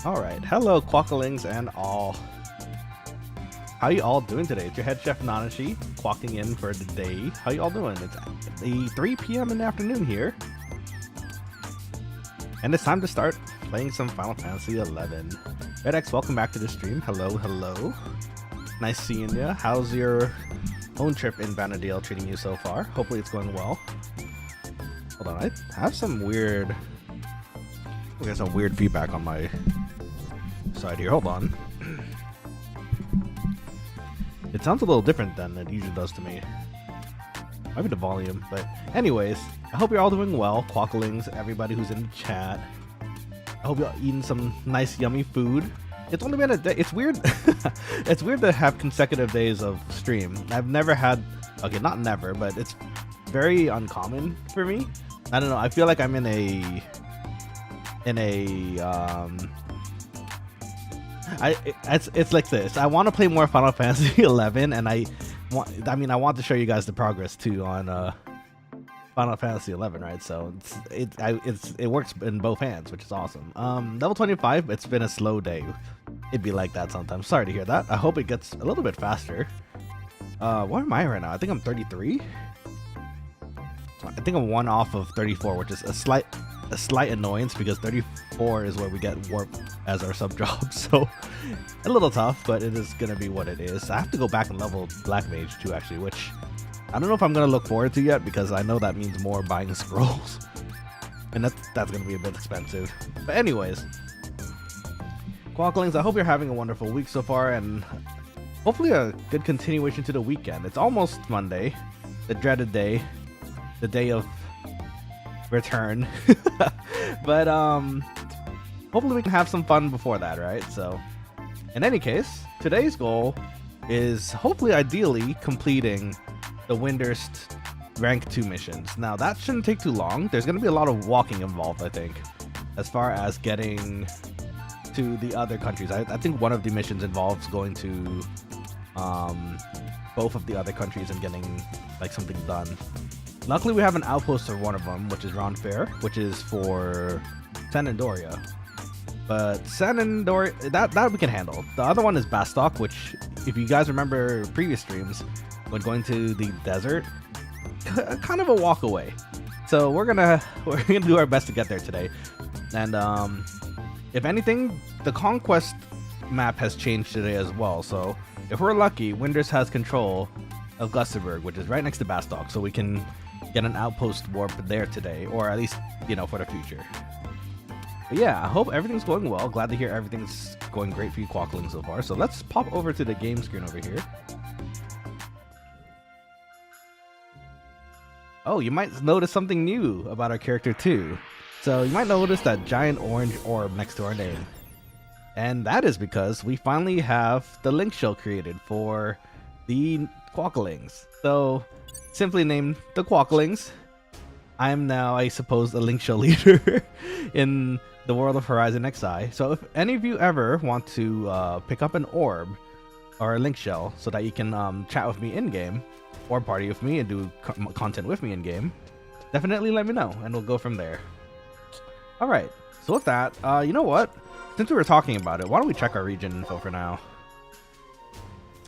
Alright, hello Quokkalings and all. How you all doing today? It's your head chef Nanashi, quacking in for the day. How you all doing? It's the 3 p.m. in the afternoon here. And it's time to start playing some Final Fantasy XI. RedX, welcome back to the stream. Hello, hello. Nice seeing you. How's your own trip in Vanadale treating you so far? Hopefully it's going well. Hold on, I have some weird... I got some weird feedback on my side here. Hold on. It sounds a little different than it usually does to me. Might be the volume, but anyways, I hope you're all doing well. Quokkalings, everybody who's in the chat. I hope you're eating some nice, yummy food. It's only been a day. It's weird. It's weird to have consecutive days of stream. I've never had. Okay, not never, but it's very uncommon for me. I don't know. I feel like I'm in a it's like this. I want to play more Final Fantasy XI, and I want to show you guys the progress too on Final Fantasy XI, right? So it works in both hands, which is awesome. Level 25. It's been a slow day. It'd be like that sometimes. Sorry to hear that. I hope it gets a little bit faster. What am I right now? I think I'm 33. I think I'm one off of 34, which is a slight annoyance because 34 is where we get warp as our sub job, so a little tough, but it is gonna be what it is. I have to go back and level Black Mage too, actually, which I don't know if I'm gonna look forward to yet because I know that means more buying scrolls, and that's gonna be a bit expensive. But anyways, Quokkalings, I hope you're having a wonderful week so far, and hopefully a good continuation to the weekend. It's almost Monday, the dreaded day, the day of return. But hopefully we can have some fun before that, right? So in any case, today's goal is hopefully ideally completing the Windurst rank 2 missions. Now that shouldn't take too long. There's going to be a lot of walking involved, I think, as far as getting to the other countries. I think one of the missions involves going to both of the other countries and getting like something done. Luckily, we have an outpost for one of them, which is Ron Fair, which is for San Andoria. But San Andoria, that we can handle. The other one is Bastok, which, if you guys remember previous streams, when going to the desert, kind of a walk away. So we're gonna do our best to get there today. And if anything, the conquest map has changed today as well. So if we're lucky, Windurst has control of Gustaberg, which is right next to Bastok, so we can get an outpost warp there today, or at least, you know, for the future. But yeah, I hope everything's going well. Glad to hear everything's going great for you Quokkalings so far. So let's pop over to the game screen over here. Oh, you might notice something new about our character too. So you might notice that giant orange orb next to our name. And that is because we finally have the link shell created for the Quokkalings. So simply named the Quokkalings, I am now, I suppose, a link shell leader in the world of Horizon XI. So if any of you ever want to pick up an orb or a link shell so that you can chat with me in game or party with me and do content with me in game, definitely let me know and we'll go from there. All right, so with that, you know what? Since we were talking about it, why don't we check our region info for now?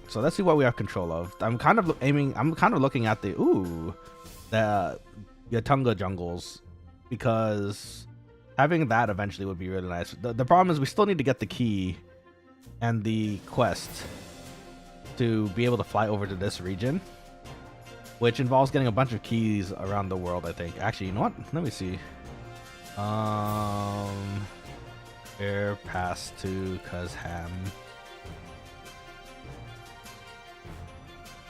So let's see what we have control of. I'm kind of looking at the Yatunga jungles, because having that eventually would be really nice. The problem is we still need to get the key and the quest to be able to fly over to this region, which involves getting a bunch of keys around the world, I think. Actually, you know what? Let me see. Air pass to Kazham.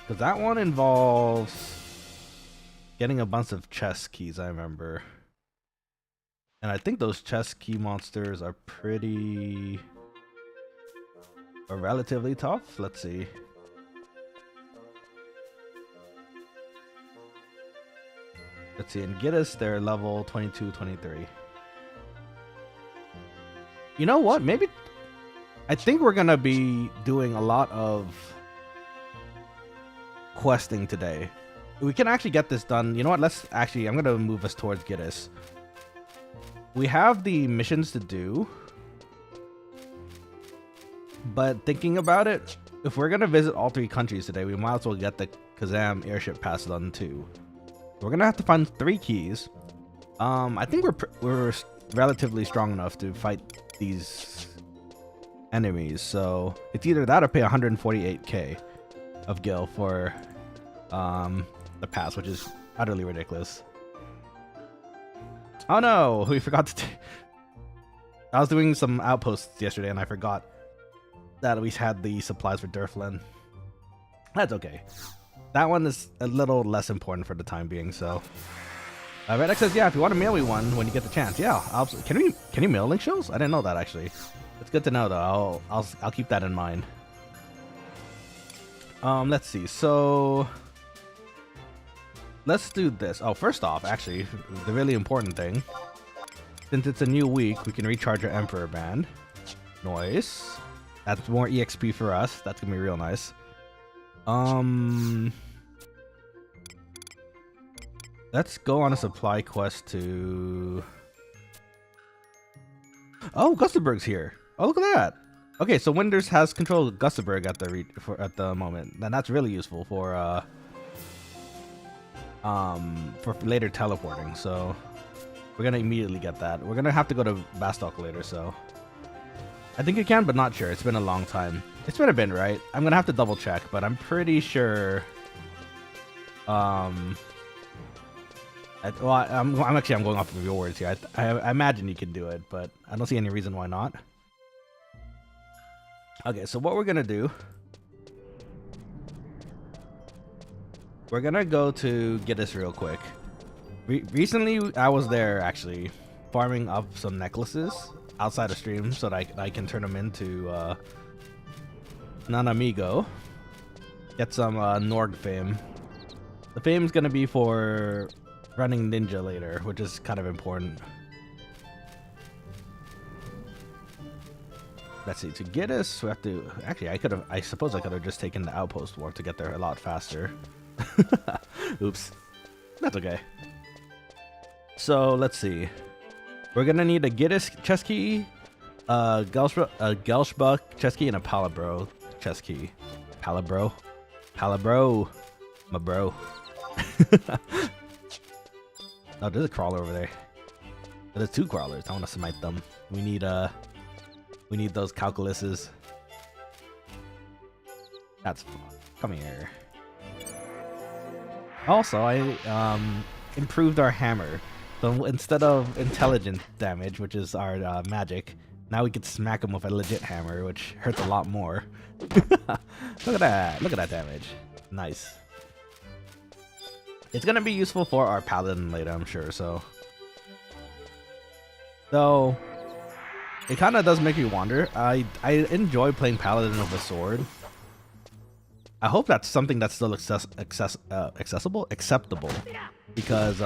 Because that one involves getting a bunch of chest keys, I remember. And I think those chest key monsters are relatively tough. Let's see. Let's see, in Gidus, they're level 22, 23. You know what? Maybe... I think we're going to be doing a lot of questing today. We can actually get this done. You know what? I'm going to move us towards Gidus. We have the missions to do. But thinking about it, if we're gonna visit all 3 countries today, we might as well get the Kazam airship pass done too. We're gonna have to find 3 keys. I think we're relatively strong enough to fight these enemies, so it's either that or pay 148k of gil for the pass, which is utterly ridiculous. Oh no, we forgot to I was doing some outposts yesterday and I forgot that we had the supplies for Durflin. That's okay. That one is a little less important for the time being, so. Redx says, yeah, if you want to mail me one when you get the chance. Yeah, can you mail link shows? I didn't know that actually. It's good to know though. I'll keep that in mind. Let's see. So let's do this. Oh, first off, actually, the really important thing. Since it's a new week, we can recharge our Emperor Band. Nice. That's more EXP for us. That's gonna be real nice. Let's go on a supply quest to... Oh, Gustaberg's here. Oh, look at that. Okay, so Windurst has control of Gustaberg at the moment, and that's really useful for later teleporting. So we're gonna immediately get that. We're gonna have to go to Bastok later, so I think it can, but not sure. It's been a long time. It's been a bit, right? I'm gonna have to double check, but I'm pretty sure. I'm going off of your words here. I imagine you can do it, but I don't see any reason why not. Okay, so what we're gonna do, we're gonna go to get this real quick. Recently, I was there actually, farming up some necklaces outside of stream so that I can turn them into Nanamigo. Get some Norg fame. The fame's gonna be for running ninja later, which is kind of important. Let's see, to get us, we have to... Actually, I suppose I could have just taken the outpost warp to get there a lot faster. Oops. That's okay. So, let's see. We're gonna need a Giddis chest key, a Gelshbuck chest key, and a Palabro chest key. Palabro? Palabro! My bro. Oh, there's a crawler over there. There's 2 crawlers. I want to smite them. We need those calculuses. That's fun. Come here. Also, I improved our hammer. So instead of intelligence damage, which is our magic, now we can smack them with a legit hammer, which hurts a lot more. Look at that. Look at that damage. Nice. It's gonna be useful for our paladin later, I'm sure, so. Though, it kind of does make me wonder. I enjoy playing paladin with a sword. I hope that's something that's still acceptable, because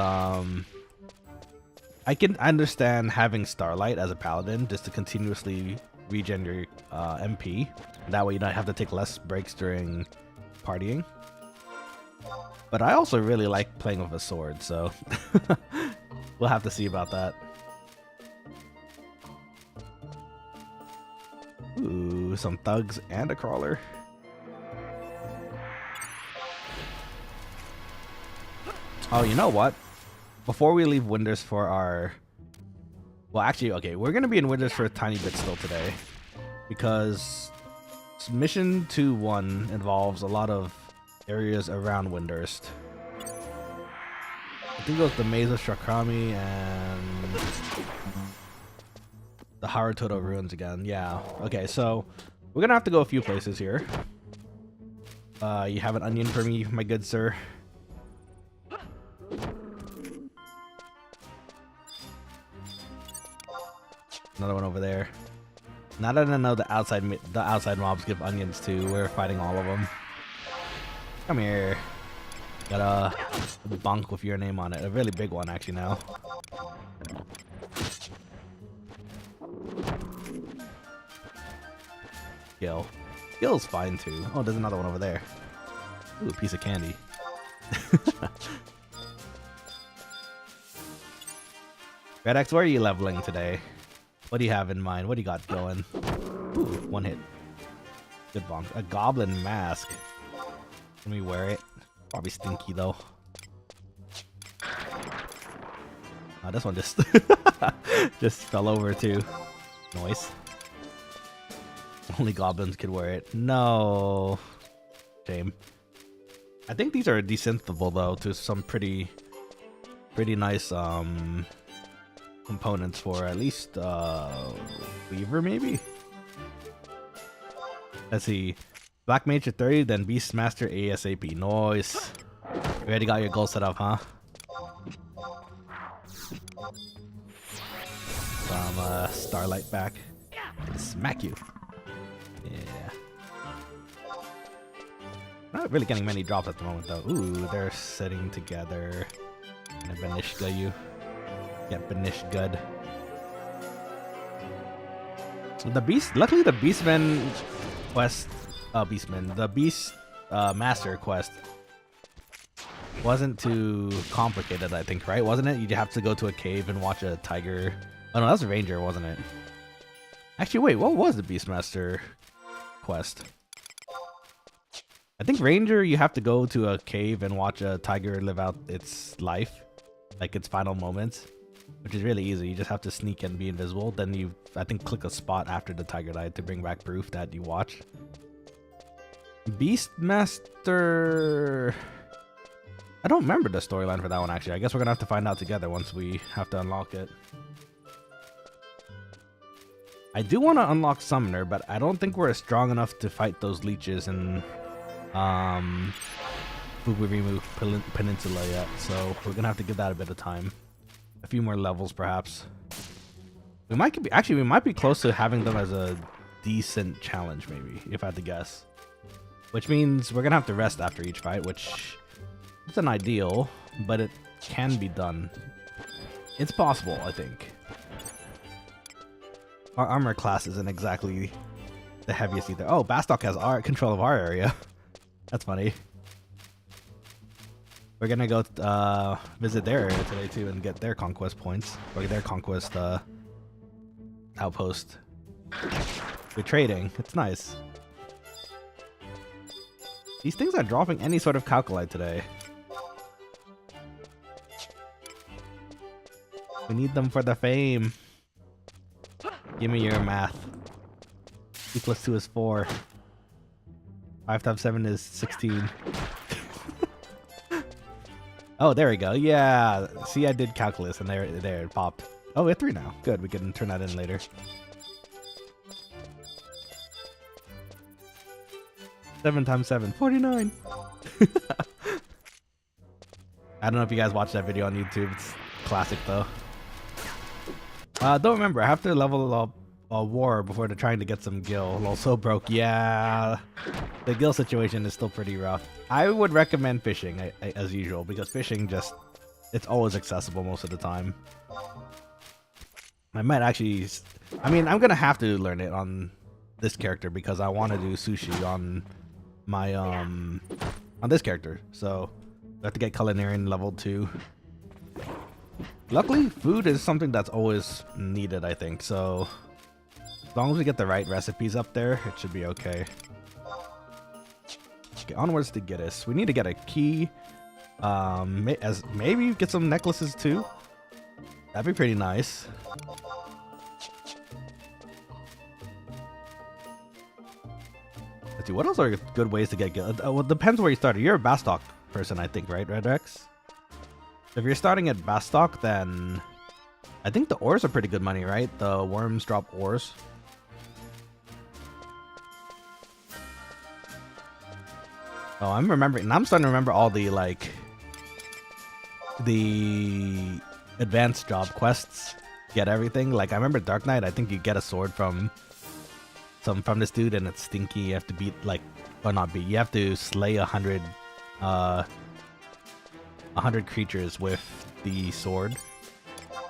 I can understand having Starlight as a paladin just to continuously regen your MP. That way you don't have to take less breaks during partying. But I also really like playing with a sword, so we'll have to see about that. Ooh, some thugs and a crawler. Oh, you know what? Before we leave Windurst for our... Well, actually, okay, we're going to be in Windurst for a tiny bit still today. Because mission 2-1 involves a lot of areas around Windurst. I think it was the Maze of Shakrami and the Harutoto ruins again. Yeah. Okay, so we're gonna have to go a few places here. You have an onion for me, my good sir? Another one over there. Now that I know the outside mobs give onions too, we're fighting all of them. Come here. Got a bonk with your name on it. A really big one, actually, now. Gil. Gil's fine, too. Oh, there's another one over there. Ooh, a piece of candy. Red X, where are you leveling today? What do you have in mind? What do you got going? Ooh, one hit. Good bonk. A goblin mask. Let me wear it. Probably stinky though. This one just just fell over too. Noise. Only goblins could wear it. No. Shame. I think these are desynthable though to some pretty nice components for at least Weaver maybe. Let's see. Black Mage at 30, then Beastmaster ASAP. Nice. You already got your goal set up, huh? Some Starlight back. Smack you. Yeah. Not really getting many drops at the moment though. Ooh, they're sitting together. And Banishga you. Get Banishgud. The Beast, luckily the Beastman quest, the Beast Master quest wasn't too complicated, I think, right? Wasn't it? You have to go to a cave and watch a tiger. Oh no, that was a ranger, wasn't it? Actually, wait, what was the Beastmaster quest? I think ranger, you have to go to a cave and watch a tiger live out its life, like its final moments, which is really easy. You just have to sneak and be invisible. Then you, I think, click a spot after the tiger died to bring back proof that you watched. Beastmaster... I don't remember the storyline for that one, actually. I guess we're gonna have to find out together once we have to unlock it. I do want to unlock Summoner, but I don't think we're strong enough to fight those leeches in Fubuimu Peninsula yet, so we're gonna have to give that a bit of time. A few more levels, perhaps. We might be, actually, we might be close to having them as a decent challenge, maybe, if I had to guess. Which means we're gonna have to rest after each fight, which isn't ideal, but it can be done. It's possible, I think. Our armor class isn't exactly the heaviest either. Oh, Bastok has our control of our area. That's funny. We're gonna go visit their area today too and get their conquest points, or their conquest outpost. We're trading. It's nice. These things are dropping any sort of calculite today. We need them for the fame. Give me your math. 2 + 2 is 4. 5 × 7 is 16. Oh, there we go. Yeah. See, I did calculus, and there it popped. Oh, we have 3 now. Good. We can turn that in later. 7 × 7, 49. I don't know if you guys watched that video on YouTube. It's classic though. Don't remember. I have to level up a war before they're trying to get some gil. Also broke. Yeah, the gil situation is still pretty rough. I would recommend fishing as usual, because fishing it's always accessible most of the time. I might actually, I mean, I'm gonna have to learn it on this character because I want to do sushi on my on this character. So I have to get culinary level 2. Luckily, food is something that's always needed, I think, so as long as we get the right recipes up there, it should be okay. Okay, onwards to Giddis. We need to get a key, maybe get some necklaces too. That'd be pretty nice. Let's see, what else are good ways to get gil? Well, it depends where you started. You're a Bastok person, I think, right, Red Rex? If you're starting at Bastok, then I think the ores are pretty good money, right? The worms drop ores. Oh, I'm remembering. And I'm starting to remember all the, like, the advanced job quests. Get everything. Like, I remember Dark Knight, I think you get a sword from this dude, and it's stinky. You have to beat, like, or not beat. You have to slay 100 creatures with the sword,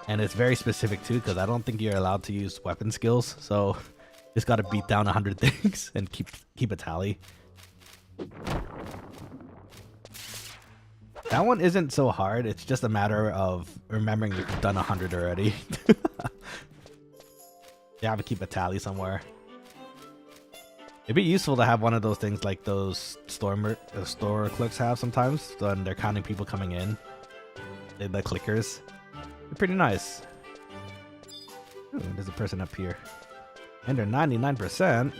and it's very specific too, because I don't think you're allowed to use weapon skills, so just got to beat down 100 things and keep a tally. That one isn't so hard. It's just a matter of remembering you've done 100 already. You have to keep a tally somewhere. It'd be useful to have one of those things like those store clerks have sometimes when they're counting people coming in. The clickers. They're pretty nice. Ooh, there's a person up here. And they're 99%.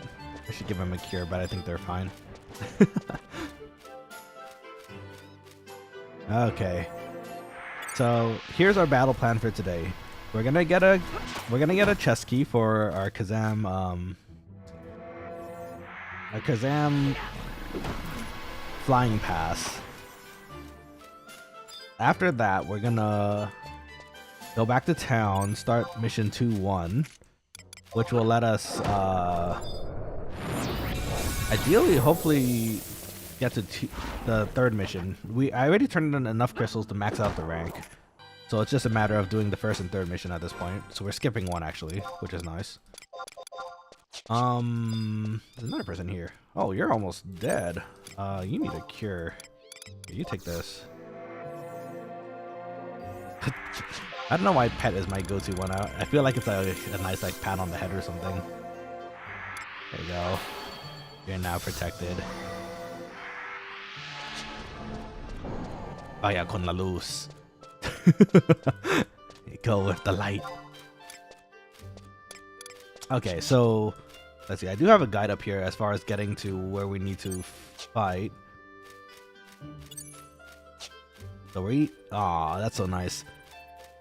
I should give them a cure, but I think they're fine. Okay. So here's our battle plan for today. We're gonna get a chest key for our Kazam flying pass. After that, we're gonna go back to town, start mission 2-1, which will let us ideally, hopefully, get to the third mission. I already turned in enough crystals to max out the rank, so it's just a matter of doing the first and third mission at this point. So we're skipping one actually, which is nice. There's another person here. Oh, you're almost dead. You need a cure. Here, you take this. I don't know why pet is my go-to one. I feel like it's a nice like pat on the head or something. There you go. You're now protected. Vaya con la luz. Go with the light. Okay, so let's see. I do have a guide up here as far as getting to where we need to fight. So that's so nice.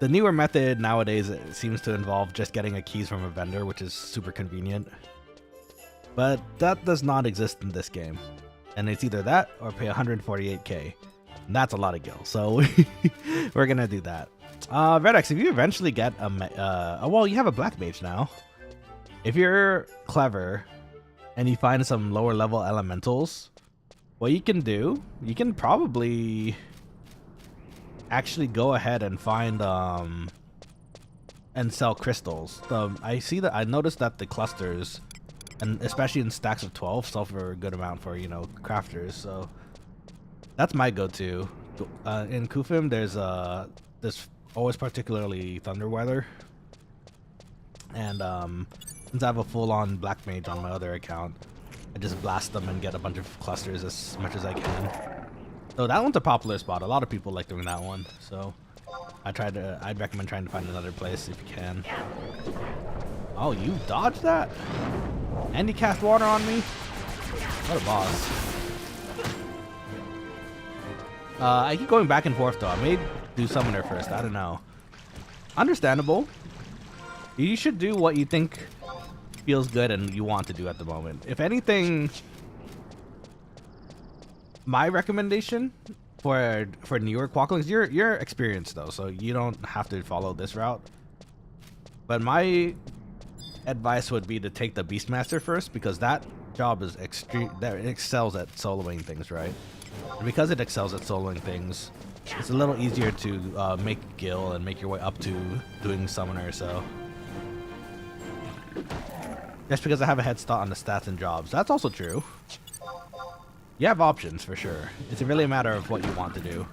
The newer method nowadays seems to involve just getting a keys from a vendor, which is super convenient. But that does not exist in this game. And it's either that or pay 148k. And that's a lot of gil, so we're gonna do that. Redex, if you eventually get well, you have a black mage now. If you're clever and you find some lower level elementals, what you can do, you can probably actually go ahead and find and sell crystals. I noticed that the clusters, and especially in stacks of 12, sell for a good amount for, you know, crafters. So that's my go-to. In Kufim, there's always particularly thunder weather, and since I have a full-on black mage on my other account, I just blast them and get a bunch of clusters as much as I can. So that one's a popular spot. A lot of people like doing that one. So I'd recommend trying to find another place if you can. Oh, you dodged that? And he cast water on me? What a boss. I keep going back and forth though. I may do summoner first. I don't know. Understandable. You should do what you think feels good and you want to do at the moment. If anything, my recommendation for newer quokkalings, you're experienced though, so you don't have to follow this route. But my advice would be to take the Beastmaster first, because that job is extreme. That it excels at soloing things, right? And because it excels at soloing things, it's a little easier to make gil and make your way up to doing summoner. So just because I have a head start on the stats and jobs, that's also true. You have options for sure. It's really a matter of what you want to do.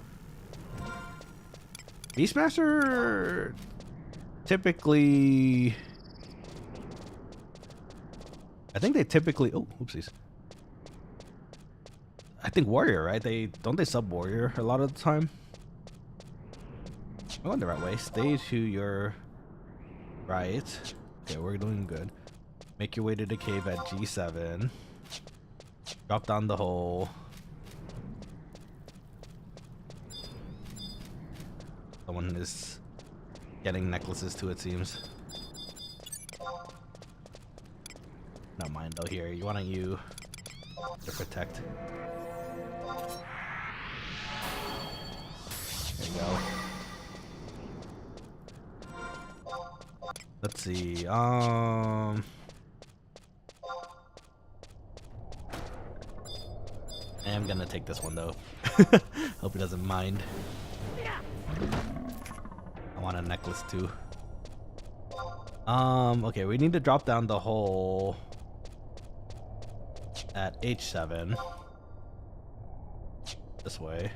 Beastmaster typically, I think they typically, oh, oopsies. I think warrior, right? Don't they sub warrior a lot of the time? I'm going the right way. Stay to your right. Okay, we're doing good. Make your way to the cave at G7. Drop down the hole. Someone is getting necklaces too, it seems. Not mine though. Here, why don't you to protect? There you go. Let's see. I'm gonna take this one though. Hope he doesn't mind. I want a necklace too. Okay, we need to drop down the hole at H7. This way.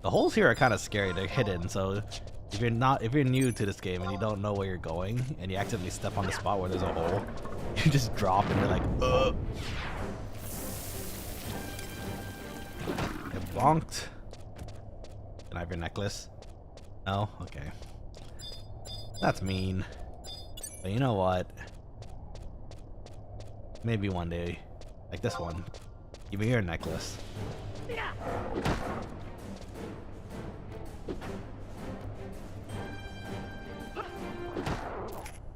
The holes here are kind of scary. They're hidden, so if you're new to this game and you don't know where you're going and you accidentally step on the spot where there's a hole, You just drop and you're like, ugh. Get bonked. Can I have your necklace? No? Okay. That's mean. But you know what? Maybe one day. Like this one. Give me your necklace.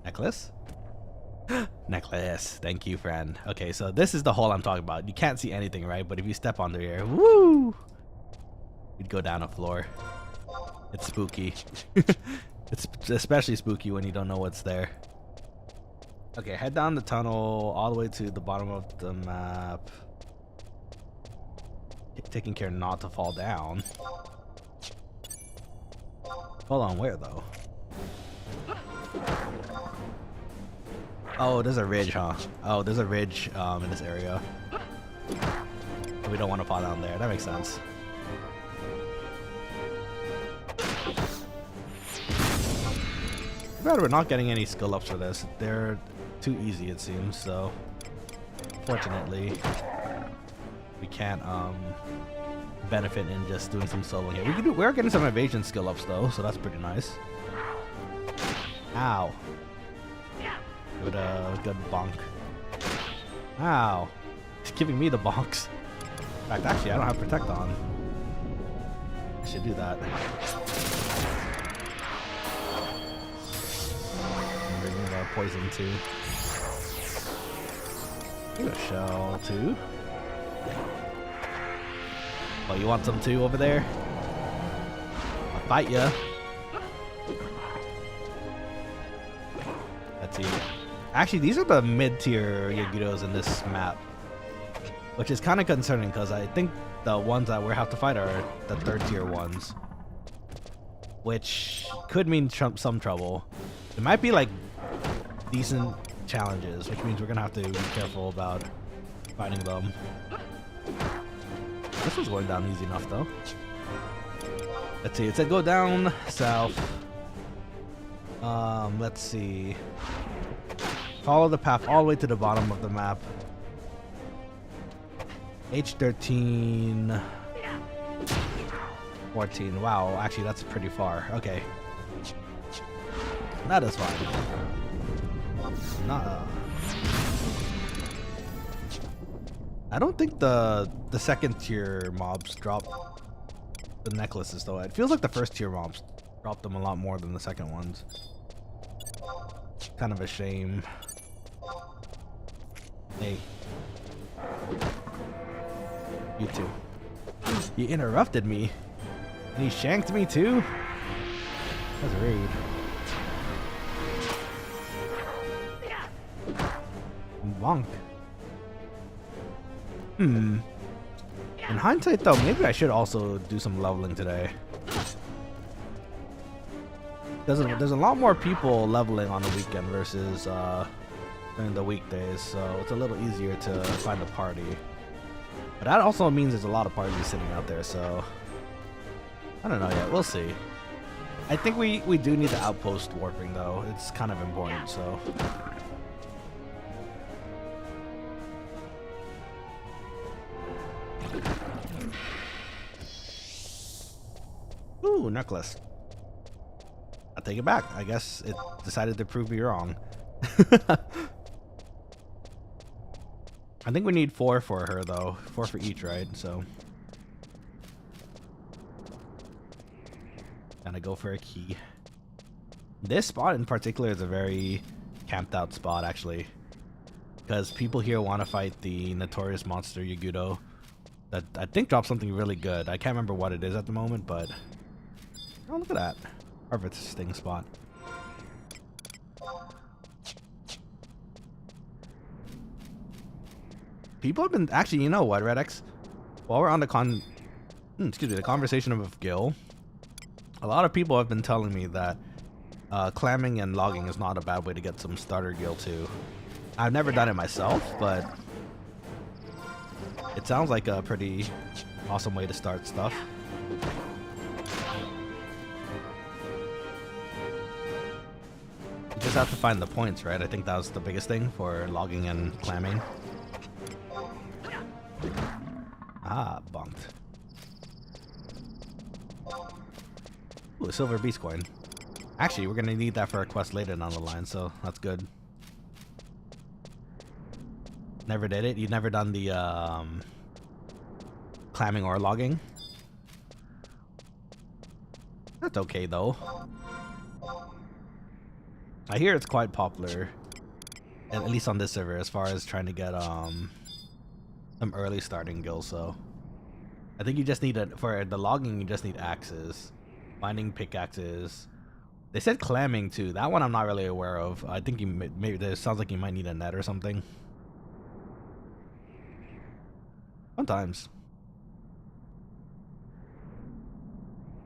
Necklace? Necklace. Thank you, friend. Okay, so this is the hole I'm talking about. You can't see anything, right? But if you step under here, woo! You'd go down a floor. It's spooky. It's especially spooky when you don't know what's there. Okay, head down the tunnel all the way to the bottom of the map. Taking care not to fall down. Hold on, where though? Oh, there's a ridge, huh? Oh, there's a ridge in this area. We don't want to fall down there. That makes sense. Too bad we're not getting any skill ups for this. They're too easy, it seems. So, fortunately, we can't benefit in just doing some soloing here. We're getting some evasion skill ups though, so that's pretty nice. Ow. Give it a good bonk. Ow. It's giving me the bonks. In fact, actually, I don't have protect on. I should do that. And remove our poison too. Give it a shell too. Oh, you want some too over there? I'll fight ya. Let's see. Actually, these are the mid-tier Yagudos in this map, which is kind of concerning because I think the ones that we have to fight are the third-tier ones, which could mean some trouble. It might be like decent challenges, which means we're gonna have to be careful about fighting them. This was going down easy enough though. Let's see, it said go down south. Let's see. Follow the path all the way to the bottom of the map. H13. 14. Wow, actually that's pretty far. Okay. That is fine. Not I don't think the second tier mobs drop the necklaces though. It feels like the first tier mobs drop them a lot more than the second ones. Kind of a shame. Hey. You too. You interrupted me. And he shanked me too? That's rude. Bonk. In hindsight though, maybe I should also do some leveling today. There's a lot more people leveling on the weekend versus during the weekdays, so it's a little easier to find a party. But that also means there's a lot of parties sitting out there, so I don't know yet. We'll see. I think we do need the outpost warping though. It's kind of important, so. Ooh, necklace. I'll take it back. I guess it decided to prove me wrong. I think we need 4 for her though. 4 for each, right? So gonna go for a key. This spot in particular is a very camped out spot actually, because people here want to fight the notorious monster Yagudo that I think drops something really good. I can't remember what it is at the moment, but oh, look at that harvesting spot. People have been actually, you know what, Redx? While we're on the the conversation of Gil, a lot of people have been telling me that clamming and logging is not a bad way to get some starter Gil too. I've never done it myself, but it sounds like a pretty awesome way to start stuff. just have to find the points, right? I think that was the biggest thing for logging and clamming. Ah, bumped. Ooh, a silver beast coin. Actually, we're gonna need that for a quest later down the line, so that's good. Never did it? You've never done the clamming or logging? That's okay though. I hear it's quite popular, at least on this server, as far as trying to get some early starting gills. So I think you just need for the logging, you just need axes, finding pickaxes. They said clamming too. That one I'm not really aware of. I think you maybe there sounds like you might need a net or something. Sometimes.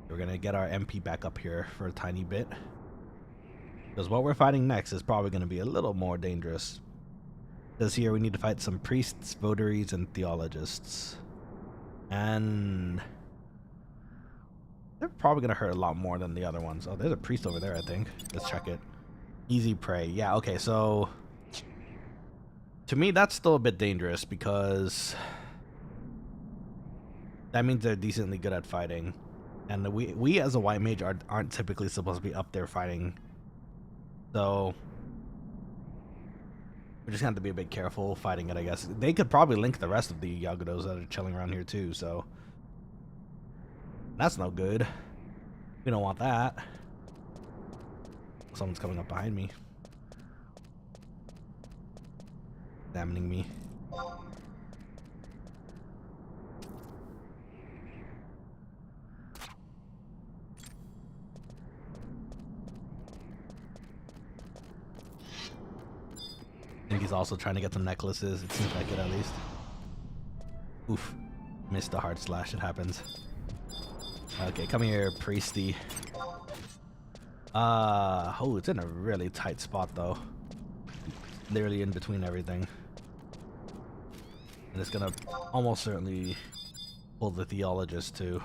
We're gonna get our MP back up here for a tiny bit, because what we're fighting next is probably gonna be a little more dangerous. Because here we need to fight some priests, votaries, and theologists, and they're probably gonna hurt a lot more than the other ones. Oh, there's a priest over there, I think. Let's check it. Easy prey. Yeah, okay, so to me that's still a bit dangerous, because that means they're decently good at fighting. And we as a white mage aren't typically supposed to be up there fighting. So we just have to be a bit careful fighting it, I guess. They could probably link the rest of the Yagudos that are chilling around here too, so that's no good. We don't want that. Someone's coming up behind me, examining me. I think he's also trying to get some necklaces. It seems like it, at least. Oof. Missed the hard slash. It happens. Okay, come here, priesty. Oh, it's in a really tight spot, though. Literally in between everything. And it's gonna almost certainly pull the theologist, too.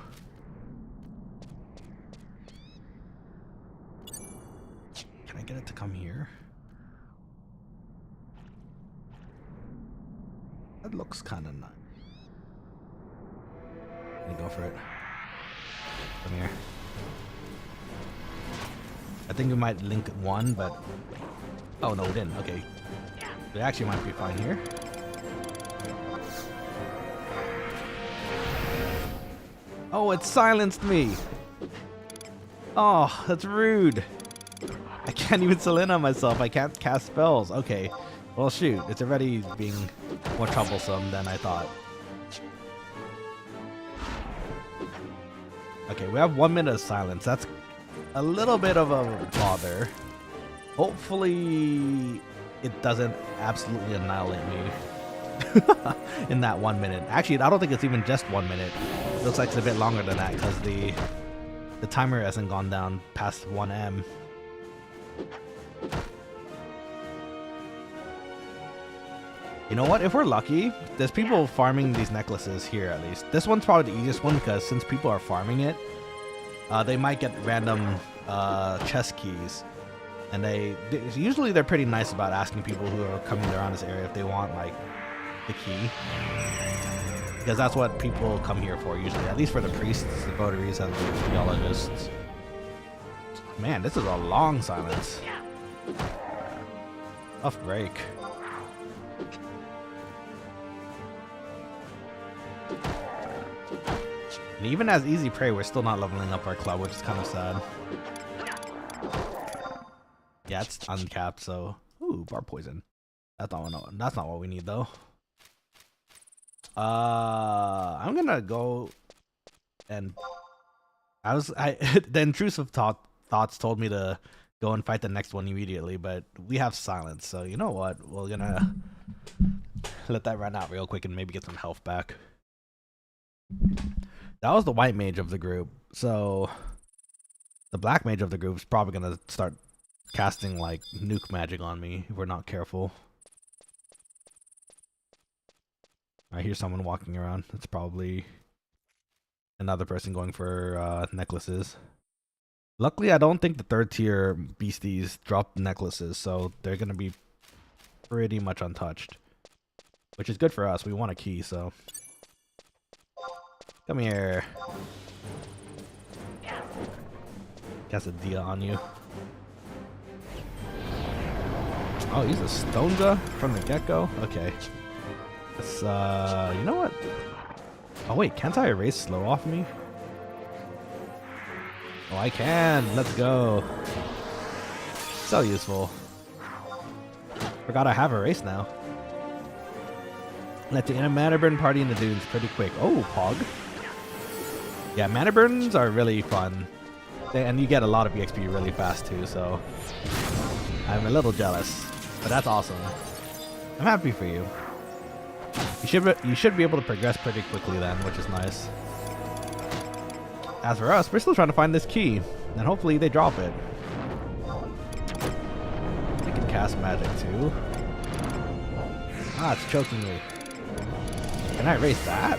Can I get it to come here? That looks kind of nice. Let me go for it. Come here. I think we might link one, but oh no, we didn't. Okay, we actually might be fine here. Oh, it silenced me. Oh, that's rude. I can't even Selena myself. I can't cast spells. Okay. Well, shoot. It's already being more troublesome than I thought. Okay, we have 1 minute of silence. That's a little bit of a bother. Hopefully, it doesn't absolutely annihilate me in that 1 minute. Actually, I don't think it's even just 1 minute. It looks like it's a bit longer than that, because the timer hasn't gone down past 1M. You know what? If we're lucky, there's people farming these necklaces here, at least. This one's probably the easiest one, because since people are farming it, they might get random chest keys. And usually they're pretty nice about asking people who are coming around this area if they want, like, the key. Because that's what people come here for, usually. At least for the priests, the votaries, and the theologists. Man, this is a long silence. Tough break. And even as easy prey, we're still not leveling up our club, which is kind of sad. Yeah, it's uncapped, so ooh, bar poison. That's not what we need though. I'm gonna go and the intrusive thoughts told me to go and fight the next one immediately, but we have silence, so you know what? We're gonna let that run out real quick and maybe get some health back. That was the white mage of the group, so the black mage of the group is probably gonna start casting like nuke magic on me if we're not careful. I hear someone walking around. It's probably another person going for necklaces. Luckily, I don't think the third tier beasties drop necklaces, so they're gonna be pretty much untouched. Which is good for us. We want a key, so. Come here. Cast a deal on you. Oh, he's a Stonza from the get-go? Okay. Let's, you know what? Oh wait, can't I erase slow off me? Oh, I can! Let's go! So useful. Forgot I have erase now. Let the mana burn party in the dunes pretty quick. Oh, Pog. Yeah, mana burns are really fun. And you get a lot of EXP really fast too, so I'm a little jealous. But that's awesome. I'm happy for you. You should be able to progress pretty quickly then, which is nice. As for us, we're still trying to find this key, and hopefully they drop it. I can cast magic too. Ah, it's choking me. Can I erase that?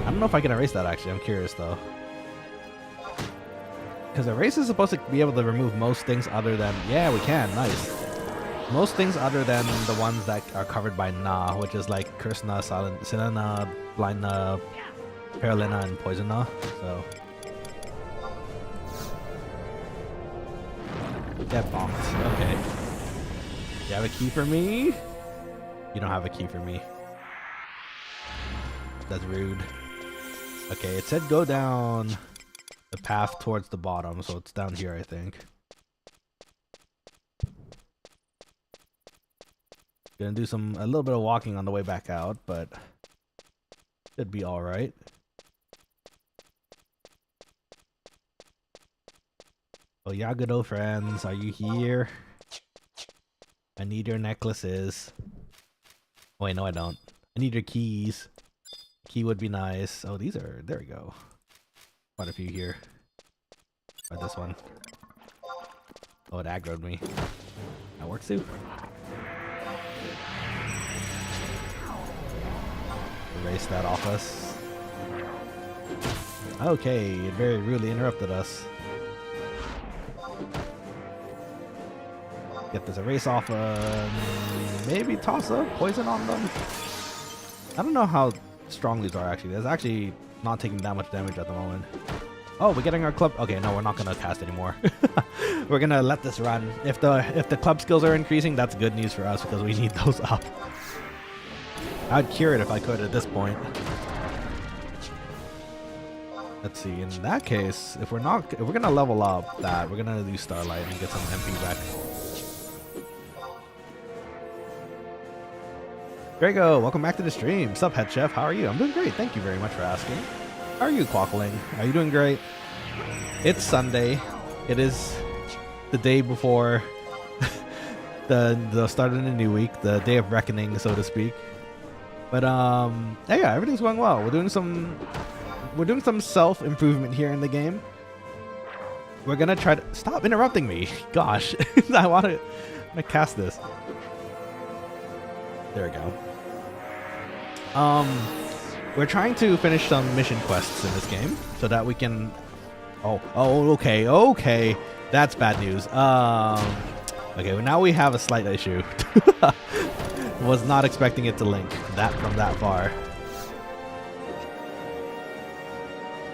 I don't know if I can erase that actually, I'm curious though. Because erase is supposed to be able to remove most things other than... Yeah, we can, nice. Most things other than the ones that are covered by Na, which is like Kursna, Silena, Blindna, Paralina, and Poisona. So get bonked. Okay. You have a key for me? You don't have a key for me. That's rude. Okay, it said go down the path towards the bottom, so it's down here, I think. Gonna do a little bit of walking on the way back out, but should be all right. Oh, Yagado friends, are you here? I need your necklaces. Oh, wait, no, I don't. I need your keys. Key would be nice. Oh, these are... There we go. Quite a few here. Try this one. Oh, it aggroed me. That works too. Erase that off us. Okay, it very rudely interrupted us. Get this erase off. Maybe toss a poison on them. I don't know how strong these are actually. There's actually not taking that much damage at the moment. Oh, we're getting our club. Okay, no, we're not gonna cast anymore. We're gonna let this run. If the club skills are increasing, that's good news for us because we need those up. I'd cure it if I could at this point. Let's see. In that case, if we're gonna level up that, we're gonna do Starlight and get some MP back. Grego, welcome back to the stream. Sup, Head Chef? How are you? I'm doing great. Thank you very much for asking. How are you, Quokkaling? Are you doing great? It's Sunday. It is the day before the start of the new week, the day of reckoning, so to speak. But yeah, everything's going well. We're doing some self-improvement here in the game. We're gonna try to stop interrupting me. Gosh, I want to cast this. There we go. We're trying to finish some mission quests in this game so that we can. Oh, okay. That's bad news. Okay, well now we have a slight issue. Was not expecting it to link from that far.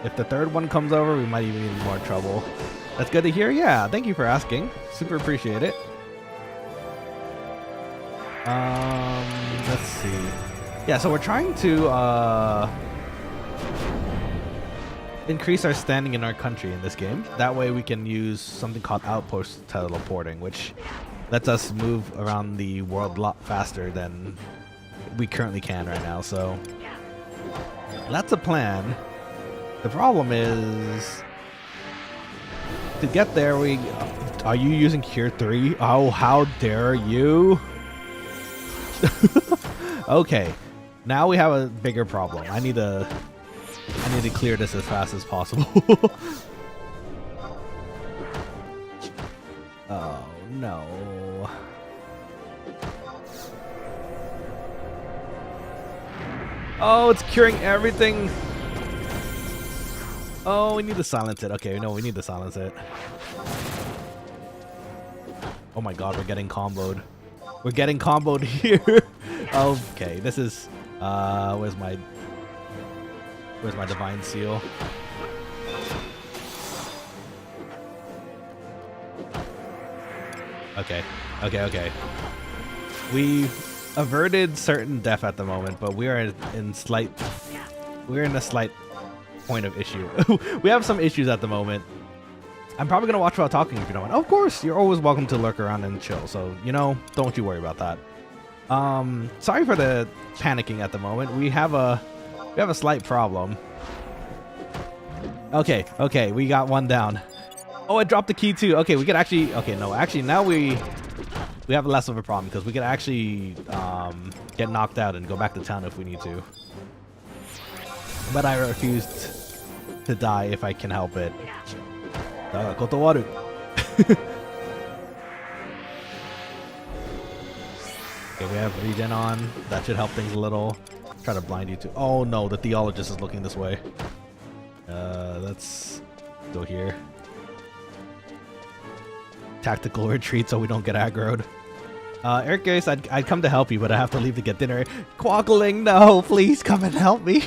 If the third one comes over, we might even be in more trouble. That's good to hear. Yeah, thank you for asking. Super appreciate it. Let's see. Yeah, so we're trying to increase our standing in our country in this game. That way we can use something called outpost teleporting, which lets us move around the world a lot faster than we currently can right now. So that's a plan. The problem is to get there. Are you using Cure 3? Oh, how dare you! Okay, now we have a bigger problem. I need to clear this as fast as possible. Oh no. Oh, it's curing everything. Oh, we need to silence it. Okay, no, we need to silence it. Oh my god, we're getting comboed. We're getting comboed here. Okay, this is where's my divine seal? Okay. We averted certain death at the moment, but we are in a slight point of issue. We have some issues at the moment. I'm probably gonna watch while talking if you don't mind. Of course, you're always welcome to lurk around and chill. So don't you worry about that. Sorry for the panicking at the moment. We have a slight problem. Okay, we got one down. Oh, I dropped the key too. Okay, we could actually. Okay, no, actually now we have less of a problem because we could actually get knocked out and go back to town if we need to. But I refused to die if I can help it. Kotowaru. Okay, we have regen on. That should help things a little. Try to blind you too. Oh no, the theologist is looking this way. Let's go here. Tactical retreat so we don't get aggroed. Eric Grace, I'd come to help you, but I have to leave to get dinner. Quokkaling, no, please come and help me.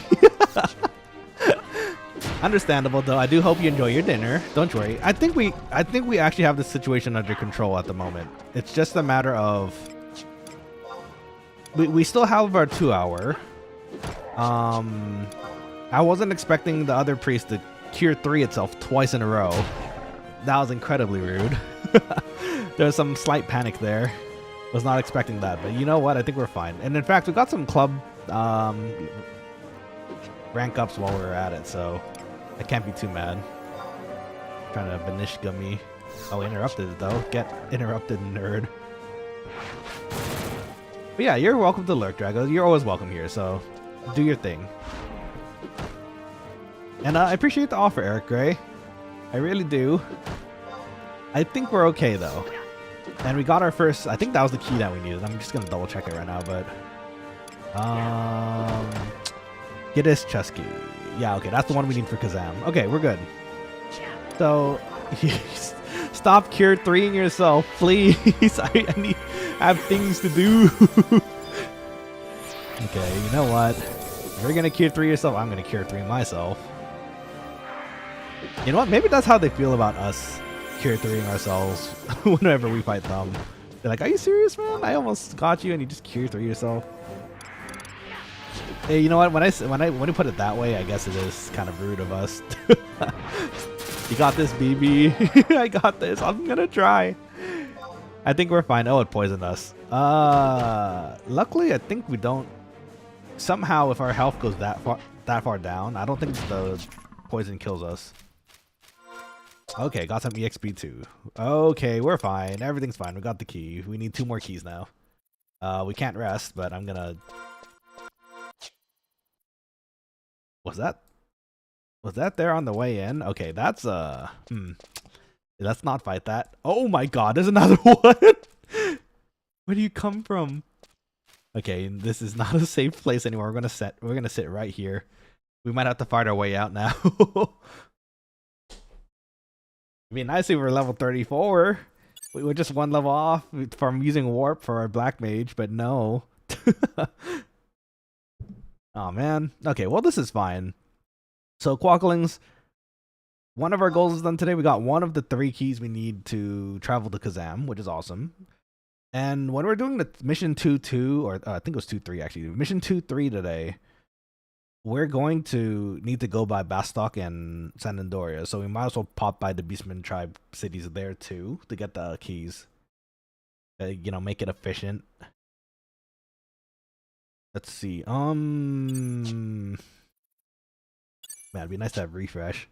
Understandable though. I do hope you enjoy your dinner. Don't worry. I think we actually have the situation under control at the moment. It's just a matter of we still have our 2 hour. I wasn't expecting the other priest to cure 3 itself twice in a row. That was incredibly rude. There's some slight panic there. Was not expecting that, but you know what? I think we're fine. And in fact, we got some club rank ups while we were at it, so I can't be too mad. Trying to banish gummy. Oh, interrupted it though. Get interrupted, nerd. But yeah, you're welcome to lurk, Drago. You're always welcome here, so do your thing. And I appreciate the offer, Eric Gray. I really do. I think we're okay though. And we got our first, I think that was the key that we needed. I'm just gonna double check it right now, but get this chest key. Yeah, okay, that's the one we need for Kazam. Okay, we're good. So stop cure 3ing yourself, please. I have things to do. Okay, you know what? If you're gonna cure 3 yourself, I'm gonna cure 3 myself. You know what? Maybe that's how they feel about us cure 3ing ourselves whenever we fight them. They're like, "Are you serious, man? I almost got you, and you just cure 3 yourself." Hey, you know what? When you put it that way, I guess it is kind of rude of us. You got this, BB. I got this. I'm gonna try. I think we're fine. Oh, it poisoned us. Luckily, I think we don't. Somehow, if our health goes that far down, I don't think the poison kills us. Okay, got some EXP too. Okay, we're fine. Everything's fine. We got the key. We need 2 more keys now. We can't rest, but I'm gonna. Was that there on the way in? Okay, that's let's not fight that. Oh my god, there's another one. Where do you come from? Okay, this is not a safe place anymore. We're gonna sit right here. We might have to fight our way out now. I mean, I see we're level 34. We're just 1 level off from using warp for our black mage, but no. Oh man. Okay, well this is fine. So Quokkalings, one of our goals is done today. We got 1 of the 3 keys we need to travel to Kazam, which is awesome. And when we're doing the mission 2-2, or I think it was 2-3 actually, mission 2-3 today, we're going to need to go by Bastok and San Andoria, so we might as well pop by the Beastman tribe cities there too to get the keys. You know, make it efficient. Let's see. Man, it'd be nice to have refresh.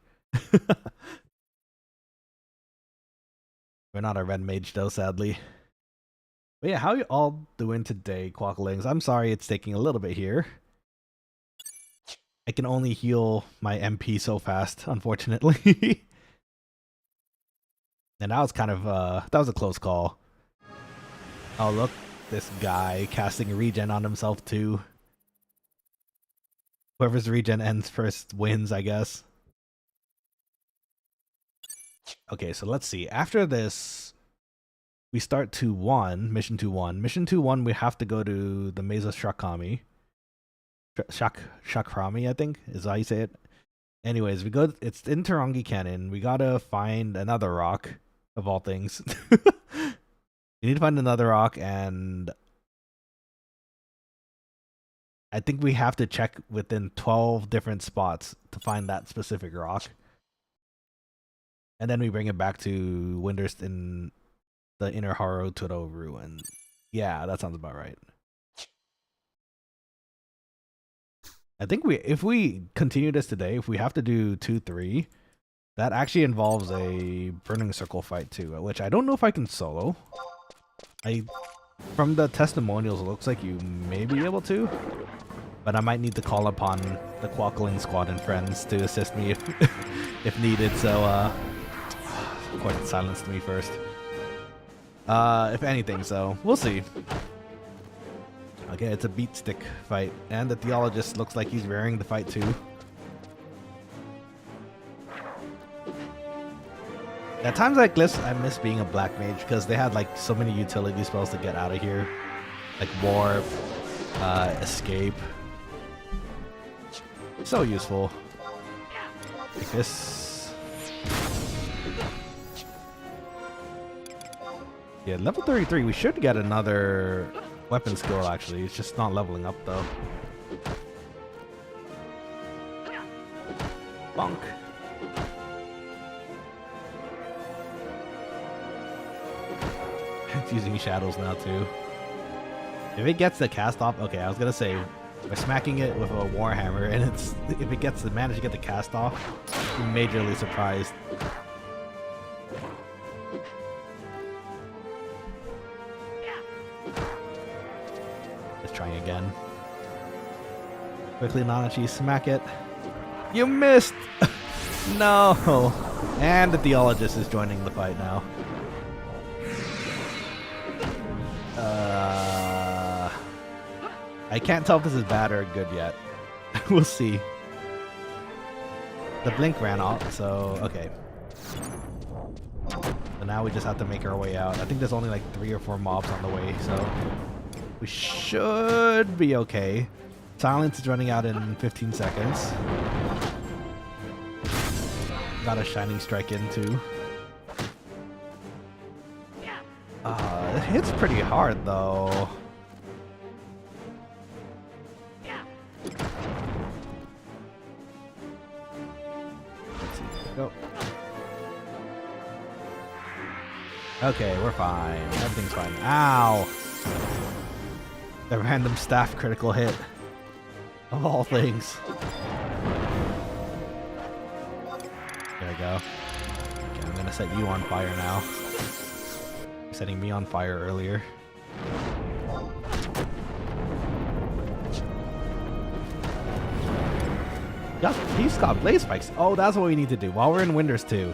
We're not a red mage though, sadly. But yeah, how you all doing today, Quokkalings? I'm sorry it's taking a little bit here. I can only heal my MP so fast, unfortunately. And that was kind of that was a close call. Oh look, this guy casting regen on himself too. Whoever's regen ends first wins, I guess. Okay, so let's see. After this, we start to mission 2-1. Mission 2-1, we have to go to the Mesa Shakami. Shakrami, I think, is how you say it. Anyways, we go. It's in Tarangi Canyon. We gotta find another rock, of all things. We need to find another rock, and I think we have to check within 12 different spots to find that specific rock. And then we bring it back to Windurst in the Inner Haroturo ruin. Yeah, that sounds about right. I think if we continue this today, if we have to do 2-3, that actually involves a Burning Circle fight too, which I don't know if I can solo. From the testimonials, it looks like you may be able to, but I might need to call upon the Quokkalings squad and friends to assist me if needed. So, of course, it silenced me first. If anything, so we'll see. Okay, it's a beat stick fight, and the theologist looks like he's raring to fight too. At times like this, I miss being a black mage because they had like so many utility spells to get out of here, like warp, escape. So useful. Like this. Yeah, level 33. We should get another weapon skill actually. It's just not leveling up though. Bonk. It's using shadows now too. If it gets the cast off, okay, I was gonna say by smacking it with a warhammer, and if it gets manage to get the cast off, I'm majorly surprised. Let's try again. Quickly, Nanashi, smack it. You missed. No. And the theologist is joining the fight now. I can't tell if this is bad or good yet. We'll see. The blink ran out, so okay. So now we just have to make our way out. I think there's only like 3 or 4 mobs on the way, so we should be okay. Silence is running out in 15 seconds. Got a shining strike in too. It hits pretty hard though. Let's see. Go. Okay, we're fine. Everything's fine. Ow! The random staff critical hit. Of all things. There we go. Okay, I'm gonna set you on fire now. Setting me on fire earlier. Yeah, he's got blaze spikes. Oh, that's what we need to do. While we're in Windurst 2,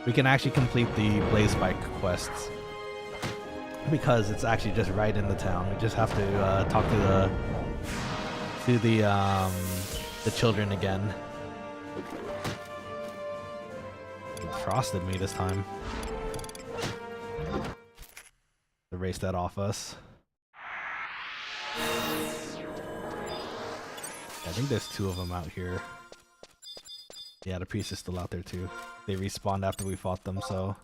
we can actually complete the blaze spike quests. Because it's actually just right in the town. We just have to talk to the children again. It frosted me this time. Erase that off us. I think there's 2 of them out here. Yeah, the priest is still out there too. They respawned after we fought them, so...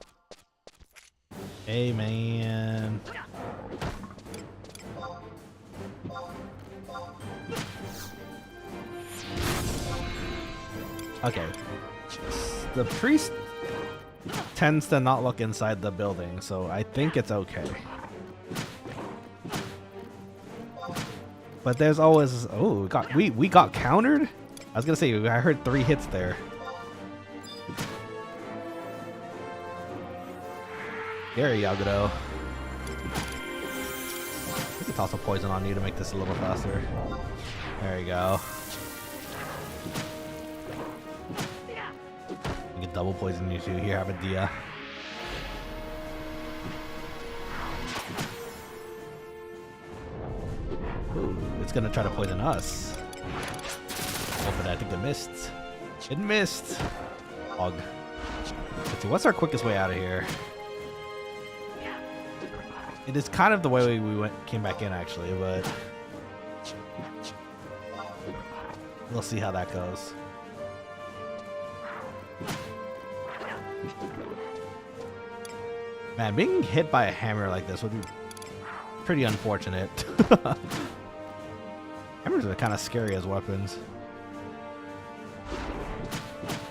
Hey, man! Okay. The priest tends to not look inside the building, so I think it's okay. But there's always... Oh, we got countered? I was gonna say, I heard 3 hits there. There you go. We can toss a poison on you to make this a little faster. There you go. We can double poison you too. Here, have a Dia. Ooh, it's gonna try to poison us. Oh, but I think it missed. It missed! Hog. Let's see, what's our quickest way out of here? It is kind of the way we came back in, actually, but we'll see how that goes. Man, being hit by a hammer like this would be pretty unfortunate. Hammers are kind of scary as weapons.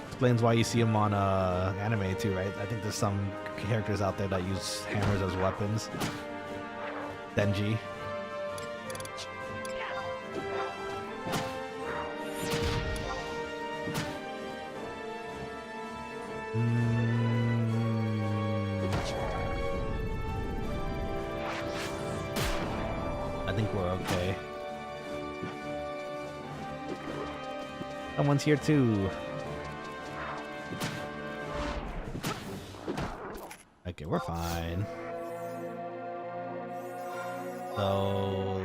Explains why you see them on anime too, right? I think there's some characters out there that use hammers as weapons. Denji. I think we're okay. Someone's here too. Okay, we're fine. So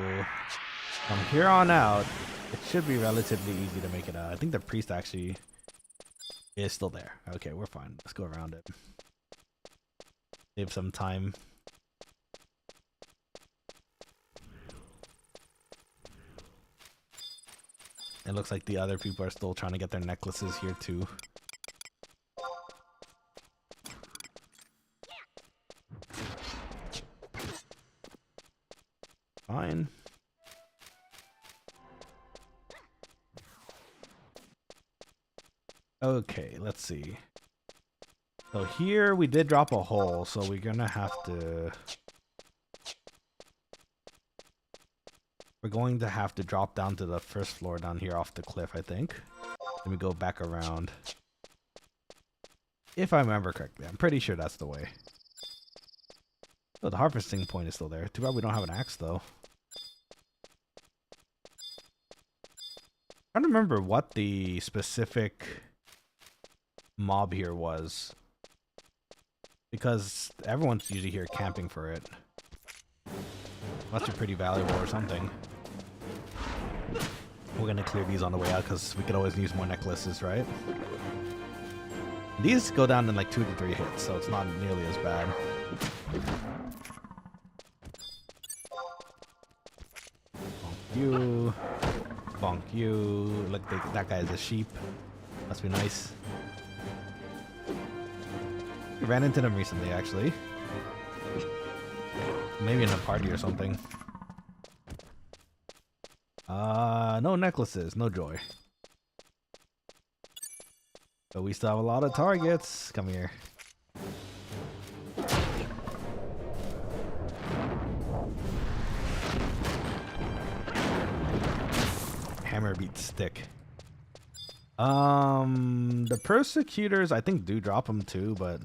from here on out, it should be relatively easy to make it out. I think the priest actually is still there. Okay, we're fine. Let's go around it. Save some time. It looks like the other people are still trying to get their necklaces here too. Fine. Okay, let's see. So here we did drop a hole, so we're gonna have to... We're going to have to drop down to the first floor down here off the cliff, I think. Let me go back around. If I remember correctly, I'm pretty sure that's the way. Oh, the harvesting point is still there. Too bad we don't have an axe, though. I don't remember what the specific mob here was, because everyone's usually here camping for it. Must be pretty valuable or something. We're gonna clear these on the way out because we could always use more necklaces, right? These go down in like 2 to 3 hits, so it's not nearly as bad. Bonk you. Bonk you. Look, that guy is a sheep. Must be nice. We ran into them recently, actually. Maybe in a party or something. No necklaces, no joy. But we still have a lot of targets. Come here. Hammer beats stick. The persecutors I think do drop them too, but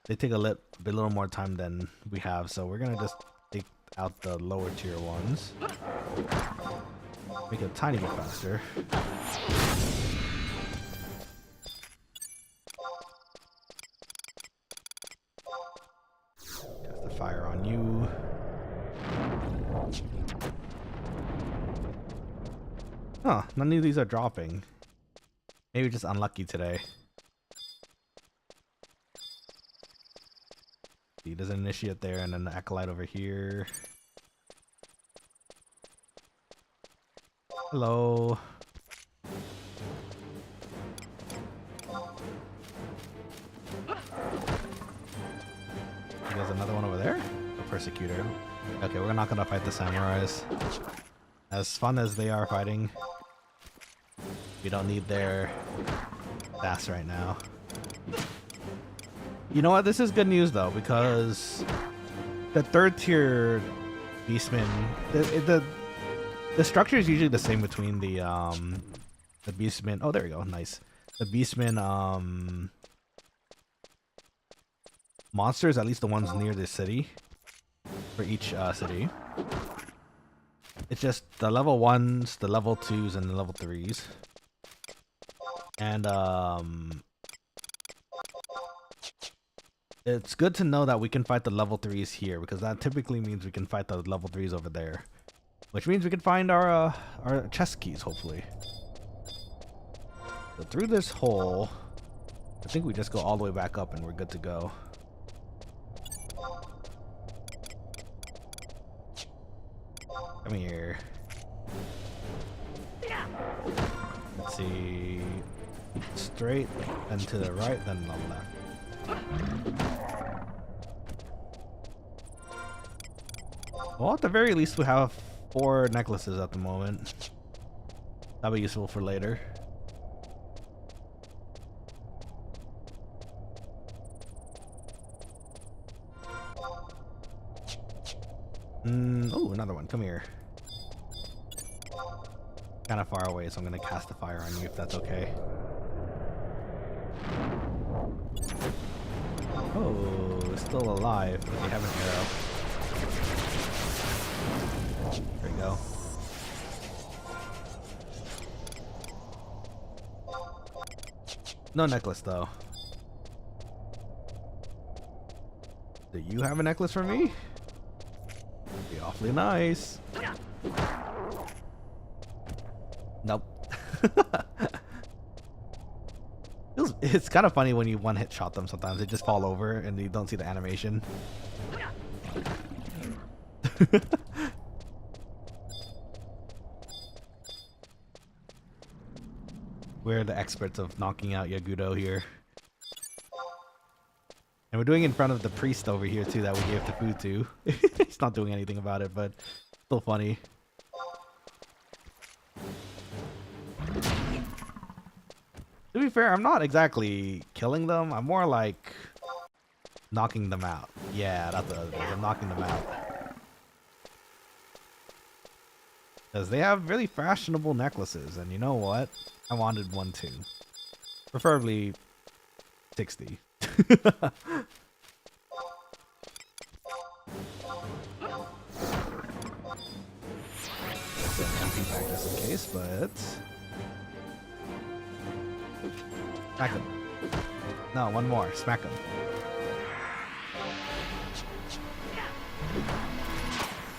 they take a little more time than we have, so we're gonna just take out the lower tier ones. Make it a tiny bit faster. Cast the fire on you. Huh, none of these are dropping. Maybe just unlucky today. See, there's an initiate there and then the acolyte over here. Hello. There's another one over there? A persecutor. Okay, we're not gonna fight the samurais. As fun as they are fighting, we don't need their sass right now. You know what? This is good news though, because the 3rd tier beastmen, the structure is usually the same between the beastmen. Oh, there we go. Nice. The beastmen monsters, at least the ones near the city, for each city. It's just the level 1s, the level 2s, and the level 3s. And it's good to know that we can fight the level 3s here, because that typically means we can fight the level 3s over there. Which means we can find our chest keys, hopefully. So through this hole, I think we just go all the way back up and we're good to go. Come here. Let's see. Straight, then to the right, then the left. Well, at the very least, we have 4 necklaces at the moment. That'll be useful for later. Oh, another one. Come here. Kind of far away, so I'm gonna cast a fire on you if that's okay. Oh, it's still alive, but they have an arrow. There we go. No necklace though. Do you have a necklace for me? Be awfully nice. Nope. It's kind of funny when you one-hit shot them sometimes. They just fall over and you don't see the animation. We're the experts of knocking out Yagudo here. And we're doing it in front of the priest over here too that we gave the food to. He's not doing anything about it, but still funny. To be fair, I'm not exactly killing them. I'm more like knocking them out. Yeah, that's what I'm knocking them out. Because they have really fashionable necklaces, and you know what? I wanted one too. Preferably 60. Empty back just in case, but smack him. No, one more. Smack him.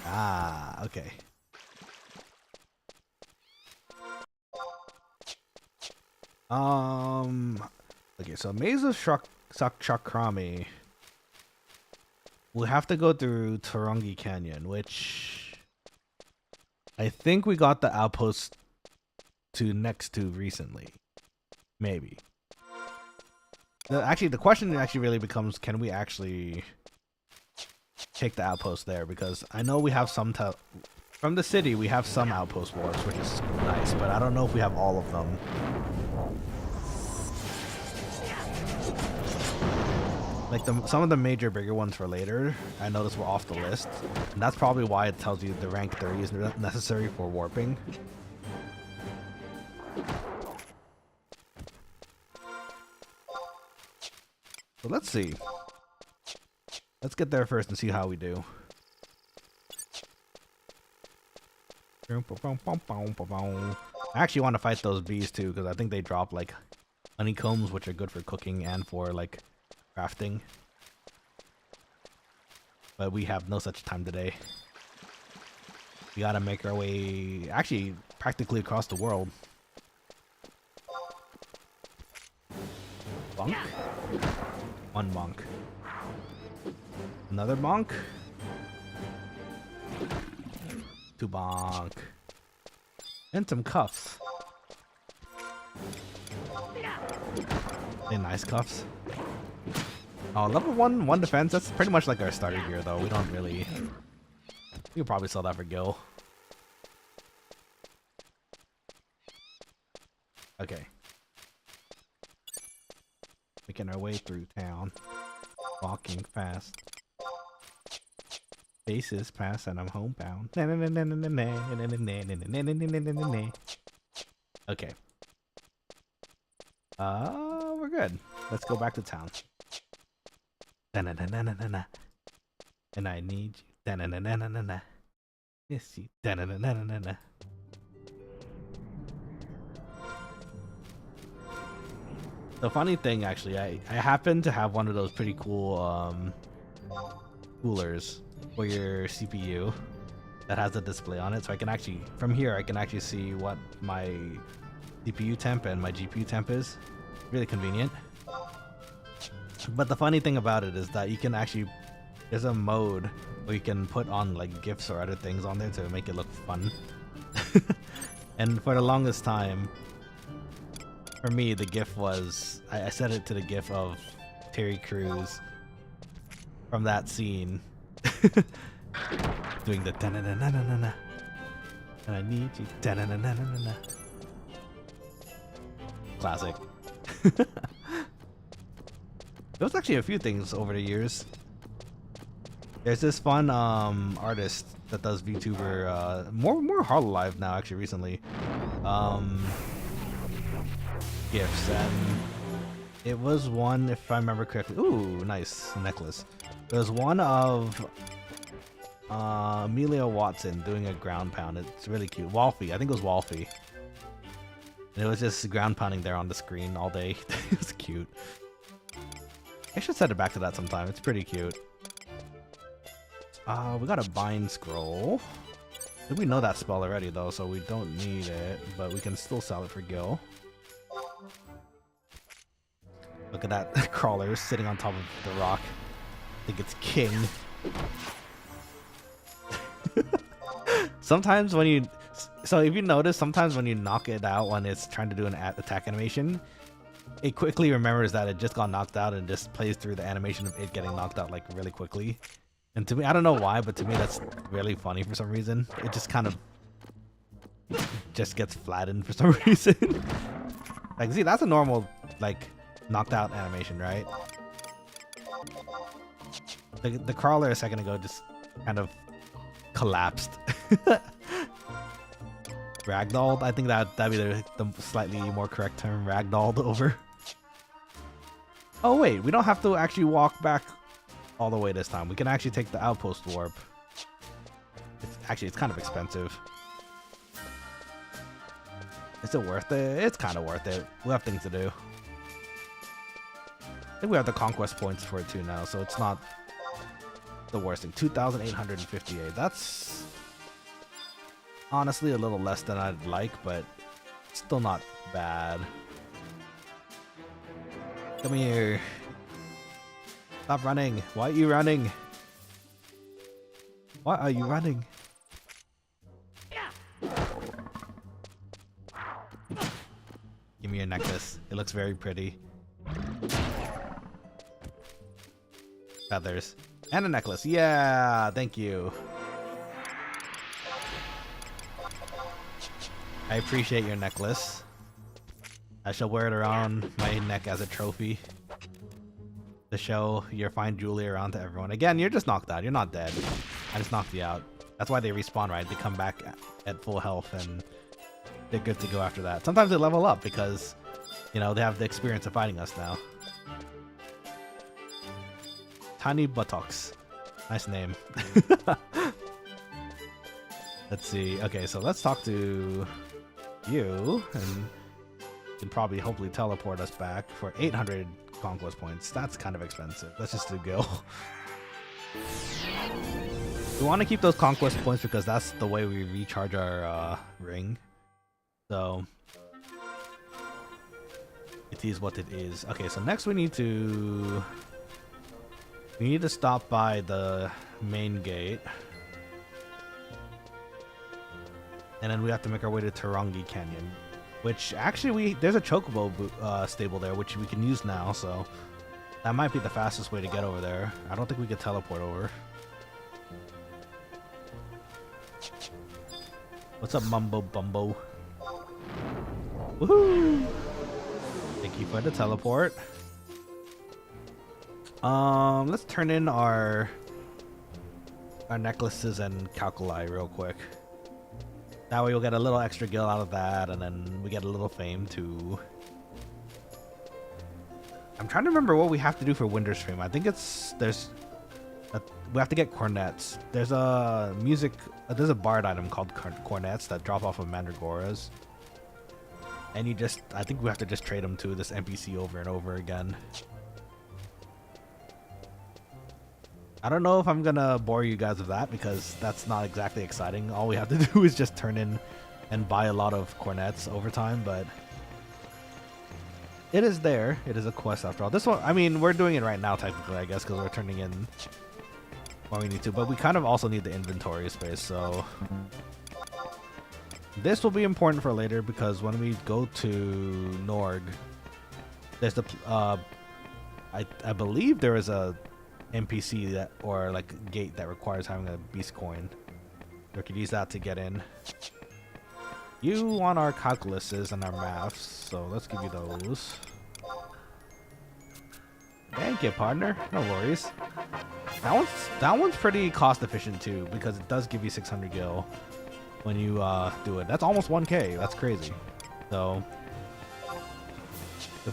Ah, okay. Okay, so Maze of Chakrami. We'll have to go through Tarongi Canyon, which I think we got the outpost next to recently. Maybe. Actually, the question actually really becomes, can we actually take the outpost there? Because I know we have some from the city, we have some outpost warps, which is nice, but I don't know if we have all of them. Like some of the major bigger ones for later, I noticed were off the list. And that's probably why it tells you the rank 30 is necessary for warping. So let's see. Let's get there first and see how we do. I actually want to fight those bees too, because I think they drop like honeycombs, which are good for cooking and for like crafting. But we have no such time today. We gotta make our way actually practically across the world. Bonk. One bonk. Another bonk. 2 bonk. And some cuffs. Hey, nice cuffs. Oh, level 1 defense. That's pretty much like our starter gear, though. We don't really. We could probably sell that for gil. Okay. Making our way through town. Walking fast. Faces pass and I'm homebound. Okay. We're good. Let's go back to town. And I need you. Yes, you. The funny thing, actually, I happen to have one of those pretty cool coolers for your CPU that has a display on it, so I can actually, from here, I can actually see what my CPU temp and my GPU temp is. Really convenient. But the funny thing about it is that you can actually, there's a mode where you can put on like GIFs or other things on there to make it look fun. And for the longest time, for me, the GIF was, I set it to the GIF of Terry Crews from that scene. Doing the da-na-na-na-na-na-na. And I need you, da-na-na-na-na-na-na. Classic. There's actually a few things over the years. There's this fun artist that does VTuber, more Hololive now actually recently. GIFs, and it was one, if I remember correctly. Ooh, nice necklace. There was one of Amelia Watson doing a ground pound. It's really cute. Wolfie, I think it was Wolfie. And it was just ground pounding there on the screen all day. It was cute. I should set it back to that sometime. It's pretty cute. We got a bind scroll. I think we know that spell already though, so we don't need it, but we can still sell it for Gil. Look at that crawler sitting on top of the rock. I think it's king. Sometimes when you, so if you notice, sometimes when you knock it out when it's trying to do an attack animation, it quickly remembers that it just got knocked out and just plays through the animation of it getting knocked out like really quickly. And to me, I don't know why, but to me that's really funny for some reason. It just kind of just gets flattened for some reason. Like, see, that's a normal, like, knocked out animation, right? The crawler a second ago just kind of collapsed. Ragdolled? I think that'd be the slightly more correct term. Ragdolled over. Oh wait, we don't have to actually walk back all the way this time. We can actually take the outpost warp. It's kind of expensive. Is it worth it? It's kind of worth it. We have things to do. I think we have the conquest points for it too now, so it's not the worst thing. 2,858. That's honestly a little less than I'd like, but still not bad. Come here. Stop running. Why are you running? Why are you running? Give me your necklace. It looks very pretty. Feathers. And a necklace. Yeah, thank you. I appreciate your necklace. I shall wear it around my neck as a trophy to show your fine jewelry around to everyone. Again, you're just knocked out. You're not dead. I just knocked you out. That's why they respawn, right? They come back at full health and they're good to go after that. Sometimes they level up because, you know, they have the experience of fighting us now. Tiny Buttocks. Nice name. Let's see. Okay, so let's talk to you, and you can probably hopefully teleport us back for 800 conquest points. That's kind of expensive. Let's just do Gil. We want to keep those conquest points because that's the way we recharge our ring. So it is what it is. Okay, so next we need to stop by the main gate. And then we have to make our way to Tarongi Canyon, which actually there's a chocobo stable there, which we can use now, so that might be the fastest way to get over there. I don't think we could teleport over. What's up, Mumbo Bumbo? Woohoo! Thank you for the teleport. Let's turn in our necklaces and calculi real quick. That way we'll get a little extra gil out of that, and then we get a little fame too. I'm trying to remember what we have to do for Windurst fame. I think we have to get cornets. There's a bard item called cornets that drop off of mandragoras. And I think we have to just trade them to this NPC over and over again. I don't know if I'm gonna bore you guys with that because that's not exactly exciting. All we have to do is just turn in and buy a lot of cornets over time, but it is there. It is a quest after all. This one, I mean, we're doing it right now technically, I guess, because we're turning in what we need to. But we kind of also need the inventory space, so this will be important for later because when we go to Norg, there's the I believe there is a NPC that or like gate that requires having a beast coin. We could use that to get in. You want our calculuses and our maths, so let's give you those. Thank you, partner. No worries. That one's pretty cost efficient too because it does give you 600 gil when you do it. That's almost 1k. That's crazy. So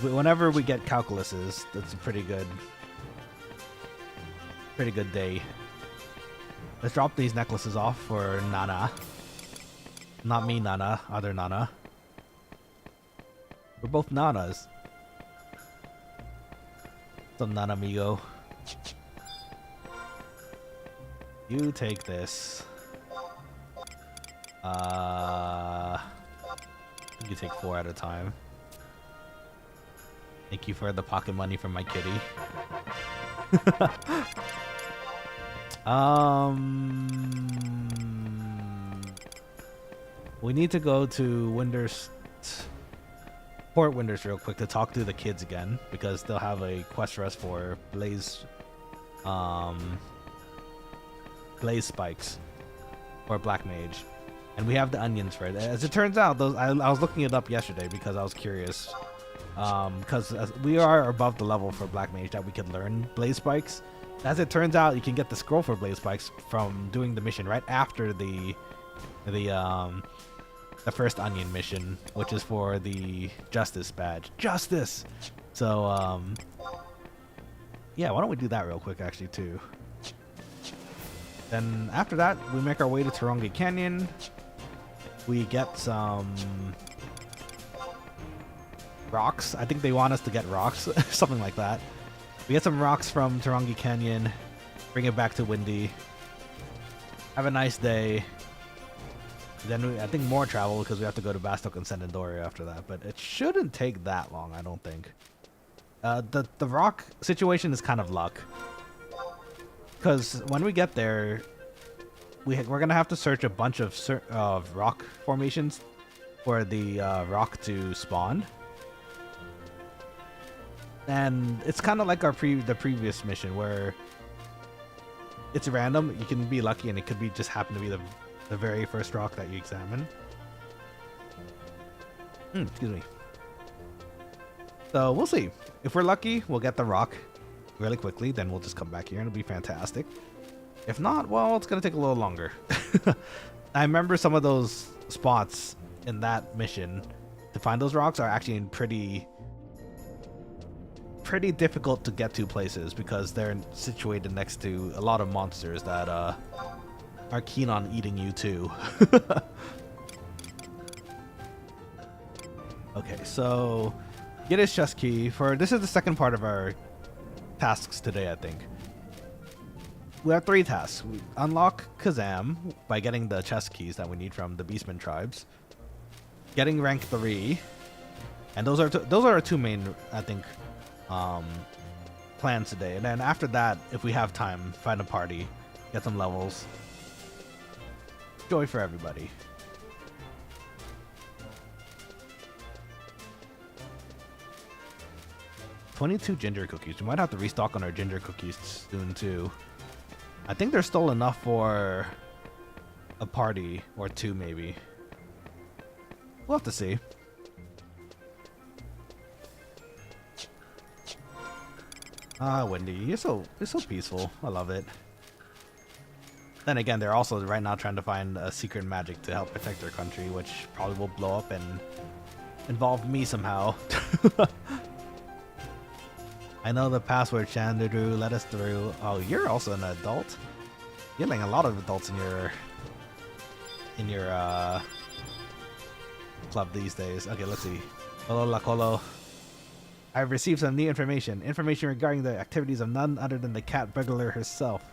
whenever we get calculuses, that's a pretty good day. Let's drop these necklaces off for Nana. Not me, Nana. Other Nana. We're both Nanas. Some Nana amigo. You take this. I think you take 4 at a time. Thank you for the pocket money from my kitty. We need to go to Windurst, Port Windurst real quick to talk to the kids again because they'll have a quest for us for blaze spikes or black mage, and we have the onions for it. As it turns out, those I was looking it up yesterday because I was curious. Because we are above the level for black mage that we could learn blaze spikes. As it turns out, you can get the scroll for blaze spikes from doing the mission right after the first onion mission, which is for the justice badge. Justice. So yeah, why don't we do that real quick actually too. Then after that, we make our way to Tarongi Canyon. We get some rocks. I think they want us to get rocks, something like that. We get some rocks from Tarongi Canyon, bring it back to Windy, have a nice day. Then I think more travel because we have to go to Bastok and Sendandoria after that, but it shouldn't take that long, I don't think. The rock situation is kind of luck, because when we get there, we're gonna have to search a bunch of rock formations for the rock to spawn. And it's kind of like the previous mission where it's random. You can be lucky and it could be just happen to be the very first rock that you examine. Excuse me. So we'll see. If we're lucky, we'll get the rock really quickly. Then we'll just come back here and it'll be fantastic. If not, well, it's going to take a little longer. I remember some of those spots in that mission to find those rocks are actually in pretty difficult to get to places because they're situated next to a lot of monsters that are keen on eating you too. Okay, so get his chest key for this is the second part of our tasks today, I think. We have 3 tasks. We unlock Kazam by getting the chest keys that we need from the Beastman tribes, getting rank 3, and those are our 2 main, I think, plans today. And then after that, if we have time, find a party, get some levels. Joy for everybody. $22 ginger cookies. We might have to restock on our ginger cookies soon too. I think there's still enough for a party or 2 maybe. We'll have to see. Ah, Wendy, you're so peaceful. I love it. Then again, they're also right now trying to find a secret magic to help protect their country, which probably will blow up and involve me somehow. I know the password, Chandru. Let us through. Oh, you're also an adult. You're like a lot of adults in your club these days. Okay, let's see. Hello, Lacolo. I've received some new information. Information regarding the activities of none other than the cat burglar herself.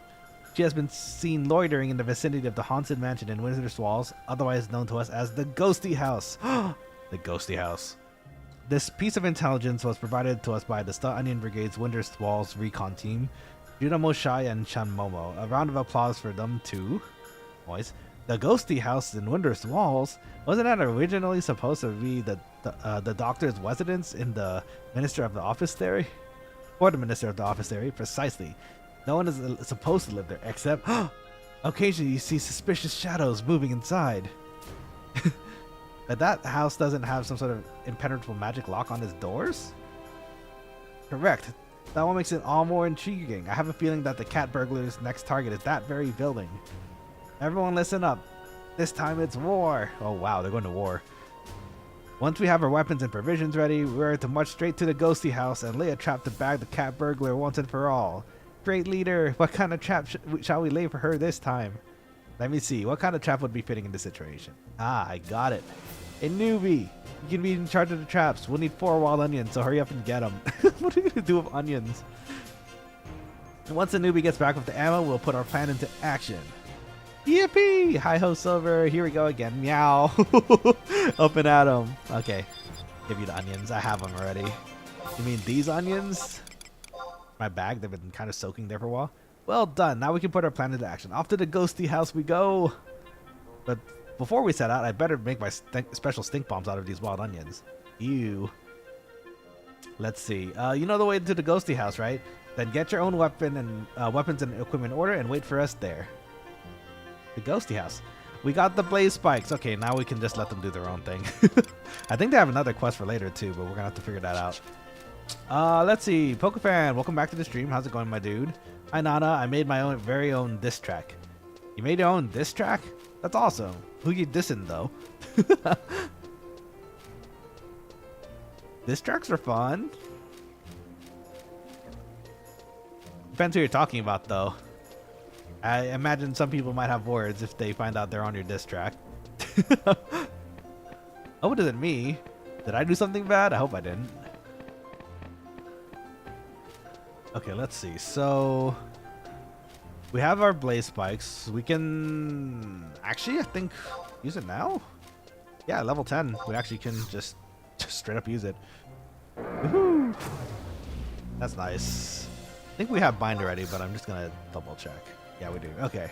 She has been seen loitering in the vicinity of the haunted mansion in Windurst Walls, otherwise known to us as the Ghosty House. The Ghosty House. This piece of intelligence was provided to us by the Stud Onion Brigade's Windurst Walls recon team, Junamo Shai and Chan Momo. A round of applause for them too. Boys. The ghosty house in Windurst Walls, wasn't that originally supposed to be the doctor's residence in the Minister of the Office theory? Or the Minister of the Office theory, precisely. No one is supposed to live there, except occasionally you see suspicious shadows moving inside. But that house doesn't have some sort of impenetrable magic lock on its doors? Correct. That one makes it all more intriguing. I have a feeling that the cat burglar's next target is that very building. Everyone listen up. This time it's war. Oh wow, they're going to war. Once we have our weapons and provisions ready, we're to march straight to the ghosty house and lay a trap to bag the cat burglar once and for all. Great leader, what kind of trap shall we lay for her this time? Let me see, what kind of trap would be fitting in this situation? Ah, I got it. A newbie. You can be in charge of the traps. We'll need 4 wild onions, so hurry up and get them. What are you going to do with onions? And once the newbie gets back with the ammo, we'll put our plan into action. Yippee! Hi-ho, Silver. Here we go again. Meow. Open at him. Okay. Give you the onions. I have them already. You mean these onions? My bag. They've been kind of soaking there for a while. Well done. Now we can put our plan into action. Off to the ghosty house we go. But before we set out, I better make my special stink bombs out of these wild onions. Ew. Let's see. You know the way to the ghosty house, right? Then get your own weapons and equipment in order and wait for us there. The ghosty house. We got the blaze spikes. Okay, now we can just let them do their own thing. I think they have another quest for later too, but we're gonna have to figure that out. Let's see. Pokefan, welcome back to the stream. How's it going, my dude? Hi, Nana. I made my very own diss track. You made your own diss track? That's awesome. Who you dissing though? Diss tracks are fun. Depends who you're talking about though. I imagine some people might have words if they find out they're on your diss track. Oh, it isn't me. Did I do something bad? I hope I didn't. Okay, let's see. So we have our blaze spikes. We can actually, I think, use it now. Yeah, level 10. We actually can just straight up use it. Woohoo! That's nice. I think we have bind already, but I'm just gonna double check. Yeah, we do. Okay.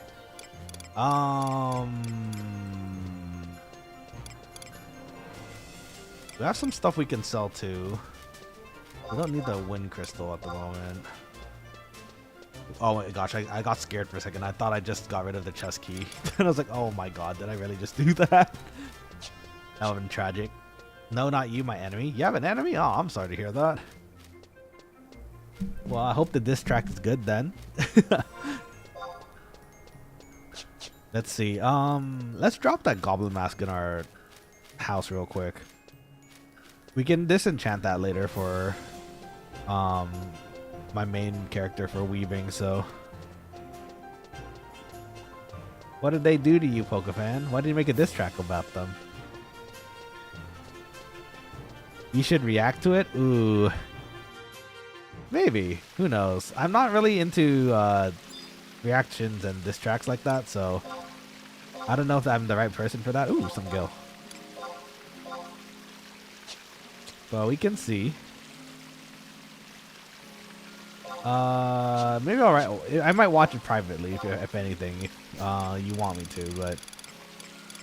We have some stuff we can sell too. We don't need the wind crystal at the moment. Oh my gosh, I got scared for a second. I thought I just got rid of the chest key. And I was like, oh my god, did I really just do that? That would have been tragic. No, not you, my enemy. You have an enemy? Oh, I'm sorry to hear that. Well, I hope the diss track is good then. Let's see. Let's drop that goblin mask in our house real quick. We can disenchant that later for my main character for weaving, so. What did they do to you, Pokefan? Why did you make a diss track about them? You should react to it? Ooh. Maybe. Who knows? I'm not really into reactions and diss tracks like that, so I don't know if I'm the right person for that. Ooh, some gil. But we can see. Maybe I'll write. I might watch it privately if anything, if you want me to, but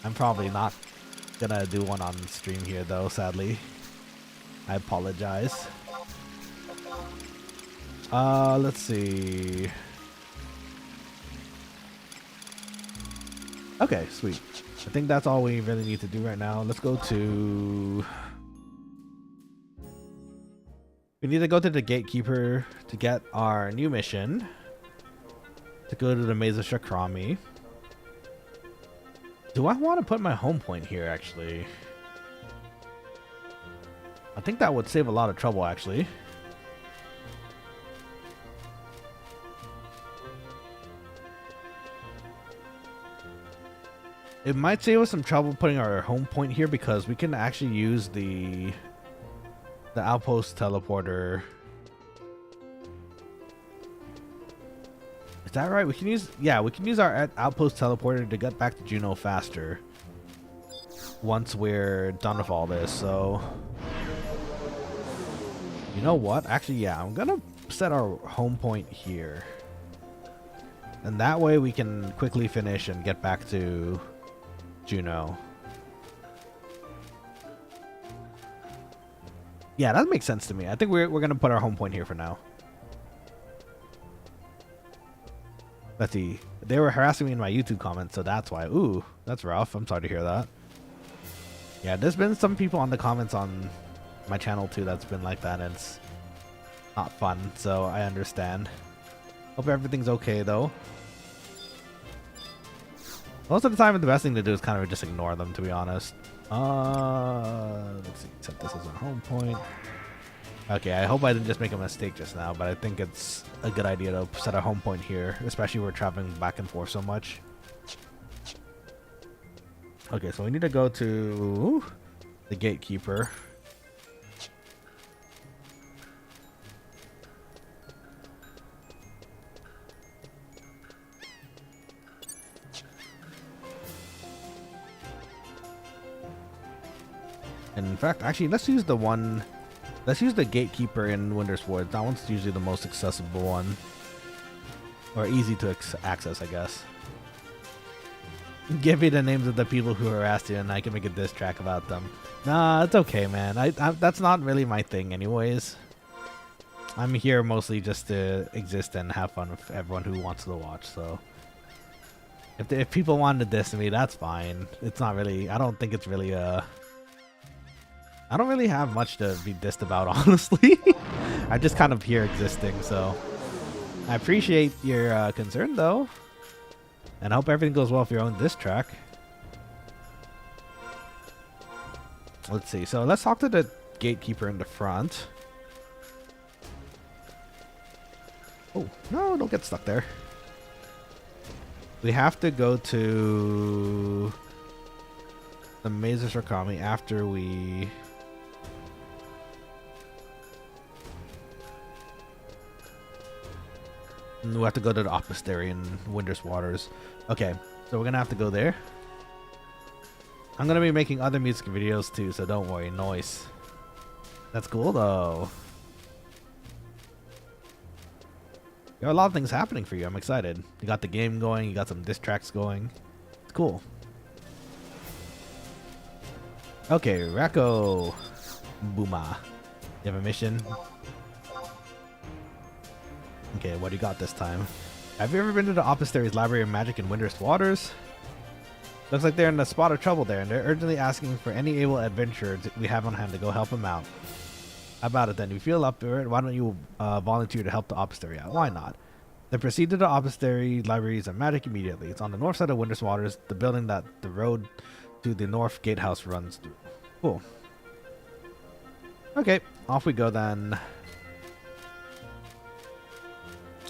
I'm probably not gonna do one on stream here though, sadly. I apologize. Let's see. Okay, sweet. I think that's all we really need to do right now. Let's go to... We need to go to the gatekeeper to get our new mission. To go to the Maze of Shakrami. Do I want to put my home point here, actually? I think that would save a lot of trouble, actually. It might save us some trouble putting our home point here because we can actually use the outpost teleporter. Is that right? We can use, yeah, we can use our outpost teleporter to get back to Juno faster once we're done with all this. So You know what? Actually, yeah, I'm gonna set our home point here. And that way we can quickly finish and get back to Juno. Yeah, that makes sense to me. I think we're gonna put our home point here for now. Let's see. They were harassing me in my YouTube comments, so that's why. Ooh, that's rough. I'm sorry to hear that. Yeah, there's been some people on the comments on my channel too that's been like that, and it's not fun, so I understand. Hope everything's okay though. Most of the time, the best thing to do is kind of just ignore them, to be honest. Let's see, set this as a home point. Okay, I hope I didn't just make a mistake just now, but I think it's a good idea to set a home point here, especially we're traveling back and forth so much. Okay, so we need to go to the gatekeeper. And in fact, actually, let's use the gatekeeper in Windurst Woods. That one's usually the most accessible one. Or easy to access, I guess. Give me the names of the people who harassed you and I can make a diss track about them. Nah, it's okay, man. That's not really my thing anyways. I'm here mostly just to exist and have fun with everyone who wants to watch, so... If people wanted to diss me, that's fine. It's not really... I don't think it's really I don't really have much to be dissed about, honestly. I'm just kind of here existing, so... I appreciate your concern, though. And I hope everything goes well for your own diss track. Let's see. So let's talk to the gatekeeper in the front. Oh, no, don't get stuck there. We have to go to the Mazer Shirkami after we... We have to go to the Oppostery in Windurst Waters. Okay, so we're gonna have to go there. I'm gonna be making other music videos too, so don't worry. Noise. That's cool though. There are a lot of things happening for you. I'm excited. You got the game going. You got some diss tracks going. It's cool. Okay, Rako Buma. You have a mission? Okay, what do you got this time? Have you ever been to the Oppostery's Library of Magic in Windurst Waters? Looks like they're in a spot of trouble there, and they're urgently asking for any able adventurer we have on hand to go help them out. How about it then? If you feel up for it, why don't you volunteer to help the Oppostery out? Why not? Then proceed to the Oppostery Libraries of Magic immediately. It's on the north side of Windurst Waters, the building that the road to the North Gatehouse runs through. Cool. Okay, off we go then.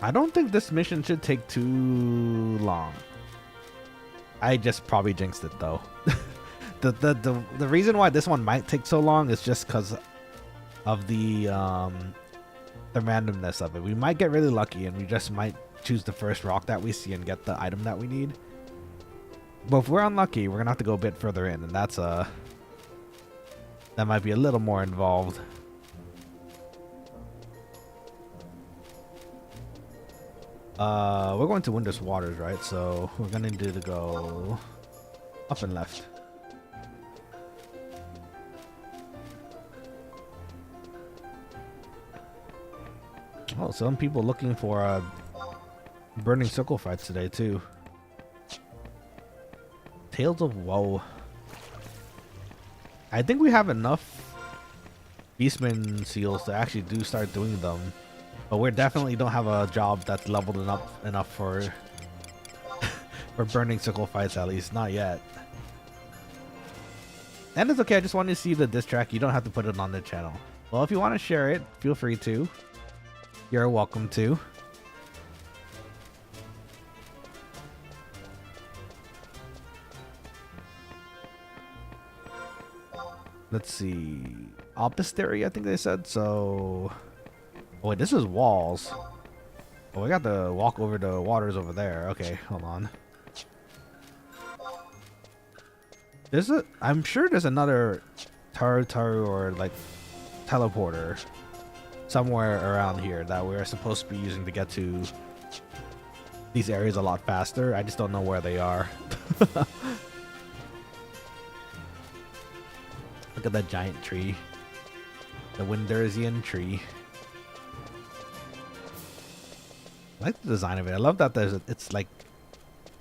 I don't think this mission should take too long. I just probably jinxed it though. the reason why this one might take so long is just because of the randomness of it. We might get really lucky and we just might choose the first rock that we see and get the item that we need. But if we're unlucky, we're gonna have to go a bit further in, and that's that might be a little more involved. We're going to Windurst Waters, right? So we're gonna need to go up and left. Oh, some people looking for burning circle fights today too. Tales of Woe. I think we have enough Beastman seals to actually start doing them. But we definitely don't have a job that's leveled enough for for burning circle fights, at least not yet. And it's okay. I just wanted to see the diss track. You don't have to put it on the channel. Well, if you want to share it, feel free to. You're welcome to. Let's see. Oppostery, I think they said. So... Oh, wait, this is walls. Oh, we got to walk over the waters over there. Okay, hold on. I'm sure there's another Taru or like teleporter. somewhere around here that we're supposed to be using to get to these areas a lot faster. I just don't know where they are. Look at that giant tree. The Windurstian tree. I like the design of it. I love that it's like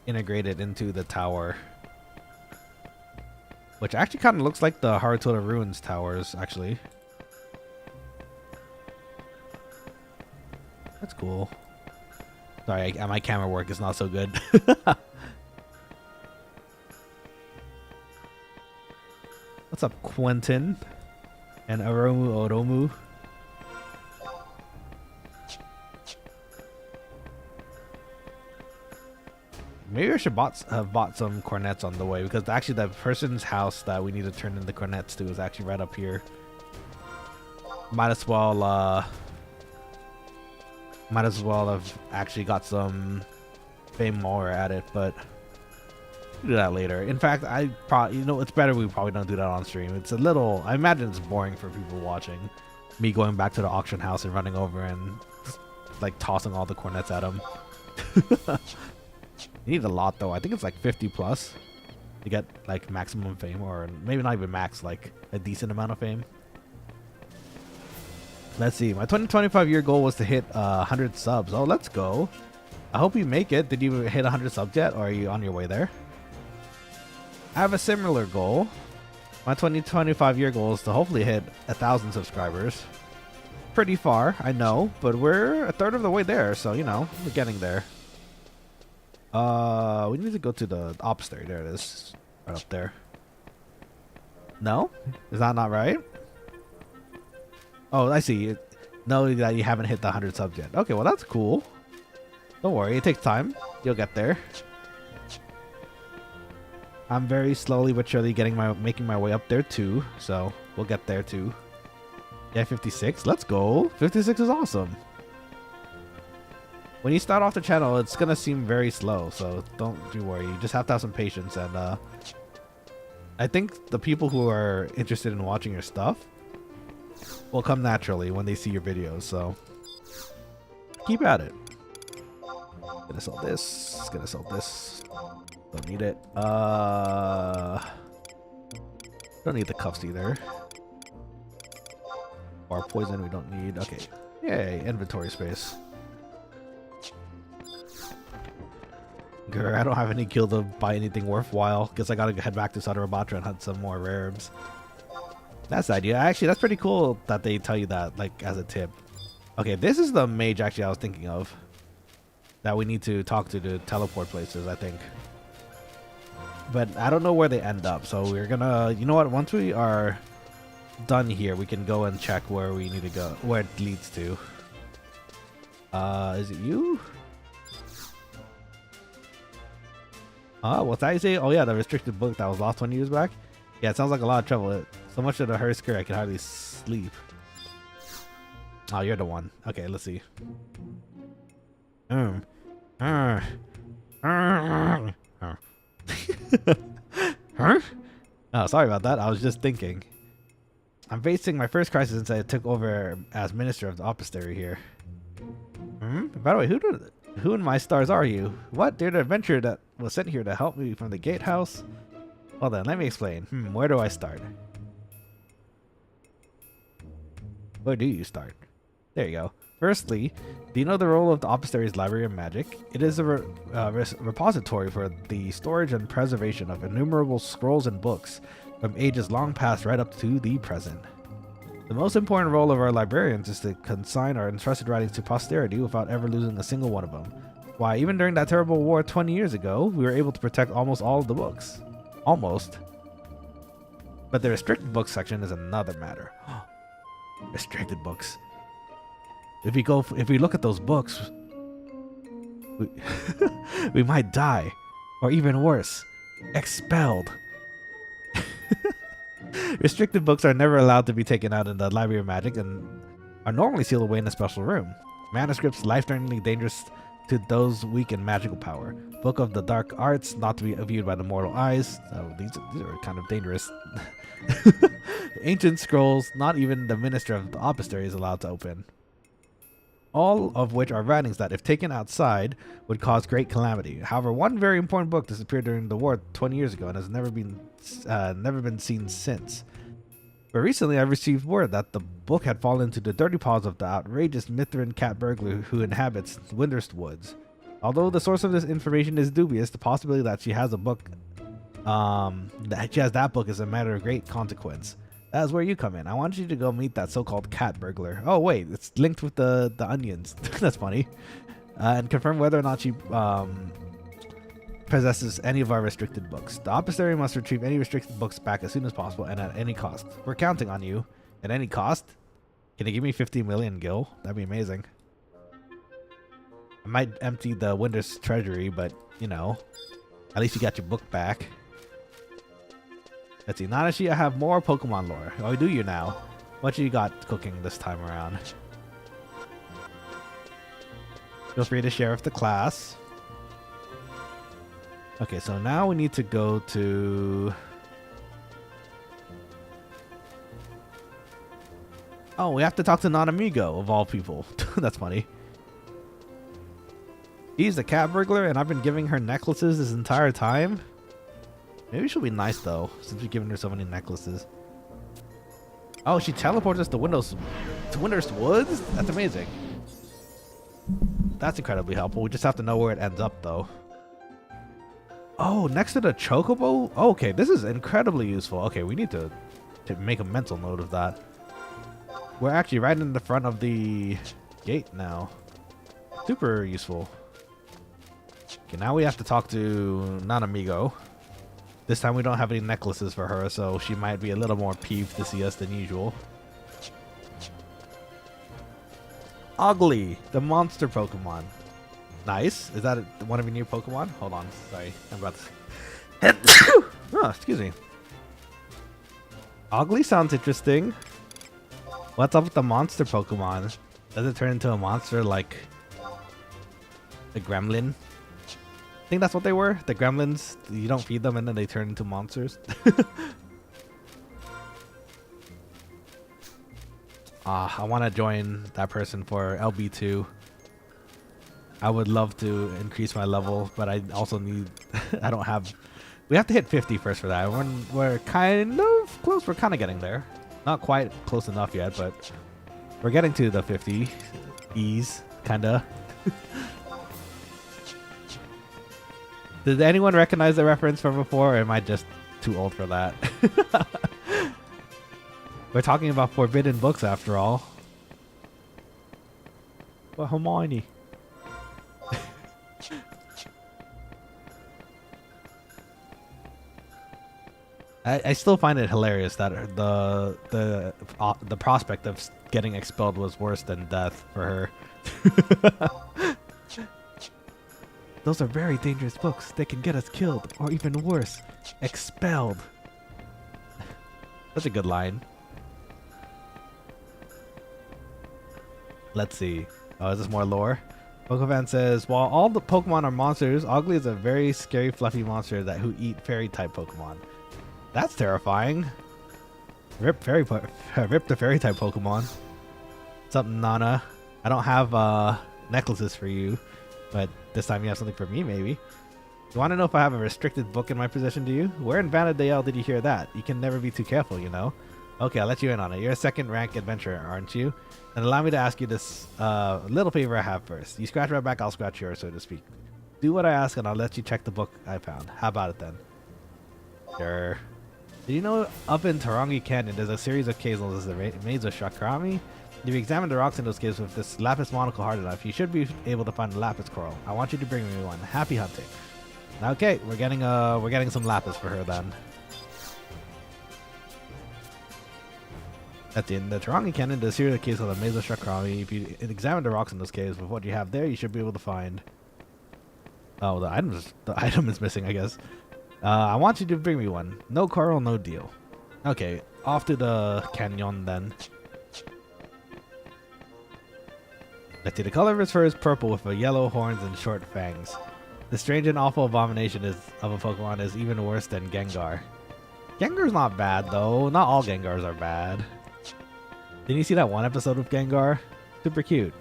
integrated into the tower. Which actually kind of looks like the Harutoda Ruins towers, actually. That's cool. Sorry, my camera work is not so good. What's up, Quentin? And Oromu Oromu. Maybe I should have bought some cornets on the way, because actually the person's house that we need to turn in the cornets to is actually right up here. Might as well have actually got some fame while we're at it, but do that later. In fact, I probably, it's better we probably don't do that on stream. It's a little, I imagine it's boring for people watching. Me going back to the auction house and running over and like tossing all the cornets at them. You need a lot though. I think it's like 50 plus to get like maximum fame, or maybe not even max, like a decent amount of fame. Let's see. My 2025 year goal was to hit 100 subs. Oh, let's go. I hope you make it. Did you hit 100 subs yet, or are you on your way there? I have a similar goal. My 2025 year goal is to hopefully hit 1,000 subscribers. Pretty far, I know, but we're a third of the way there, so we're getting there. We need to go to the obstacle. There it is, right up there. No, is that not right? Oh, I see. Know that you haven't hit the 100 subs yet. Okay, well that's cool. Don't worry, it takes time. You'll get there. I'm very slowly but surely making my way up there too, so we'll get there too. Yeah, 56. Let's go. 56 is awesome. When you start off the channel, it's gonna seem very slow, so don't you worry. You just have to have some patience, and I think the people who are interested in watching your stuff will come naturally when they see your videos, so keep at it. Gonna sell this. Gonna sell this. Don't need it. Don't need the cuffs either. Or poison we don't need. Okay. Yay, inventory space. Grr, I don't have any gil to buy anything worthwhile. Guess I gotta head back to Sadarabatra and hunt some more rare herbs. That's the idea. Actually, that's pretty cool that they tell you that, like, as a tip. Okay, this is the mage actually I was thinking of. That we need to talk to teleport places, I think. But I don't know where they end up, so we're gonna, you know what, once we are done here, we can go and check where we need to go, where it leads to. Is it you? What's that you say? Oh yeah, the restricted book that was lost 20 years back? Yeah, it sounds like a lot of trouble. So much of the hurry scare I can hardly sleep. Oh, you're the one. Okay, let's see. Huh? Oh, sorry about that. I was just thinking. I'm facing my first crisis since I took over as Minister of the Oppostery here. By the way, who in my stars are you? What? They're the adventurer that was sent here to help me from the gatehouse? Well then, let me explain. Where do I start? Where do you start? There you go. Firstly, do you know the role of the Oppostery's Library of Magic? It is a repository for the storage and preservation of innumerable scrolls and books from ages long past right up to the present. The most important role of our librarians is to consign our entrusted writings to posterity without ever losing a single one of them. Why, even during that terrible war 20 years ago, we were able to protect almost all of the books. Almost. But the restricted books section is another matter. Restricted books. If we look at those books, we might die, or even worse, expelled. Restricted books are never allowed to be taken out in the Library of Magic and are normally sealed away in a special room. Manuscripts life-threateningly dangerous to those weak in magical power. Book of the Dark Arts not to be viewed by the mortal eyes. Oh, these are kind of dangerous. Ancient scrolls, not even the Minister of the Oppostery is allowed to open. all of which are writings that, if taken outside, would cause great calamity. However, one very important book disappeared during the war 20 years ago and has never been seen since. But recently, I received word that the book had fallen into the dirty paws of the outrageous Mithrin cat burglar who inhabits Windurst woods. Although the source of this information is dubious, the possibility that she has a book, that book is a matter of great consequence. That is where you come in. I want you to go meet that so-called cat burglar. Oh wait, it's linked with the onions. That's funny. And confirm whether or not she possesses any of our restricted books. The oppository must retrieve any restricted books back as soon as possible and at any cost. We're counting on you. At any cost? Can you give me 50 million gil? That'd be amazing. I might empty the Windurst treasury, but, you know, at least you got your book back. Let's see. Nanashi, I have more Pokemon lore. Oh, do you now? What you got cooking this time around? Feel free to share with the class. Okay, so now we need to go to... Oh, we have to talk to Nanamigo, of all people. That's funny. He's the cat burglar, and I've been giving her necklaces this entire time? Maybe she'll be nice, though, since we've given her so many necklaces. Oh, she teleports us to Windurst Woods? That's amazing. That's incredibly helpful. We just have to know where it ends up, though. Oh, next to the chocobo? Oh, okay, this is incredibly useful. Okay, we need to make a mental note of that. We're actually right in the front of the gate now. Super useful. Okay, now we have to talk to Nanamigo. This time we don't have any necklaces for her, so she might be a little more peeved to see us than usual. Ugly, the monster Pokemon. Nice. Is that one of your new Pokemon? Hold on. Sorry. I'm about to... Oh, excuse me. Ugly sounds interesting. What's up with the monster Pokemon? Does it turn into a monster like the gremlin? I think that's what they were. The gremlins. You don't feed them and then they turn into monsters. I want to join that person for LB2. I would love to increase my level, but I also need... I don't have... We have to hit 50 first for that. We're kind of close. We're kind of getting there. Not quite close enough yet, but we're getting to the 50 ease, kind of. Did anyone recognize the reference from before, or am I just too old for that? We're talking about forbidden books after all. But Hermione. I still find it hilarious that the prospect of getting expelled was worse than death for her. Those are very dangerous books. They can get us killed, or even worse, expelled. That's a good line. Let's see. Oh, is this more lore? Pokefan says, while all the Pokemon are monsters, Ogly is a very scary, fluffy monster who eat fairy-type Pokemon. That's terrifying. Rip the fairy-type Pokemon. What's up, Nana? I don't have necklaces for you, but this time you have something for me, maybe. You want to know if I have a restricted book in my possession, do you? Where in Vanadale did you hear that? You can never be too careful, you know? Okay, I'll let you in on it. You're a second-rank adventurer, aren't you? And allow me to ask you this little favor I have first. You scratch my back, I'll scratch yours, so to speak. Do what I ask, and I'll let you check the book I found. How about it, then? Sure. Did you know up in Tarangi Canyon, there's a series of caves known as the Maze of Shakrami? If you examine the rocks in those caves with this lapis monocle hard enough, you should be able to find a lapis coral. I want you to bring me one. Happy hunting. Okay, we're getting some lapis for her then. At the end of the Tarangi Canyon, there's a series of caves called the Maze of Shakrami. If you examine the rocks in those caves with what you have there, you should be able to find... Oh, the item is missing, I guess. I want you to bring me one. No coral, no deal. Okay, off to the canyon then. Let's see, the color of his fur is purple with yellow horns and short fangs. The strange and awful abomination of a Pokemon is even worse than Gengar. Gengar's not bad though. Not all Gengars are bad. Didn't you see that one episode of Gengar? Super cute.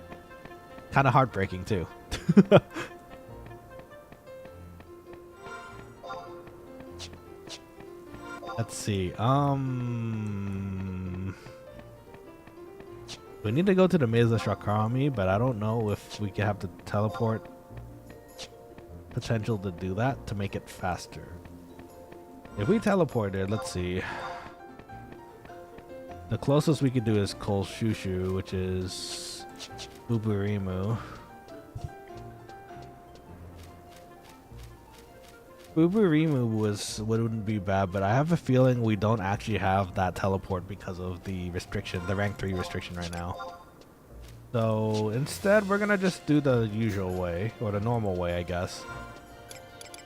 Kind of heartbreaking too. Let's see. We need to go to the Maze of Shakrami, but I don't know if we can have the teleport potential to do that to make it faster. If we teleported, let's see. The closest we could do is Kolshushu, which is Buburimu. Buburimu wouldn't be bad, but I have a feeling we don't actually have that teleport because of the restriction, the rank 3 restriction right now. So instead, we're gonna just do the usual way, or the normal way, I guess,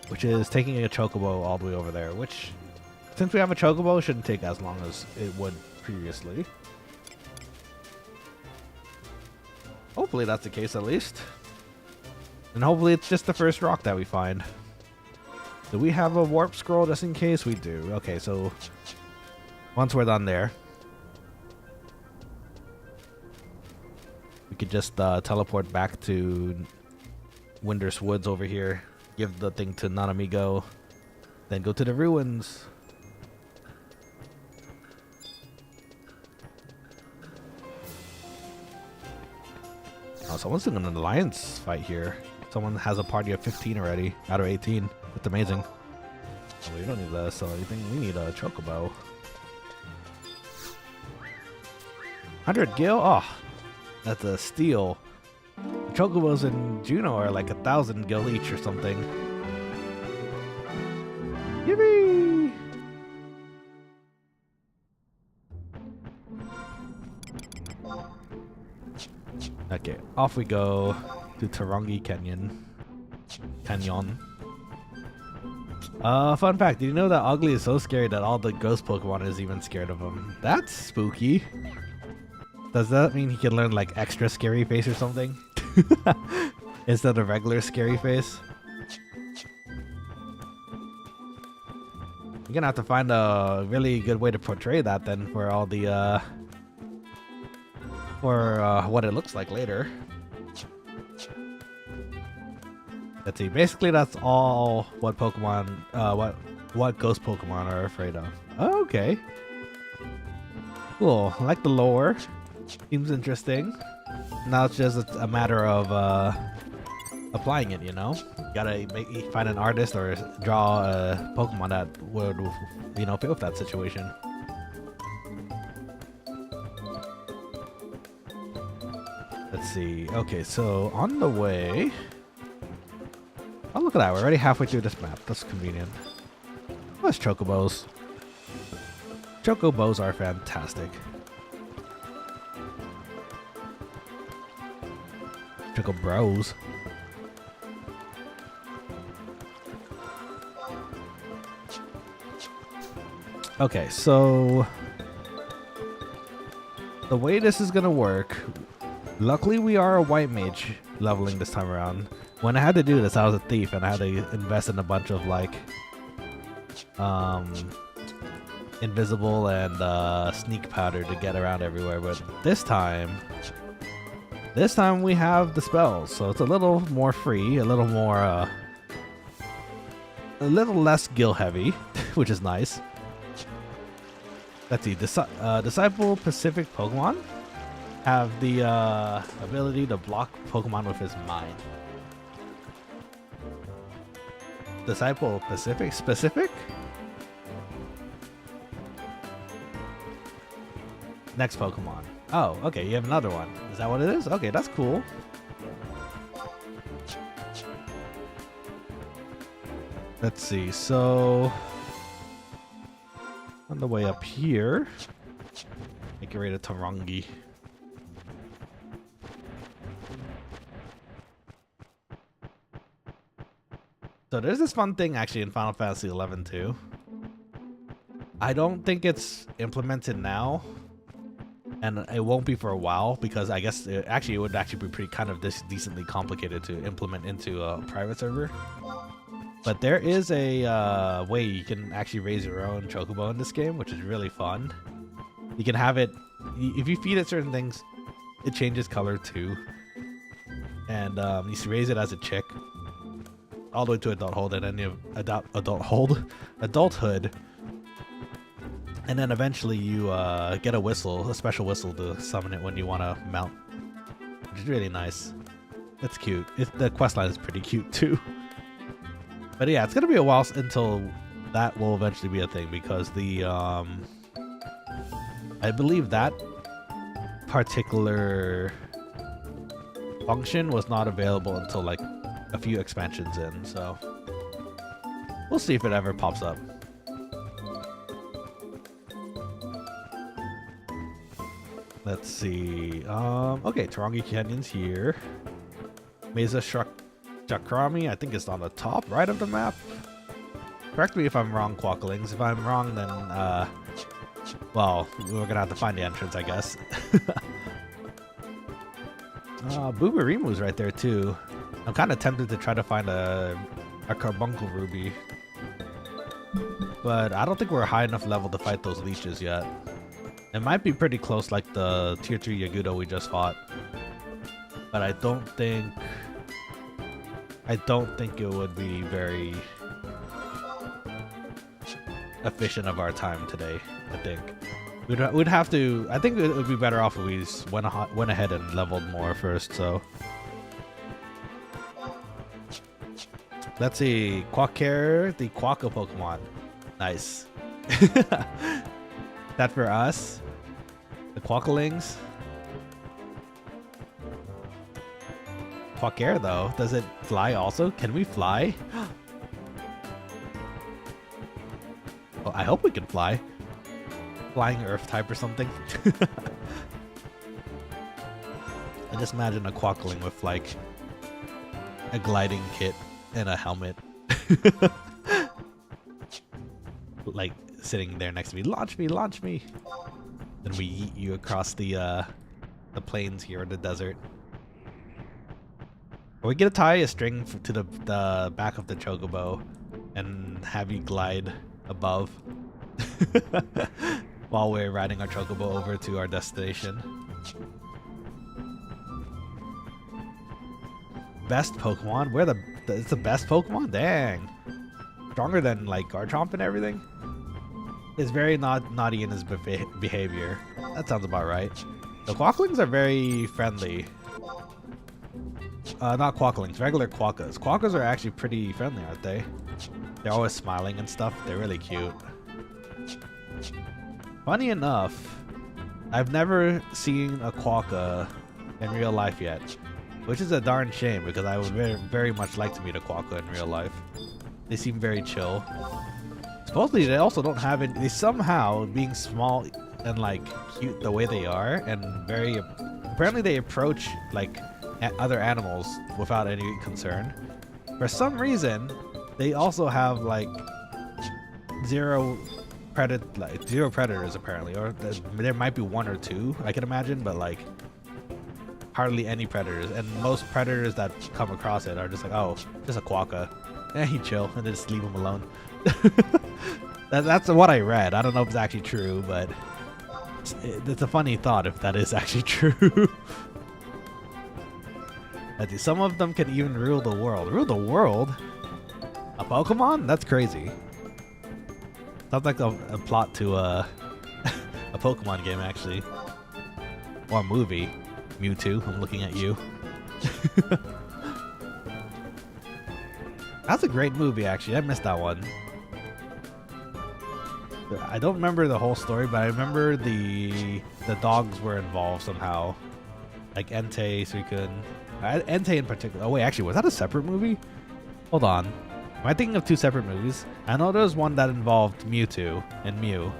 which is taking a chocobo all the way over there, which, since we have a chocobo, shouldn't take as long as it would previously. Hopefully that's the case at least. And hopefully it's just the first rock that we find. Do we have a warp scroll just in case? We do. Okay, so once we're done there, we could just teleport back to Windurst Woods over here, give the thing to Nanamigo, then go to the ruins. Oh, someone's doing an alliance fight here. Someone has a party of 15 already out of 18. That's amazing. Oh, we don't need to sell anything. We need a chocobo. 100 gil? Oh, that's a steal. The chocobos in Juno are like 1,000 gil each or something. Yippee! Okay, off we go to Tarongi Canyon. Fun fact, did you know that Ugly is so scary that all the ghost Pokemon is even scared of him? That's spooky. Does that mean he can learn like extra scary face or something? Instead of regular scary face? You're gonna have to find a really good way to portray that then for all the what it looks like later. Let's see. Basically, that's all what Pokemon, what ghost Pokemon are afraid of. Oh, okay. Cool. I like the lore. Seems interesting. Now it's just a matter of applying it. You know, you gotta find an artist or draw a Pokemon that would, you know, fit with that situation. Let's see. Okay, so on the way. Oh, look at that. We're already halfway through this map. That's convenient. That's chocobos. Chocobos are fantastic. Chocobros. Okay, so the way this is gonna work, luckily we are a white mage leveling this time around. When I had to do this, I was a thief and I had to invest in a bunch of like invisible and sneak powder to get around everywhere. But this time we have the spells, so it's a little more free, a little more a little less gil heavy, which is nice. Let's see, Disciple Pacific Pokemon have the ability to block Pokemon with his mind. Disciple specific? Next Pokemon. Oh, okay, you have another one. Is that what it is? Okay, that's cool. Let's see, so on the way up here, make your way to Tarongi. So there's this fun thing actually in Final Fantasy XI too. I don't think it's implemented now, and it won't be for a while because I guess it would actually be pretty kind of decently complicated to implement into a private server. But there is a way you can actually raise your own chocobo in this game, which is really fun. You can have it, if you feed it certain things, it changes color too. and you raise it as a chick all the way to adulthood, and then you adulthood, and then eventually you get a whistle, a special whistle to summon it when you want to mount, which is really nice. It's cute. The questline is pretty cute too. But yeah, it's gonna be a while until that will eventually be a thing, because the I believe that particular function was not available until like a few expansions in, so we'll see if it ever pops up. Let's see. Okay, Tarongi Canyon's here. Mesa Chakrami, I think it's on the top right of the map. Correct me if I'm wrong, Quokkalings. If I'm wrong, then well, we're gonna have to find the entrance, I guess. Booberimu's right there too. I'm kind of tempted to try to find a carbuncle ruby, but I don't think we're high enough level to fight those leeches yet. It might be pretty close, like the tier 3 Yagudo we just fought, but I don't think it would be very efficient of our time today. I think we'd have to. I think it would be better off if we went ahead and leveled more first. So let's see. Quackare, the Quokka Pokemon. Nice. That for us. The Quokkalings. Quackare though, does it fly also? Can we fly? Well, I hope we can fly. Flying Earth type or something. I just imagine a Quokkaling with like a gliding kit and a helmet. Like sitting there next to me. Launch me, launch me. Then we yeet you across the plains here in the desert. Are we gonna tie a string to the back of the chocobo and have you glide above while we're riding our chocobo over to our destination? Best Pokemon? It's the best Pokemon? Dang. Stronger than like Garchomp and everything? Is very naughty in his behavior. That sounds about right. The Quokkalings are very friendly. Not Quokkalings, regular Quokkas. Quokkas are actually pretty friendly, aren't they? They're always smiling and stuff. They're really cute. Funny enough, I've never seen a Quokka in real life yet, which is a darn shame because I would very much like to meet a Quokka in real life. They seem very chill. Supposedly they also don't have it. They somehow, being small and like cute the way they are, and very apparently they approach like other animals without any concern. For some reason, they also have like zero predators apparently, or there might be one or two I can imagine, but like hardly any predators. And most predators that come across it are just like, oh, just a Quokka. He chill, and then just leave him alone. That's what I read. I don't know if it's actually true, but it's a funny thought if that is actually true. Some of them can even rule the world. Rule the world? A Pokemon? That's crazy. Sounds like a plot to a Pokemon game, actually. Or a movie. Mewtwo, I'm looking at you. That's a great movie, actually. I missed that one. I don't remember the whole story, but I remember the dogs were involved somehow. Like Entei, Suikun. Entei in particular. Oh wait, actually, was that a separate movie? Hold on. Am I thinking of two separate movies? I know there was one that involved Mewtwo and Mew.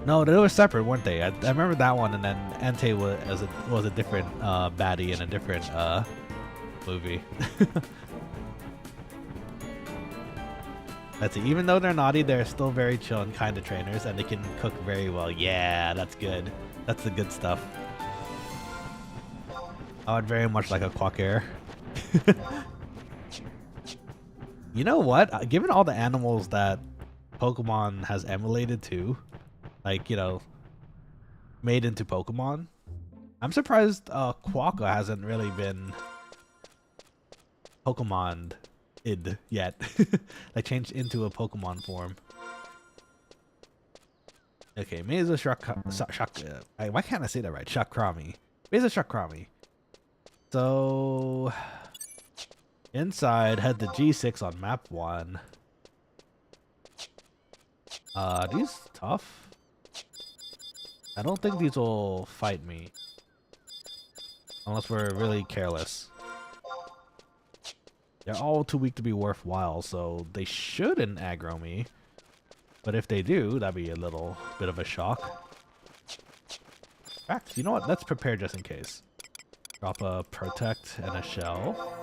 No, they were separate, weren't they? I remember that one, and then Entei was a different baddie in a different movie. Let's see. Even though they're naughty, they're still very chill and kind of trainers, and they can cook very well. Yeah, that's good. That's the good stuff. I would very much like a Quackare. You know what? Given all the animals that Pokemon has emulated too, like, you know, made into Pokemon, I'm surprised Quokka hasn't really been Pokemon-id yet. Like changed into a Pokemon form. Okay, Mesa why can't I say that right? Shakrami. Mesa Shakrami. So inside, head to G6 on map 1. These tough? I don't think these will fight me. Unless we're really careless. They're all too weak to be worthwhile, so they shouldn't aggro me. But if they do, that'd be a little bit of a shock. In fact, you know what? Let's prepare just in case. Drop a protect and a shell.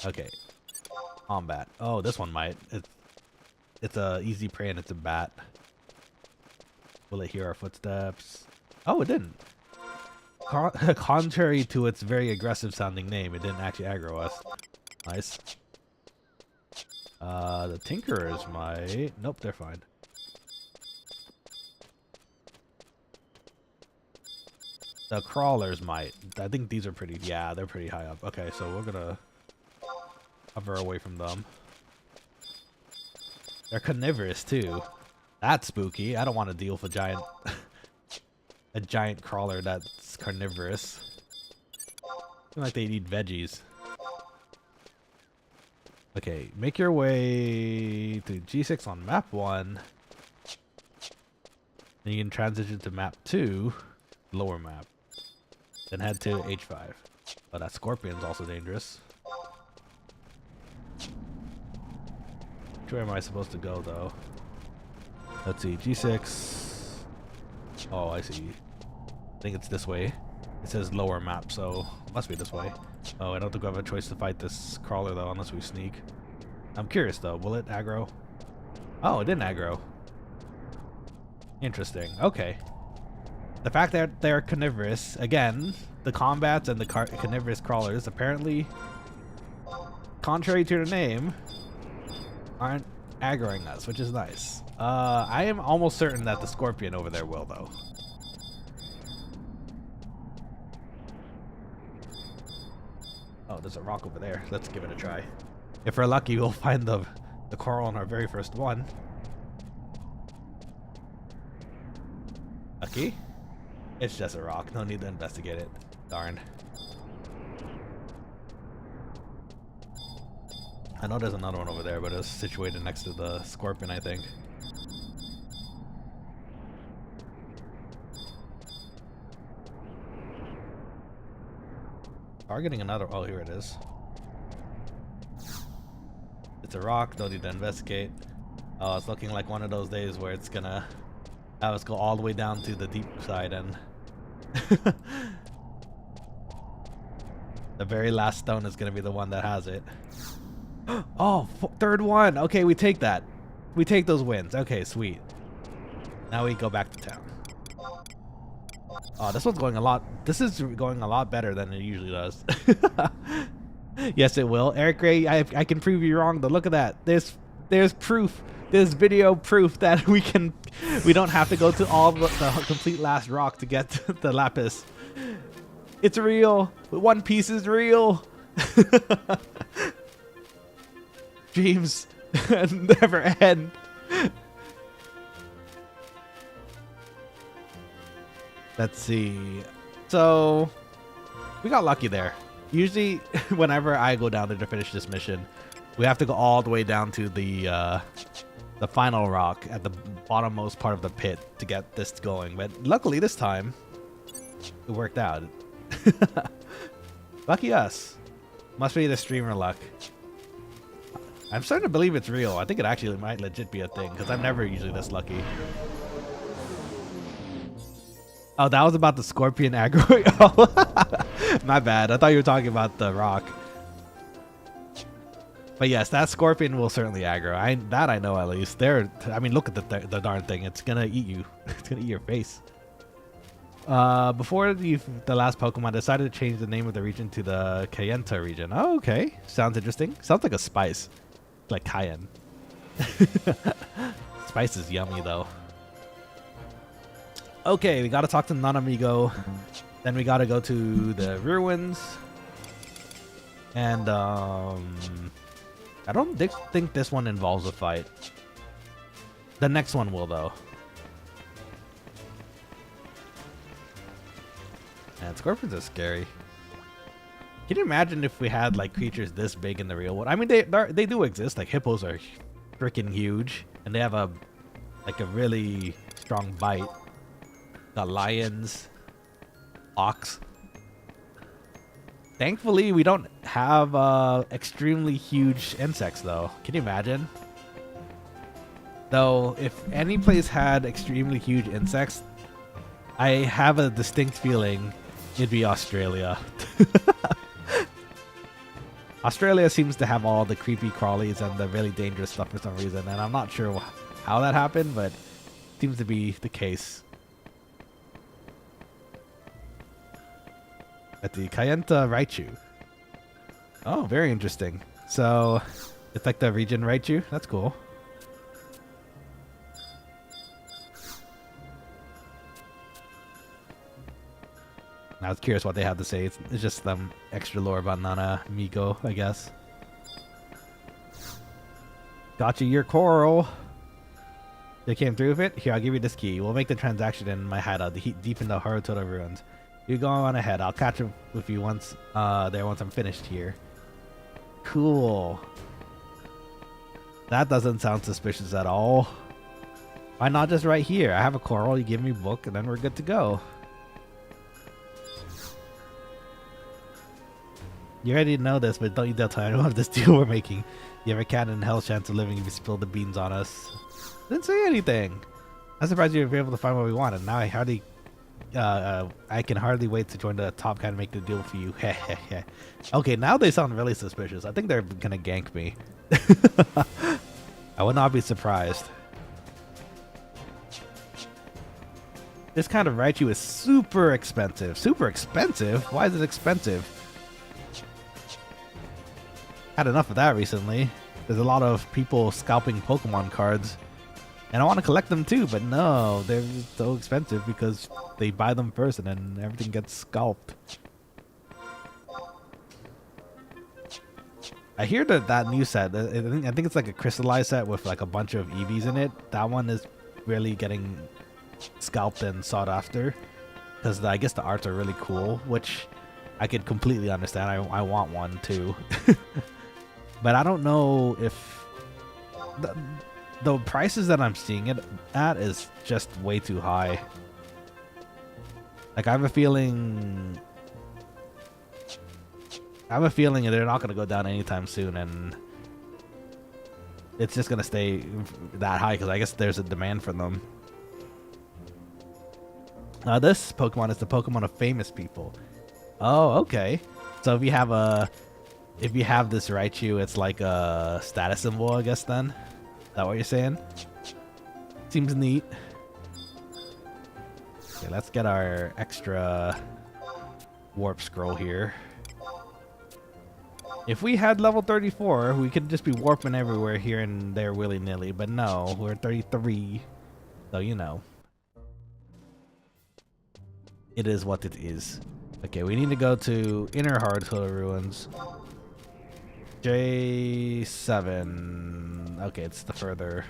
Okay. Combat. Oh, this one might. It's a easy prey and it's a bat. Will it hear our footsteps? Oh, it didn't. Contrary to its very aggressive sounding name, it didn't actually aggro us. Nice. The Tinkerers might. Nope, they're fine. The Crawlers might. I think these are pretty. Yeah, they're pretty high up. Okay, so we're gonna hover away from them. They're carnivorous too. That's spooky. I don't want to deal with a giant a giant crawler that's carnivorous. I feel like they eat veggies. Okay, make your way to G6 on map 1. Then you can transition to map 2, lower map. Then head to H5. Oh, that scorpion's also dangerous. Where am I supposed to go though? Let's see, G6. Oh, I see. I think it's this way. It says lower map, so it must be this way. Oh, I don't think we have a choice to fight this crawler though, unless we sneak. I'm curious though, will it aggro? Oh, it didn't aggro. Interesting. Okay. The fact that they're carnivorous, again, the combats and the carnivorous crawlers apparently, contrary to their name, aren't aggroing us, which is nice. I am almost certain that the scorpion over there will though. Oh, there's a rock over there. Let's give it a try. If we're lucky, we'll find the coral on our very first one. Lucky? It's just a rock. No need to investigate it. Darn. I know there's another one over there, but it's situated next to the scorpion, I think. Targeting another. Oh, here it is. It's a rock. Don't need to investigate. Oh, it's looking like one of those days where it's gonna have us go all the way down to the deep side and the very last stone is gonna be the one that has it. Oh, third one. Okay, we take that. We take those wins. Okay, sweet. Now we go back to town. Oh, this one's going a lot. This is going a lot better than it usually does. Yes, it will. Eric Gray, I can prove you wrong. Though, look at that. There's proof. There's video proof that we don't have to go to all the complete last rock to get to the lapis. It's real. One Piece is real. Dreams never end. Let's see. So we got lucky there. Usually whenever I go down there to finish this mission, we have to go all the way down to the final rock at the bottommost part of the pit to get this going. But luckily this time it worked out. Lucky us. Must be the streamer luck. I'm starting to believe it's real. I think it actually might legit be a thing because I'm never usually this lucky. Oh, that was about the scorpion aggro. Oh, my bad. I thought you were talking about the rock. But yes, that scorpion will certainly aggro. That I know at least. I mean, look at the darn thing. It's gonna eat you. It's gonna eat your face. Before the last Pokemon decided to change the name of the region to the Kayenta region. Oh, okay. Sounds interesting. Sounds like a spice. Like cayenne. Spice is yummy, though. Okay, we gotta talk to Nanamigo. Then we gotta go to the ruins. And, I don't think this one involves a fight. The next one will, though. Man, scorpions are scary. Can you imagine if we had like creatures this big in the real world? I mean, they do exist. Like hippos are freaking huge, and they have a really strong bite. Got lions, ox. Thankfully, we don't have extremely huge insects, though. Can you imagine? Though, if any place had extremely huge insects, I have a distinct feeling it'd be Australia. Australia seems to have all the creepy crawlies and the really dangerous stuff for some reason, and I'm not sure how that happened, but it seems to be the case. At the Kayenta Raichu. Oh, very interesting. So, it's like the region Raichu? That's cool. I was curious what they had to say. It's just some extra lore about Nanamigo, I guess. Gotcha, your coral. They came through with it? Here, I'll give you this key. We'll make the transaction in my hideout, deep in the Harutoto ruins. You go on ahead. I'll catch up with you once I'm finished here. Cool. That doesn't sound suspicious at all. Why not just right here? I have a coral, you give me a book, and then we're good to go. You already know this, but don't you dare tell anyone of this deal we're making. You have a cat in hell's chance of living if you spill the beans on us. Didn't say anything. I'm surprised you were able to find what we wanted. Now I can hardly wait to join the top cat and make the deal for you. Okay, now they sound really suspicious. I think they're gonna gank me. I would not be surprised. This kind of Raichu is super expensive. Super expensive? Why is it expensive? Had enough of that recently. There's a lot of people scalping Pokemon cards. And I want to collect them too, but no, they're so expensive because they buy them first and then everything gets scalped. I hear that new set, I think it's like a crystallized set with like a bunch of EVs in it. That one is really getting scalped and sought after because I guess the arts are really cool, which I could completely understand. I want one too. But I don't know if the prices that I'm seeing it at is just way too high. Like I have a feeling they're not going to go down anytime soon, and it's just going to stay that high because I guess there's a demand for them. This Pokemon is the Pokemon of famous people. Oh, okay. So if you have this Raichu, it's like a status symbol, I guess, then? Is that what you're saying? Seems neat. Okay, let's get our extra warp scroll here. If we had level 34, we could just be warping everywhere here and there willy-nilly, but no, we're 33. So, you know. It is what it is. Okay, we need to go to Inner Harutoto Ruins. J7. Okay, it's the further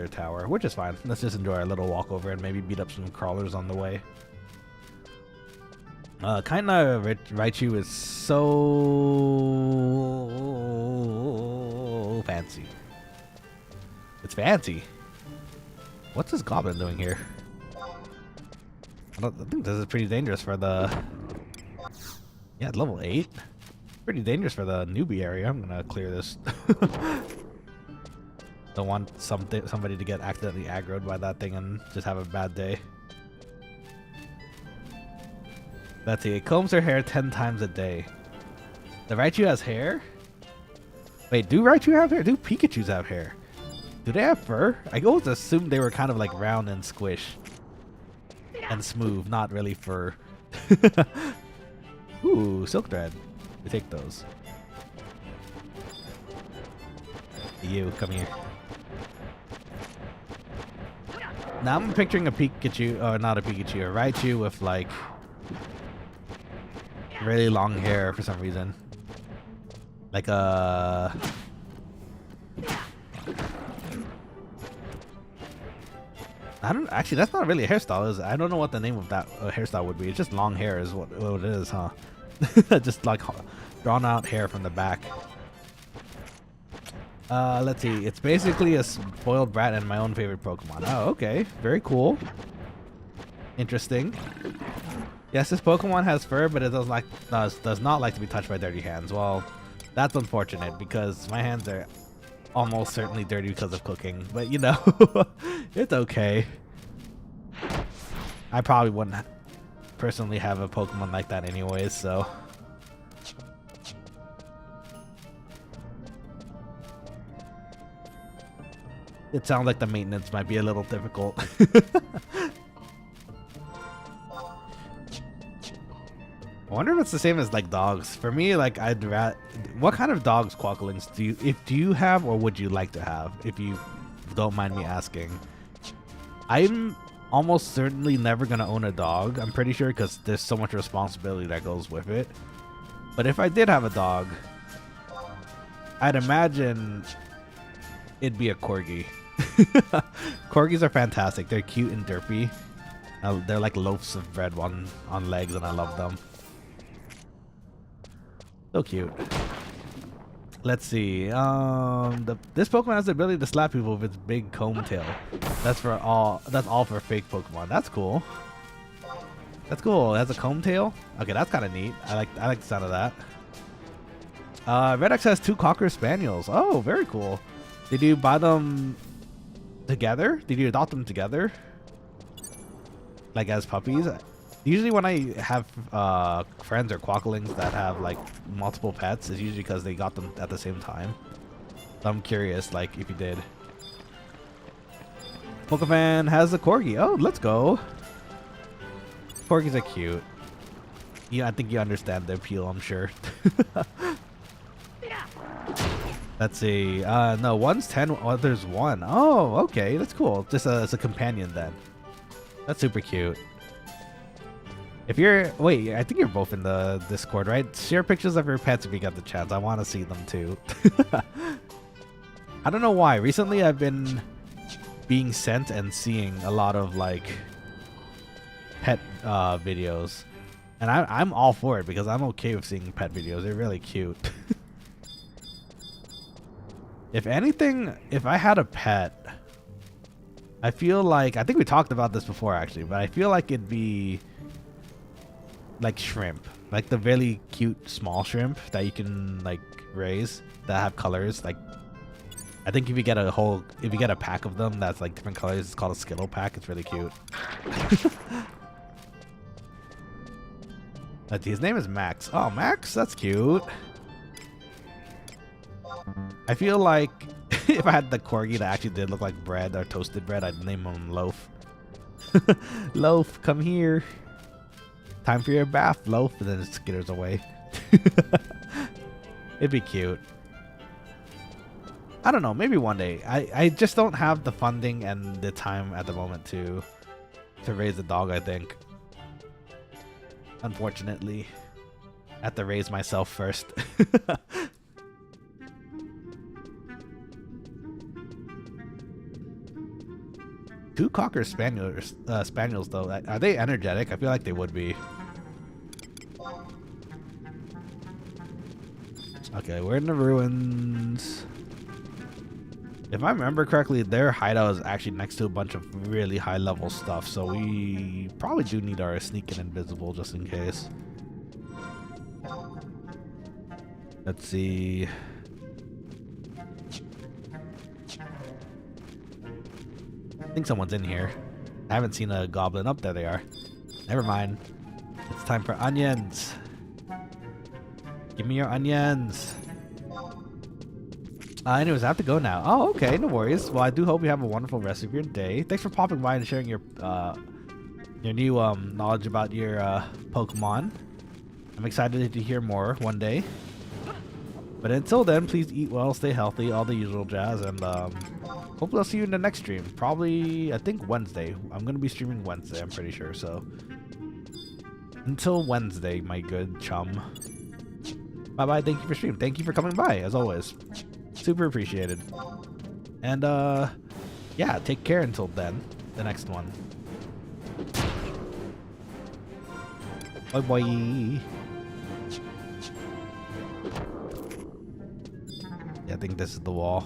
tower, which is fine. Let's just enjoy our little walk over and maybe beat up some crawlers on the way. Kinda Raichu is so fancy. It's fancy. What's this goblin doing here? I think this is pretty dangerous for the... Yeah, it's level 8. Pretty dangerous for the newbie area. I'm gonna clear this. Don't want somebody to get accidentally aggroed by that thing and just have a bad day. Let's see. It combs her hair 10 times a day. The Raichu has hair? Wait, do Raichu have hair? Do Pikachus have hair? Do they have fur? I always assumed they were kind of like round and squish. and smooth, not really fur. Ooh, silk thread. We take those. You, come here. Now I'm picturing a Pikachu, or not a Pikachu, a Raichu with like really long hair for some reason. Like a... I don't actually. That's not really a hairstyle, is it? I don't know what the name of that hairstyle would be. It's just long hair, is what it is, huh? Just like drawn out hair from the back. Let's see. It's basically a spoiled brat and my own favorite Pokemon. Oh, okay. Very cool. Interesting. Yes, this Pokemon has fur, but it does not like to be touched by dirty hands. Well, that's unfortunate because my hands are almost certainly dirty because of cooking. But you know, it's okay. I probably wouldn't personally have a Pokemon like that anyways, so. It sounds like the maintenance might be a little difficult. I wonder if it's the same as like dogs. For me, like I'd rather. What kind of dogs, Quokkalings, do you have or would you like to have? If you don't mind me asking. I'm almost certainly never gonna own a dog. I'm pretty sure because there's so much responsibility that goes with it. But if I did have a dog, I'd imagine it'd be a corgi. Corgis are fantastic. They're cute and derpy. They're like loaves of bread on legs, and I love them. So cute. Let's see. This Pokemon has the ability to slap people with its big comb tail. That's all for fake Pokemon. That's cool. That's cool. It has a comb tail. Okay, that's kind of neat. I like the sound of that. Redex has 2 Cocker Spaniels. Oh, very cool. Did you buy them together? Did you adopt them together? Like as puppies? Usually when I have friends or Quokkalings that have like multiple pets, it's usually because they got them at the same time. So I'm curious, like, if you did. Pokefan has a Corgi. Oh, let's go. Corgis are cute. Yeah, I think you understand the appeal, I'm sure. Let's see. No, one's 10, other's 1. Oh, okay. That's cool. Just as a companion then. That's super cute. If you're... Wait, I think you're both in the Discord, right? Share pictures of your pets if you got the chance. I want to see them too. I don't know why. Recently I've been being sent and seeing a lot of like pet videos. And I'm all for it because I'm okay with seeing pet videos. They're really cute. If anything, if I had a pet, I feel like... I think we talked about this before actually, but I feel like it'd be like shrimp. Like the really cute small shrimp that you can like raise that have colors. Like, I think if you get a pack of them that's like different colors, it's called a Skittle pack. It's really cute. His name is Max. Oh, Max? That's cute. I feel like if I had the Corgi that actually did look like bread or toasted bread, I'd name him Loaf. Loaf, come here. Time for your bath, Loaf. And then it skitters away. It'd be cute. I don't know, maybe one day. I just don't have the funding and the time at the moment to raise a dog, I think. Unfortunately. I have to raise myself first. Two Cocker Spaniels though, are they energetic? I feel like they would be. Okay, we're in the ruins. If I remember correctly, their hideout is actually next to a bunch of really high level stuff, so we probably do need our sneak and invisible just in case. Let's see. I think someone's in here. I haven't seen a goblin. Up there they are. Never mind. It's time for onions. Give me your onions. Anyways, I have to go now. Oh, okay. No worries. Well, I do hope you have a wonderful rest of your day. Thanks for popping by and sharing your your new knowledge about your Pokemon. I'm excited to hear more one day. But until then, please eat well, stay healthy, all the usual jazz, and hopefully I'll see you in the next stream. Probably, I think Wednesday. I'm going to be streaming Wednesday, I'm pretty sure. So until Wednesday, my good chum. Bye-bye, thank you for streaming. Thank you for coming by, as always. Super appreciated. And yeah, take care until then. The next one. Bye bye. Yeah, I think this is the wall.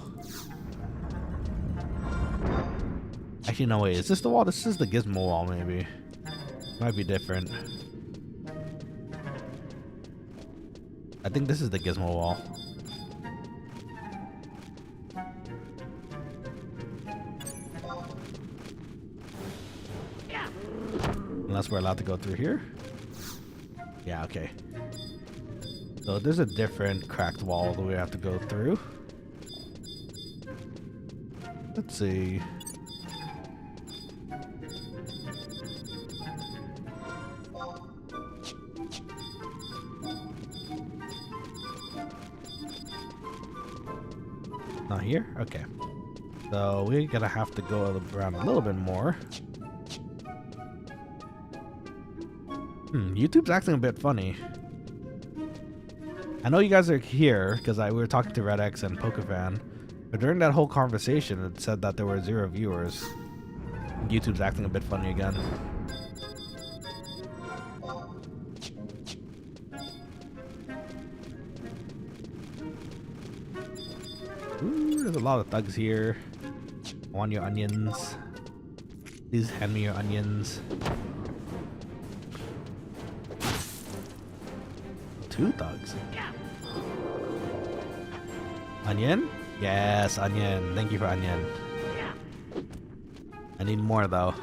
Actually, no, wait. Is this the wall? This is the Gizmo wall, maybe. Might be different. I think this is the Gizmo wall. Unless we're allowed to go through here. Yeah, okay. So there's a different cracked wall that we have to go through. Let's see. Not here? Okay. So we're gonna have to go around a little bit more. YouTube's acting a bit funny. I know you guys are here because we were talking to RedX and PokeFan, but during that whole conversation, it said that there were 0 viewers. YouTube's acting a bit funny again. Ooh, there's a lot of thugs here. I want your onions. Please hand me your onions. 2 thugs. Onion? Yes, onion. Thank you for onion. I need more though.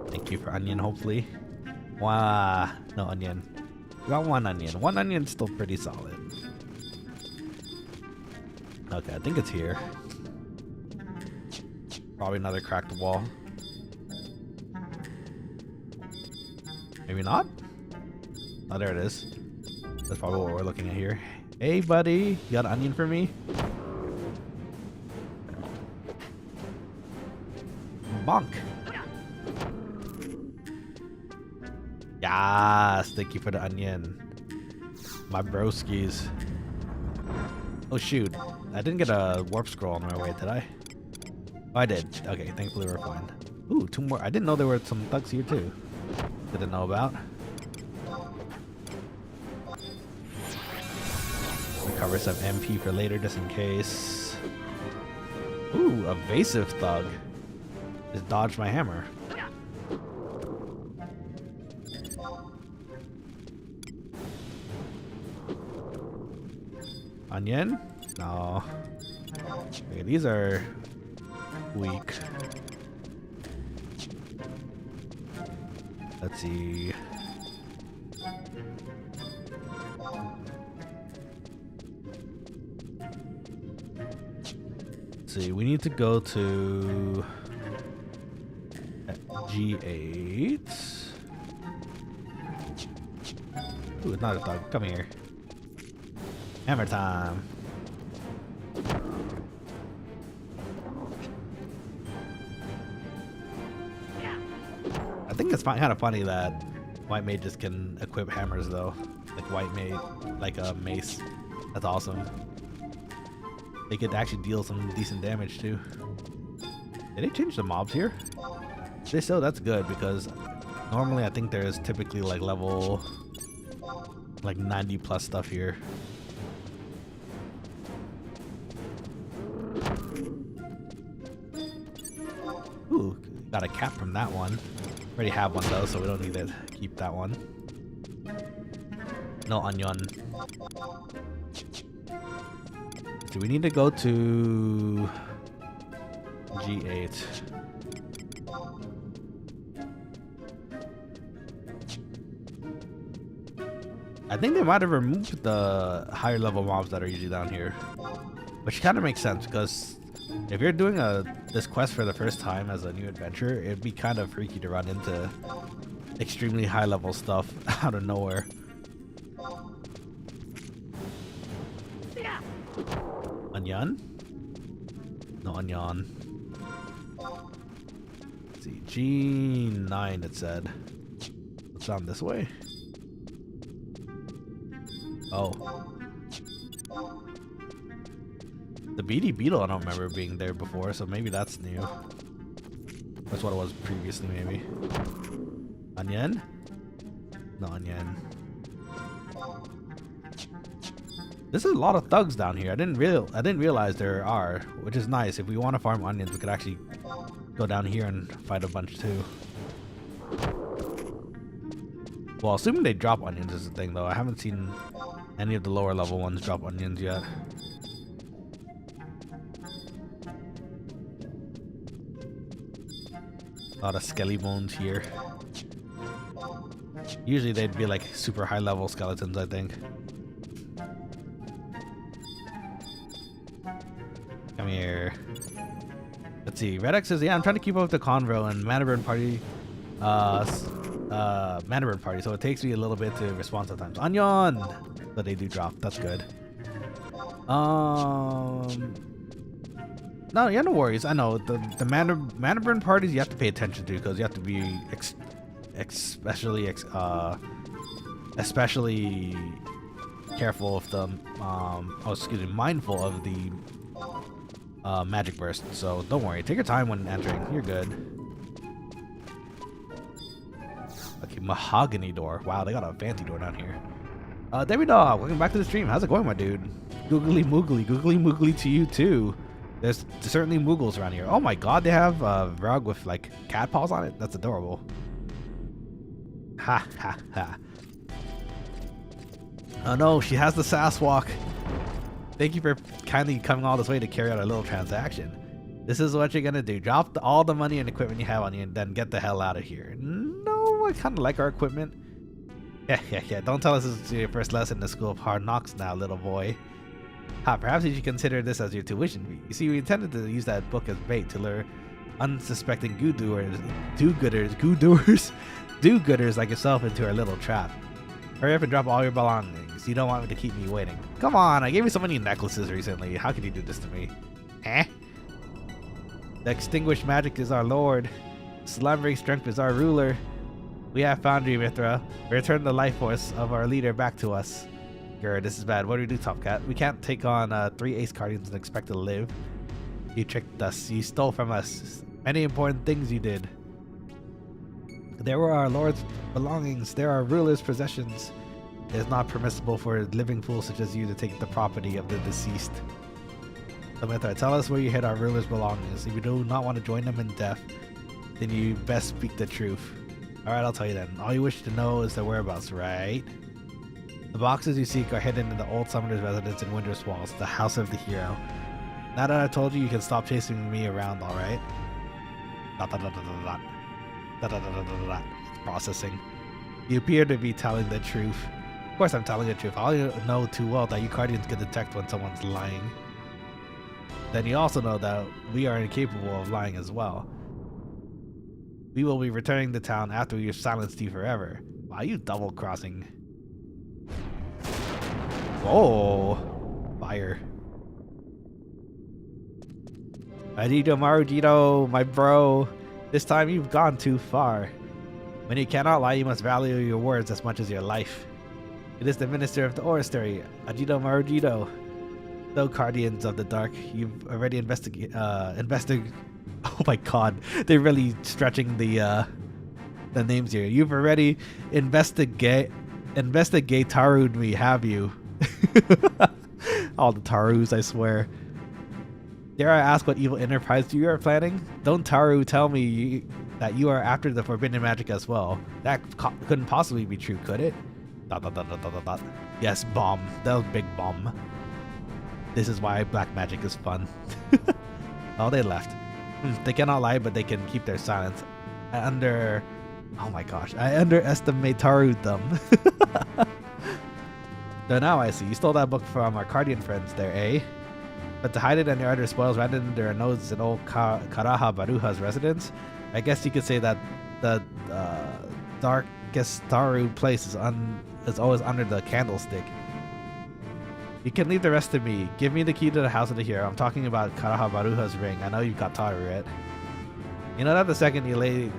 Thank you for onion, hopefully. Wow, no onion. We got 1 onion. 1 onion's still pretty solid. Okay, I think it's here. Probably another cracked wall. Maybe not? Oh, there it is. That's probably what we're looking at here. Hey, buddy. You got an onion for me? Bonk. Yes, thank you for the onion. My broskies. Oh, shoot. I didn't get a warp scroll on my way, did I? Oh, I did. Okay, thankfully we're fine. Ooh, 2 more. I didn't know there were some thugs here, too. Didn't know about. Recover some MP for later, just in case. Ooh, evasive thug. Just dodged my hammer. Onion? No. Okay, these are weak. Let's see. Let's see, we need to go to G8. Ooh, it's not a dog. Come here. Hammer time. I think it's kind of funny that white mages can equip hammers though. Like white mage, like a mace. That's awesome. They could actually deal some decent damage too. Did they change the mobs here? If they so, that's good because normally I think there's typically like level like 90 plus stuff here. Ooh, got a cap from that one. Already have one though, so we don't need to keep that one. No onion. Do we need to go to G8? I think they might have removed the higher level mobs that are usually down here, which kind of makes sense because If you're doing this quest for the first time as a new adventurer, it'd be kind of freaky to run into extremely high level stuff out of nowhere. Onion? No onion. Let's see, G9 it said. What's on this way? Oh. The beady beetle I don't remember being there before, so maybe that's new. That's what it was previously, maybe. Onion? No onion. There's a lot of thugs down here. I didn't realize there are, which is nice. If we want to farm onions, we could actually go down here and fight a bunch too. Well, assuming they drop onions is the thing, though. I haven't seen any of the lower level ones drop onions yet. A lot of skelly bones here. Usually they'd be like super high level skeletons, I think. Come here. Let's see. Redx says, yeah, I'm trying to keep up with the convo and Manabird party. Manabird party, so it takes me a little bit to respond sometimes. Onion! But they do drop. That's good. No, yeah, no worries. I know the Manabird parties you have to pay attention to because you have to be especially careful of the mindful of the magic burst. So don't worry. Take your time when entering. You're good. Okay, mahogany door. Wow, they got a fancy door down here. David Dog, welcome back to the stream. How's it going, my dude? Googly moogly to you too. There's certainly Moogles around here. Oh my god, they have a rug with like cat paws on it. That's adorable. Ha ha ha. Oh no, she has the sass walk. Thank you for kindly coming all this way to carry out a little transaction. This is what you're gonna do. Drop all the money and equipment you have on you and then get the hell out of here. No, I kind of like our equipment. Yeah. Don't tell us this is your first lesson in the School of Hard Knocks now, little boy. Perhaps you should consider this as your tuition fee. You see, we intended to use that book as bait to lure unsuspecting do-gooders like yourself into our little trap. Hurry up and drop all your belongings. You don't want me to keep me waiting. Come on, I gave you so many necklaces recently. How could you do this to me? Eh? The extinguished magic is our lord. Slumbering strength is our ruler. We have found you, Mithra. Return the life force of our leader back to us. Grr, this is bad. What do we do, Top Cat? We can't take on 3 ace guardians and expect to live. You tricked us. You stole from us. Many important things you did. There were our lord's belongings. There are ruler's possessions. It is not permissible for a living fool such as you to take the property of the deceased. So Mithra, tell us where you hid our ruler's belongings. If you do not want to join them in death, then you best speak the truth. Alright, I'll tell you then. All you wish to know is the whereabouts, right? The boxes you seek are hidden in the old summoner's residence in Windurst Walls, the house of the hero. Now that I've told you, you can stop chasing me around, alright? Processing. You appear to be telling the truth. Of course I'm telling the truth. I know too well that you Guardians can detect when someone's lying. Then you also know that we are incapable of lying as well. We will be returning to town after we have silenced you forever. Why are you double-crossing? Whoa! Fire. Adito Marujito, my bro. This time you've gone too far. When you cannot lie, you must value your words as much as your life. It is the Minister of the Oratory, Adito Marujito. Though Guardians of the Dark, you've already oh my god, they're really stretching the names here. You've already investigated Taru'd me, have you? All the Tarus, I swear. Dare I ask what evil enterprise you are planning? Don't Taru tell me that you are after the forbidden magic as well. That couldn't possibly be true, could it? ... Yes, bomb. That was big bomb. This is why black magic is fun. Oh, they left. They cannot lie, but they can keep their silence. Oh my gosh, I underestimate Taru them. So now I see. You stole that book from our Guardian friends there, eh? But to hide it under other spoils rather than their nodes in old Karaha Baruha's residence, I guess you could say that the darkest Taru place is always under the candlestick. You can leave the rest to me. Give me the key to the house of the hero. I'm talking about Karaha Baruha's ring. I know you've got Taru, right? You know that the second you lay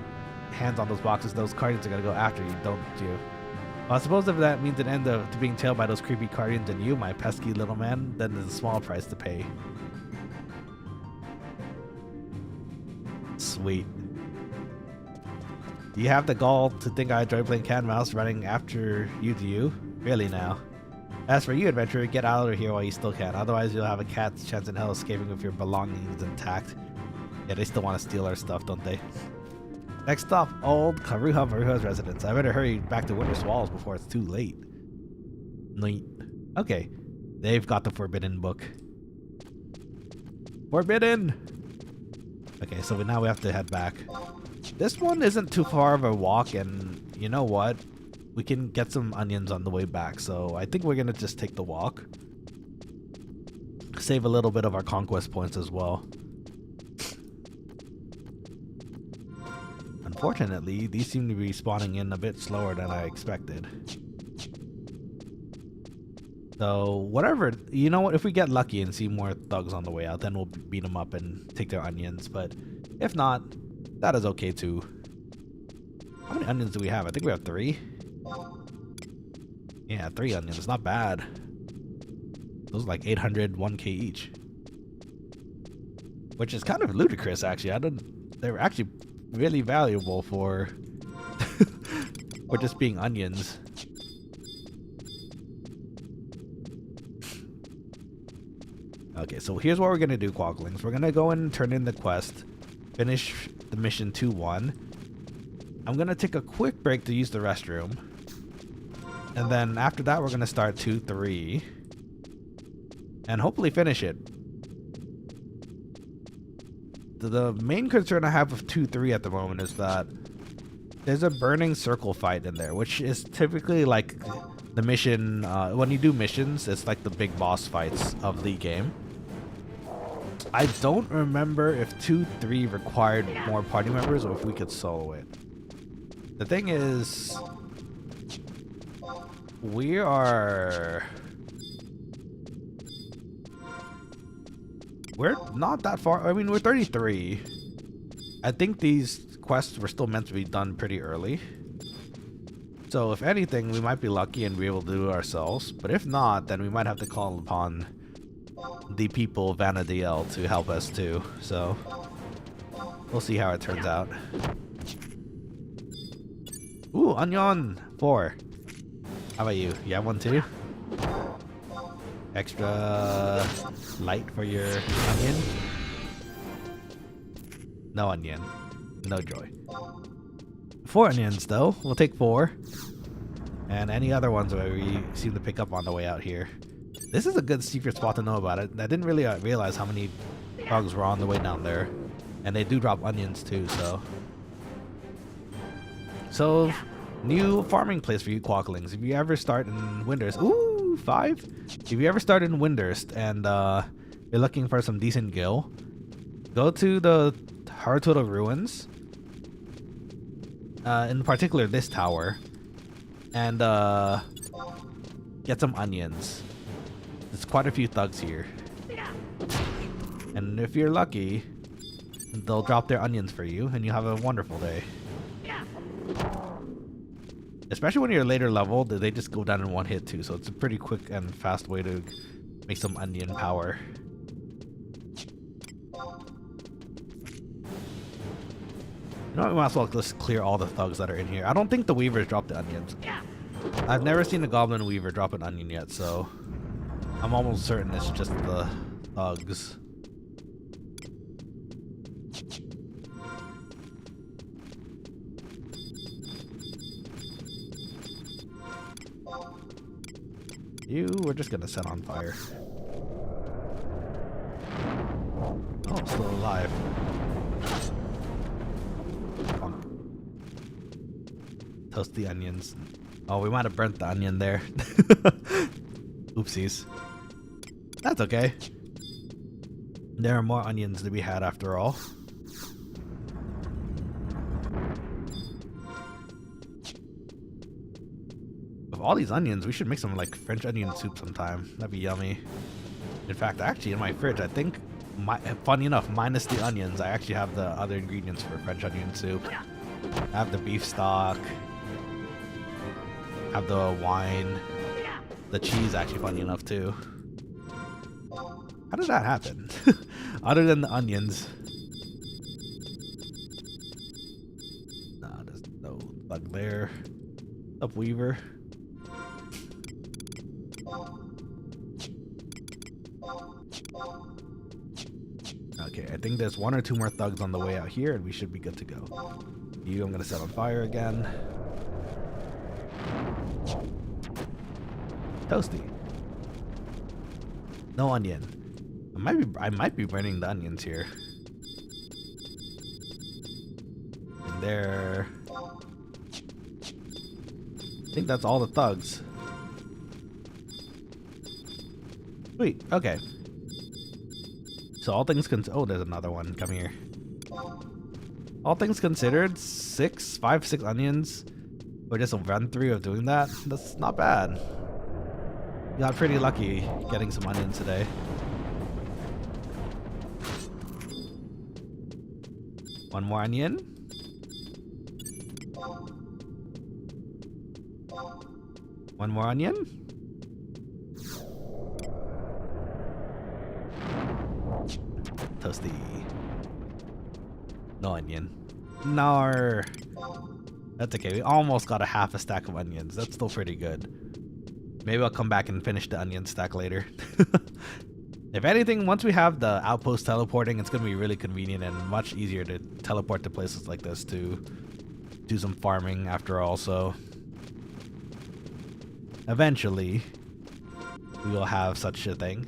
hands on those boxes, those guardians are gonna go after you, don't you? Well, I suppose if that means an end to being tailed by those creepy guardians and you, my pesky little man, then there's a small price to pay. Sweet. Do you have the gall to think I enjoy playing cat and mouse running after you, do you? Really now? As for you, adventurer, get out of here while you still can. Otherwise, you'll have a cat's chance in hell escaping with your belongings intact. Yeah, they still want to steal our stuff, don't they? Next stop, old Karaha Baruha's residence. I better hurry back to Windurst Walls before it's too late. Neat. Okay, they've got the forbidden book. Forbidden! Okay, so now we have to head back. This one isn't too far of a walk, and you know what? We can get some onions on the way back, so I think we're gonna just take the walk. Save a little bit of our conquest points as well. Unfortunately, these seem to be spawning in a bit slower than I expected. So, whatever, you know what, if we get lucky and see more thugs on the way out, then we'll beat them up and take their onions, but if not, that is okay too. How many onions do we have? I think we have 3. Yeah, 3 onions, not bad. Those are like 800, 1k each. Which is kind of ludicrous, actually. They're actually really valuable for for just being onions. Okay, so here's what we're gonna do, Quokkalings. We're gonna go and turn in the quest, finish the mission 2-1. I'm gonna take a quick break to use the restroom, and then after that we're gonna start 2-3 and hopefully finish it. The main concern I have with 2-3 at the moment is that there's a burning circle fight in there, which is typically like the mission, when you do missions, it's like the big boss fights of the game. I don't remember if 2-3 required more party members or if we could solo it. The thing is, we're not that far. I mean, we're 33. I think these quests were still meant to be done pretty early. So if anything, we might be lucky and be able to do it ourselves. But if not, then we might have to call upon the people of Vanadiel to help us too. So we'll see how it turns out. Ooh, onion! 4. How about you? You have one too? Extra light for your onion? No onion. No joy. 4 onions though. We'll take 4. And any other ones that we seem to pick up on the way out here. This is a good secret spot to know about it. I didn't really realize how many bugs were on the way down there. And they do drop onions too, so. So, new farming place for you Quokkalings. If you ever start in Windurst, ooh, 5? If you ever start in Windurst and you're looking for some decent gil, go to the Harutoto Ruins, in particular this tower, and get some onions. There's quite a few thugs here, and if you're lucky, they'll drop their onions for you, and you'll have a wonderful day. Especially when you're later level, they just go down in one hit too, so it's a pretty quick and fast way to make some onion power. You know what, we might as well just clear all the thugs that are in here. I don't think the weavers drop the onions. I've never seen a goblin weaver drop an onion yet, so I'm almost certain it's just the thugs. You, we're just gonna set on fire. Oh, still alive. Toast the onions. Oh, we might have burnt the onion there. Oopsies. That's okay. There are more onions to be had after all. With all these onions, we should make some like French onion soup sometime. That'd be yummy. In fact, actually in my fridge, I think, funny enough, minus the onions, I actually have the other ingredients for French onion soup. I have the beef stock, I have the wine, the cheese actually, funny enough too. How did that happen? Other than the onions. Nah, there's no bug there. What's up, Weaver? Okay, I think there's 1 or 2 more thugs on the way out here and we should be good to go. You, I'm gonna set on fire again. Toasty. No onion. I might be burning the onions here. And there. I think that's all the thugs. Sweet, okay. So all things oh, there's another one. Come here. All things considered, 5, 6 onions or just a run through of doing that. That's not bad. Got pretty lucky getting some onions today. One more onion. One more onion. Toasty. No onion. No. That's okay. We almost got a half a stack of onions. That's still pretty good. Maybe I'll come back and finish the onion stack later. If anything, once we have the outpost teleporting, it's going to be really convenient and much easier to teleport to places like this to do some farming after all. So eventually we will have such a thing.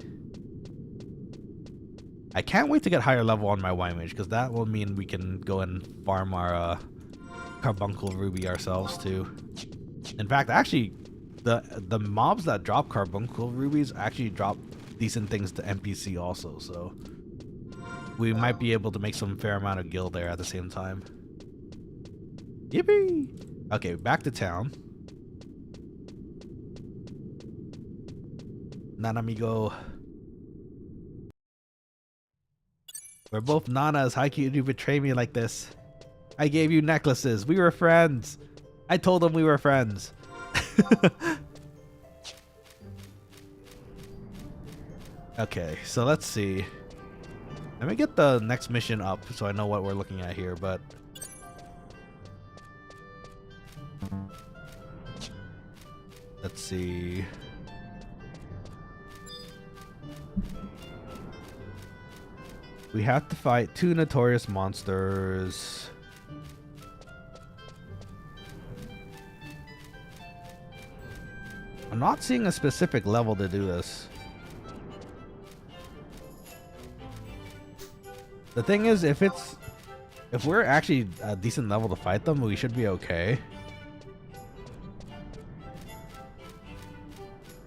I can't wait to get higher level on my wine mage, because that will mean we can go and farm our carbuncle ruby ourselves too. In fact, actually, the mobs that drop carbuncle rubies actually drop decent things to NPC also, so we might be able to make some fair amount of gil there at the same time. Yippee! Okay, back to town. Nanamigo. We're both Nanas. How could you betray me like this? I gave you necklaces. We were friends. I told them we were friends. Okay, so let's see. Let me get the next mission up so I know what we're looking at here, but let's see. We have to fight 2 notorious monsters. I'm not seeing a specific level to do this. The thing is, if we're actually a decent level to fight them, we should be okay.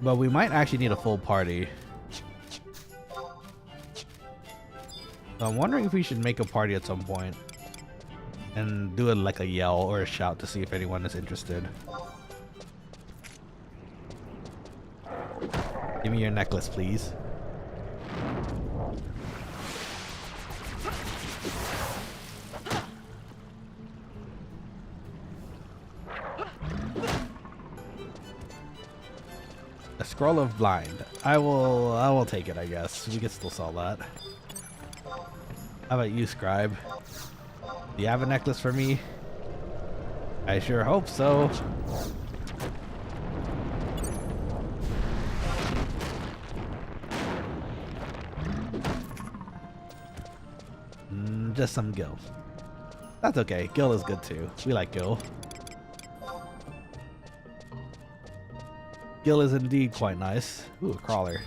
But we might actually need a full party. So I'm wondering if we should make a party at some point and do it like a yell or a shout to see if anyone is interested. Give me your necklace, please. A scroll of blind. I will take it, I guess. We can still sell that. How about you, scribe? Do you have a necklace for me? I sure hope so. Just some gil. That's okay. Gil is good too. We like gil. Gil is indeed quite nice. Ooh, a crawler.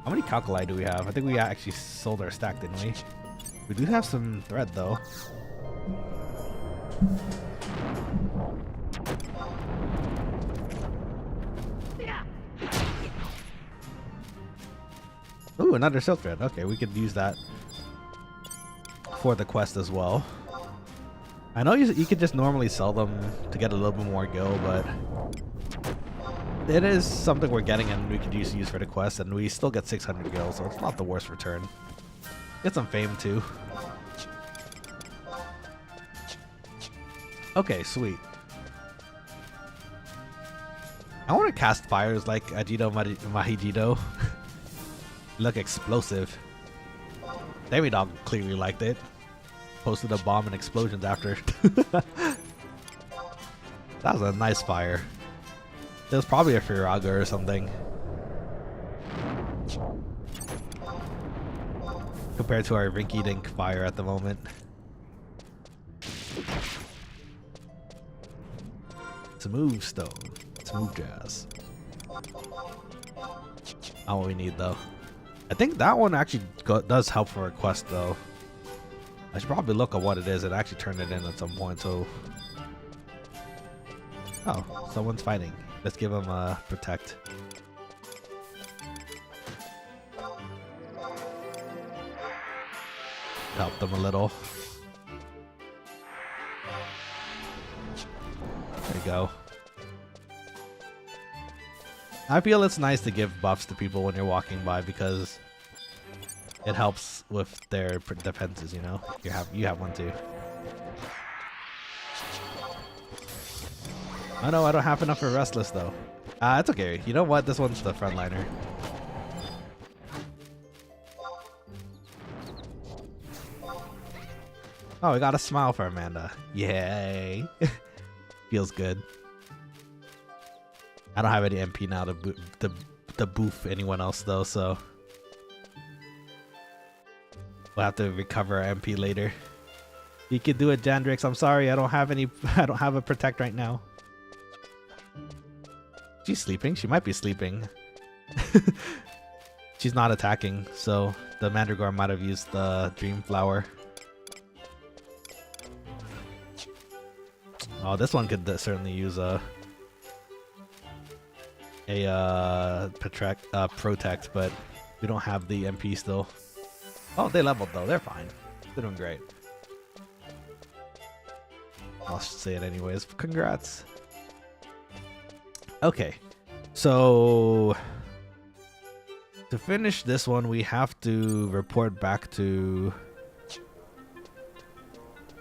How many calculi do we have? I think we actually sold our stack, didn't we? We do have some thread though. Ooh, another silk thread. Okay, we could use that for the quest as well. I know you could just normally sell them to get a little bit more gil, but it is something we're getting and we could use for the quest, and we still get 600 gil, so it's not the worst return. Get some fame too. Okay, sweet. I want to cast fires like Ajido Mahijido. Look explosive. Demi Dog clearly liked it. Posted a bomb and explosions after. That was a nice fire. It was probably a Firaga or something. Compared to our Rinky Dink fire at the moment. Smooth stone. Smooth jazz. Not what we need though. I think that one actually does help for a quest though. I should probably look at what it is and actually turn it in at some point. So, oh, someone's fighting. Let's give them a protect. Help them a little. There you go. I feel it's nice to give buffs to people when you're walking by because it helps with their defenses, you know? You have one too. Oh no, I don't have enough for Restless though. It's okay. You know what? This one's the frontliner. Oh, we got a smile for Amanda. Yay. Feels good. I don't have any MP now to boof anyone else though, so we'll have to recover our MP later. You can do it, Jandrix. I'm sorry, I don't have a protect right now. She's sleeping. She might be sleeping. She's not attacking, so the Mandragora might have used the Dream Flower. Oh, this one could certainly use a protect, but we don't have the MP still. Oh, they leveled though. They're fine. They're doing great. I'll say it anyways. Congrats. Okay, so to finish this one, we have to report back to...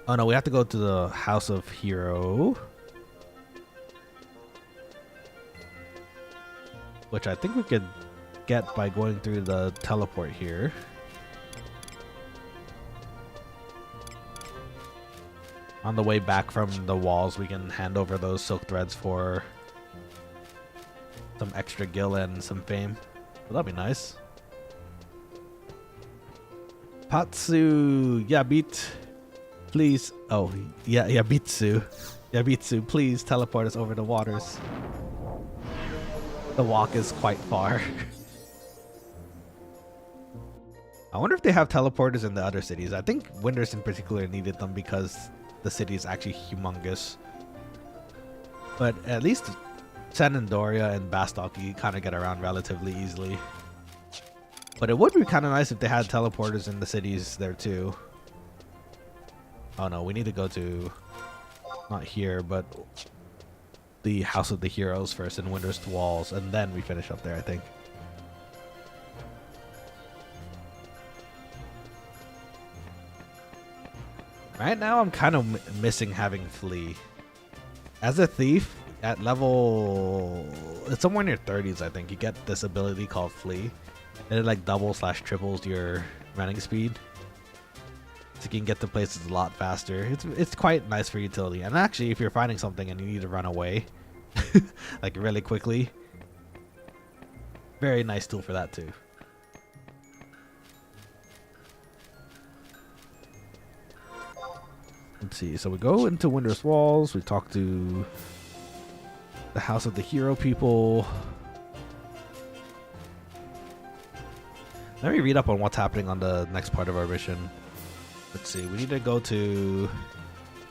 Oh no, we have to go to the House of Hero, which I think we could get by going through the teleport here. On the way back from the walls, we can hand over those silk threads for some extra gil and some fame. Well, that'd be nice. Patsu Yabit, please. Oh, yeah, Yabitsu. Yabitsu, please teleport us over the waters. The walk is quite far. I wonder if they have teleporters in the other cities. I think Windurst in particular needed them because the city is actually humongous. But at least San Andoria and Bastok, you kind of get around relatively easily. But it would be kind of nice if they had teleporters in the cities there too. Oh no, we need to go to, not here, but the House of the Heroes first in Windurst Walls, and then we finish up there, I think. Right now, I'm kind of missing having Flee. As a thief, at level... It's somewhere in your 30s, I think. You get this ability called Flee. And it like double/triples your running speed. So you can get to places a lot faster. It's quite nice for utility. And actually, if you're finding something and you need to run away, like really quickly, very nice tool for that too. Let's see. So we go into Windurst Walls. We talk to the House of the Hero people. Let me read up on what's happening on the next part of our mission. Let's see. We need to go to...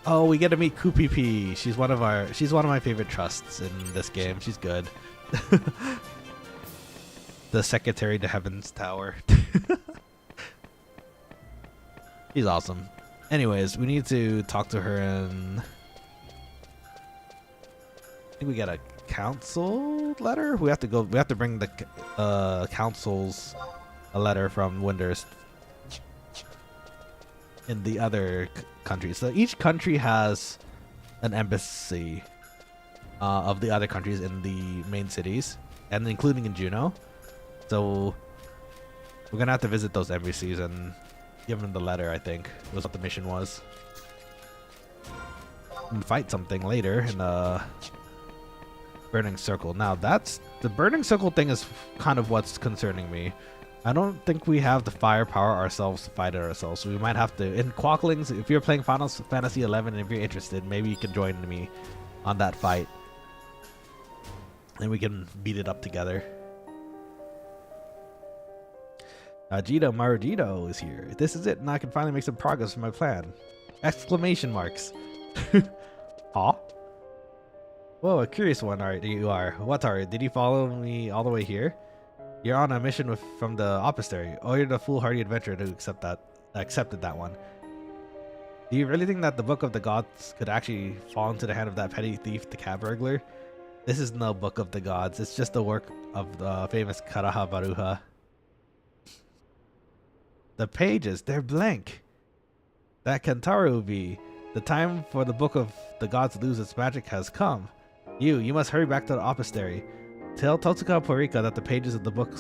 Oh, we get to meet Kupipi. She's one of my favorite trusts in this game. She's good. the secretary to Heaven's Tower. He's awesome. Anyways, we need to talk to her and I think we got a council letter. We have to go. We have to bring the council's a letter from Windurst in the other countries. So each country has an embassy of the other countries in the main cities, and including in Juneau. So we're gonna have to visit those embassies and give them the letter. I think was what the mission was. And fight something later in the Burning Circle. Now that's the Burning Circle thing is kind of what's concerning me. I don't think we have the firepower ourselves to fight it ourselves. So we might have to in Quokkalings. If you're playing Final Fantasy 11 and if you're interested, maybe you can join me on that fight, and we can beat it up together. Jito Marujito is here. This is it, and I can finally make some progress with my plan! Exclamation marks. Aw. Whoa, a curious one you are. What are you? Did you follow me all the way here? You're on a mission from the Opistary. Oh, you're the foolhardy adventurer who accepted that one. Do you really think that the Book of the Gods could actually fall into the hand of that petty thief, the cat burglar? This is no Book of the Gods. It's just the work of the famous Karaha Baruha. The pages, they're blank. That Kentaro be. The time for the Book of the Gods to lose its magic has come. You must hurry back to the Opistary. Tell Totsuka Porika that the pages of the Book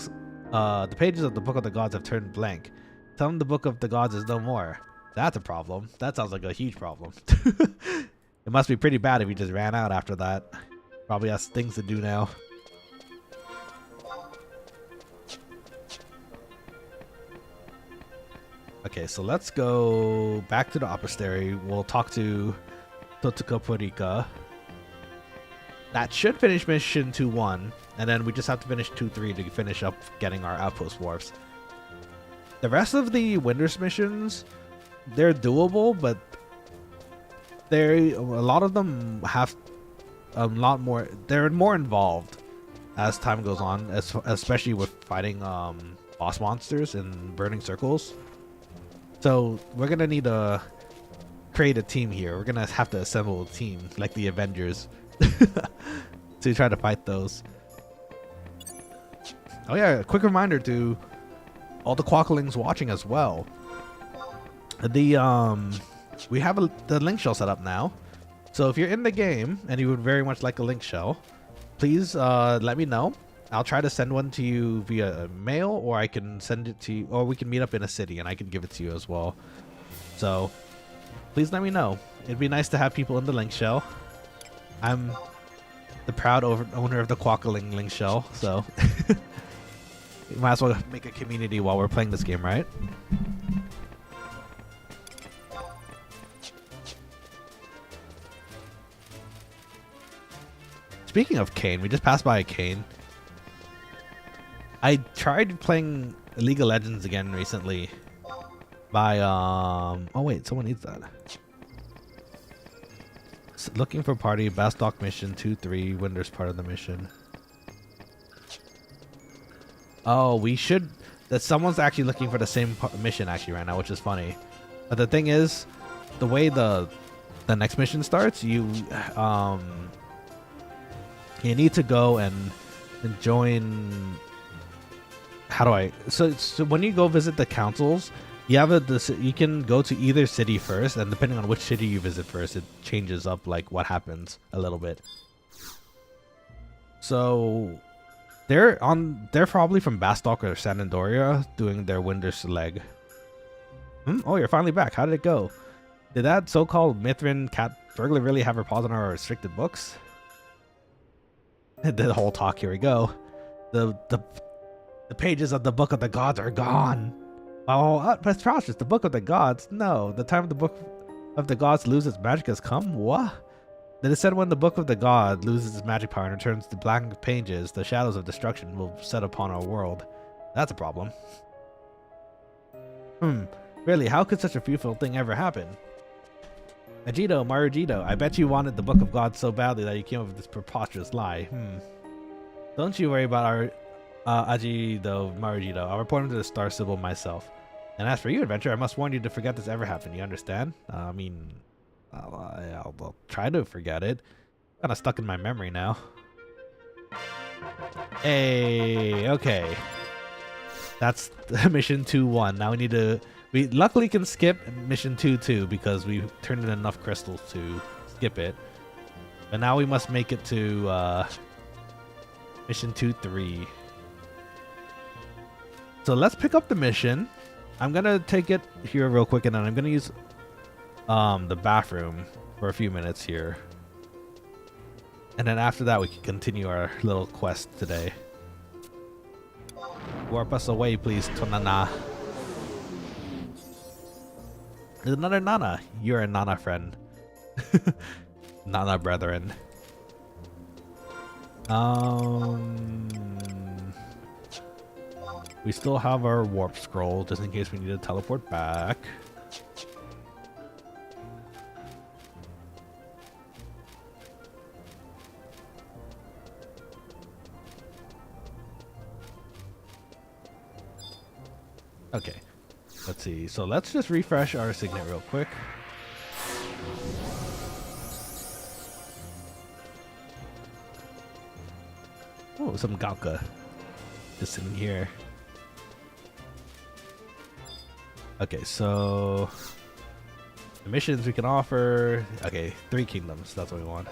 of the Gods have turned blank. Tell him the Book of the Gods is no more. That's a problem. That sounds like a huge problem. It must be pretty bad if he just ran out after that. Probably has things to do now. Okay, so let's go back to the Opistary. We'll talk to Totsuka Porika. That should finish mission 2-1, and then we just have to finish 2-3 to finish up getting our outpost wharfs. The rest of the Windurst missions, they're doable, but a lot of them have a lot more. They're more involved as time goes on, especially with fighting boss monsters in Burning Circles. So we're gonna need to create a team here. We're gonna have to assemble a team like the Avengers. To try to fight those. Oh yeah, a quick reminder to all the Quokkalings watching as well. We have the link shell set up now. So if you're in the game and you would very much like a link shell, please let me know. I'll try to send one to you via mail, or I can send it to you, or we can meet up in a city and I can give it to you as well. So please let me know. It'd be nice to have people in the link shell. I'm the proud owner of the Quokkaling link shell, so we might as well make a community while we're playing this game, right? Speaking of Kane, we just passed by a Kane. I tried playing League of Legends again recently by oh wait, someone needs that. Looking for party, Bastock mission 2-3, Windurst part of the mission. Oh, we should. That someone's actually looking for the same mission actually right now, which is funny. But the thing is, the way the next mission starts, you need to go and join. How do I? So when you go visit the councils, you have you can go to either city first, and depending on which city you visit first, it changes up like what happens a little bit. So they're probably from Bastock or San Andoria doing their Windurst leg. Oh, you're finally back. How did it go? Did that so-called Mithrin cat burglar really have her paws on our restricted books? The whole talk. Here we go. The pages of the Book of the Gods are gone. Oh, preposterous! The Book of the Gods? No, the time of the Book of the Gods to lose its magic has come? What? It is said when the Book of the God loses its magic power and returns to blank pages, the shadows of destruction will set upon our world. That's a problem. Really, how could such a fearful thing ever happen? Ajito, Marujito, I bet you wanted the Book of God so badly that you came up with this preposterous lie. Don't you worry about Aji though, Maruji though, I'll report him to the star symbol myself. And as for you, adventure, I must warn you to forget this ever happened. You understand? I mean, I'll try to forget it. Kind of stuck in my memory now. Hey, okay. That's mission 2-1. Now we need to... We luckily can skip mission 2-2 because we turned in enough crystals to skip it. But now we must make it to mission 2-3. So let's pick up the mission. I'm gonna take it here real quick, and then I'm gonna use the bathroom for a few minutes here. And then after that, we can continue our little quest today. Warp us away, please, to Nana. There's another Nana. You're a Nana friend. Nana brethren. We still have our warp scroll just in case we need to teleport back. Okay, let's see. So let's just refresh our signet real quick. Oh, some Gauka just sitting here. Okay, so the missions we can offer. Okay, 3 kingdoms. That's what we want.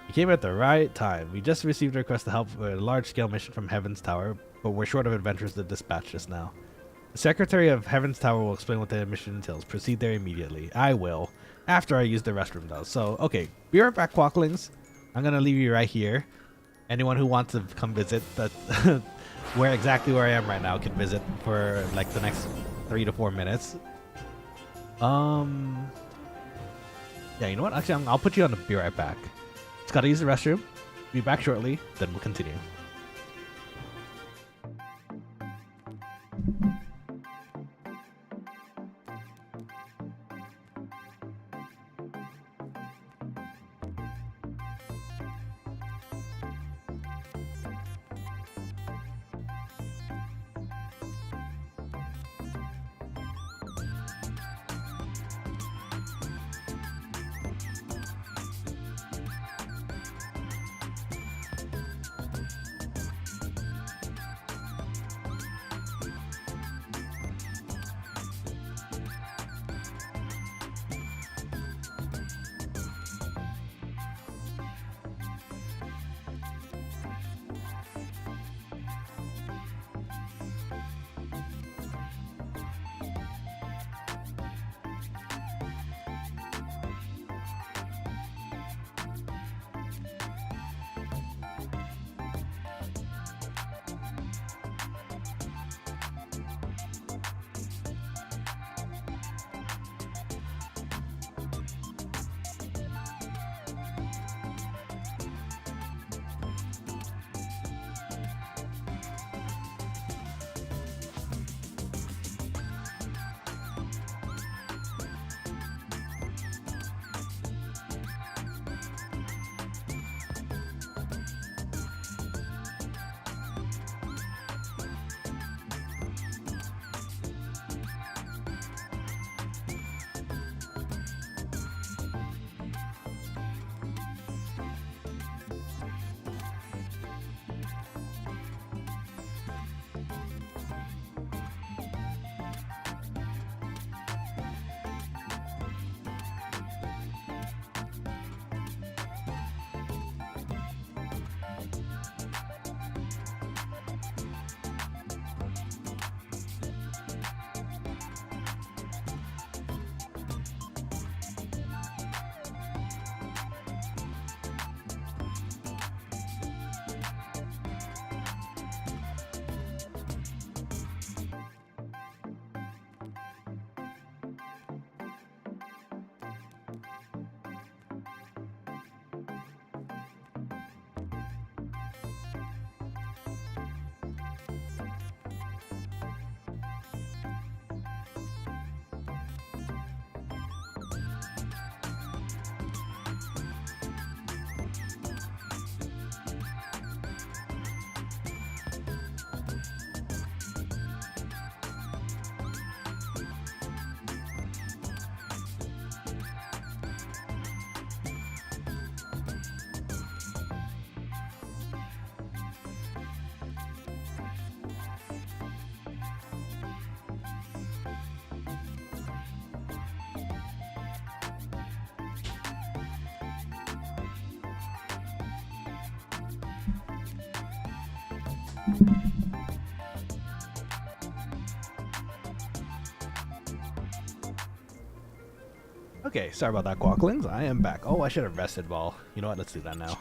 You came at the right time. We just received a request to help with a large-scale mission from Heaven's Tower, but we're short of adventurers to dispatch just now. The Secretary of Heaven's Tower will explain what the mission entails. Proceed there immediately. I will, after I use the restroom though. So, okay, be right back, Quokkalings. I'm gonna leave you right here. Anyone who wants to come visit that where I am right now can visit for like the next 3 to 4 minutes. Yeah, you know what? Actually, I'll put you on the be right back. Just gotta use the restroom. Be back shortly, then we'll continue. Okay, sorry about that, Quokkalings. I am back. Oh, I should have rested while... You know what? Let's do that now.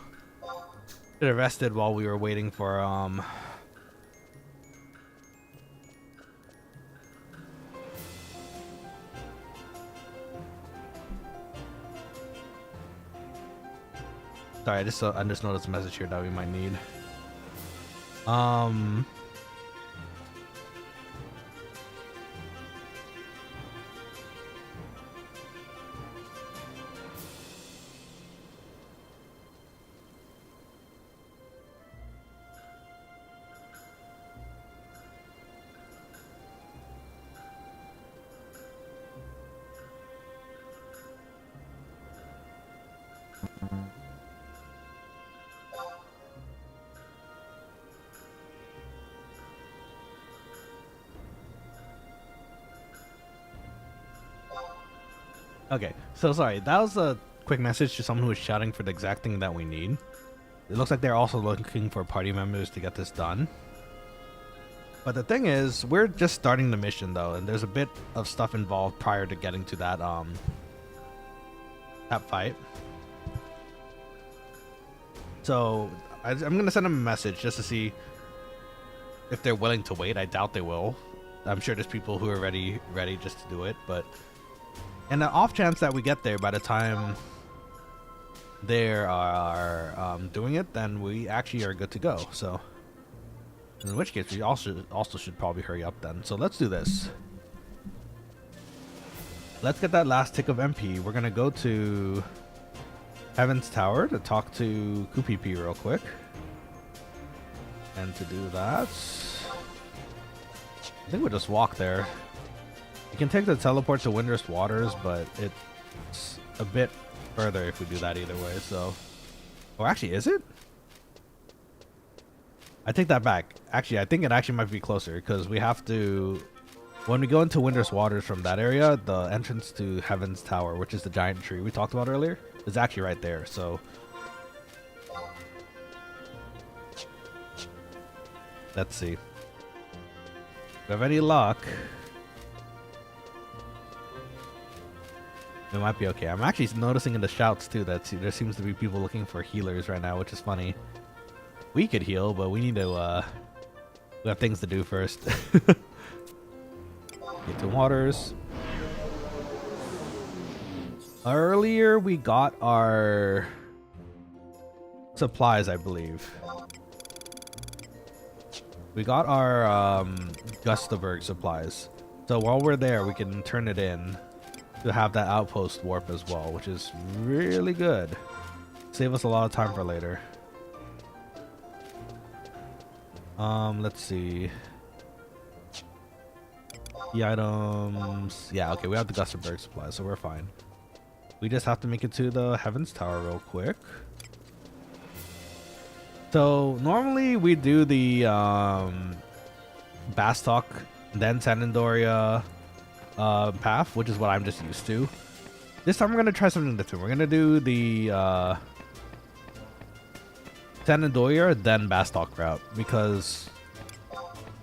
Should have rested while we were waiting for, Sorry, I just noticed a message here that we might need. Okay, so sorry, that was a quick message to someone who was shouting for the exact thing that we need. It looks like they're also looking for party members to get this done. But the thing is, we're just starting the mission though, and there's a bit of stuff involved prior to getting to that that fight. So I'm gonna send them a message just to see if they're willing to wait. I doubt they will. I'm sure there's people who are ready just to do it, but in the off chance that we get there by the time they are doing it, then we actually are good to go. So in which case we also should probably hurry up then. So let's do this. Let's get that last tick of MP. We're gonna go to Heaven's Tower to talk to QPP real quick. And to do that, I think we'll just walk there. You can take the teleport to Windurst Waters, but it's a bit further if we do that either way, so... Oh, actually, is it? I take that back. Actually, I think it actually might be closer, because we have to... When we go into Windurst Waters from that area, the entrance to Heaven's Tower, which is the giant tree we talked about earlier, is actually right there, so... Let's see. If we have any luck... It might be okay. I'm actually noticing in the shouts too that there seems to be people looking for healers right now, which is funny. We could heal, but we need to, we have things to do first. Get to waters. Earlier we got our supplies, I believe. We got our Gustavberg supplies. So while we're there, we can turn it in to have that outpost warp as well, which is really good. Save us a lot of time for later. Let's see. The items. Yeah, okay, we have the Gustavberg supplies, so we're fine. We just have to make it to the Heaven's Tower real quick. So normally we do the Bastok, then Sanandoria path, which is what I'm just used to. This time we're gonna try something different. We're gonna do the Sanandoria, then Bastok route, because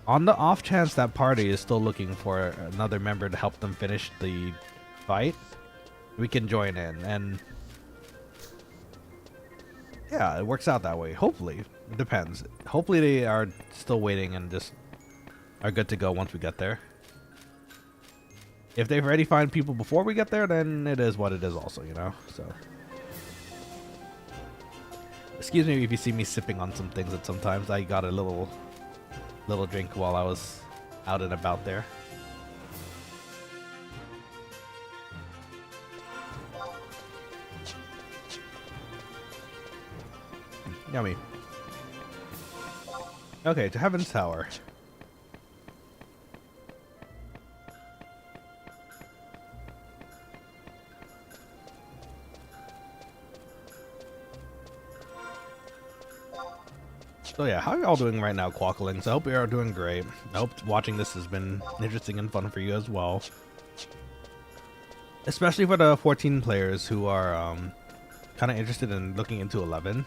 on the off chance that party is still looking for another member to help them finish the fight, we can join in, and yeah, it works out that way. Hopefully. It depends. Hopefully they are still waiting and just are good to go once we get there. If they've already found people before we get there, then it is what it is also, you know? So, excuse me if you see me sipping on some things at sometimes. I got a little drink while I was out and about there. Yummy. Okay, to Heaven's Tower. So yeah, how are y'all doing right now, Quokkalings? I hope you are doing great. I hope watching this has been interesting and fun for you as well. Especially for the 14 players who are kind of interested in looking into 11.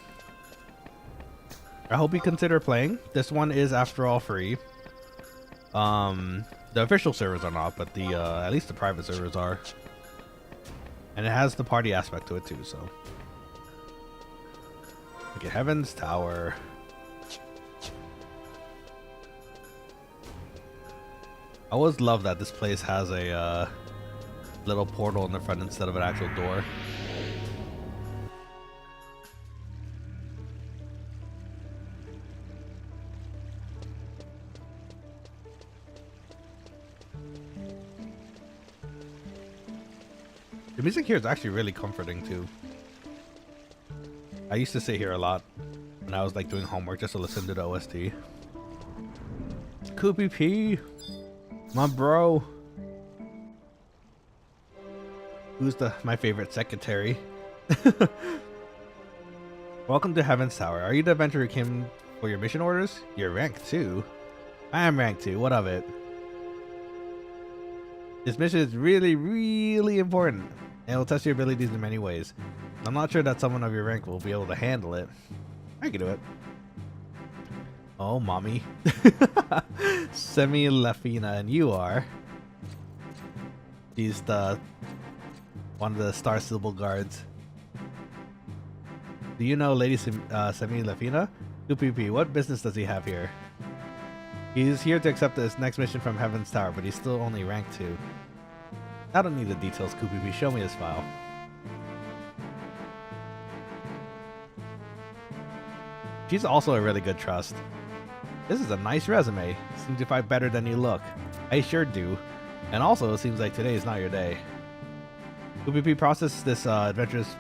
I hope you consider playing. This one is, after all, free. The official servers are not, but the at least the private servers are. And it has the party aspect to it too, so. Okay, Heaven's Tower. I always love that this place has a little portal in the front instead of an actual door. The music here is actually really comforting too. I used to sit here a lot when I was like doing homework just to listen to the OST. Koopy P, my bro. Who's my favorite secretary? Welcome to Heaven's Tower. Are you the adventurer who came for your mission orders? You're rank 2. I am rank 2. What of it? This mission is really, really important. And it will test your abilities in many ways. I'm not sure that someone of your rank will be able to handle it. I can do it. Oh, mommy. Selbina, and you are. She's one of the Star Syllable guards. Do you know Lady Selbina? UPP, what business does he have here? He's here to accept this next mission from Heaven's Tower, but he's still only rank 2. I don't need the details, QPP. Show me his file. She's also a really good trust. This is a nice resume. Seems to fight better than you look. I sure do. And also, it seems like today is not your day. QPP process this adventurous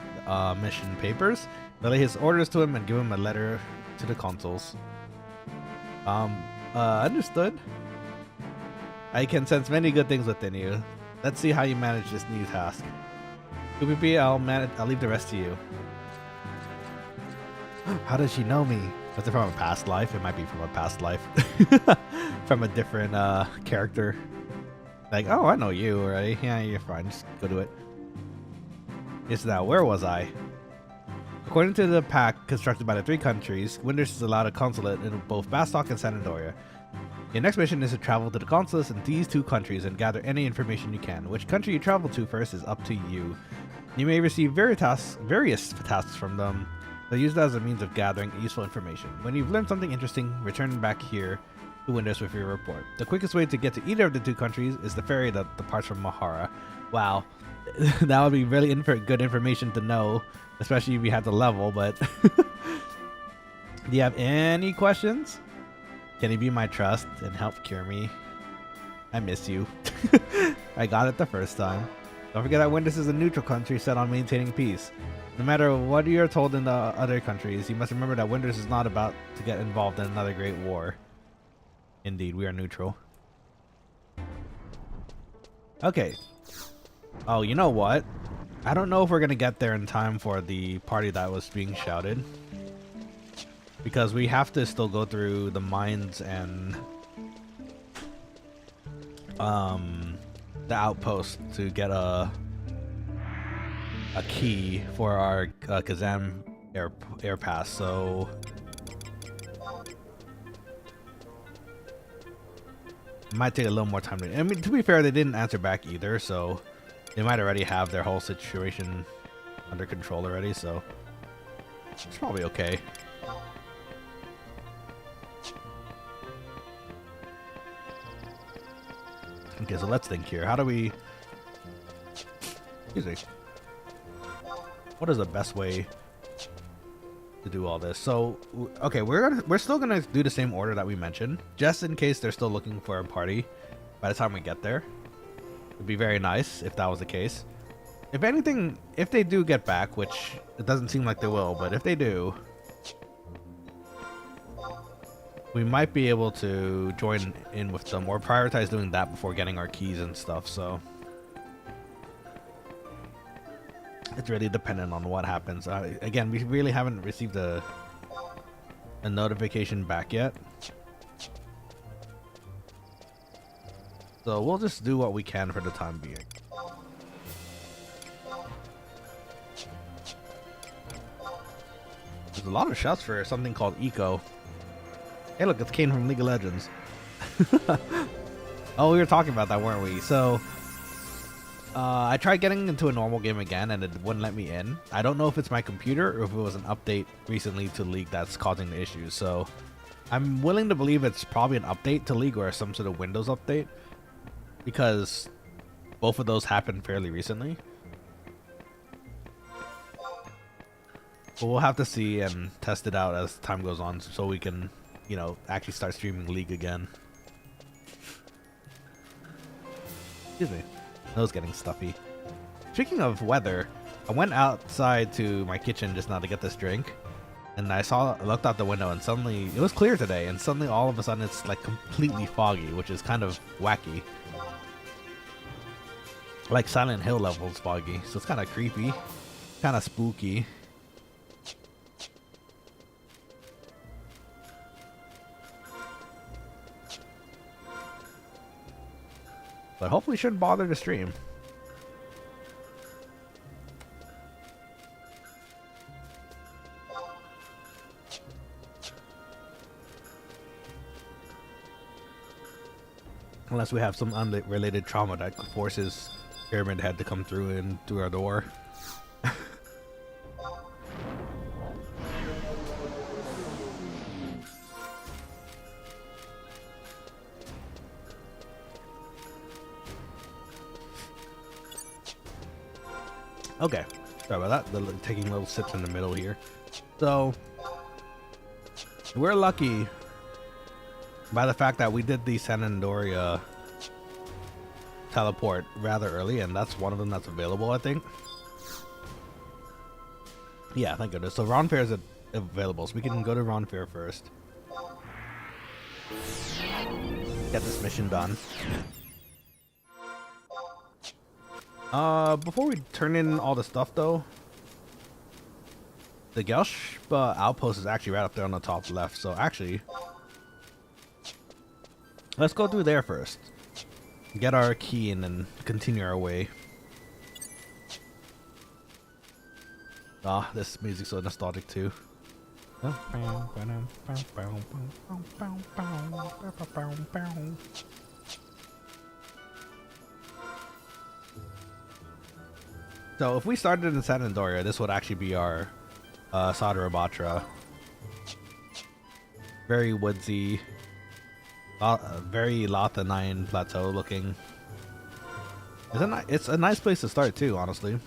mission papers, relay his orders to him, and give him a letter to the consuls. Understood. I can sense many good things within you. Let's see how you manage this new task. QPP, I'll leave the rest to you. How does she know me? Was it from a past life? It might be from a past life. From a different character. Like, oh, I know you already. Yeah, you're fine. Just go do it. Yes, now, where was I? According to the pact constructed by the 3 countries, Windurst is allowed a consulate in both Bastok and Sanandoria. Your next mission is to travel to the consulates in these 2 countries and gather any information you can. Which country you travel to first is up to you. You may receive various tasks from them, but use that as a means of gathering useful information. When you've learned something interesting, return back here to Windurst with your report. The quickest way to get to either of the 2 countries is the ferry that departs from Mahara. Wow, that would be really good information to know, especially if you had the level, but... Do you have any questions? Can you be my trust and help cure me? I miss you. I got it the first time. Don't forget that Windurst is a neutral country set on maintaining peace. No matter what you're told in the other countries, you must remember that Windurst is not about to get involved in another great war. Indeed, we are neutral. Okay. Oh, you know what? I don't know if we're going to get there in time for the party that was being shouted. Because we have to still go through the mines and the outpost to get a key for our Kazam air pass. So it might take a little more time. I mean, to be fair, they didn't answer back either, so they might already have their whole situation under control already. So it's probably okay. Okay, so let's think here. How do we... Excuse me. What is the best way to do all this? So, okay, we're still gonna do the same order that we mentioned, just in case they're still looking for a party by the time we get there. It'd be very nice if that was the case. If anything, if they do get back, which it doesn't seem like they will, but if they do, we might be able to join in with them or prioritize doing that before getting our keys and stuff. So it's really dependent on what happens. Again, we really haven't received a notification back yet, so we'll just do what we can for the time being. There's a lot of shots for something called Eco. Hey, look, it's Kane from League of Legends. Oh, we were talking about that, weren't we? So, I tried getting into a normal game again, and it wouldn't let me in. I don't know if it's my computer or if it was an update recently to League that's causing the issues. So, I'm willing to believe it's probably an update to League or some sort of Windows update, because both of those happened fairly recently. But we'll have to see and test it out as time goes on, so we can, you know, actually start streaming League again. Excuse me. Nose getting stuffy. Speaking of weather, I went outside to my kitchen just now to get this drink, and I looked out the window, and suddenly it was clear today, and suddenly all of a sudden it's like completely foggy, which is kind of wacky. Like Silent Hill levels foggy, so it's kind of creepy, kind of spooky. But hopefully shouldn't bother to stream. Unless we have some unrelated trauma that forces Pyramid Head to come through and through our door. Okay, sorry about that. Taking little sips in the middle here. So, we're lucky by the fact that we did the San Andoria teleport rather early, and that's one of them that's available, I think. Yeah, thank goodness. So Ron Fair is available, so we can go to Ron Fair first. Get this mission done. Before we turn in all the stuff though, the Gelshpa outpost is actually right up there on the top left, so actually, let's go through there first. Get our key and then continue our way. Ah, this music's so nostalgic too. So if we started in San Andoria, this would actually be our Sadarabatra. Very woodsy, very Lathanine plateau looking. It's a nice place to start too, honestly.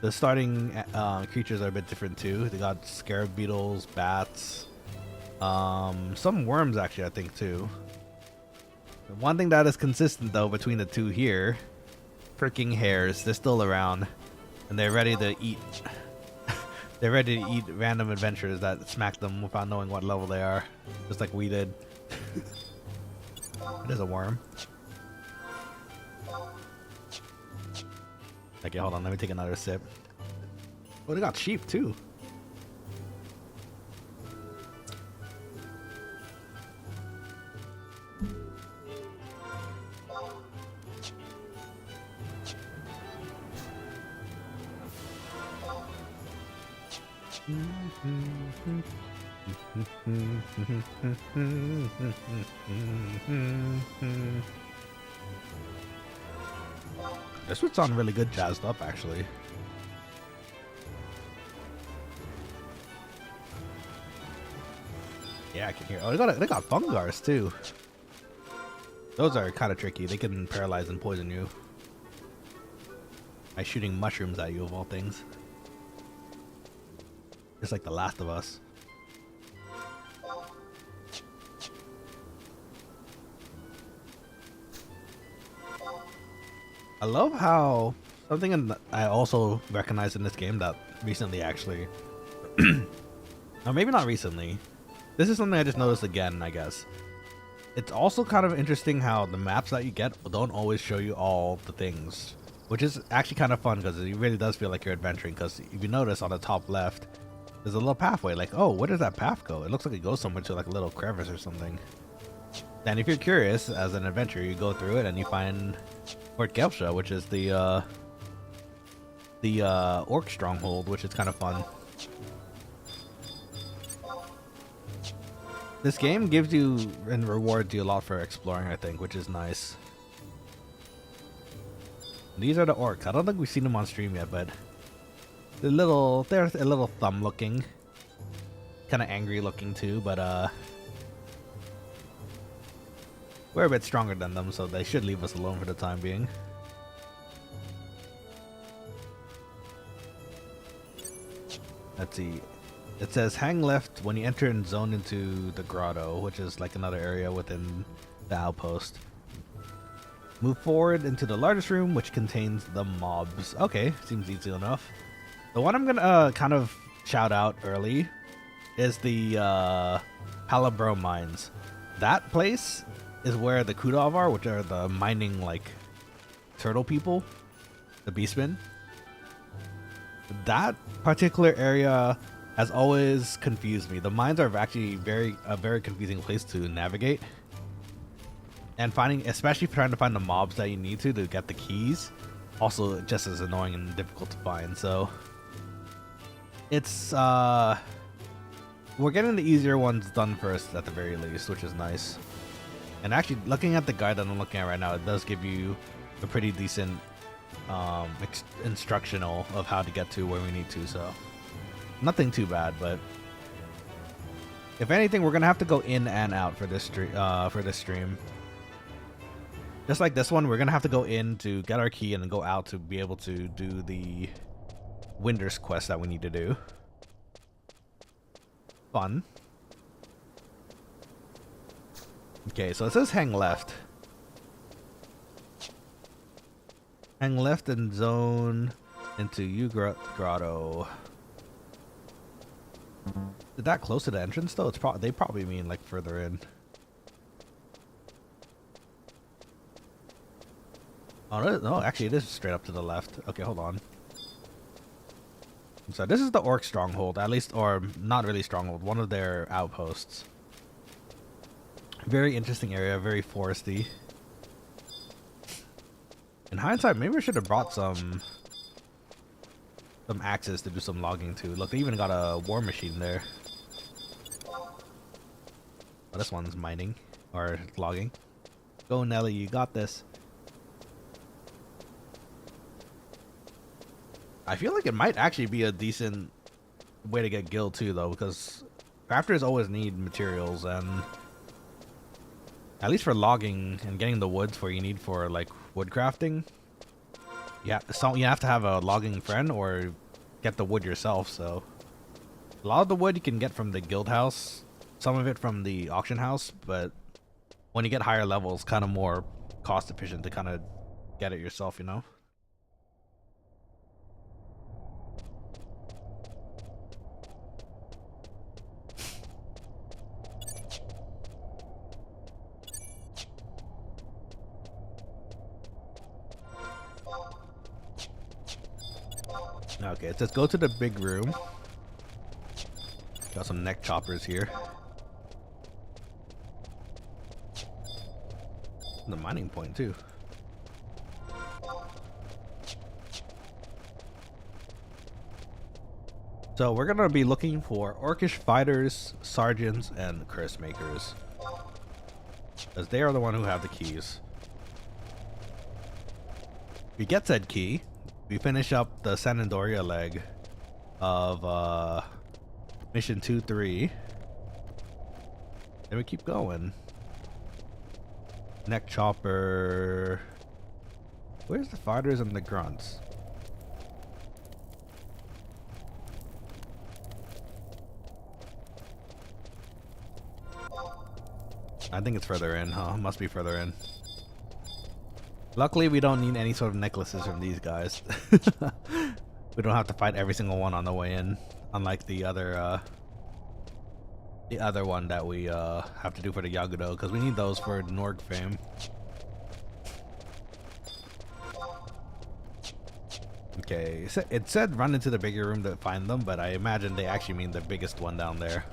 The starting creatures are a bit different too. They got scarab beetles, bats, some worms actually, I think too. One thing that is consistent though between the two here, freaking hares. They're still around, and they're ready to eat. They're ready to eat random adventurers that smack them without knowing what level they are, just like we did. It is a worm. Okay, hold on. Let me take another sip. Oh, they got sheep too. This would sound really good jazzed up, actually. Yeah, I can hear. Oh, they got fungars too. Those are kind of tricky. They can paralyze and poison you by shooting mushrooms at you, of all things. Just like The Last of Us. I love how something I also recognized in this game that recently actually, or maybe not recently, this is something I just noticed again, I guess. It's also kind of interesting how the maps that you get don't always show you all the things, which is actually kind of fun because it really does feel like you're adventuring. Because if you notice on the top left, there's a little pathway. Like, oh, where does that path go? It looks like it goes somewhere to like a little crevice or something. And if you're curious as an adventurer, you go through it and you find Fort Gelshpa, which is the orc stronghold, which is kind of fun. This game gives you and rewards you a lot for exploring, I think, which is nice. These are the orcs. I don't think we've seen them on stream yet, but they're a little thumb looking. Kind of angry looking too, but we're a bit stronger than them, so they should leave us alone for the time being. Let's see. It says hang left when you enter and zone into the grotto, which is like another area within the outpost. Move forward into the largest room, which contains the mobs. Okay, seems easy enough. The one I'm gonna kind of shout out early is the Palabro mines. That place is where the Kudav are, which are the mining like turtle people, the beastmen. That particular area has always confused me. The mines are actually a very confusing place to navigate. And especially trying to find the mobs that you need to get the keys, also just as annoying and difficult to find. So it's we're getting the easier ones done first at the very least, which is nice. And actually, looking at the guide that I'm looking at right now, it does give you a pretty decent instructional of how to get to where we need to. So nothing too bad, but if anything, we're gonna have to go in and out for this stream. Just like this one, we're gonna have to go in to get our key and then go out to be able to do the Windurst quest that we need to do. Fun. Okay, so it says hang left. Hang left and zone into Grotto. Is that close to the entrance though? They probably mean like further in. Oh no, actually it is straight up to the left. Okay, hold on. So this is the orc stronghold, at least, or not really stronghold, one of their outposts. Very interesting area, very foresty. In hindsight, maybe we should have brought some axes to do some logging too. Look, they even got a war machine there. Oh, this one's mining or logging. Go Nelly, you got this. I feel like it might actually be a decent way to get guild too, though, because crafters always need materials, and at least for logging and getting the woods for you need for like wood crafting, you have to have a logging friend or get the wood yourself. So a lot of the wood you can get from the guild house, some of it from the auction house, but when you get higher levels, kind of more cost efficient to kind of get it yourself, you know. Okay, it says go to the big room. Got some neck choppers here. The mining point too. So we're gonna be looking for orcish fighters, sergeants, and curse makers, because they are the one who have the keys. We get said key, we finish up the San Andoria leg of mission 2-3. Then we keep going. Neck chopper. Where's the fighters and the grunts? I think it's further in, huh? Must be further in. Luckily, we don't need any sort of necklaces from these guys. We don't have to fight every single one on the way in, unlike the other one that we have to do for the Yagudo, because we need those for Norg fame. Okay, it said run into the bigger room to find them, but I imagine they actually mean the biggest one down there,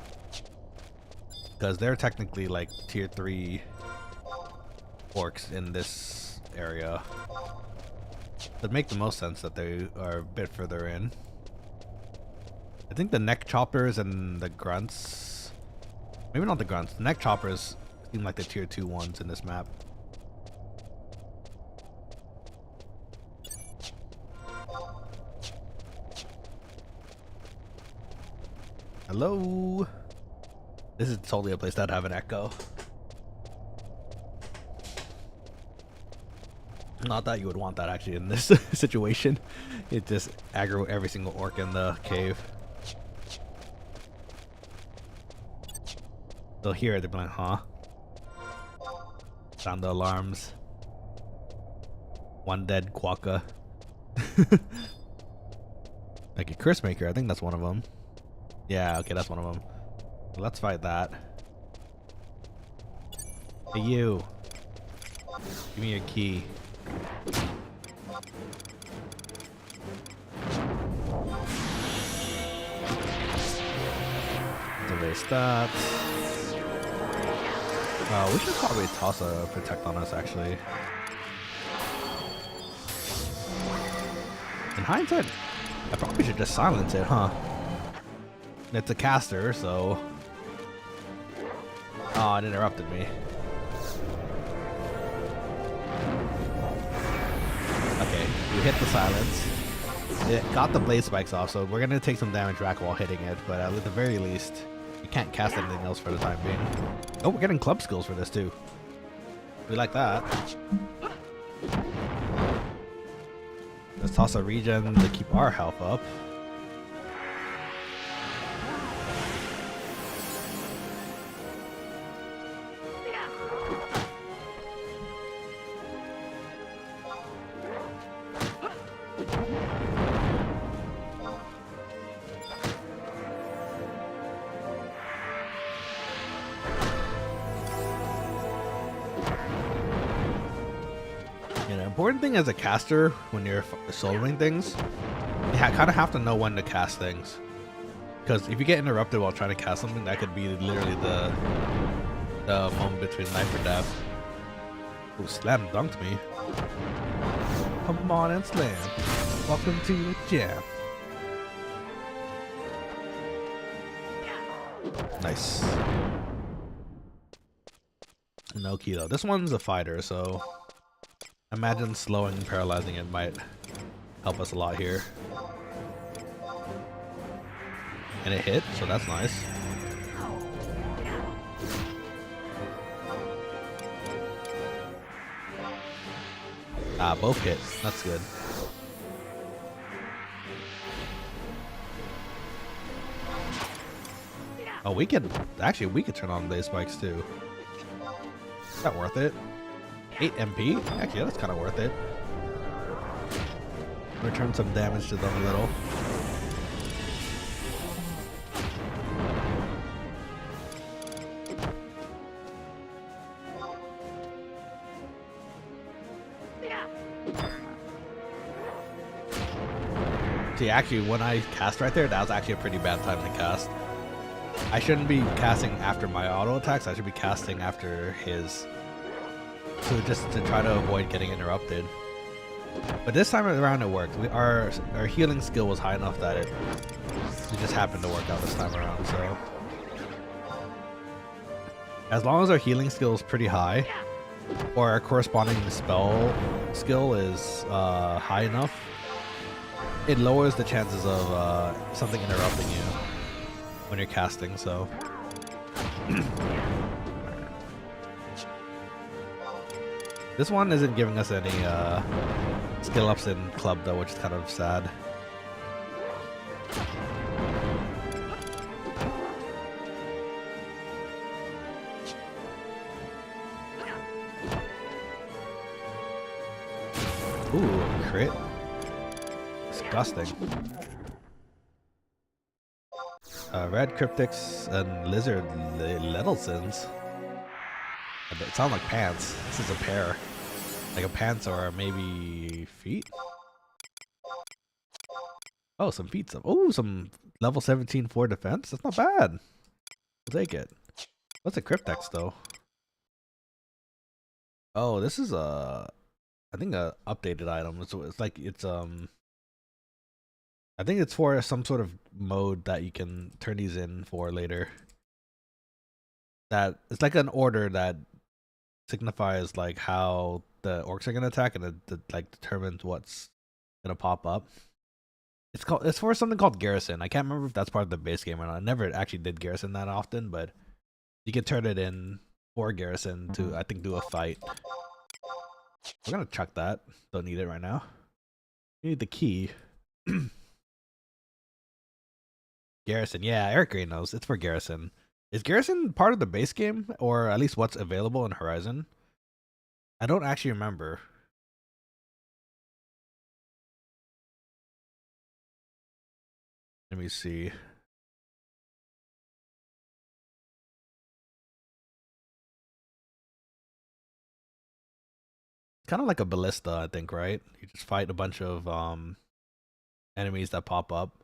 because they're technically like tier 3 orcs in this area. It'd make the most sense that they are a bit further in. I think the neck choppers and the grunts Maybe not the grunts. The neck choppers seem like the tier 2 ones in this map. Hello? This is totally a place that'd have an echo. Not that you would want that actually in this situation. It just aggro every single orc in the cave. They'll hear it, they'll be like, huh? Sound the alarms. One dead quokka. Like a curse maker, I think that's one of them. Yeah, okay, that's one of them. Let's fight that. Hey, you. Give me your key. Delay stats. We should probably toss a protect on us, actually. In hindsight, I probably should just silence it, huh? It's a caster, so... Oh, it interrupted me. Okay, we hit the silence. It got the blade spikes off, so we're gonna take some damage back while hitting it, but at the very least, you can't cast anything else for the time being. Oh, we're getting club skills for this too. We like that. Let's toss a regen to keep our health up. Important thing as a caster when you're soloing things, you kind of have to know when to cast things, because if you get interrupted while trying to cast something, that could be literally the moment between life or death. Ooh, slam dunked me. Come on and slam. Welcome to the jam. Nice. No key though. This one's a fighter, so imagine slowing and paralyzing it might help us a lot here. And it hit, so that's nice. Ah, both hit. That's good. Oh, we could turn on blade spikes too. Is that worth it? 8 MP? Actually, that's kind of worth it. Return some damage to them a little. See, actually, when I cast right there, that was actually a pretty bad time to cast. I shouldn't be casting after my auto attacks, I should be casting after his. So just to try to avoid getting interrupted. But this time around it worked. Our healing skill was high enough that it just happened to work out this time around, so. As long as our healing skill is pretty high, or our corresponding spell skill is high enough, it lowers the chances of something interrupting you when you're casting, so. This one isn't giving us any skill ups in club though, which is kind of sad. Ooh, crit. Disgusting. Red cryptics and lizard Lettlesons. It sounds like pants. This is a pair. Like a pants or maybe feet? Oh, some feet. Oh, some level 17 for defense. That's not bad. I'll take it. What's a cryptex though? Oh, this is I think a updated item. It's like I think it's for some sort of mode that you can turn these in for later. that it's like an order that signifies like how the orcs are gonna attack, and it like determines what's gonna pop up. It's for something called garrison. I can't remember if that's part of the base game or not. I never actually did garrison that often, but you can turn it in for garrison to, I think, do a fight. We're gonna chuck that. Don't need it right now. We need the key. Garrison, yeah, Eric Gray knows. It's for garrison. Is garrison part of the base game, or at least what's available in Horizon? I don't actually remember. Let me see. Kind of like a ballista, I think, right? You just fight a bunch of enemies that pop up,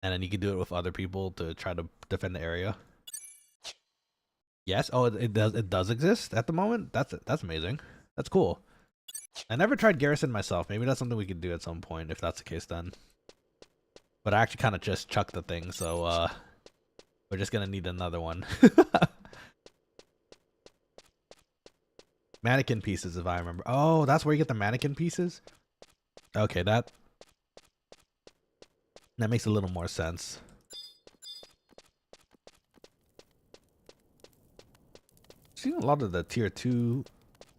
and then you can do it with other people to try to defend the area. Yes. Oh, it does. It does exist at the moment. That's amazing. That's cool. I never tried garrison myself. Maybe that's something we could do at some point if that's the case then. But I actually kind of just chucked the thing, so we're just gonna need another one. Mannequin pieces, if I remember. Oh, that's where you get the mannequin pieces? Okay, that makes a little more sense. Seen a lot of the tier 2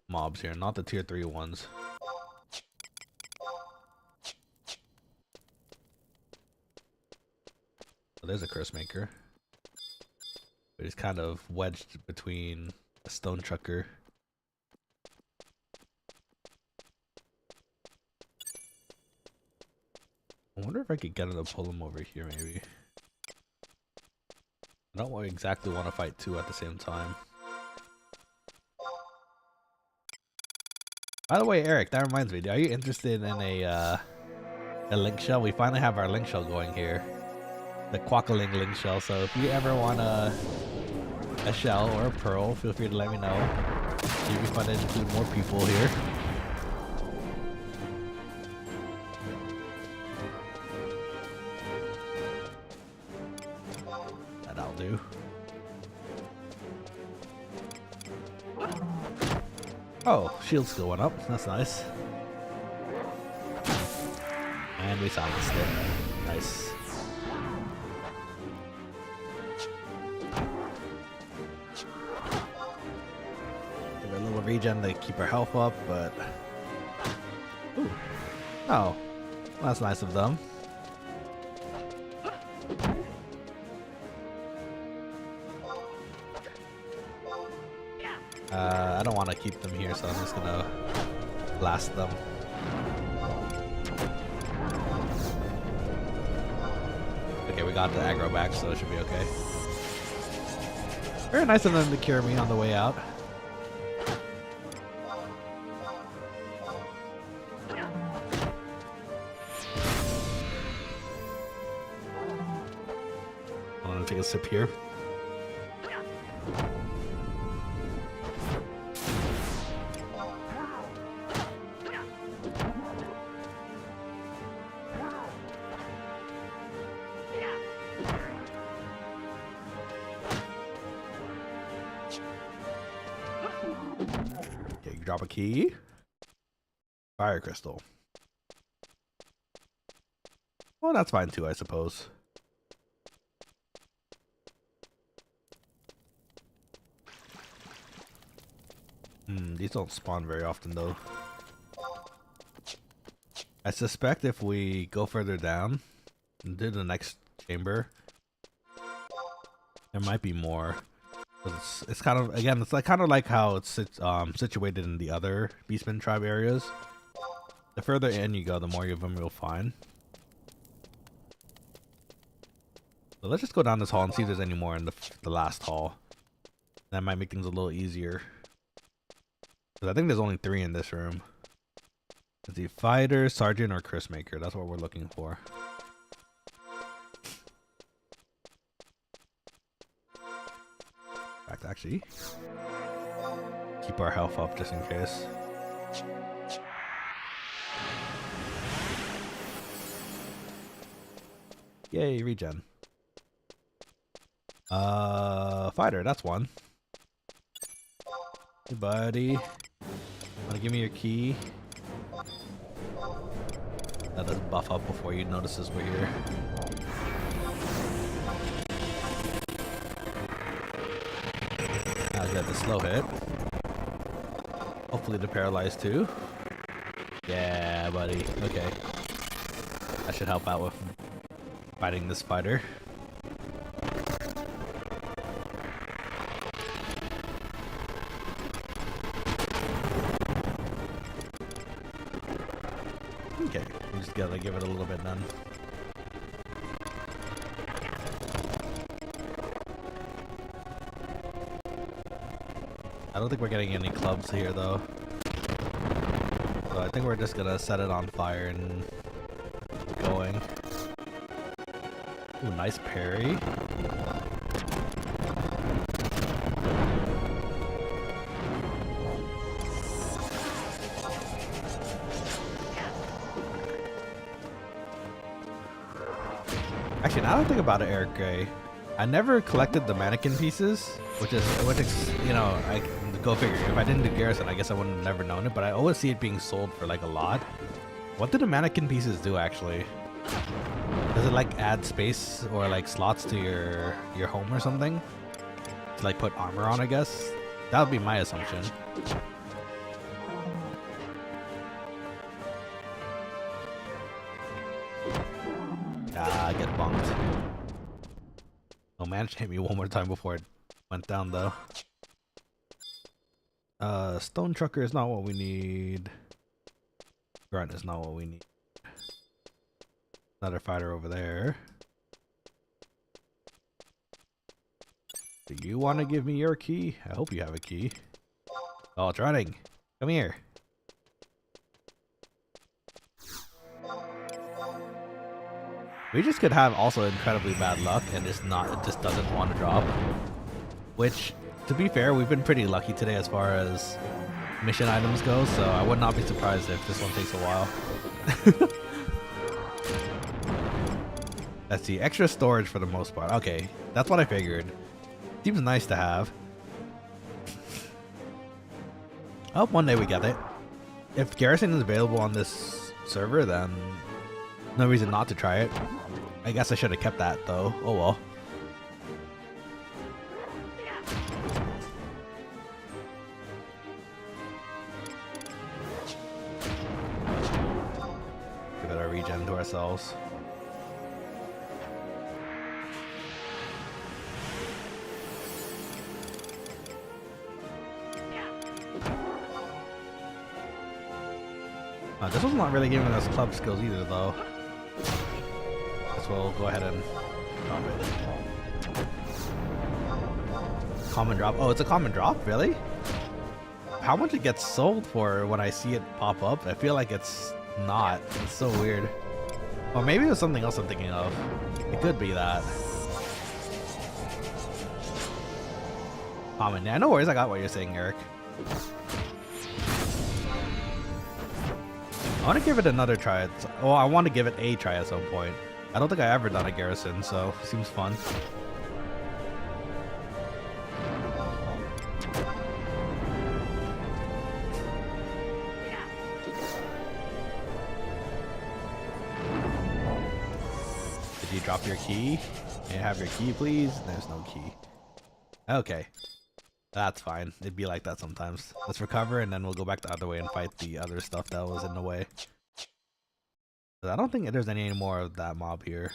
mobs here, not the tier 3 ones. Oh, there's a curse maker. But he's kind of wedged between a stone chucker. I wonder if I could get him to pull him over here, maybe. I don't exactly want to fight two at the same time. By the way, Eric, that reminds me. Are you interested in a link shell? We finally have our link shell going here. The Quokkaling link shell. So if you ever want a shell or a pearl, feel free to let me know. It'd be fun to include more people here. That'll do. Oh, shield's still went up. That's nice. And we silenced it. Nice. Give it a little regen to keep our health up, but... Ooh. Oh. That's nice of them. I don't want to keep them here, so I'm just gonna blast them. Okay, we got the aggro back, so it should be okay. Very nice of them to cure me on the way out. I'm gonna take a sip here. Drop a key. Fire crystal. Well, that's fine too, I suppose. These don't spawn very often though. I suspect if we go further down into the next chamber, there might be more. It's kind of, again, it's like kind of like how it's situated in the other Beastman tribe areas. The further in you go, the more of them you'll find. So let's just go down this hall and see if there's any more in the last hall. That might make things a little easier. Because I think there's only 3 in this room. Let's see, fighter, sergeant, or curse maker. That's what we're looking for. Actually, keep our health up just in case. Yay, regen. Fighter, that's one. Hey, buddy. Wanna give me your key? Let us buff up before he notices we're here. I'll get the slow hit. Hopefully the paralyzed too. Yeah, buddy. Okay. That should help out with fighting this spider. Okay, we just gotta give it a little bit then. I don't think we're getting any clubs here though. So I think we're just gonna set it on fire and keep going. Ooh, nice parry. Actually, now that I think about it, Eric Gray, I never collected the mannequin pieces, which you know, I go figure. If I didn't do Garrison, I guess I would have never known it. But I always see it being sold for like a lot. What do the mannequin pieces do actually? Does it like add space or like slots to your home or something? To like put armor on, I guess. That would be my assumption. Ah, get bumped. Oh, managed to hit me one more time before it went down though. Stone trucker is not what we need. Grunt is not what we need. Another fighter over there. Do you want to give me your key? I hope you have a key. Oh, it's running. Come here. We just could have also incredibly bad luck and it just doesn't want to drop. Which, to be fair, we've been pretty lucky today as far as mission items go, so I would not be surprised if this one takes a while. Let's see, extra storage for the most part. Okay, that's what I figured. Seems nice to have. I hope one day we get it. If Garrison is available on this server, then no reason not to try it. I guess I should have kept that though. Oh well. Give it a regen to ourselves. This one's not really giving us club skills either though. Guess we'll go ahead and drop it. Common drop. Oh, it's a common drop? Really? How much it gets sold for when I see it pop up? I feel like it's not. It's so weird. Or maybe it was something else I'm thinking of. It could be that. Common. Yeah, no worries. I got what you're saying, Eric. I want to give it another try. Well, I want to give it a try at some point. I don't think I ever done a Garrison, so seems fun. Did you drop your key? May I have your key, please? There's no key. Okay. That's fine. It'd be like that sometimes. Let's recover and then we'll go back the other way and fight the other stuff that was in the way. I don't think there's any more of that mob here.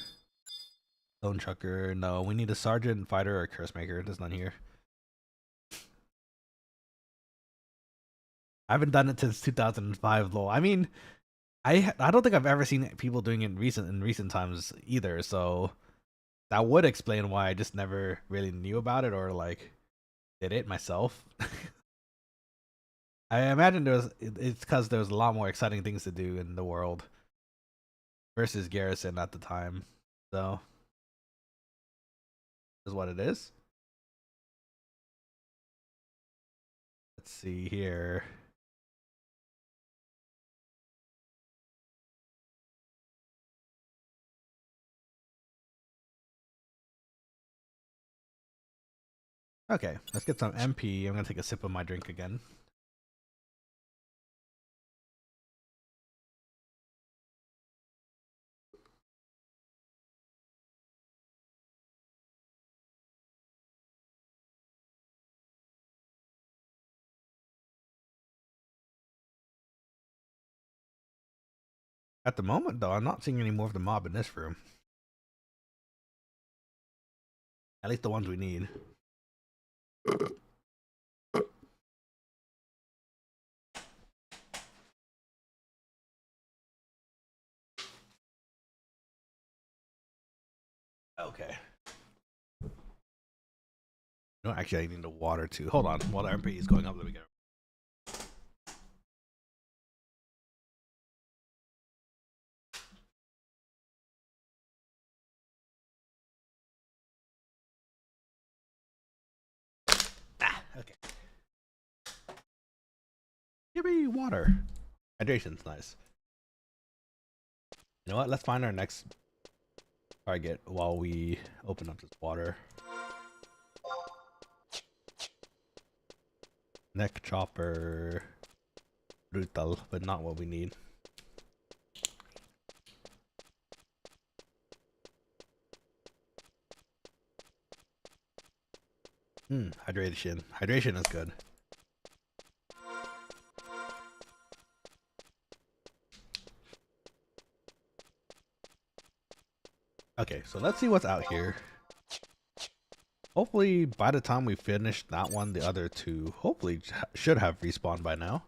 Stone trucker. No, we need a sergeant, fighter, or curse maker. There's none here. I haven't done it since 2005 though. I mean, I don't think I've ever seen people doing it in recent times either, so that would explain why I just never really knew about it or like did it myself. I imagine it's because there was a lot more exciting things to do in the world versus Garrison at the time. So is what it is. Let's see here. Okay, let's get some MP. I'm gonna take a sip of my drink again. At the moment, though, I'm not seeing any more of the mob in this room. At least the ones we need. Okay. No, actually, I need the water too. Hold on. While the MP is going up, let me go. Okay. Give me water. Hydration's nice. You know what? Let's find our next target while we open up this water. Neck chopper. Brutal, but not what we need. Hydration. Hydration is good. Okay, so let's see what's out here. Hopefully, by the time we finish that one, the other two hopefully should have respawned by now.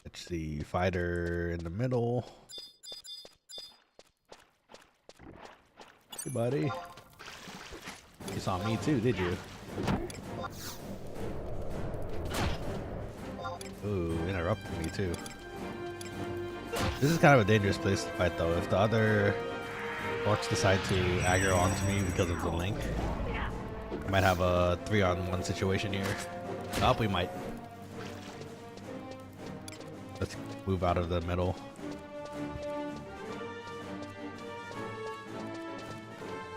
Let's see, fighter in the middle. Hey, buddy. You saw me too, did you? Ooh, interrupted me too. This is kind of a dangerous place to fight though. If the other orcs decide to aggro onto me because of the link, I might have a 3-on-1 situation here. Oh, we might. Let's move out of the middle.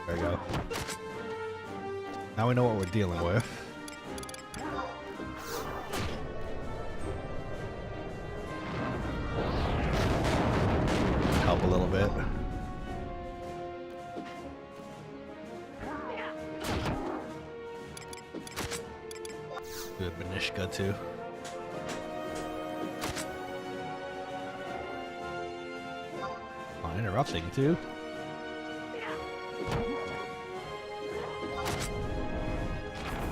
There we go. Now we know what we're dealing with. Help a little bit. Good Banishka too. Oh, interrupting too.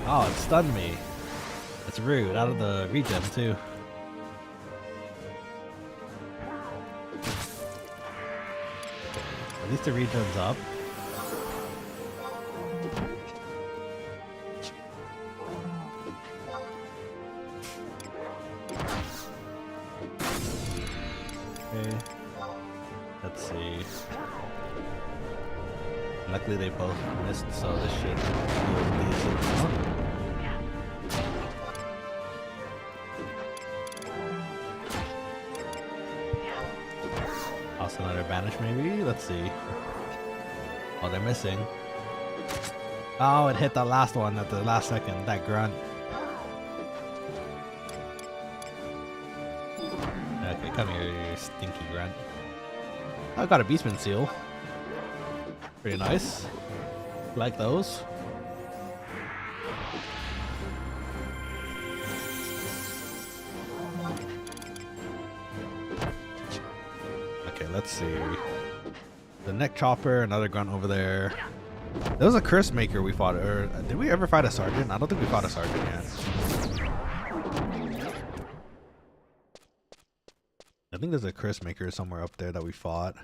Oh, it stunned me. That's rude. Out of the regen too. At least the regen's up. Okay. Let's see. Luckily they both missed, so this should be decent. Also another banish maybe? Let's see. Oh, they're missing. Oh, it hit the last one at the last second. That grunt. Okay, come here, you stinky grunt. I got a Beastman seal. Pretty nice. Like those. Okay, let's see. The neck chopper, another grunt over there. There was a curse maker we fought. Or did we ever fight a sergeant? I don't think we fought a sergeant yet. I think there's a curse maker somewhere up there that we fought.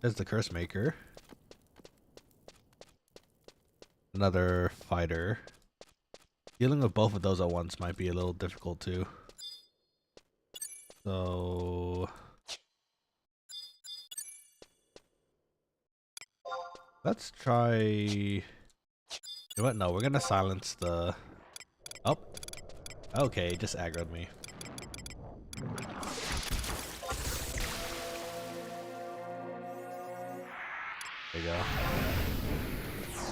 There's the curse maker. Another fighter. Dealing with both of those at once might be a little difficult too. So let's try. You know what? No, we're gonna silence the. Oh, Okay, just aggroed me. There you go.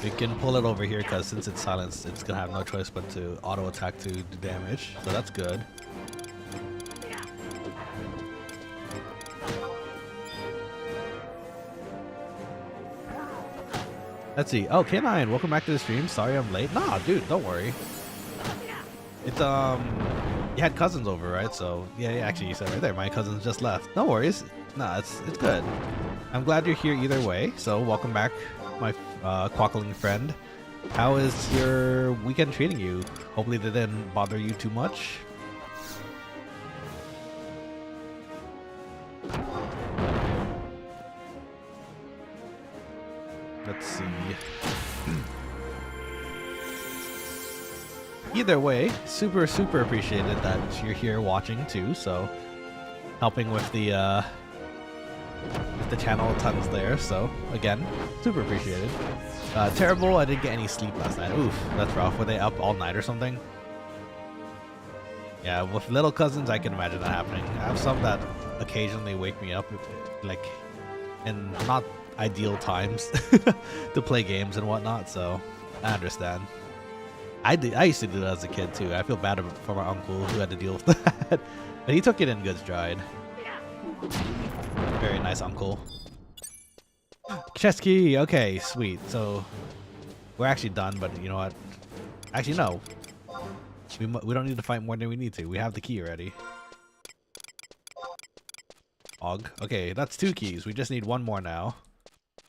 We can pull it over here because since it's silenced, it's gonna have no choice but to auto attack to do damage. So that's good. Let's see. Oh, K9, welcome back to the stream. Sorry I'm late. Nah, dude, don't worry. It's you had cousins over, right? So yeah, actually you said right there, my cousins just left. No worries. Nah, it's good. I'm glad you're here either way. So welcome back, my quokkaling friend. How is your weekend treating you? Hopefully they didn't bother you too much. Let's see. Either way, super appreciated that you're here watching too. So helping with the channel tons there. So again, super appreciated. Terrible, I didn't get any sleep last night. Oof, that's rough. Were they up all night or something? Yeah, with little cousins, I can imagine that happening. I have some that occasionally wake me up, like, in not ideal times to play games and whatnot, so I understand. I used to do that as a kid too. I feel bad for my uncle who had to deal with that, but he took it in good stride. Very nice uncle. Chest key. Okay, sweet. So we're actually done, but you know what? Actually, no. We don't need to fight more than we need to. We have the key already. Og. Okay, that's 2 keys. We just need 1 more now,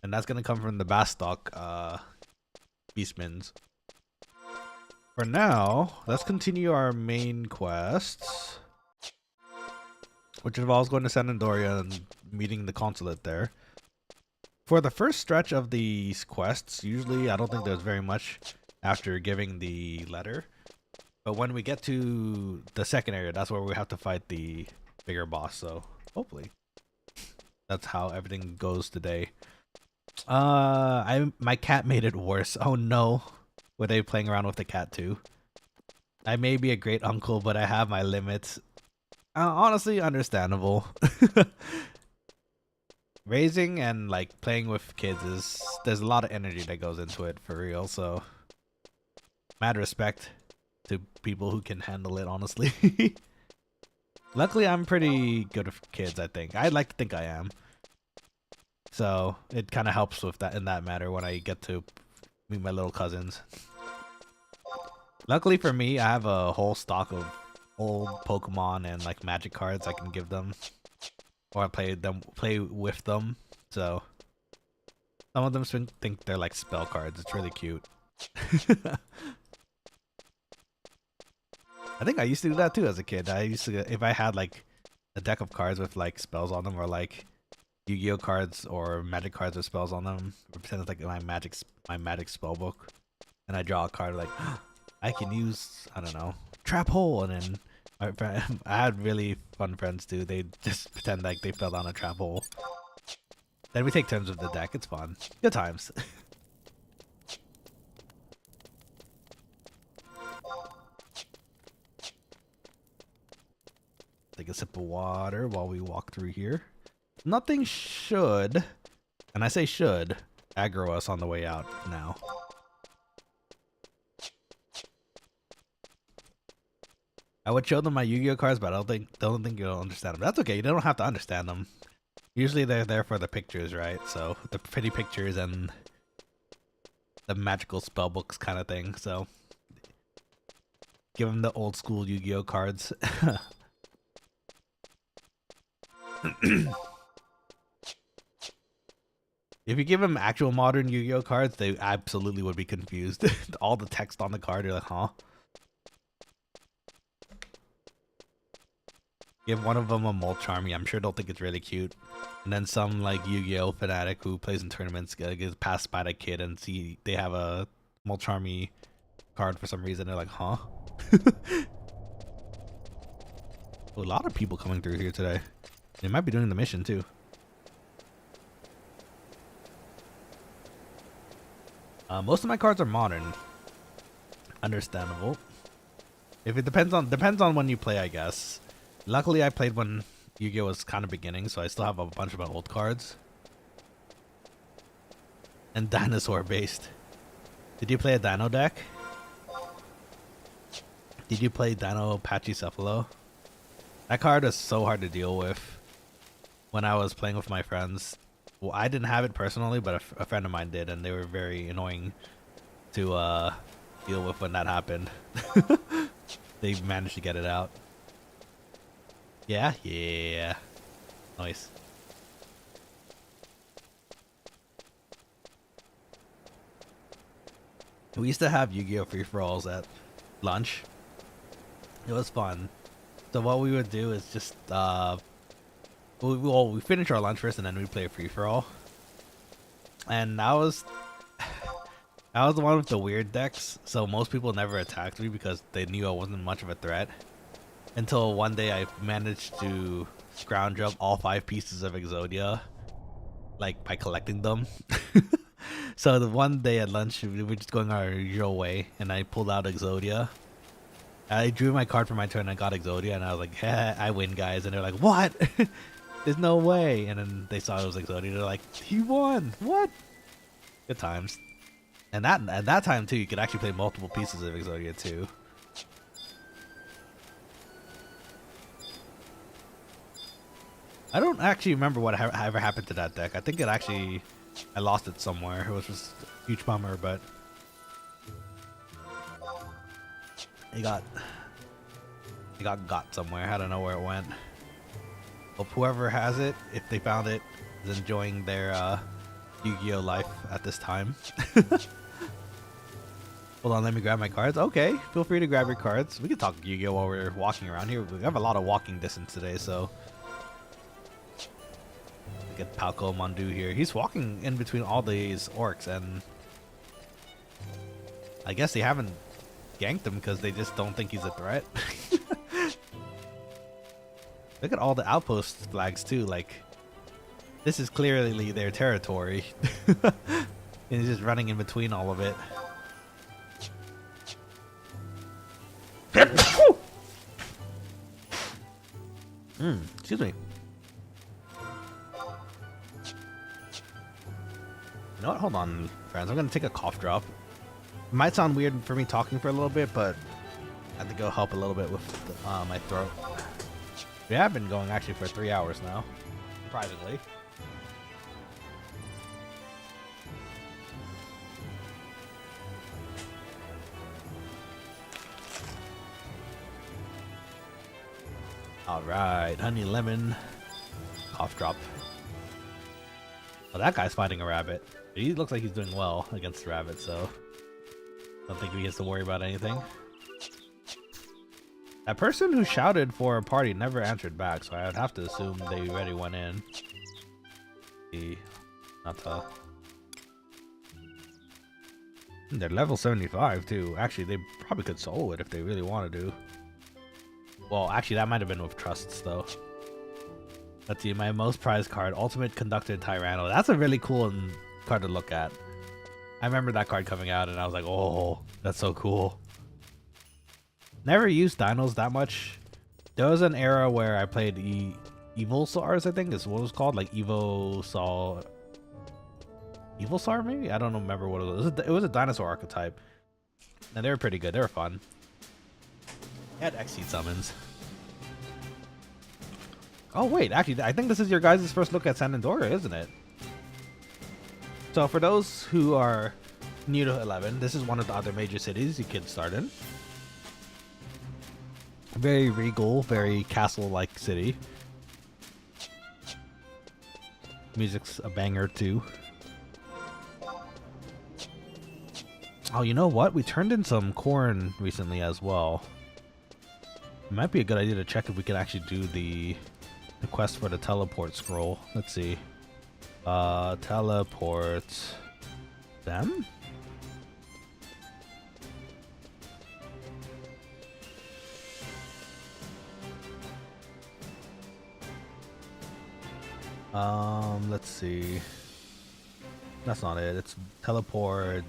and that's gonna come from the Bastock Beastmans. For now, let's continue our main quests, which involves going to San Andoria and meeting the consulate there. For the first stretch of these quests, usually I don't think there's very much after giving the letter. But when we get to the second area, that's where we have to fight the bigger boss. So hopefully that's how everything goes today. My cat made it worse. Oh no. Were they playing around with the cat too? I may be a great uncle, but I have my limits. Honestly, understandable. Raising and like playing with kids there's a lot of energy that goes into it for real, so mad respect to people who can handle it, honestly. Luckily I'm pretty good with kids, I think. I'd like to think I am. So it kind of helps with that in that matter when I get to meet my little cousins. Luckily for me, I have a whole stock of old Pokemon and like magic cards I can give them. Or play with them, so some of them think they're like spell cards. It's really cute. I think I used to do that too as a kid. I used to, if I had like a deck of cards with like spells on them, or like Yu-Gi-Oh cards or magic cards with spells on them, or pretend it's like my magic spell book, and I draw a card like I can use, I don't know, trap hole, and then I had really fun friends too. They just pretend like they fell down a trap hole. Then we take turns with the deck. It's fun. Good times. Take a sip of water while we walk through here. Nothing should, and I say should, aggro us on the way out now. I would show them my Yu-Gi-Oh cards, but I don't think you'll understand them. That's okay. You don't have to understand them. Usually they're there for the pictures, right? So the pretty pictures and the magical spell books kind of thing. So give them the old school Yu-Gi-Oh cards. If you give them actual modern Yu-Gi-Oh cards, they absolutely would be confused. All the text on the card, you're like, huh? Give one of them a Molcharmy, I'm sure they'll think it's really cute. And then some like Yu-Gi-Oh fanatic who plays in tournaments gets passed by the kid and see they have a Molcharmy card for some reason. They're like, huh? A lot of people coming through here today. They might be doing the mission too. Most of my cards are modern. Understandable. If it depends on when you play, I guess. Luckily, I played when Yu-Gi-Oh was kind of beginning, so I still have a bunch of my old cards. And dinosaur based. Did you play a Dino deck? Did you play Dino Pachycephalo? That card is so hard to deal with. When I was playing with my friends, well, I didn't have it personally, but a friend of mine did, and they were very annoying to deal with when that happened. They managed to get it out. Yeah, yeah, nice. We used to have Yu-Gi-Oh free-for-alls at lunch. It was fun. So what we would do is just we finish our lunch first and then we play a free-for-all. And that was the one with the weird decks. So most people never attacked me because they knew I wasn't much of a threat. Until one day I managed to scrounge up all 5 pieces of Exodia, like by collecting them. So the one day at lunch, we were just going our usual way, and I pulled out Exodia. I drew my card for my turn, and I got Exodia, and I was like, I win, guys. And they're like, what? There's no way. And then they saw it was Exodia, they're like, he won. What? Good times. And at that time, too, you could actually play multiple pieces of Exodia, too. I don't actually remember what ever happened to that deck. I think I lost it somewhere. It was just a huge bummer, but it got somewhere. I don't know where it went. Hope whoever has it, if they found it, is enjoying their Yu-Gi-Oh life at this time. Hold on, let me grab my cards. Okay, feel free to grab your cards. We can talk Yu-Gi-Oh while we're walking around here. We have a lot of walking distance today, so. Get Palco Mondu here. He's walking in between all these orcs, and I guess they haven't ganked him because they just don't think he's a threat. Look at all the outpost flags too. Like, this is clearly their territory. And he's just running in between all of it. Excuse me. You know what? Hold on, friends. I'm going to take a cough drop. It might sound weird for me talking for a little bit, but I think it'll help a little bit with my throat. We have been going actually for 3 hours now, surprisingly. All right, honey lemon, cough drop. Oh, that guy's fighting a rabbit. He looks like he's doing well against the rabbit, so don't think he has to worry about anything. That person who shouted for a party never answered back, so I'd have to assume they already went in. They're level 75 too. Actually, they probably could solo it if they really wanted to. Well, actually, that might have been with trusts though. Let's see, my most prized card, Ultimate Conductor Tyranno. That's a really cool card to look at. I remember that card coming out and I was like, oh, that's so cool. Never used dinos that much. There was an era where I played Evilsars, I think is what it was called, like Evilsar maybe? I don't remember what it was. It was a dinosaur archetype. And they were pretty good. They were fun. They had X-Seed summons. Oh wait, actually, I think this is your guys' first look at San Andorra, isn't it? So for those who are new to 11, this is one of the other major cities you can start in. Very regal, very castle-like city. Music's a banger too. Oh, you know what? We turned in some corn recently as well. It might be a good idea to check if we can actually do the quest for the teleport scroll. Let's see. Teleport them? Let's see. That's not it. It's teleport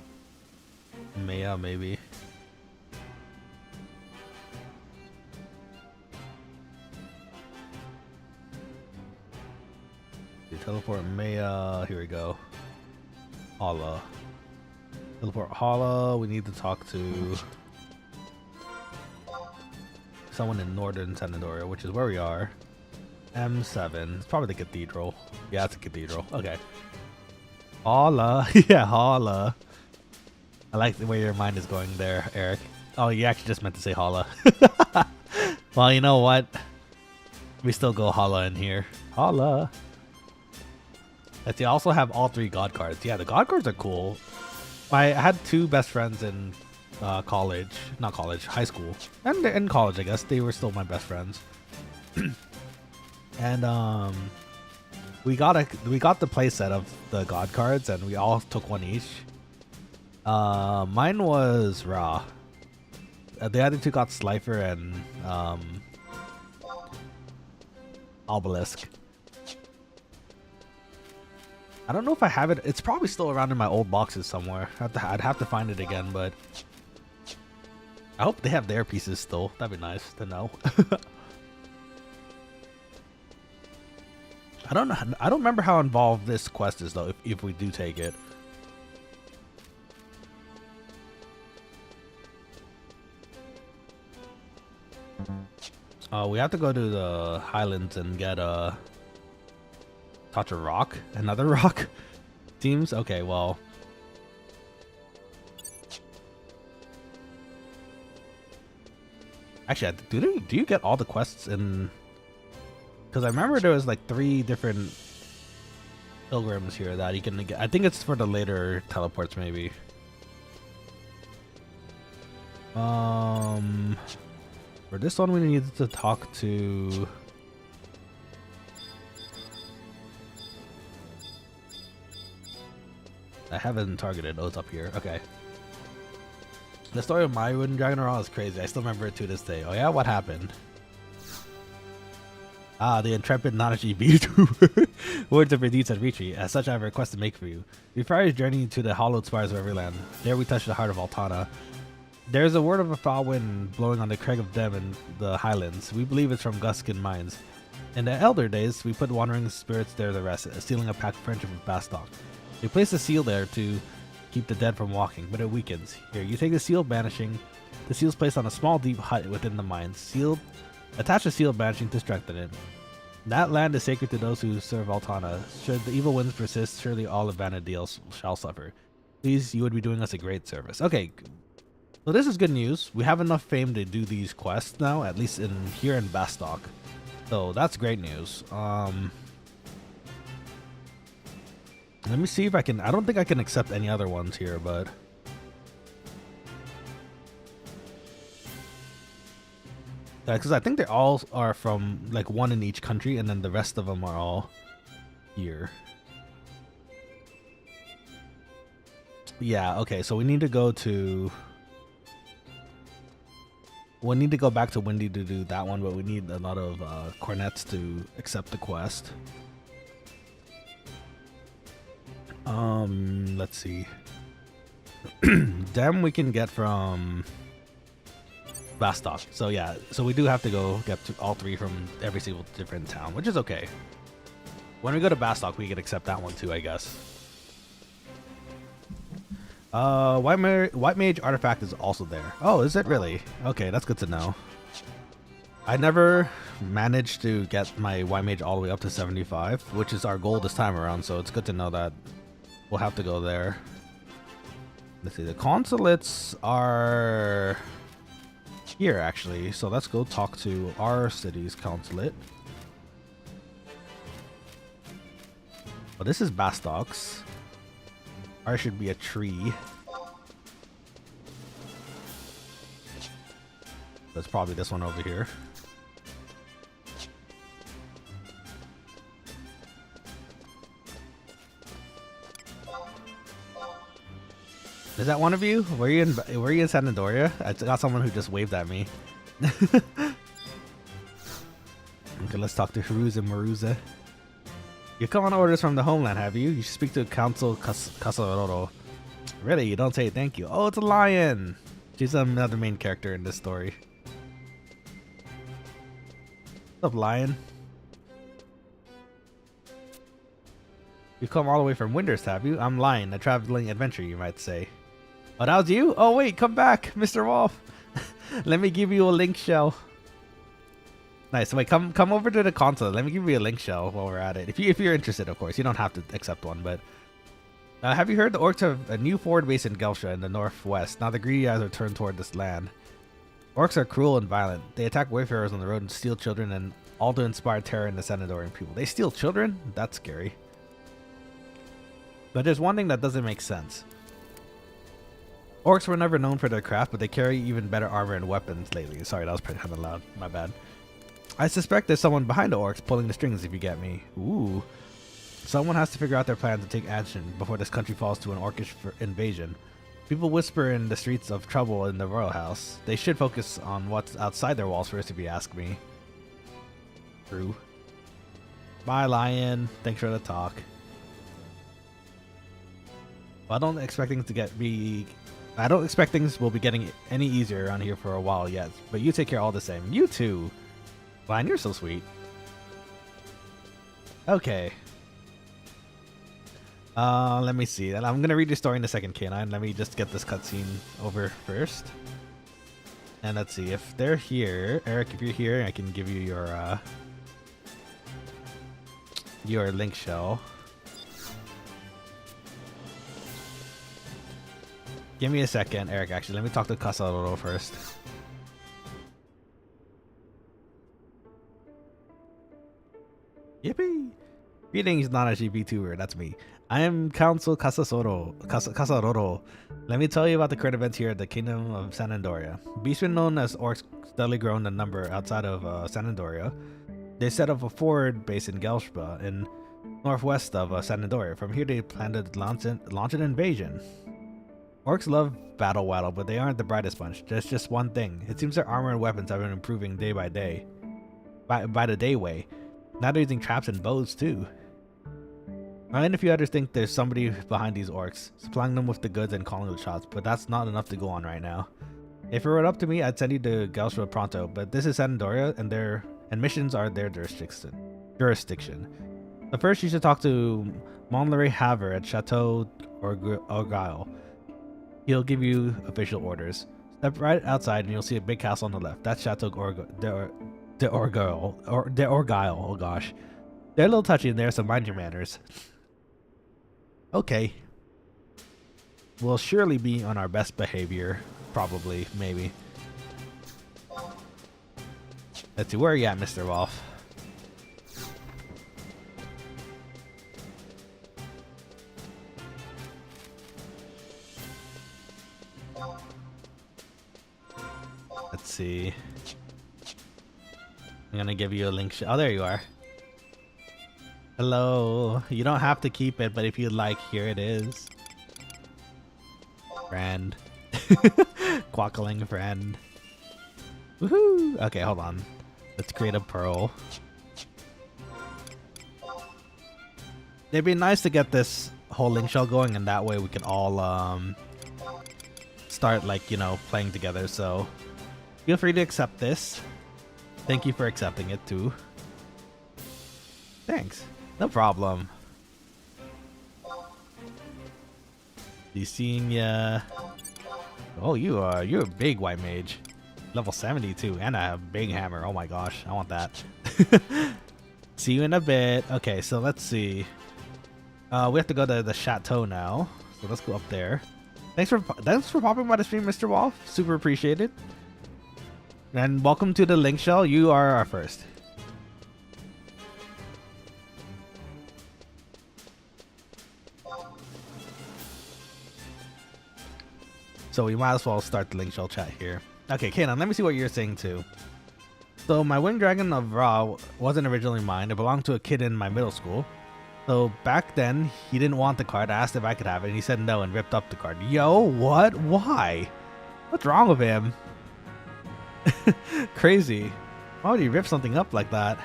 Maya, maybe. teleport Maya. Here we go. Hala. Teleport Hala. We need to talk to someone in northern Senandoria, which is where we are. M7. It's probably the cathedral. Yeah, it's a cathedral. Okay. Hala. Yeah, Hala. I like the way your mind is going there, Eric. Oh, you actually just meant to say Hala. Well, you know what? We still go Hala in here. Hala. Let's see, I also have all 3 god cards. Yeah, the god cards are cool. I had 2 best friends in college. Not college, high school. And in college, I guess. They were still my best friends. And we got the playset of the god cards, and we all took one each. Mine was Ra. The other 2 got Slifer and Obelisk. I don't know if I have it. It's probably still around in my old boxes somewhere. I'd have to find it again, but I hope they have their pieces still. That'd be nice to know. I don't know. I don't remember how involved this quest is though. If we do take it. We have to go to the Highlands and get a touch of rock. Another rock. Seems okay. Well. Actually, do you get all the quests in? Because I remember there was like 3 different pilgrims here that you can get. I think it's for the later teleports, maybe. For this one, we needed to talk to. I haven't targeted. Oh, it's up here. Okay. The story of my wooden dragon is crazy. I still remember it to this day. Oh yeah, what happened? Ah, the intrepid Nanashi vtuber. Words of your deeds had reached me. As such, I have a request to make for you. Before I journey to the hallowed spires of Everland, there we touch the heart of Altana. There is a word of a foul wind blowing on the crag of Dem in the Highlands. We believe it's from Guskin mines. In the elder days, we put wandering spirits there to rest, sealing a pact friendship with Bastok. We place a seal there to keep the dead from walking, but it weakens. Here, you take the seal banishing. The seal is placed on a small deep hut within the mines. Attach the seal banishing to strengthen it. That land is sacred to those who serve Altana. Should the evil winds persist, surely all of Vanadil shall suffer. Please, you would be doing us a great service. Okay, so this is good news. We have enough fame to do these quests now, at least here in Bastok. So that's great news. Let me see if I can. I don't think I can accept any other ones here, but because I think they all are from like one in each country, and then the rest of them are all here. Yeah. Okay. So we need to go to. We need to go back to Windy to do that one, but we need a lot of cornets to accept the quest. Let's see. Dem we can get from Bastok. So yeah, so we do have to go get to all 3 from every single different town, which is okay. When we go to Bastok, we can accept that one too, I guess. White Mage artifact is also there. Oh, is it really? Okay, that's good to know. I never managed to get my White Mage all the way up to 75, which is our goal this time around, so it's good to know that we'll have to go there. Let's see, the consulates are here actually, so let's go talk to our city's consulate. Well, this is Bastok's. Ours should be a tree. That's probably this one over here. Is that one of you? Were you in Senandoria? I got someone who just waved at me. Okay, let's talk to Haruza and Maruza. You come on orders from the homeland, have you? You should speak to Council Casaroro. Really? You don't say thank you. Oh, it's a lion! She's another main character in this story. What's up, lion? You've come all the way from Windurst, have you? I'm lying. A traveling adventure, you might say. Oh, that was you? Oh, wait, come back, Mr. Wolf. Let me give you a link shell. Nice. Wait, come over to the console. Let me give you a link shell while we're at it. If you're interested, of course. You don't have to accept one, but... have you heard the orcs have a new forward base in Gelsha in the northwest? Now the greedy eyes are turned toward this land. Orcs are cruel and violent. They attack wayfarers on the road and steal children, and all to inspire terror in the Sanadorian people. They steal children? That's scary. But there's one thing that doesn't make sense. Orcs were never known for their craft, but they carry even better armor and weapons lately. Sorry, that was pretty kind of loud. My bad. I suspect there's someone behind the orcs pulling the strings, if you get me. Ooh. Someone has to figure out their plan to take action before this country falls to an orcish invasion. People whisper in the streets of trouble in the royal house. They should focus on what's outside their walls first, if you ask me. True. Bye, lion. Thanks for the talk. Well, I don't expect things will be getting any easier around here for a while yet, but you take care all the same. You too. Lion, you're so sweet. Okay. Let me see. And I'm gonna read your story in a second, K9. Let me just get this cutscene over first. And let's see if they're here. Eric, if you're here, I can give you your link shell. Give me a second, Eric. Actually, let me talk to Kasaroro first. Yippee! Greetings, Nanashi VTuber. That's me. I am Council Kasaroro. Let me tell you about the current events here at the Kingdom of Sanandoria. Beastmen known as orcs steadily grown in number outside of Sanandoria. They set up a forward base in Gelshba, in northwest of Sanandoria. From here, they plan to launch an invasion. Orcs love battle waddle, but they aren't the brightest bunch. There's just one thing. It seems their armor and weapons have been improving day by day. By the day way. Now they're using traps and bows too. I and a few others think there's somebody behind these orcs, supplying them with the goods and calling the shots, but that's not enough to go on right now. If it were up to me, I'd send you to Gelsha pronto, but this is Sanandoria, and missions are their jurisdiction. But first, you should talk to Monlery Haver at Chateau Orgueil. He'll give you official orders. Step right outside and you'll see a big castle on the left. That's Chateau de Orgueil. Oh gosh. They're a little touchy in there, so mind your manners. Okay. We'll surely be on our best behavior. Probably, maybe. Let's see, where are you at, Mr. Wolf? Let's see. I'm gonna give you a link. Oh, there you are. Hello. You don't have to keep it, but if you'd like, here it is. Friend. Quokkaling friend. Woohoo! Okay, hold on. Let's create a pearl. It'd be nice to get this whole link shell going, and that way we can all start, like, you know, playing together. So feel free to accept this. Thank you for accepting it too. Thanks. No problem. You seen ya? Oh, you're a big white mage. Level 72, and I have a big hammer. Oh my gosh, I want that. See you in a bit. Okay, so let's see. We have to go to the chateau now. So let's go up there. Thanks for popping by the stream, Mr. Wolf. Super appreciated. And welcome to the link shell. You are our first. So we might as well start the link shell chat here. Okay, Kanan, let me see what you're saying too. So my winged dragon of Ra wasn't originally mine. It belonged to a kid in my middle school. So back then, he didn't want the card. I asked if I could have it, and he said no and ripped up the card. Yo, what? Why? What's wrong with him? Crazy. Why would he rip something up like that?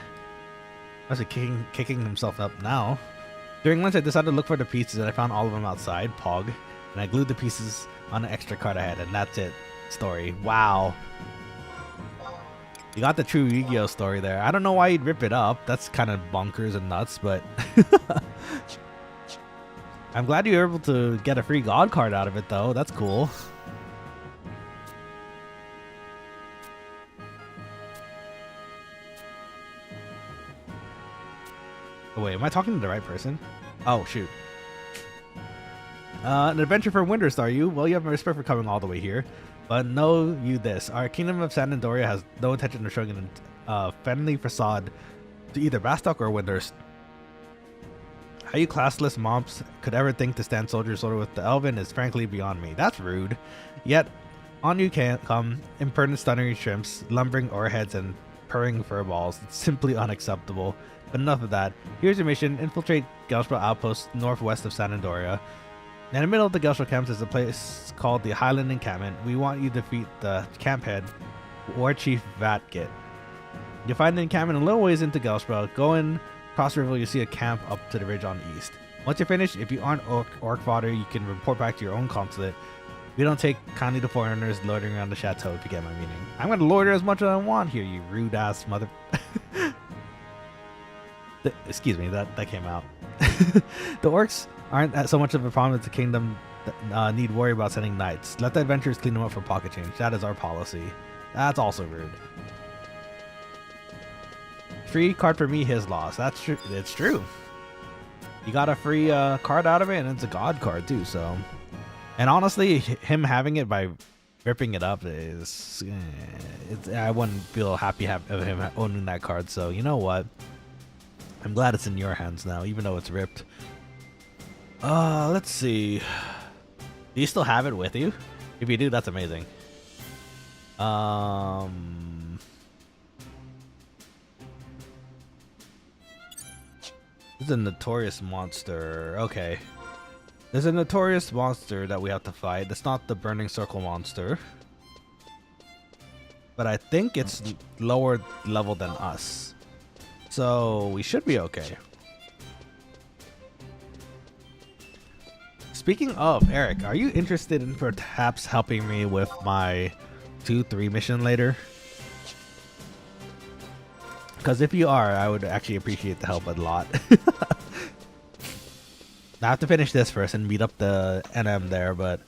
Must be kicking himself up now. During lunch, I decided to look for the pieces, and I found all of them outside, Pog. And I glued the pieces on an extra card I had, and that's it. Story. Wow. You got the true Yu-Gi-Oh story there. I don't know why you'd rip it up. That's kind of bonkers and nuts, but... I'm glad you were able to get a free god card out of it, though. That's cool. Oh, wait, am I talking to the right person? Oh, shoot. An adventure for Windurst, are you? Well, you have my respect for coming all the way here. But know you this. Our kingdom of Sanandoria has no intention of showing a friendly facade to either Bastok or Windurst. How you classless mobs could ever think to stand soldier shoulder with the Elven is frankly beyond me. That's rude. Yet, on you can come, impertinent stunnery shrimps, lumbering oarheads, and purring furballs. It's simply unacceptable. But enough of that. Here's your mission. Infiltrate Gelshbro outpost northwest of Sanandoria. In the middle of the Gelshbro camps is a place called the Highland Encampment. We want you to defeat the camp head, War Chief Vatgit. You'll find the encampment a little ways into Gelshbro. Go in across the river, you'll see a camp up to the ridge on the east. Once you're finished, if you aren't orc fodder, you can report back to your own consulate. We don't take kindly to foreigners loitering around the chateau, if you get my meaning. I'm gonna loiter as much as I want here, you rude ass mother. Excuse me, that came out. The orcs aren't so much of a problem as the kingdom need worry about sending knights. Let the adventurers clean them up for pocket change. That is our policy. That's also rude. Free card for me, his loss. That's true. It's true. You got a free card out of it, and it's a god card too. So, and honestly, him having it by ripping it up is, I wouldn't feel happy of him owning that card. So you know what? I'm glad it's in your hands now, even though it's ripped. Let's see. Do you still have it with you? If you do, that's amazing. This is a notorious monster. Okay. There's a notorious monster that we have to fight. That's not the Burning Circle monster. But I think it's lower level than us. So we should be okay. Speaking of, Eric, are you interested in perhaps helping me with my 2-3 mission later? Because if you are, I would actually appreciate the help a lot. I have to finish this first and meet up the NM there, but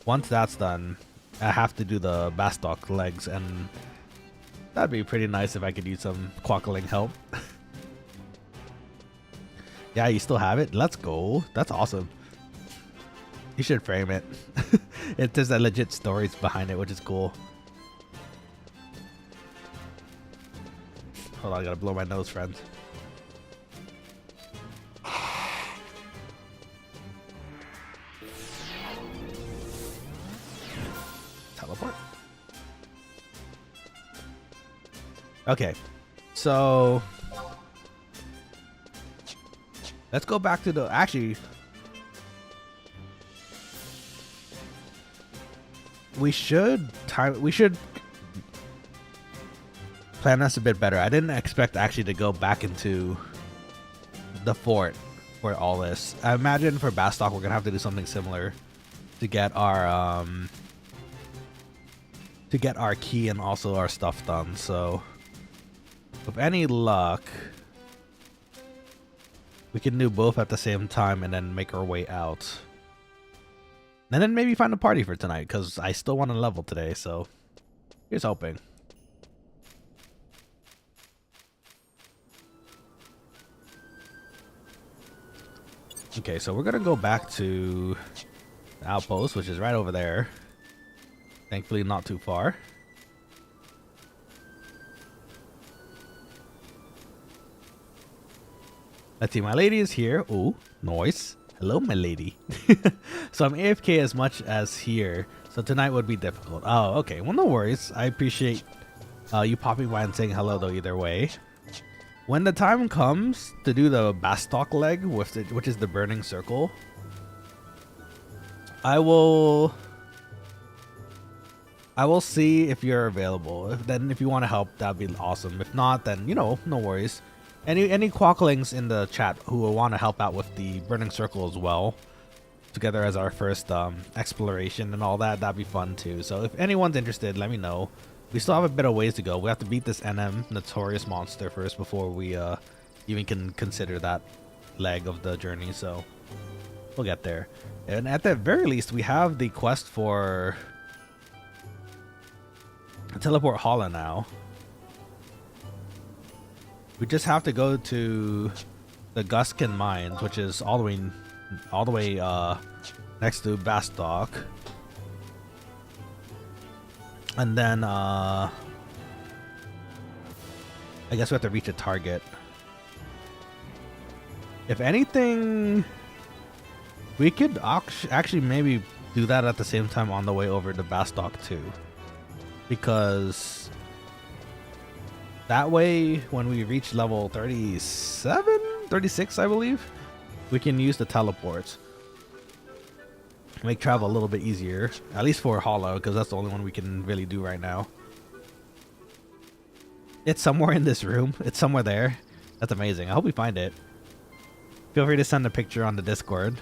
once that's done, I have to do the Bastok legs, and that'd be pretty nice if I could use some Quokkaling help. Yeah, you still have it? Let's go. That's awesome. You should frame it. There's a legit stories behind it, which is cool. Hold on, I gotta blow my nose, friends. Teleport. Okay, so let's go back to the we should plan this a bit better. I didn't expect actually to go back into the fort for all this. I imagine for Bastok we're gonna have to do something similar to get our key and also our stuff done. So with any luck, we can do both at the same time and then make our way out. And then maybe find a party for tonight, because I still want to level today, so here's hoping. Okay, so we're going to go back to the outpost, which is right over there. Thankfully not too far. Let's see, my lady is here. Ooh, nice. Hello, my lady. So I'm AFK as much as here, so tonight would be difficult. Oh, okay. Well, no worries. I appreciate you popping by and saying hello, though, either way. When the time comes to do the Bastok leg, which is the Burning Circle, I will see if you're available. If you want to help, that'd be awesome. If not, then, you know, no worries. Any Quokkalings in the chat who will want to help out with the Burning Circle as well, together as our first exploration and all that, that'd be fun too. So if anyone's interested, let me know. We still have a bit of ways to go. We have to beat this NM notorious monster first before we even can consider that leg of the journey. So We'll get there. And at the very least, we have the quest for Teleport Hala now. We just have to go to the Guskin Mines, which is all the way next to Bastok. And then I guess we have to reach a target. If anything, we could actually maybe do that at the same time on the way over to Bastok too. Because that way, when we reach level 37, 36, I believe, we can use the teleports. Make travel a little bit easier, at least for Hollow, because that's the only one we can really do right now. It's somewhere in this room. It's somewhere there. That's amazing. I hope we find it. Feel free to send a picture on the Discord.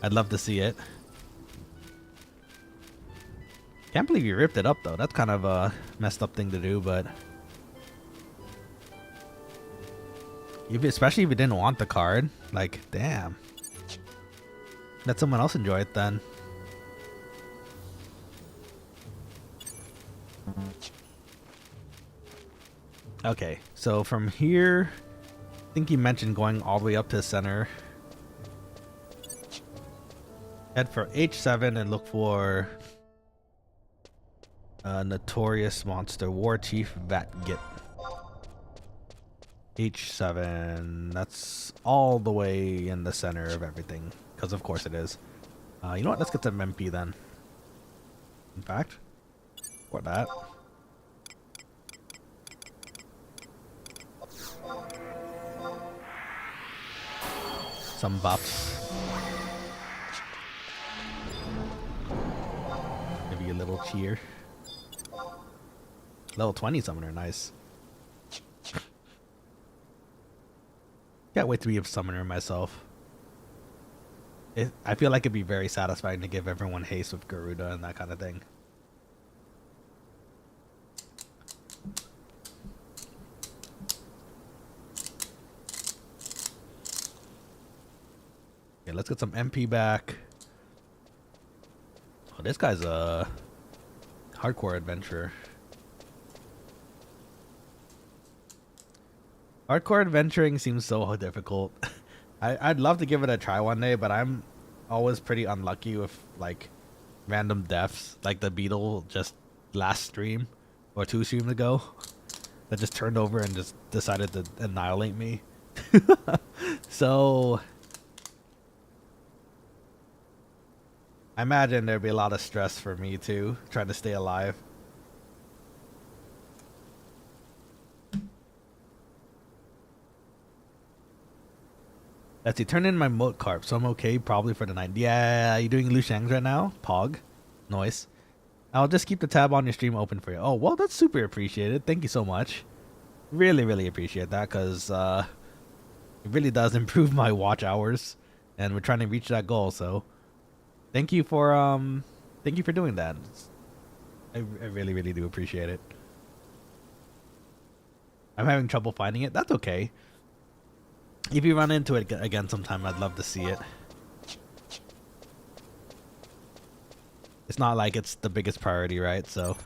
I'd love to see it. Can't believe you ripped it up though. That's kind of a messed up thing to do, but especially if you didn't want the card. Like, damn. Let someone else enjoy it then. Okay, so from here, I think you mentioned going all the way up to the center. Head for H7 and look for Notorious Monster, War Chief vtubrid. H7, that's all the way in the center of everything, because of course it is. You know what, let's get some MP then. In fact, for that. Some buffs. Maybe a little cheer. Level 20 summoner, nice. Can't wait to be a summoner myself. I feel like it'd be very satisfying to give everyone haste with Garuda and that kind of thing. Okay, let's get some MP back. Oh, this guy's a hardcore adventurer. Hardcore adventuring seems so difficult. I'd love to give it a try one day, but I'm always pretty unlucky with like random deaths, like the beetle just last stream or 2 streams ago that just turned over and just decided to annihilate me. So I imagine there'd be a lot of stress for me too, trying to stay alive. Let's see, turn in my moat carp, so I'm okay probably for the night. Yeah, you doing Lu Shang's right now? Pog. Nice. I'll just keep the tab on your stream open for you. Oh, well, that's super appreciated. Thank you so much. Really, really appreciate that, because it really does improve my watch hours, and we're trying to reach that goal, so thank you for doing that. I really, really do appreciate it. I'm having trouble finding it. That's okay. If you run into it again sometime, I'd love to see it. It's not like it's the biggest priority, right? So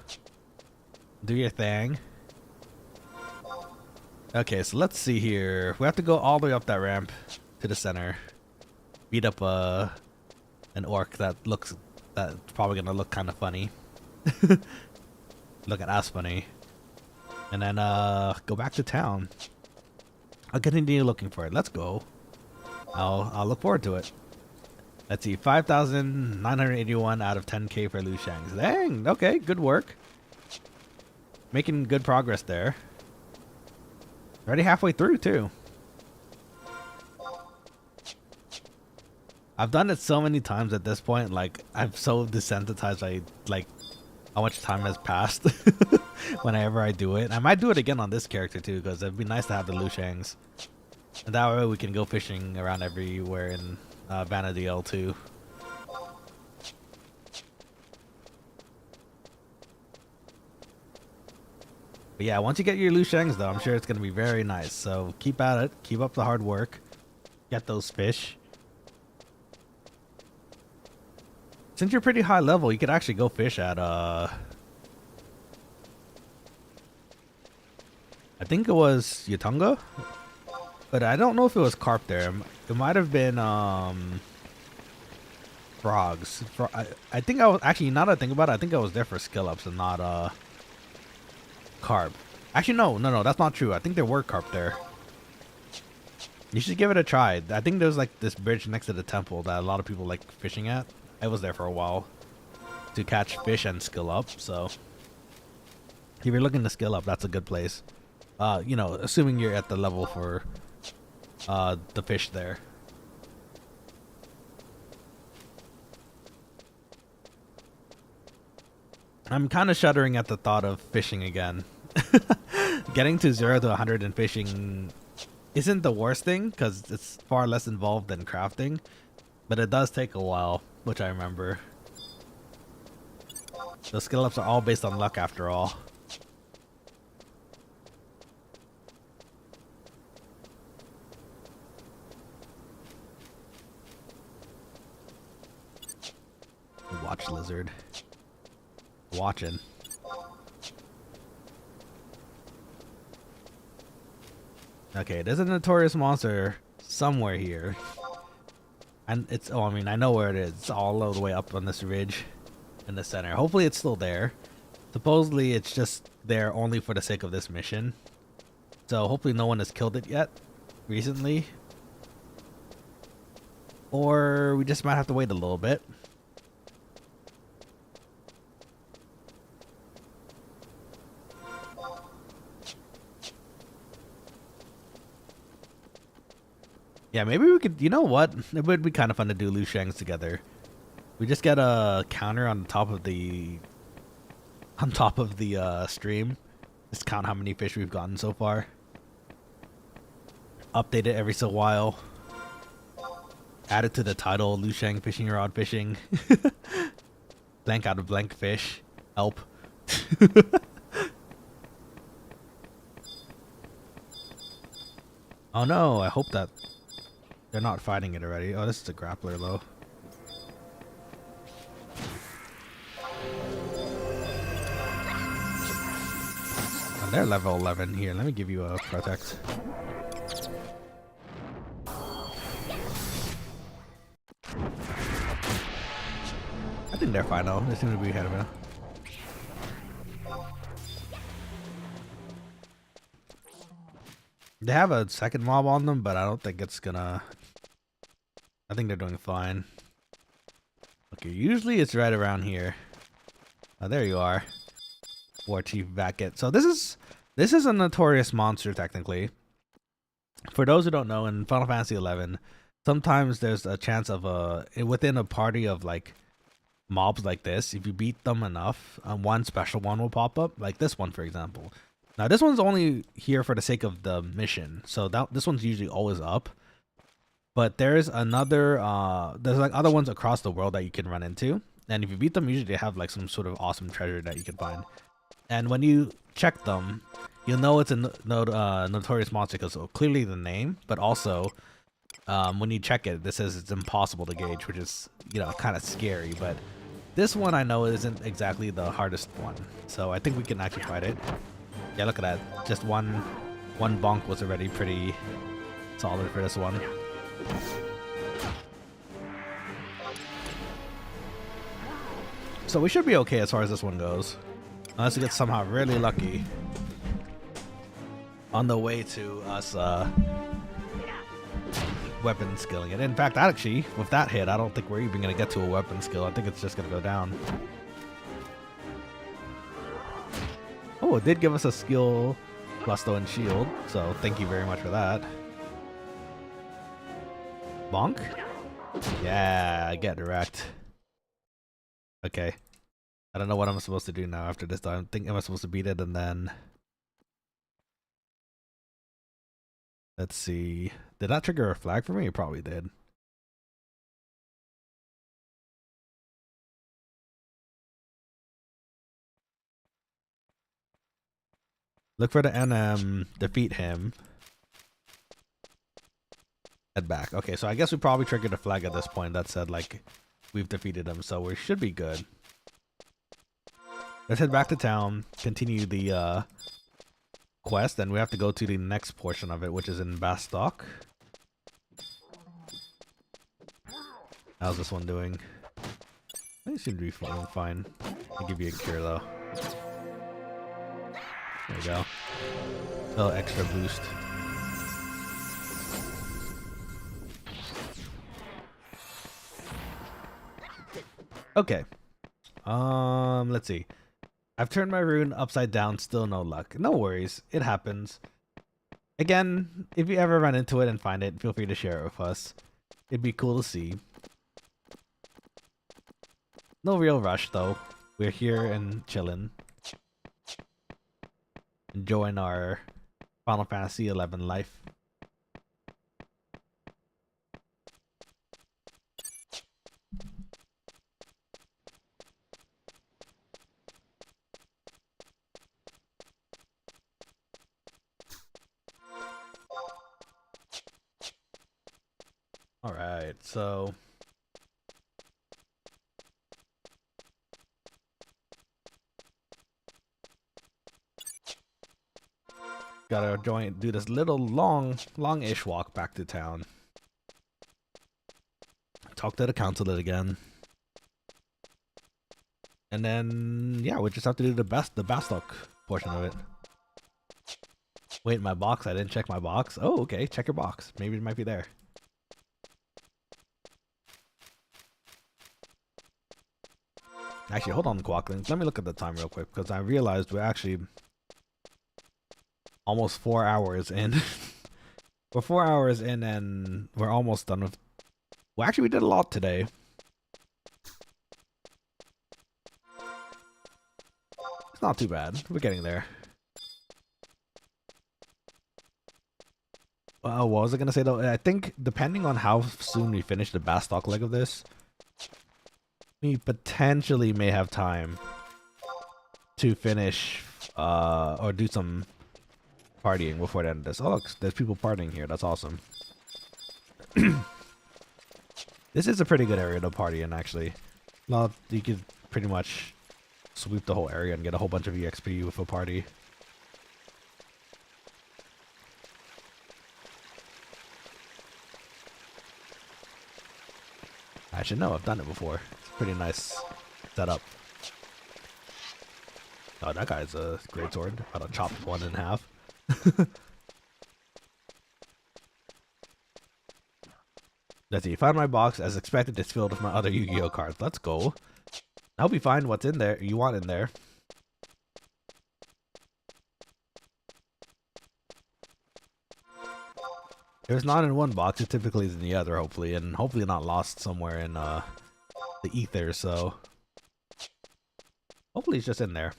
do your thing. Okay, so let's see here. We have to go all the way up that ramp to the center. Beat up an orc that's probably gonna look kind of funny. Look at us funny. And then go back to town. I'll continue looking for it. Let's go. I'll look forward to it. Let's see, 5,981 out of 10k for Lu Shang's. Dang, okay, good work. Making good progress there. Already halfway through too. I've done it so many times at this point, like I'm so desensitized by like how much time has passed whenever I do it. I might do it again on this character too, because it'd be nice to have the Lu Shang's. And that way we can go fishing around everywhere in Vanadil too. But yeah, once you get your Lu Shang's though, I'm sure it's going to be very nice. So keep at it. Keep up the hard work. Get those fish. Since you're pretty high level, you could actually go fish at I think it was Yatunga, but I don't know if it was carp there. It might have been frogs. I think I was actually, now that I think about it, I think I was there for skill ups and not carp. Actually, no, that's not true. I think there were carp there. You should give it a try. I think there's like this bridge next to the temple that a lot of people like fishing at. I was there for a while to catch fish and skill up. So if you're looking to skill up, that's a good place. You know, assuming you're at the level for the fish there. I'm kind of shuddering at the thought of fishing again. Getting to 0 to 100 in fishing isn't the worst thing because it's far less involved than crafting, but it does take a while, which I remember. The skill ups are all based on luck after all. Watch lizard. Watching. Okay, there's a notorious monster somewhere here. And it's, oh, I mean, I know where it is. It's all the way up on this ridge in the center. Hopefully it's still there. Supposedly it's just there only for the sake of this mission. So hopefully no one has killed it yet recently. Or we just might have to wait a little bit. Yeah, maybe we could, you know what? It would be kind of fun to do Lu Shangs together. We just get a counter on top of the stream. Just count how many fish we've gotten so far. Update it every so while. Add it to the title, Lu Shang fishing rod fishing. Blank out of blank fish. Help. Oh no, I hope that they're not fighting it already. Oh, this is a grappler though. Oh, they're level 11 here. Let me give you a protect. I think they're fine though. They seem to be ahead of it. They have a second mob on them, but I don't think it's gonna... I think they're doing fine. Okay, usually it's right around here. Oh, there you are. War Chief Vacket. So this is a notorious monster technically. For those who don't know, in Final Fantasy 11, sometimes there's a chance of within a party of like mobs like this, if you beat them enough, one special one will pop up, like this one for example. Now this one's only here for the sake of the mission, so this one's usually always up. But there's another, there's like other ones across the world that you can run into, and if you beat them, usually they have like some sort of awesome treasure that you can find. And when you check them, you'll know it's a notorious monster because clearly the name, but also when you check it, this says it's impossible to gauge, which is, you know, kind of scary. But this one I know isn't exactly the hardest one, so I think we can actually fight it. Yeah, look at that. Just one bonk was already pretty solid for this one. So we should be okay as far as this one goes. Unless we get somehow really lucky on the way to us weapon skilling it. In fact, actually, with that hit, I don't think we're even going to get to a weapon skill. I think it's just going to go down. Oh, it did give us a skill plus though and shield, so thank you very much for that. Bonk? Yeah, get wrecked. Okay. I don't know what I'm supposed to do now after this. I think I'm supposed to beat it and then... Let's see. Did that trigger a flag for me? It probably did. Look for the NM, defeat him. Head back. Okay, so I guess we probably triggered a flag at this point that said like we've defeated them, so we should be good. Let's head back to town, continue the quest, and we have to go to the next portion of it, which is in Bastock. How's this one doing? I think it seems to be fine. I'll give you a cure though. There you go. A little extra boost. Okay. Let's see. I've turned my rune upside down, still no luck. No worries, it happens. Again, if you ever run into it and find it, feel free to share it with us. It'd be cool to see. No real rush though. We're here and chilling. Enjoying our Final Fantasy XI life. Alright, so gotta do this little long-ish walk back to town. Talk to the council again. And then, yeah, we just have to do the Bastock portion of it. Wait, my box? I didn't check my box? Oh, okay, check your box. Maybe it might be there. Actually, hold on, Quokkalings. Let me look at the time real quick, because I realized we're actually almost 4 hours in. We're 4 hours in and we're almost done with... Well, actually, we did a lot today. It's not too bad. We're getting there. What was I going to say, though? I think, depending on how soon we finish the Bastock leg of this, we potentially may have time to finish, or do some partying before the end of this. Oh, look, there's people partying here. That's awesome. This is a pretty good area to party in, actually. Well, you could pretty much sweep the whole area and get a whole bunch of EXP with a party. Actually, no, I've done it before. It's a pretty nice setup. Oh, that guy's a great sword. About to chop one in half. Let's see. Found my box. As expected, it's filled with my other Yu-Gi-Oh cards. Let's go. I hope you find what's in there. You want in there. If it's not in one box, it typically is in the other, hopefully, and hopefully not lost somewhere in the ether. So hopefully it's just in there.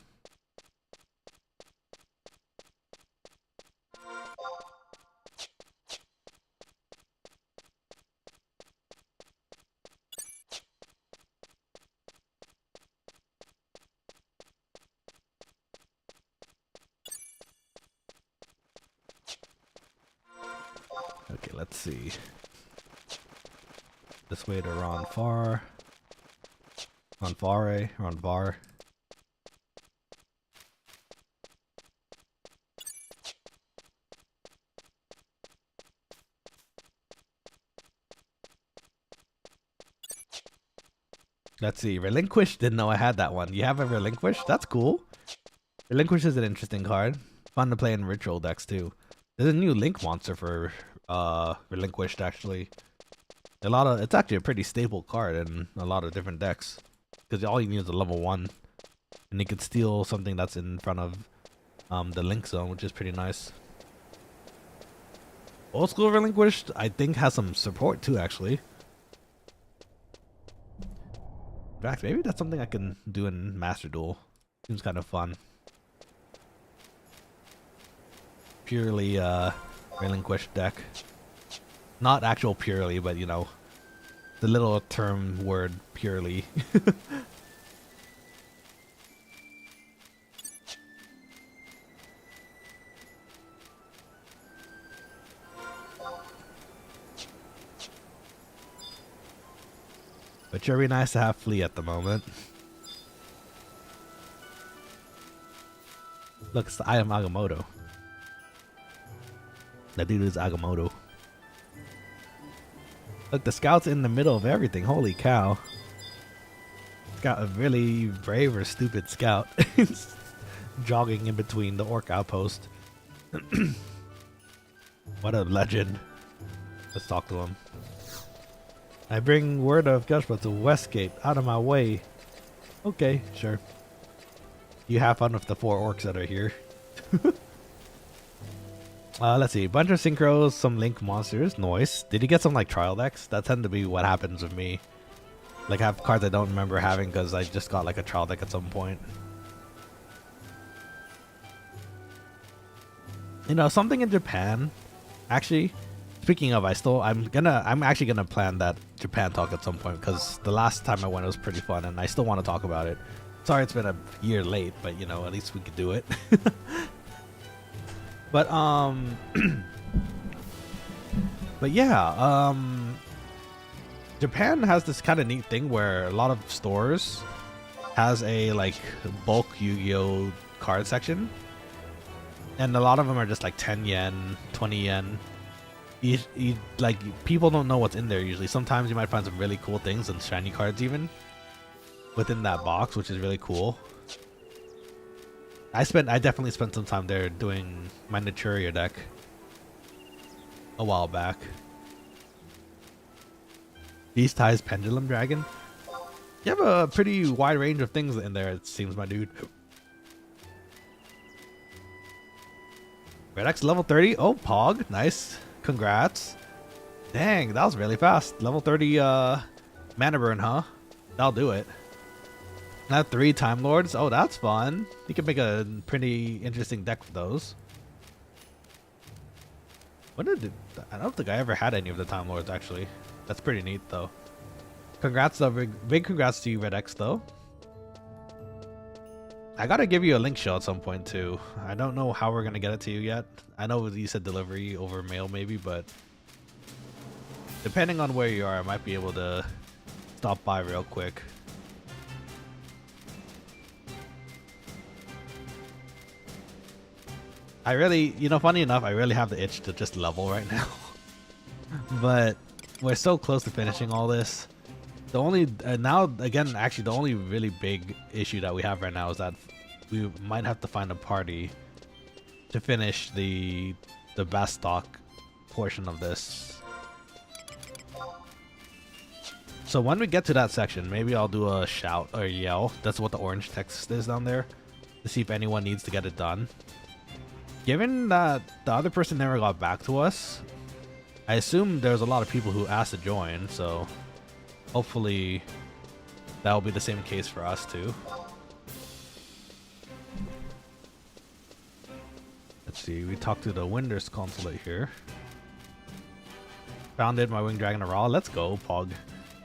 Okay, let's see. This way to Ronfar. Ronvar. Let's see. Relinquish. Didn't know I had that one. You have a Relinquish? That's cool. Relinquish is an interesting card. Fun to play in ritual decks too. There's a new Link monster for Relinquished, actually. It's actually a pretty stable card in a lot of different decks. Because all you need is a level 1. And you can steal something that's in front of the Link zone, which is pretty nice. Old School Relinquished, I think, has some support too, actually. In fact, maybe that's something I can do in Master Duel. Seems kind of fun. Purely Relinquished deck. Not actual purely, but you know, the little term word purely. But sure be nice to have Flea at the moment. Look, it's the I am Agamotto. That dude is Agamotto. Look, the scout's in the middle of everything. Holy cow. Got a really brave or stupid scout. Jogging in between the orc outpost. What a legend. Let's talk to him. I bring word of Gushba to Westgate. Out of my way. Okay, sure. You have fun with the 4 orcs that are here. Let's see. Bunch of synchros, some link monsters. Noise. Did you get some like trial decks? That tend to be what happens with me. Like I have cards I don't remember having because I just got like a trial deck at some point. You know, something in Japan. Actually, speaking of, I'm actually gonna plan that Japan talk at some point because the last time I went it was pretty fun and I still want to talk about it. Sorry it's been a year late, but you know, at least we could do it. But but yeah, Japan has this kind of neat thing where a lot of stores has a like bulk Yu-Gi-Oh card section, and a lot of them are just like 10 yen, 20 yen. Like people don't know what's in there usually. Sometimes you might find some really cool things and shiny cards even within that box, which is really cool. I definitely spent some time there doing my Naturia deck a while back. Beast Ties Pendulum Dragon. You have a pretty wide range of things in there, it seems, my dude. Red X level 30. Oh, Pog. Nice. Congrats. Dang, that was really fast. Level 30 mana burn, huh? That'll do it. I have 3 Time Lords. Oh, that's fun. You can make a pretty interesting deck with those. I don't think I ever had any of the Time Lords, actually. That's pretty neat, though. Congrats, though. Big congrats to you, Red X, though. I gotta give you a link show at some point, too. I don't know how we're gonna get it to you yet. I know you said delivery over mail, maybe, but depending on where you are, I might be able to stop by real quick. I really, you know, funny enough, I really have the itch to just level right now. But we're so close to finishing all this. The only, now, again, actually, the only really big issue that we have right now is that we might have to find a party to finish the Bastock portion of this. So when we get to that section, maybe I'll do a shout or yell. That's what the orange text is down there, to see if anyone needs to get it done. Given that the other person never got back to us, I assume there's a lot of people who asked to join, so hopefully that will be the same case for us too. Let's see, we talked to the Windurst consulate here. Founded my winged dragon raw. Let's go, Pog.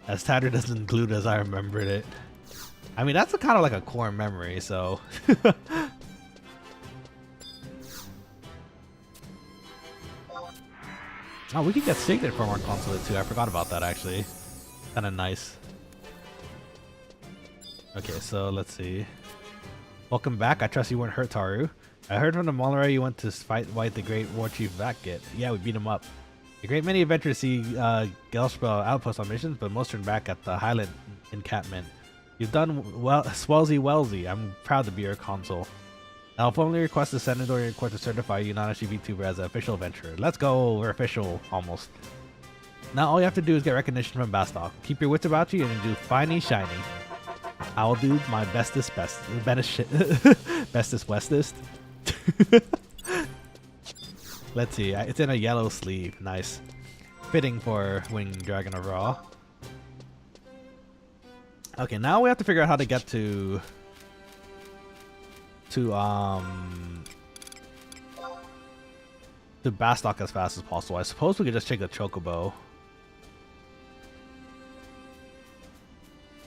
As tattered as included as I remembered it. I mean, that's kind of like a core memory, so. Oh, we can get Signet from our consulate too. I forgot about that actually. Kind of nice. Okay, so let's see. Welcome back. I trust you weren't hurt, Taru. I heard from the Molare you went to fight the great war chief Vakit. Yeah, we beat him up. A great many adventurers see Gelspell outpost on missions, but most turn back at the Highland encampment. You've done well, Swellsy Wellsy. I'm proud to be your consul. I'll formally request the Senatorial Court to certify you Nanashi VTuber as an official adventurer. Let's go, we're official, almost. Now all you have to do is get recognition from Bastock. Keep your wits about you and do finey shiny. I'll do my bestest westest. Let's see, it's in a yellow sleeve. Nice. Fitting for Winged Dragon of Raw. Okay, now we have to figure out how to get to Bastock as fast as possible. I suppose we could just take a chocobo.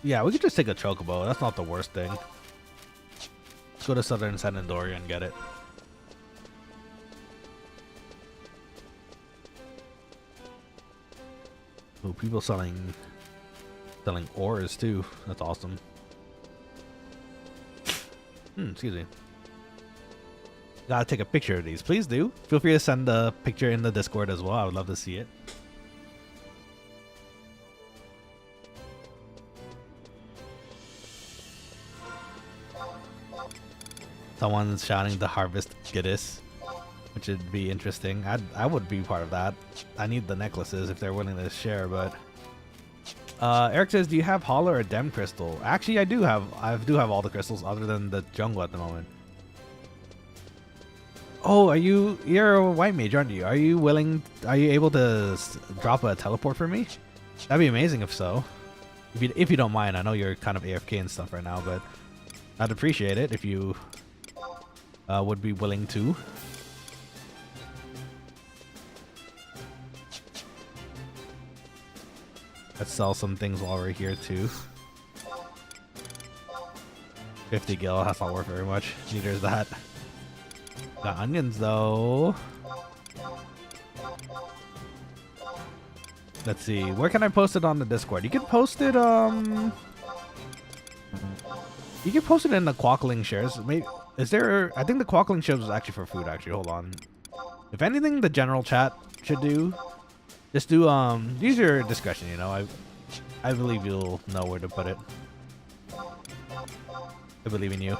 Yeah, we could just take a chocobo. That's not the worst thing. Let's go to Southern Senandoria and get it. Oh, people selling Selling ores too. That's awesome. Excuse me. Gotta take a picture of these. Please do. Feel free to send a picture in the Discord as well. I would love to see it. Someone's shouting to harvest Giddis, which would be interesting. I would be part of that. I need the necklaces if they're willing to share, but Eric says, do you have Hollow or Dem Crystal? Actually, I do have all the crystals other than the jungle at the moment. Oh, you're a white mage, aren't you? Are you able to drop a teleport for me? That'd be amazing if so. If you don't mind. I know you're kind of AFK and stuff right now, but I'd appreciate it if you would be willing to. Let's sell some things while we're here too. 50 gil, that's not worth very much. Neither is that. Got onions though. Let's see, where can I post it on the Discord? You can post it in the Quokkaling shares. Maybe is there? I think the Quokkaling shares is actually for food. Actually, hold on. If anything, the general chat should do. Just do use your discretion. You know, I believe you'll know where to put it. I believe in you.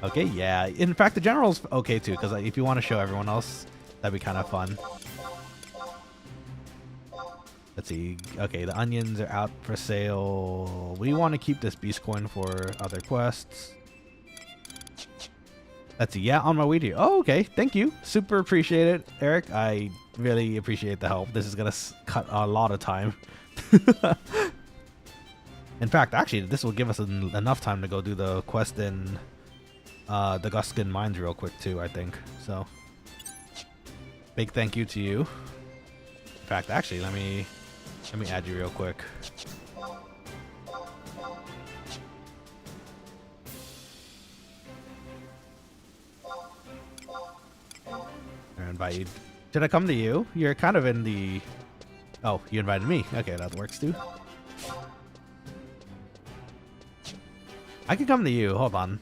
Okay, yeah. In fact, the general's okay too, because if you want to show everyone else, that'd be kind of fun. Let's see. Okay, the onions are out for sale. We want to keep this beast coin for other quests. Let's see. Yeah, on my way to you. Oh, okay. Thank you. Super appreciate it, Eric. I really appreciate the help. This is going to cut a lot of time. In fact, actually, this will give us enough time to go do the quest in the Guskin Mines real quick too, I think. So, big thank you to you. In fact, actually, let me add you real quick. I invite you. Did I come to you? You're kind of in the... Oh, you invited me. Okay, that works too. I can come to you. Hold on.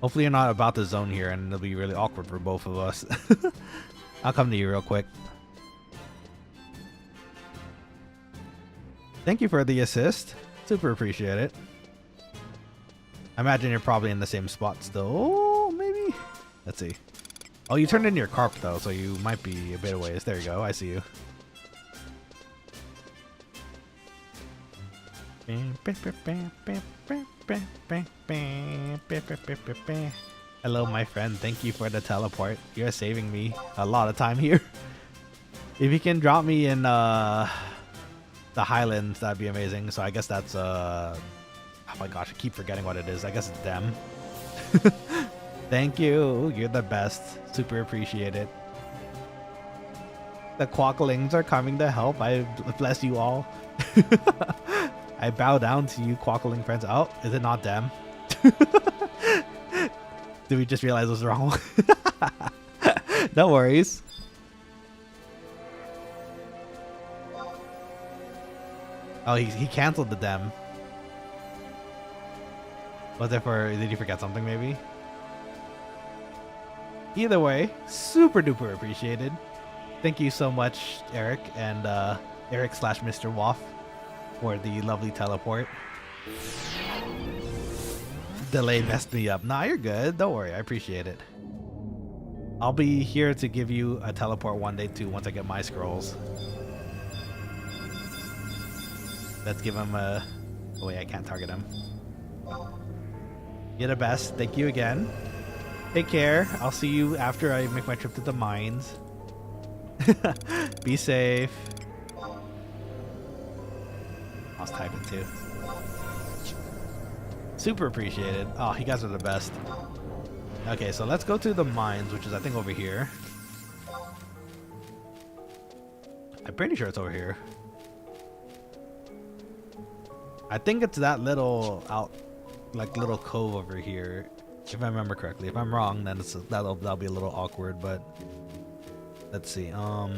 Hopefully you're not about to zone here and it'll be really awkward for both of us. I'll come to you real quick. Thank you for the assist. Super appreciate it. I imagine you're probably in the same spot still, maybe? Let's see. Oh, you turned in your carp though, so you might be a bit away. There you go. I see you. Hello, my friend. Thank you for the teleport. You're saving me a lot of time here. If you can drop me in the Highlands, that'd be amazing. So I guess that's oh my gosh, I keep forgetting what it is. I guess it's Dem. Thank you. You're the best. Super appreciate it. The Quokkalings are coming to help. I bless you all. I bow down to you, Quokkaling friends. Oh, is it not Dem? Did we just realize it was wrong? No worries. Oh, he canceled the Dem. Was it for... Did you forget something maybe? Either way, super duper appreciated. Thank you so much, Eric, and Eric / Mr. Waff for the lovely teleport. Delay messed me up. Nah, you're good. Don't worry. I appreciate it. I'll be here to give you a teleport one day too once I get my scrolls. Let's give him a... Oh wait, I can't target him. You're the best. Thank you again. Take care. I'll see you after I make my trip to the mines. Be safe. I was typing too. Super appreciated. Oh, you guys are the best. Okay, so let's go to the mines, which is I think over here. I'm pretty sure it's over here. I think it's that little little cove over here, if I remember correctly. If I'm wrong, then that'll be a little awkward. But let's see. Let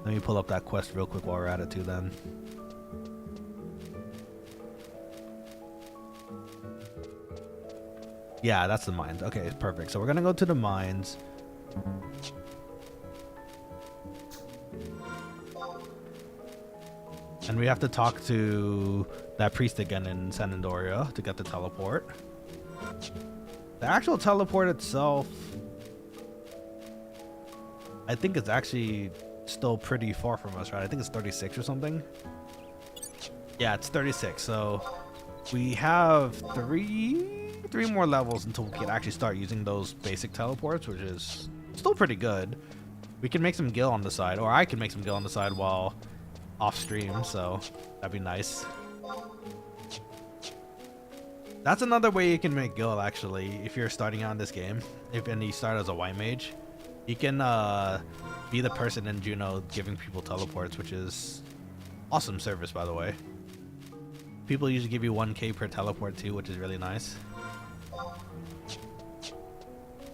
Let me pull up that quest real quick while we're at it too then. Yeah, that's the mines. Okay, perfect. So we're gonna go to the mines. And we have to talk to that priest again in San Andoria to get the teleport. The actual teleport itself, I think it's actually still pretty far from us, right? I think it's 36 or something. Yeah, it's 36. So we have three more levels until we can actually start using those basic teleports, which is still pretty good. We can make some gil on the side, or I can make some gil on the side while off stream, so that'd be nice. That's another way you can make gil, actually, if you're starting out in this game. And you start as a white mage, you can be the person in Juno giving people teleports, which is awesome service, by the way. People usually give you 1k per teleport too, which is really nice.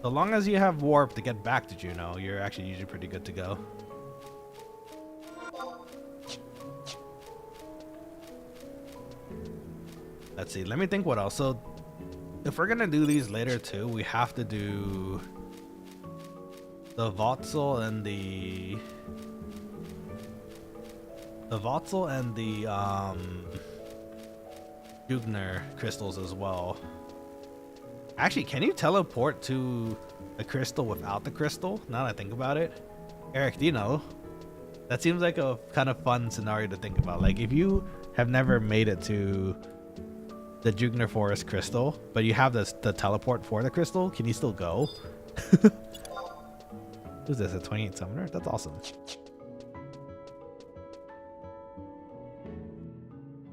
So long as you have warp to get back to Juno, you're actually usually pretty good to go. Let's see, let me think what else. So if we're gonna do these later too, we have to do the Voxel and the Jugner crystals as well. Actually, can you teleport to a crystal without the crystal? Now that I think about it. Eric, do you know? That seems like a kind of fun scenario to think about. Like, if you have never made it to the Jugner Forest crystal, but you have the teleport for the crystal, can you still go? Who's this, a 28 summoner? That's awesome.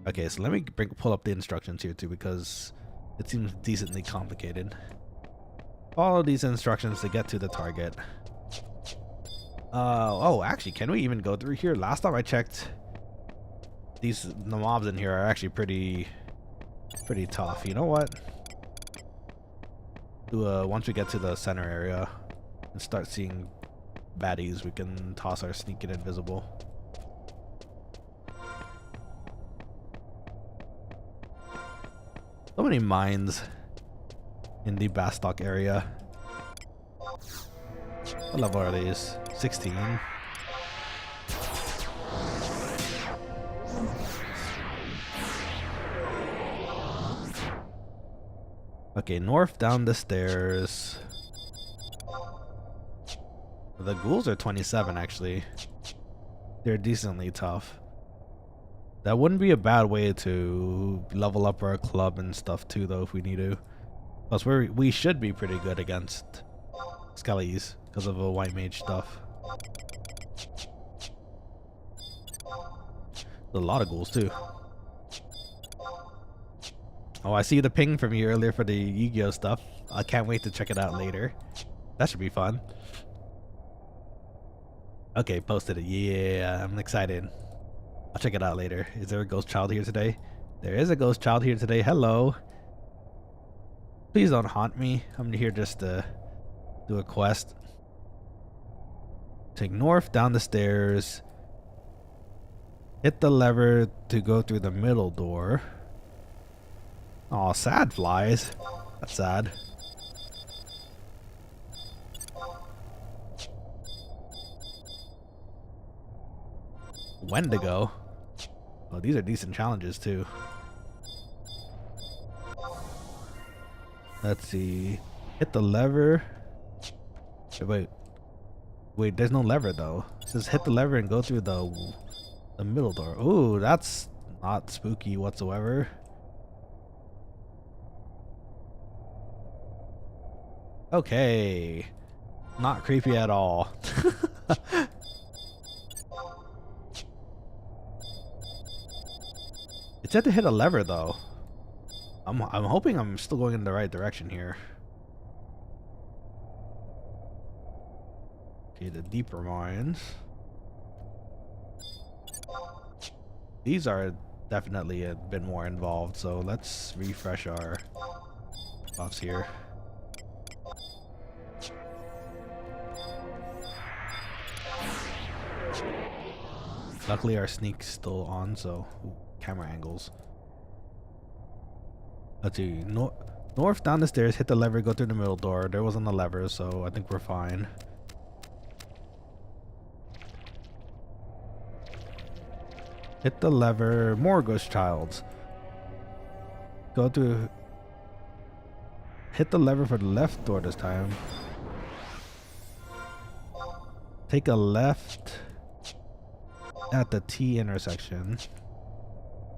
Okay, so let me pull up the instructions here too, because it seems decently complicated. Follow these instructions to get to the target. Oh, actually, can we even go through here? Last time I checked, the mobs in here are actually pretty tough. You know what? Once we get to the center area and start seeing baddies, we can toss our sneak and invisible. So many mines in the Bastock area. What level are these? 16. Okay, north down the stairs. The ghouls are 27 actually. They're decently tough. That wouldn't be a bad way to level up our club and stuff too, though, if we need to. Plus, we should be pretty good against skellies because of the white mage stuff. There's a lot of ghouls too. Oh, I see the ping from you earlier for the Yu-Gi-Oh stuff. I can't wait to check it out later. That should be fun. Okay, posted it. Yeah, I'm excited. I'll check it out later. Is there a ghost child here today? There is a ghost child here today. Hello. Please don't haunt me. I'm here just to do a quest. Take north down the stairs. Hit the lever to go through the middle door. Aw, sad flies. That's sad. Wendigo. Oh, these are decent challenges too. Let's see. Hit the lever. Wait, there's no lever though. It says hit the lever and go through the middle door. Ooh, that's not spooky whatsoever. Okay. Not creepy at all. It said to hit a lever though. I'm hoping I'm still going in the right direction here. Okay, the deeper mines. These are definitely a bit more involved, so let's refresh our buffs here. Luckily our sneak's still on, so ooh, camera angles. Let's see. North down the stairs, hit the lever, go through the middle door. There wasn't a lever, so I think we're fine. Hit the lever, more ghost childs. Go through. Hit the lever for the left door this time. Take a left at the T intersection.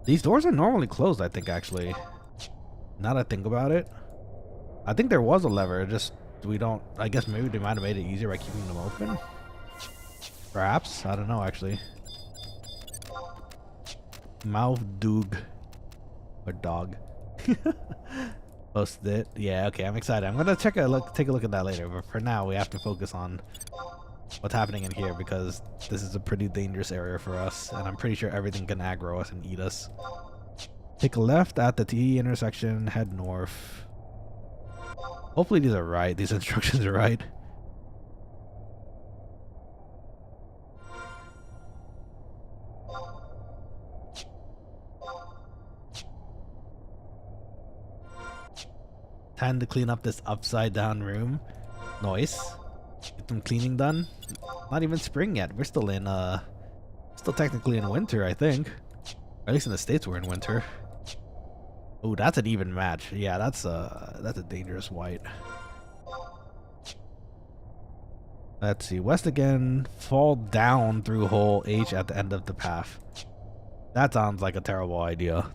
These doors are normally closed, I think, actually. Now that I think about it. I think there was a lever, just we don't. I guess maybe they might have made it easier by keeping them open. Perhaps. I don't know, actually. Mouth doog. Or dog. Posted it. Yeah, okay, I'm excited. I'm gonna take a look at that later, but for now we have to focus on what's happening in here because this is a pretty dangerous area for us, and I'm pretty sure everything can aggro us and eat us. Take a left at the T intersection, head north. Hopefully these are right. These instructions are right. Time to clean up this upside down room. Nice. Get some cleaning done. Not even spring yet. We're still in still technically in winter, I think. Or at least in the States we're in winter. Oh, that's an even match. Yeah, that's a dangerous white. Let's see. West again. Fall down through hole H at the end of the path. That sounds like a terrible idea.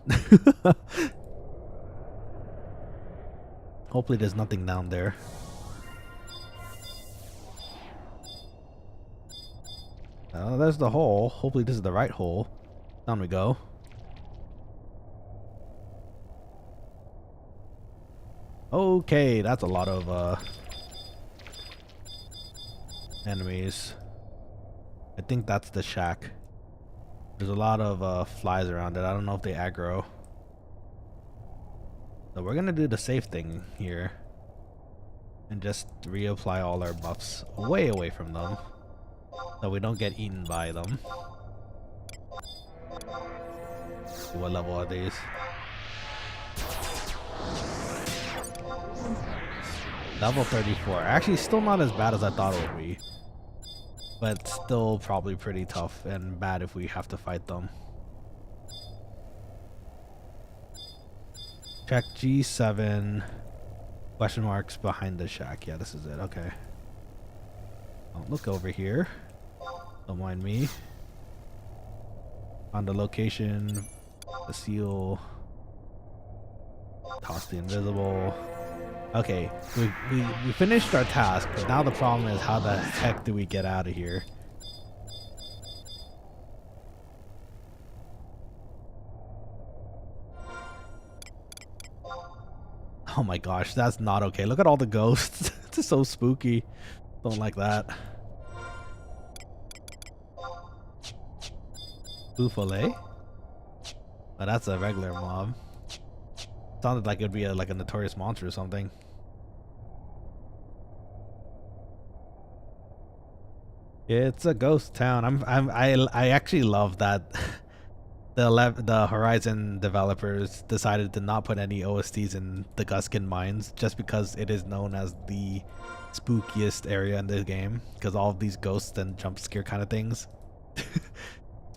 Hopefully there's nothing down there. There's the hole. Hopefully this is the right hole. Down we go. Okay, that's a lot of enemies. I think that's the shack. There's a lot of flies around it. I don't know if they aggro. So we're gonna do the safe thing here and just reapply all our buffs way away from them so we don't get eaten by them. What level are these? Level 34. Actually still not as bad as I thought it would be, but still probably pretty tough and bad if we have to fight them. Check G7 question marks behind the shack. Yeah, this is it. Okay. Oh, look over here. Don't mind me. On the location, the seal. Toss the invisible. Okay, we finished our task, but now the problem is how the heck do we get out of here? Oh my gosh, that's not okay. Look at all the ghosts. It's so spooky. Don't like that. Buffalo? Oh, that's a regular mob. Sounded like it'd be like a notorious monster or something. It's a ghost town. I actually love that the Horizon developers decided to not put any OSTs in the Guskin mines just because it is known as the spookiest area in this game because all of these ghosts and jump scare kind of things.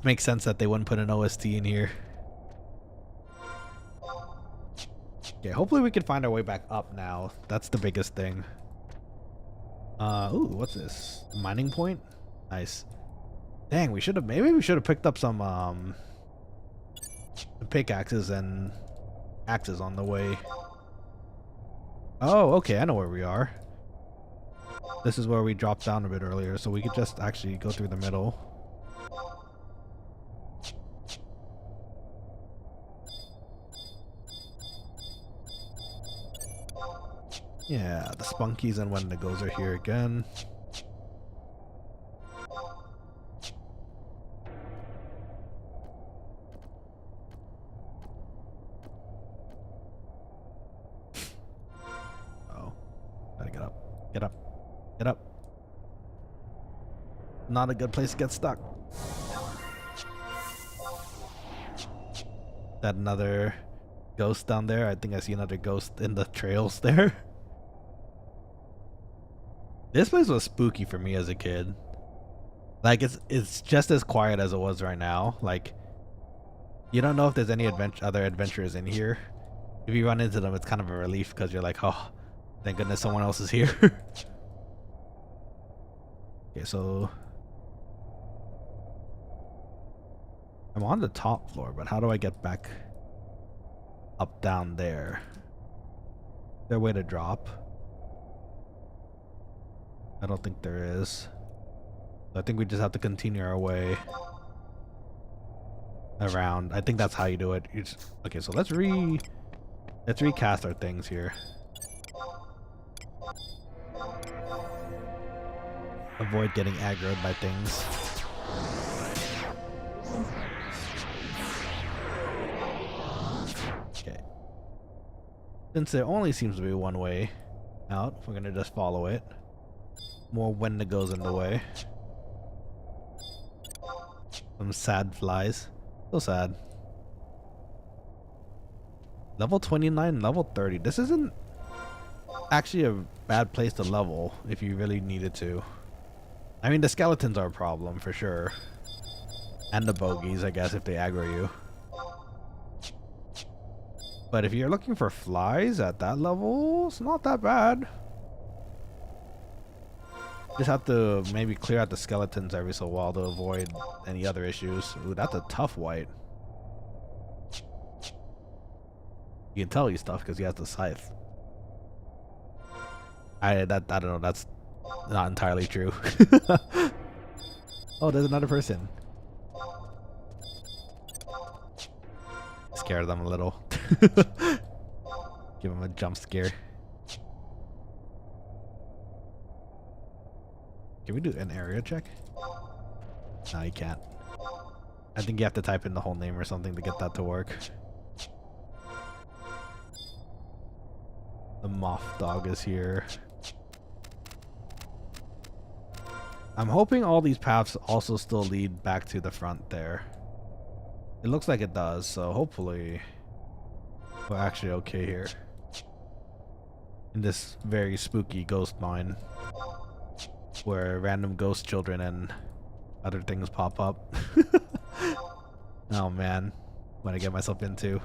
Makes sense that they wouldn't put an OST in here. Okay, hopefully we can find our way back up now. That's the biggest thing. Ooh, what's this? Mining point? Nice. Dang, maybe we should have picked up some pickaxes and axes on the way. Oh, okay, I know where we are. This is where we dropped down a bit earlier, so we could just actually go through the middle. Yeah, the spunkies and wendigos are here again. Oh, gotta get up. Get up. Get up. Not a good place to get stuck. that another ghost down there? I think I see another ghost in the trails there. This place was spooky for me as a kid. Like it's just as quiet as it was right now. Like you don't know if there's any other adventurers in here. If you run into them, it's kind of a relief because you're like, oh, thank goodness someone else is here. Okay, so I'm on the top floor, but how do I get back up down there? Is there a way to drop? I don't think there is. I think we just have to continue our way around. I think that's how you do it. Okay, so let's recast our things here. Avoid getting aggroed by things. Okay. Since there only seems to be one way out, we're gonna just follow it. More Wendigos in the way. Some sad flies. So sad. Level 29, level 30. This isn't actually a bad place to level if you really needed to. I mean, the skeletons are a problem for sure. And the bogies, I guess, if they aggro you. But if you're looking for flies at that level, it's not that bad. Just have to maybe clear out the skeletons every so while to avoid any other issues. Ooh, that's a tough white. You can tell he's tough because he has the scythe. I don't know, that's not entirely true. Oh, there's another person. Scare them a little. Give them a jump scare. Can we do an area check? No, you can't. I think you have to type in the whole name or something to get that to work. The moth dog is here. I'm hoping all these paths also still lead back to the front there. It looks like it does, so hopefully we're actually okay here. In this very spooky ghost mine. Where random ghost children and other things pop up. Oh man, what I get myself into.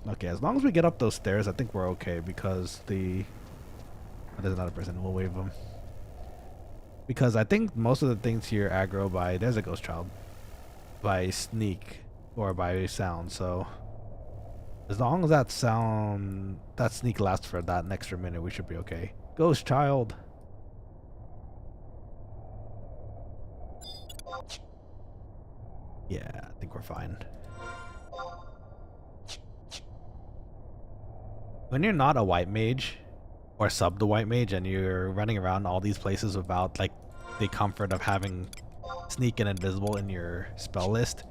Okay, as long as we get up those stairs, I think we're okay because there's another person. We'll wave them. Because I think most of the things here aggro by there's a ghost child by sneak or by sound. So as long as that sneak lasts for that extra minute, we should be okay. Ghost child. Yeah, I think we're fine. When you're not a white mage or sub the white mage and you're running around all these places without like the comfort of having sneak and invisible in your spell list,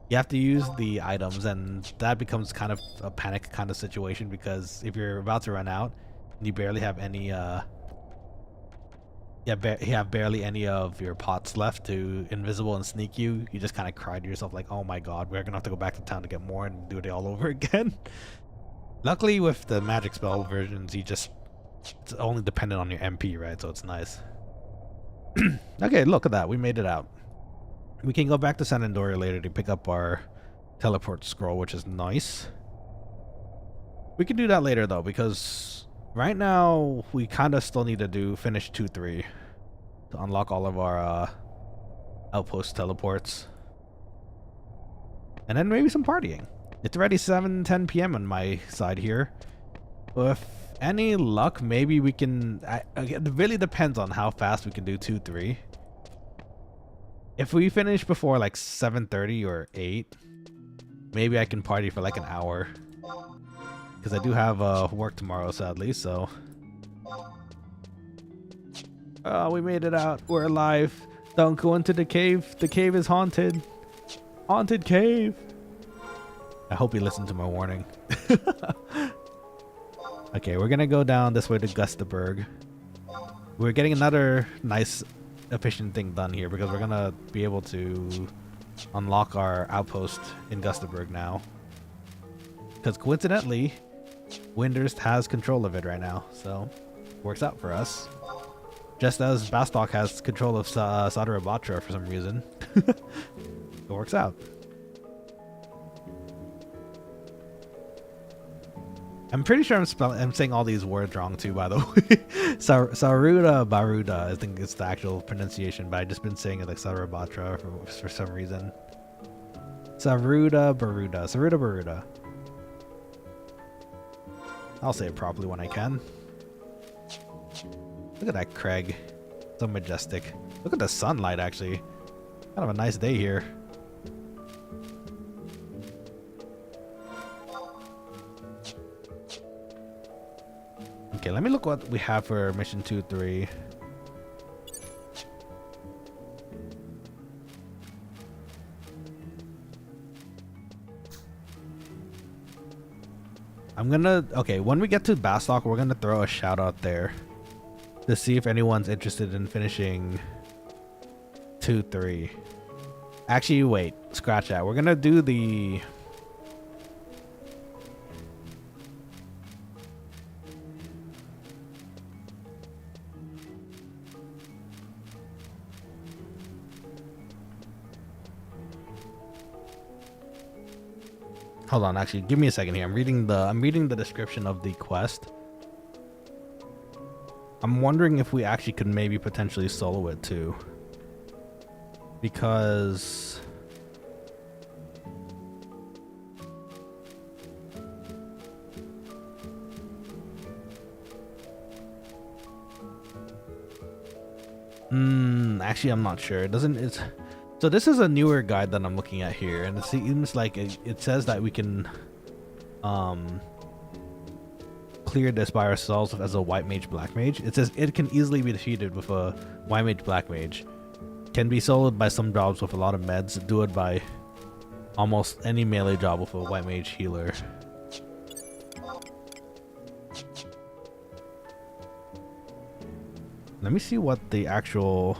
you have to use the items, and that becomes kind of a panic kind of situation because if you're about to run out and you barely have any you have barely any of your pots left to invisible and sneak you just kind of cry to yourself like, oh my god, we're gonna have to go back to town to get more and do it all over again. Luckily with the magic spell versions, it's only dependent on your MP, right? So it's nice. Okay, look at that, we made it out. We can go back to San Andoria later to pick up our teleport scroll, which is nice. We can do that later though, because right now we kind of still need to finish 2-3 to unlock all of our outpost teleports. And then maybe some partying. It's already 7:10 p.m. on my side here. With any luck, maybe we can... it really depends on how fast we can do 2-3. If we finish before like 7:30 or 8, maybe I can party for like an hour. Because I do have work tomorrow, sadly, so... Oh, we made it out. We're alive. Don't go into the cave. The cave is haunted. Haunted cave. I hope you listened to my warning. Okay, we're gonna go down this way to Gustaberg. We're getting another nice, efficient thing done here because we're gonna be able to unlock our outpost in Gustaberg now. Because coincidentally, Windurst has control of it right now, so works out for us. Just as Bastok has control of Sadarabatra for some reason. It works out. I'm pretty sure I'm saying all these words wrong too, by the way. Saruda Baruda, I think it's the actual pronunciation, but I've just been saying it like Sadarabatra for some reason. Saruda Baruda. I'll say it properly when I can. Look at that Craig. So majestic. Look at the sunlight, actually. Kind of a nice day here. Okay, let me look what we have for mission 2-3. Okay, when we get to Bastok, we're gonna throw a shout out there to see if anyone's interested in finishing 2-3. Actually, wait, scratch that. We're gonna do the hold on, actually, give me a second here. I'm reading the description of the quest. I'm wondering if we actually could maybe potentially solo it too. Because actually I'm not sure. So this is a newer guide that I'm looking at here, and it seems like it says that we can clear this by ourselves as a white mage black mage. It says it can easily be defeated with a white mage black mage. Can be soloed by some jobs with a lot of meds. Do it by almost any melee job with a white mage healer. Let me see what the actual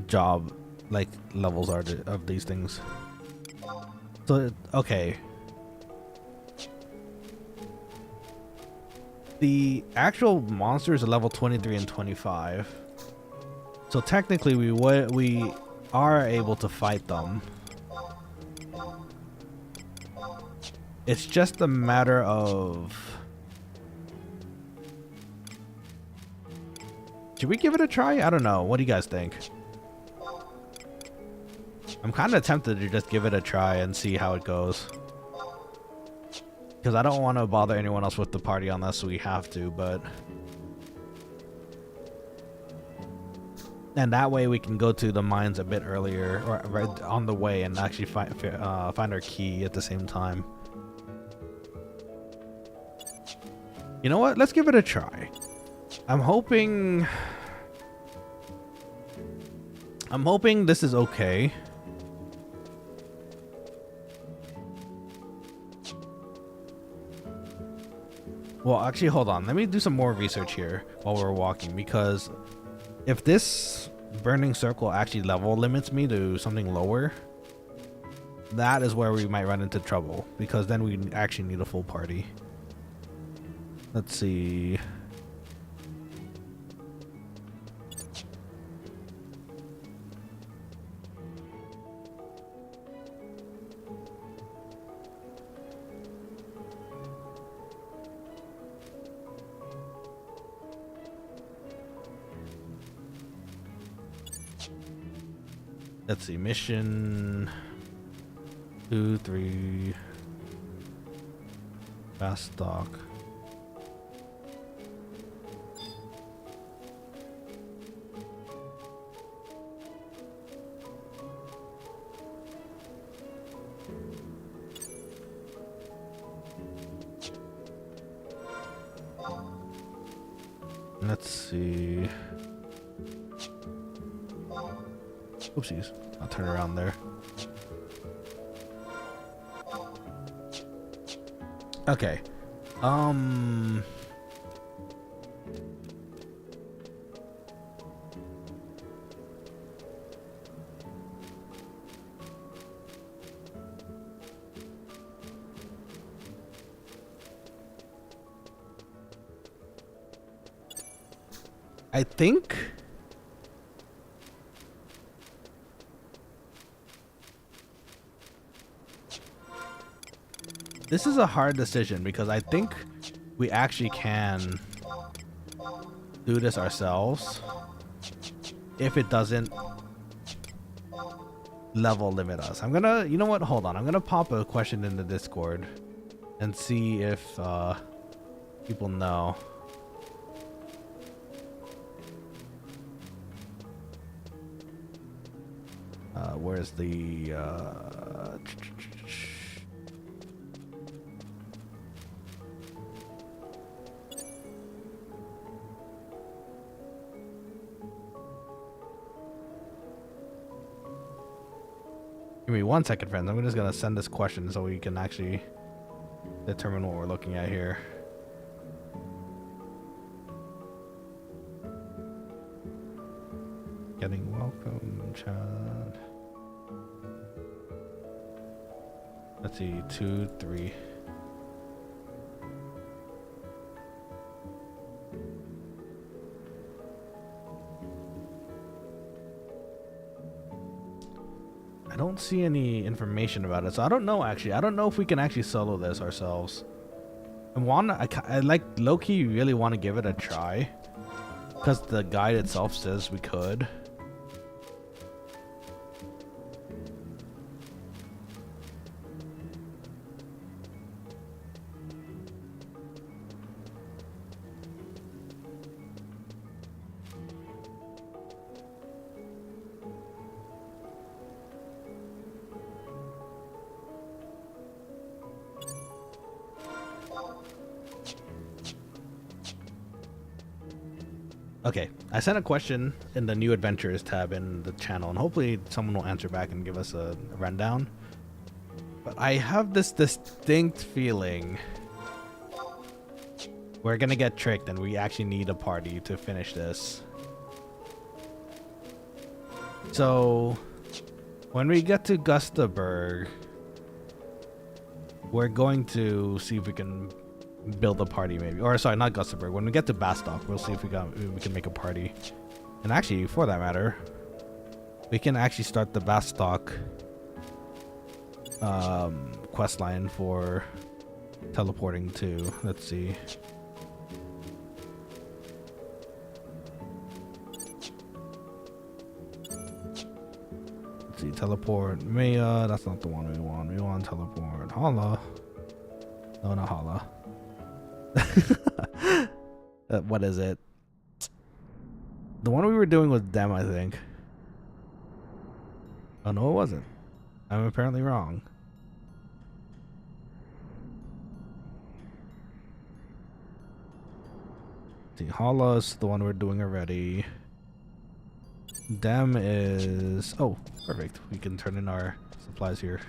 job like levels are of these things. So okay, the actual monsters are level 23 and 25, so technically we are able to fight them. It's just a matter of, should we give it a try? I don't know, what do you guys think? I'm kind of tempted to just give it a try and see how it goes, because I don't want to bother anyone else with the party unless we have to, but and that way we can go to the mines a bit earlier, or right on the way, and actually find our key at the same time. You know what? Let's give it a try. I'm hoping this is okay. Well, actually, hold on. Let me do some more research here while we're walking, because if this burning circle actually level limits me to something lower, that is where we might run into trouble, because then we actually need a full party. Let's see. Let's see, mission 2-3 Bastok. Let's see. Oopsies, I'll turn around there. Okay. I think this is a hard decision because I think we actually can do this ourselves if it doesn't level limit us. I'm gonna, you know what? Hold on. I'm gonna pop a question in the Discord and see if people know. Where's the Give me 1 second, friends. I'm just gonna send this question so we can actually determine what we're looking at here. Getting welcome, chat. Let's see, 2, 3. I don't see any information about it, so I don't know. Actually, I don't know if we can actually solo this ourselves. I like low-key really want to give it a try because the guide itself says we could. Okay, I sent a question in the new adventures tab in the channel, and hopefully someone will answer back and give us a rundown. But I have this distinct feeling we're gonna get tricked and we actually need a party to finish this. So when we get to Gustaberg, we're going to see if we can build a party, maybe. Or sorry, not Gustaberg. When we get to Bastock, we'll see if we can make a party. And actually, for that matter, we can actually start the Bastock quest line for teleporting to. Let's see. Let's see, teleport Maya. That's not the one we want. We want teleport Hala. No, not Hala. What is it? The one we were doing with them, I think. Oh no, it wasn't. I'm apparently wrong. The Hala's the one we're doing already. Dem is... Oh, perfect. We can turn in our supplies here.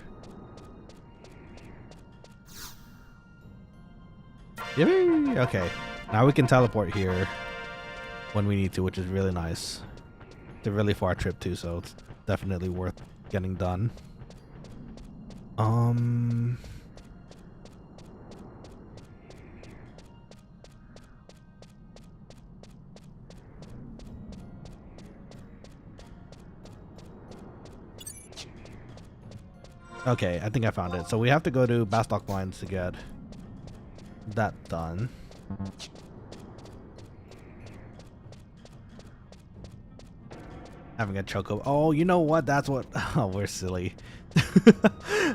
Yippee! Okay, now we can teleport here when we need to, which is really nice. It's a really far trip too, so it's definitely worth getting done. Okay, I think I found it. So we have to go to Bastock Mines to get that done. Having a choco. Oh, you know what? That's what. Oh, we're silly.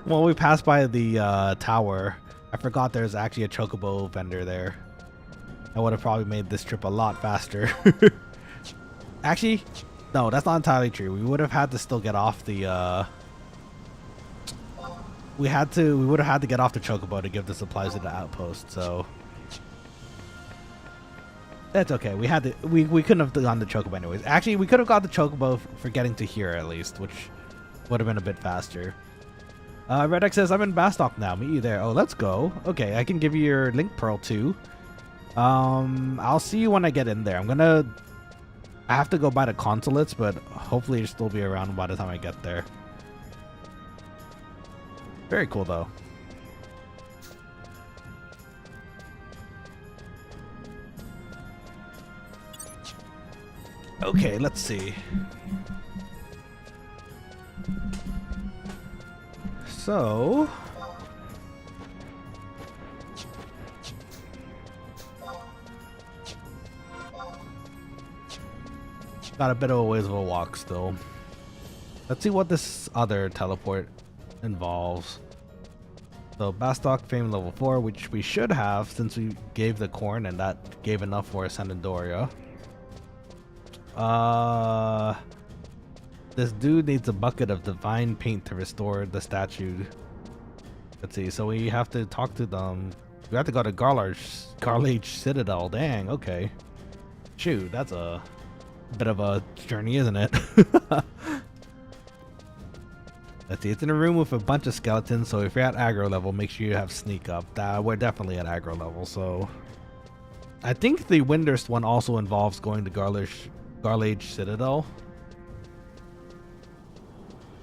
When we passed by the tower, I forgot there's actually a chocobo vendor there. I would have probably made this trip a lot faster. Actually, no, that's not entirely true. We would have had to still get off the. We would have had to get off the chocobo to give the supplies to the outpost. So that's okay. We couldn't have gone the chocobo anyways. Actually, we could have got the chocobo for getting to here at least, which would have been a bit faster. Redx says, I'm in Bastock now. Meet you there. Oh, let's go. Okay, I can give you your link pearl too. I'll see you when I get in there. I have to go by the consulates, but hopefully you'll still be around by the time I get there. Very cool though. Okay, let's see. So got a bit of a ways of a walk still. Let's see what this other teleport involves. So Bastock Fame level 4, which we should have since we gave the corn and that gave enough for Sandoria. This dude needs a bucket of divine paint to restore the statue. Let's see, so we have to talk to them. We have to go to Garlage Citadel. Dang, okay. Shoot, that's a bit of a journey, isn't it? Let's see, it's in a room with a bunch of skeletons, so if you're at aggro level, make sure you have sneak up. We're definitely at aggro level, so... I think the Windurst one also involves going to Garlage Citadel.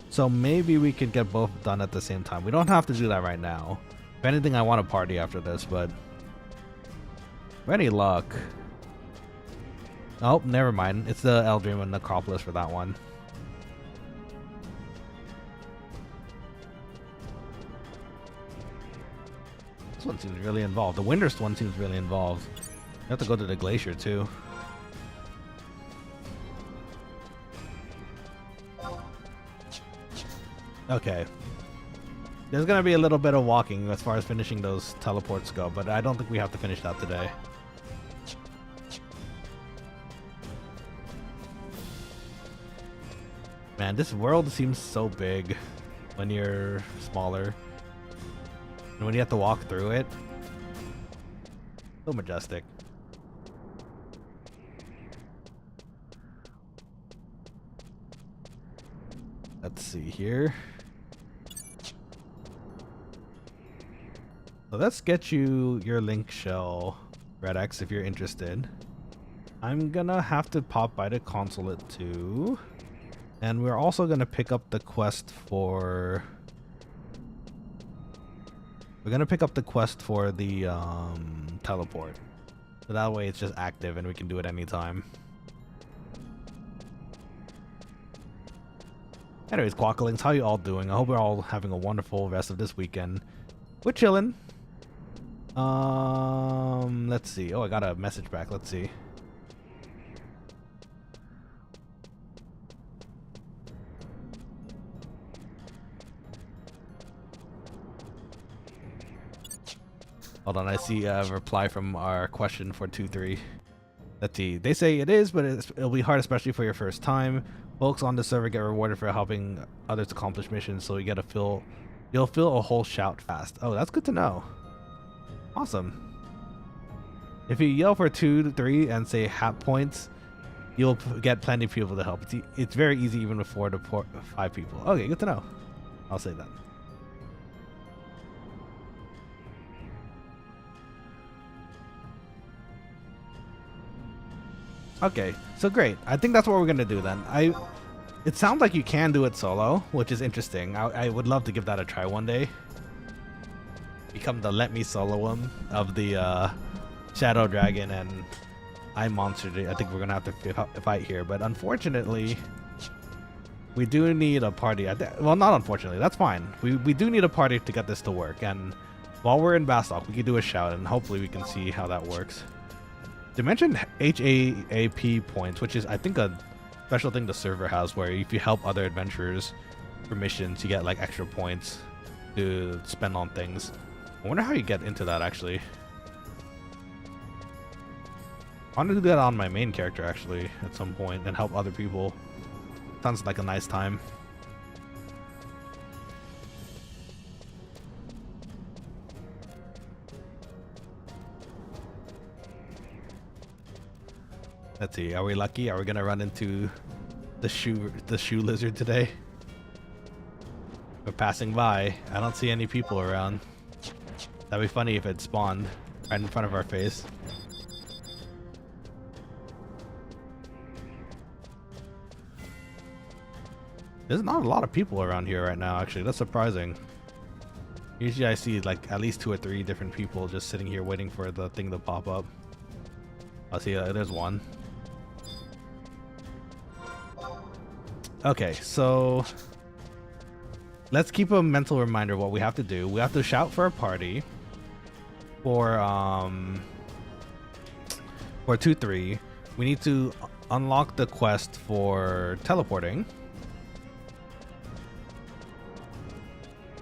So maybe we could get both done at the same time. We don't have to do that right now. If anything, I want to party after this, but... For any luck... Oh, never mind. It's the Eldream and Necropolis for that one. This one seems really involved. The Windurst one seems really involved. You have to go to the glacier too. Okay. There's gonna be a little bit of walking as far as finishing those teleports go, but I don't think we have to finish that today. Man, this world seems so big when you're smaller. And when you have to walk through it, so majestic. Let's see here. So let's get you your link shell, Red X, if you're interested. I'm gonna have to pop by the consulate too. And we're also gonna pick up the quest for... We're gonna pick up the quest for the teleport. So that way it's just active and we can do it anytime. Anyways, Quokkalings, how you all doing? I hope we're all having a wonderful rest of this weekend. We're chilling. Let's see. Oh, I got a message back. Let's see. Hold on, I see a reply from our question for 2-3. Let's see. They say it is, but it'll be hard, especially for your first time. Folks on the server get rewarded for helping others accomplish missions, so you get you'll feel a whole shout fast. Oh, that's good to know. Awesome. If you yell for 2-3 and say hat points, you'll get plenty of people to help. It's very easy even with 4 to 5 people. Okay, good to know. I'll say that. Okay, so great. I think that's what we're gonna do then. It sounds like you can do it solo, which is interesting. I would love to give that a try one day. Become the let me solo him of the Shadow Dragon and I Monster. I think we're gonna have to fight here, but unfortunately, we do need a party. Well, not unfortunately, that's fine. We do need a party to get this to work, and while we're in Bastock, we can do a shout, and hopefully we can see how that works. They mentioned HAAP points, which is, I think, a special thing the server has, where if you help other adventurers for missions, you get like extra points to spend on things. I wonder how you get into that, actually. I want to do that on my main character, actually, at some point, and help other people. Sounds like a nice time. Let's see, are we lucky? Are we gonna run into the shoe lizard today? We're passing by. I don't see any people around. That'd be funny if it spawned right in front of our face. There's not a lot of people around here right now, actually. That's surprising. Usually I see like at least 2 or 3 different people just sitting here waiting for the thing to pop up. I'll see, there's one. Okay, so let's keep a mental reminder of what we have to do. We have to shout for a party for 2-3. We need to unlock the quest for teleporting.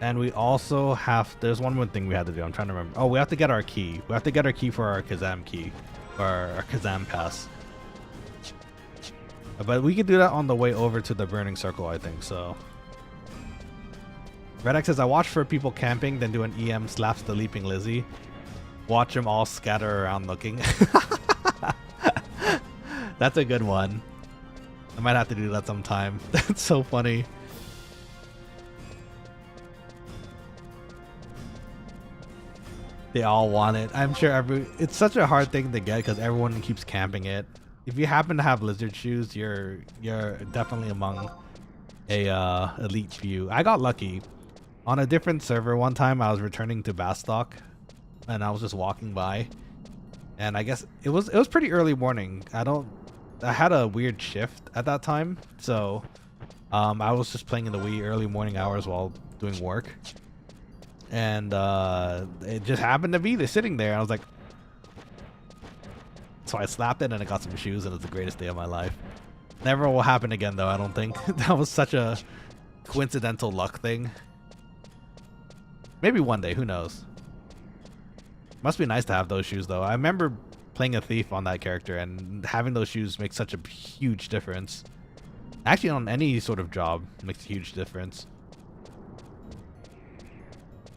And we also have, there's one more thing we have to do. I'm trying to remember. Oh, we have to get our key. We have to get our key for our Kazam key, or our Kazam pass. But we can do that on the way over to the burning circle, I think. So Redx says, I watch for people camping, then do an EM slaps the leaping Lizzie. Watch them all scatter around looking. That's a good one. I might have to do that sometime. That's so funny. They all want it. I'm sure it's such a hard thing to get because everyone keeps camping it. If you happen to have lizard shoes, you're definitely among a elite few. I got lucky. On a different server one time, I was returning to Bastock and I was just walking by, and I guess it was pretty early morning. I had a weird shift at that time, so I was just playing in the wee early morning hours while doing work, and it just happened to be sitting there. I was like, so I slapped it and I got some shoes, and it's the greatest day of my life. Never will happen again though, I don't think. That was such a coincidental luck thing. Maybe one day, who knows. Must be nice to have those shoes though. I remember playing a thief on that character, and having those shoes makes such a huge difference. Actually, on any sort of job, it makes a huge difference.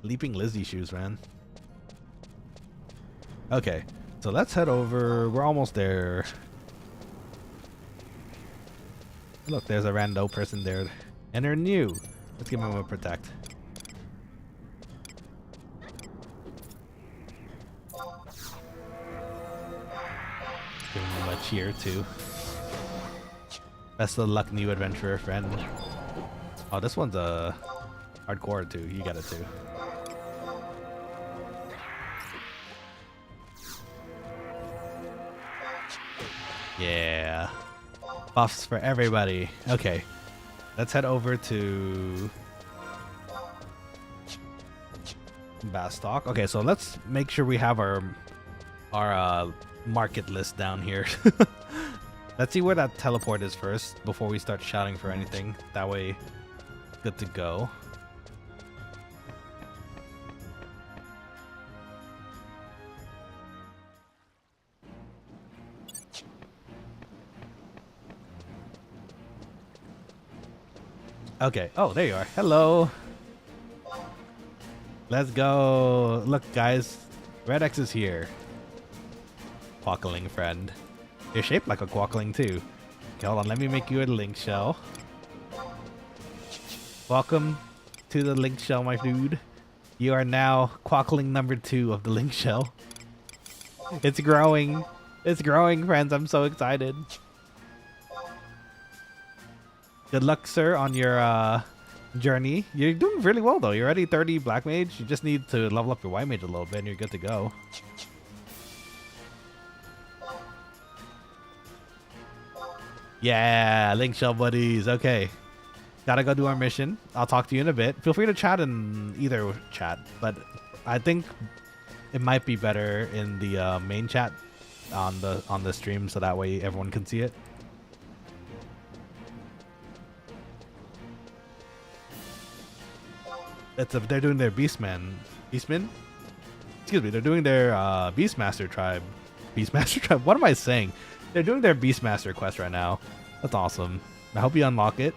Leaping Lizzie shoes, man. Okay, so let's head over. We're almost there. Look, there's a rando person there, and they're new. Let's give them a protect. Give him a cheer too. Best of luck, new adventurer friend. Oh, this one's a hardcore too. You got it too. Yeah. Buffs for everybody. Okay. Let's head over to Bastock. Okay, so let's make sure we have our market list down here. Let's see where that teleport is first before we start shouting for anything. That way, good to go. Okay. Oh, there you are. Hello. Let's go. Look, guys. Red X is here. Quokkaling friend. You're shaped like a quokkaling too. Okay, hold on. Let me make you a link shell. Welcome to the link shell, my dude. You are now quokkaling number 2 of the link shell. It's growing. It's growing, friends. I'm so excited. Good luck, sir, on your journey. You're doing really well, though. You're already 30 Black Mage. You just need to level up your White Mage a little bit, and you're good to go. Yeah, link shell buddies. Okay. Gotta go do our mission. I'll talk to you in a bit. Feel free to chat in either chat, but I think it might be better in the main chat on the stream, so that way everyone can see it. They're doing their Beastman. Excuse me. They're doing their Beastmaster tribe. What am I saying? They're doing their Beastmaster quest right now. That's awesome. I hope you unlock it.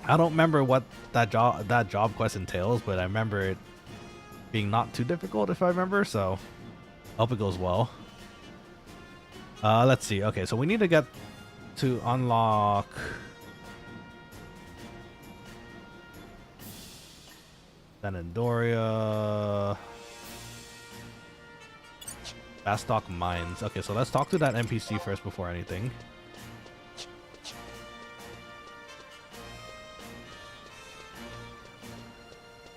I don't remember what that job quest entails, but I remember it being not too difficult, if I remember. So, hope it goes well. Let's see. Okay, so we need to get to unlock. Sanandoria. Bastock Mines. Okay, so let's talk to that NPC first before anything.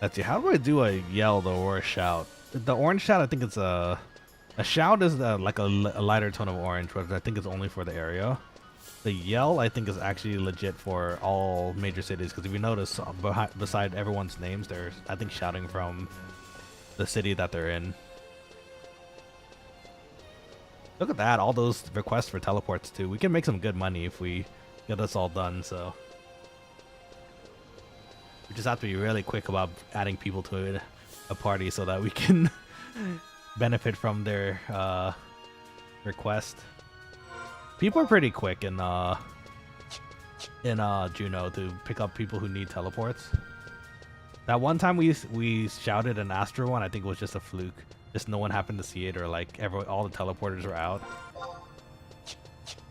Let's see, how do I do a yell though, or a shout? The orange shout, I think it's a shout is like a lighter tone of orange, but I think it's only for the area. The yell, I think, is actually legit for all major cities, because if you notice, beside everyone's names, they're, I think, shouting from the city that they're in. Look at that, all those requests for teleports too. We can make some good money if we get this all done, so. We just have to be really quick about adding people to a party so that we can benefit from their request. People are pretty quick in Juno to pick up people who need teleports. That one time we shouted an Astro one, I think it was just a fluke. Just no one happened to see it, or like all the teleporters were out.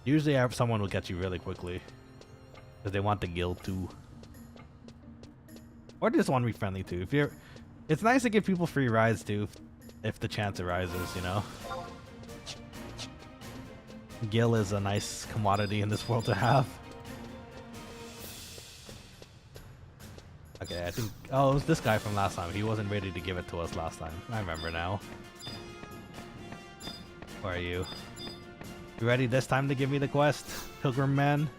Usually someone will get you really quickly because they want the guild too, or just want to be friendly too. It's nice to give people free rides too, if the chance arises, you know. Gil is a nice commodity in this world to have. Okay, I think... Oh, it was this guy from last time. He wasn't ready to give it to us last time. I remember now. Where are you? You ready this time to give me the quest, Pilgrim Man?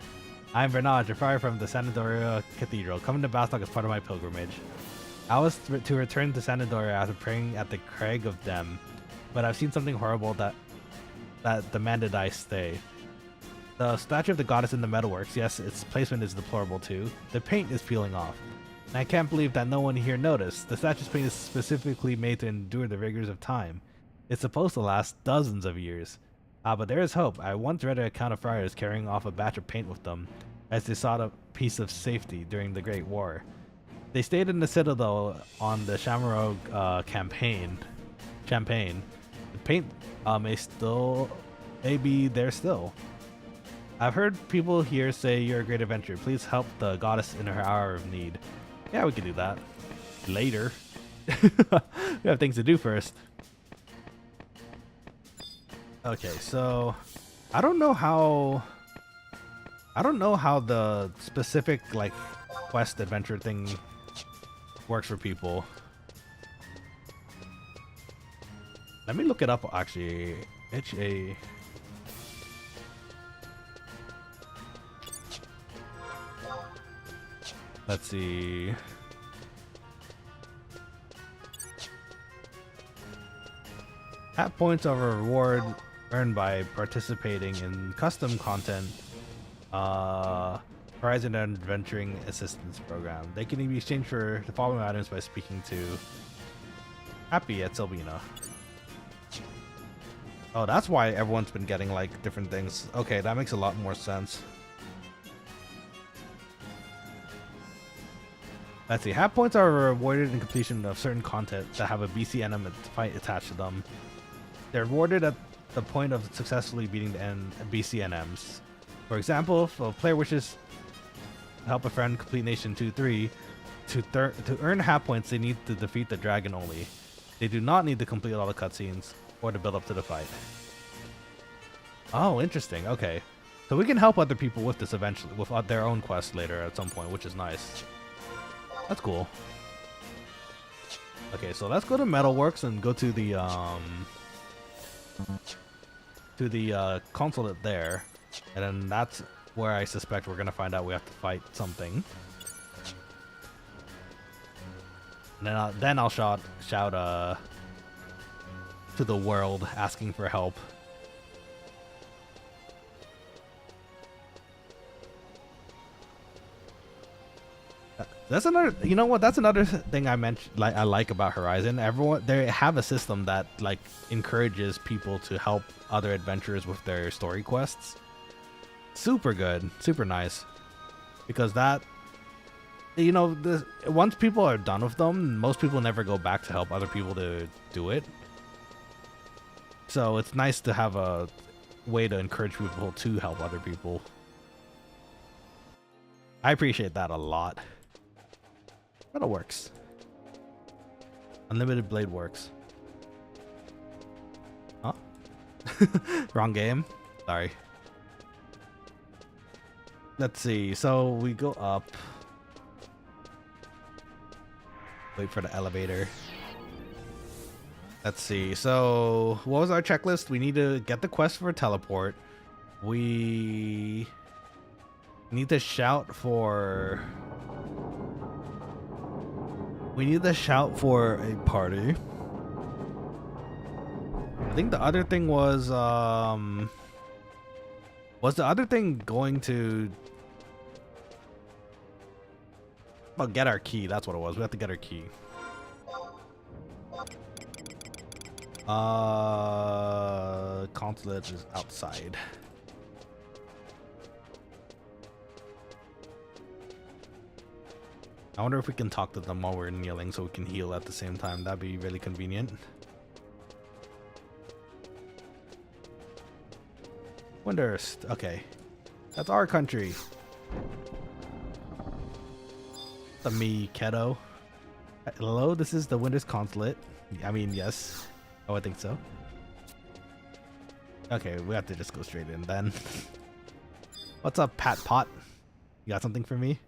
I'm Bernard, your friar from the Sanadoria Cathedral. Coming to Bastok as part of my pilgrimage. I was to return to Sanadoria after praying at the Crag of Dem, but I've seen something horrible that demanded I stay. The statue of the goddess in the metalworks, yes, its placement is deplorable too. The paint is peeling off. And I can't believe that no one here noticed. The statue's paint is specifically made to endure the rigors of time. It's supposed to last dozens of years. But there is hope. I once read an account of friars carrying off a batch of paint with them as they sought a piece of safety during the Great War. They stayed in the citadel on the Shamrock campaign. The paint may be there still. I've heard people here say you're a great adventurer. Please help the goddess in her hour of need. Yeah, we can do that. Later. We have things to do first. Okay, so I don't know how the specific like quest adventure thing works for people. Let me look it up actually. HA. Let's see. Hat points are a reward earned by participating in custom content Horizon Adventuring Assistance Program. They can be exchanged for the following items by speaking to Happy at Selbina. Oh, that's why everyone's been getting like different things. Okay, that makes a lot more sense. Let's see. Hat points are rewarded in completion of certain content that have a BC enemy fight attached to them. They're rewarded at the point of successfully beating the BC NMs. For example, if a player wishes to help a friend complete Nation 2-3, to earn hat points, they need to defeat the dragon only. They do not need to complete all the cutscenes or to build up to the fight. Oh, interesting. Okay. So we can help other people with this eventually, with their own quest later at some point, which is nice. That's cool. Okay, so let's go to Metalworks and go to the consulate there, and then that's where I suspect we're gonna find out we have to fight something. And then I'll shout to the world asking for help. That's another, you know what? That's another thing I mentioned. Like I like about Horizon. They have a system that like encourages people to help other adventurers with their story quests. Super good, super nice. Because that, you know, once people are done with them, most people never go back to help other people to do it. So it's nice to have a way to encourage people to help other people. I appreciate that a lot. Metal works. Unlimited blade works. Huh? Wrong game. Sorry. Let's see. So we go up. Wait for the elevator. Let's see. So what was our checklist? We need to get the quest for a teleport. We Need to shout for. We need to shout for a party. I think the other thing was the other thing going to get our key. That's what it was. We have to get our key. Consulate is outside. I wonder if we can talk to them while we're kneeling so we can heal at the same time. That'd be really convenient. Windurst. Okay. That's our country. The me, Keto. Hello, this is the Windurst consulate. I mean, yes. Oh, I think so. Okay, we have to just go straight in then. What's up, Pat Pot? You got something for me?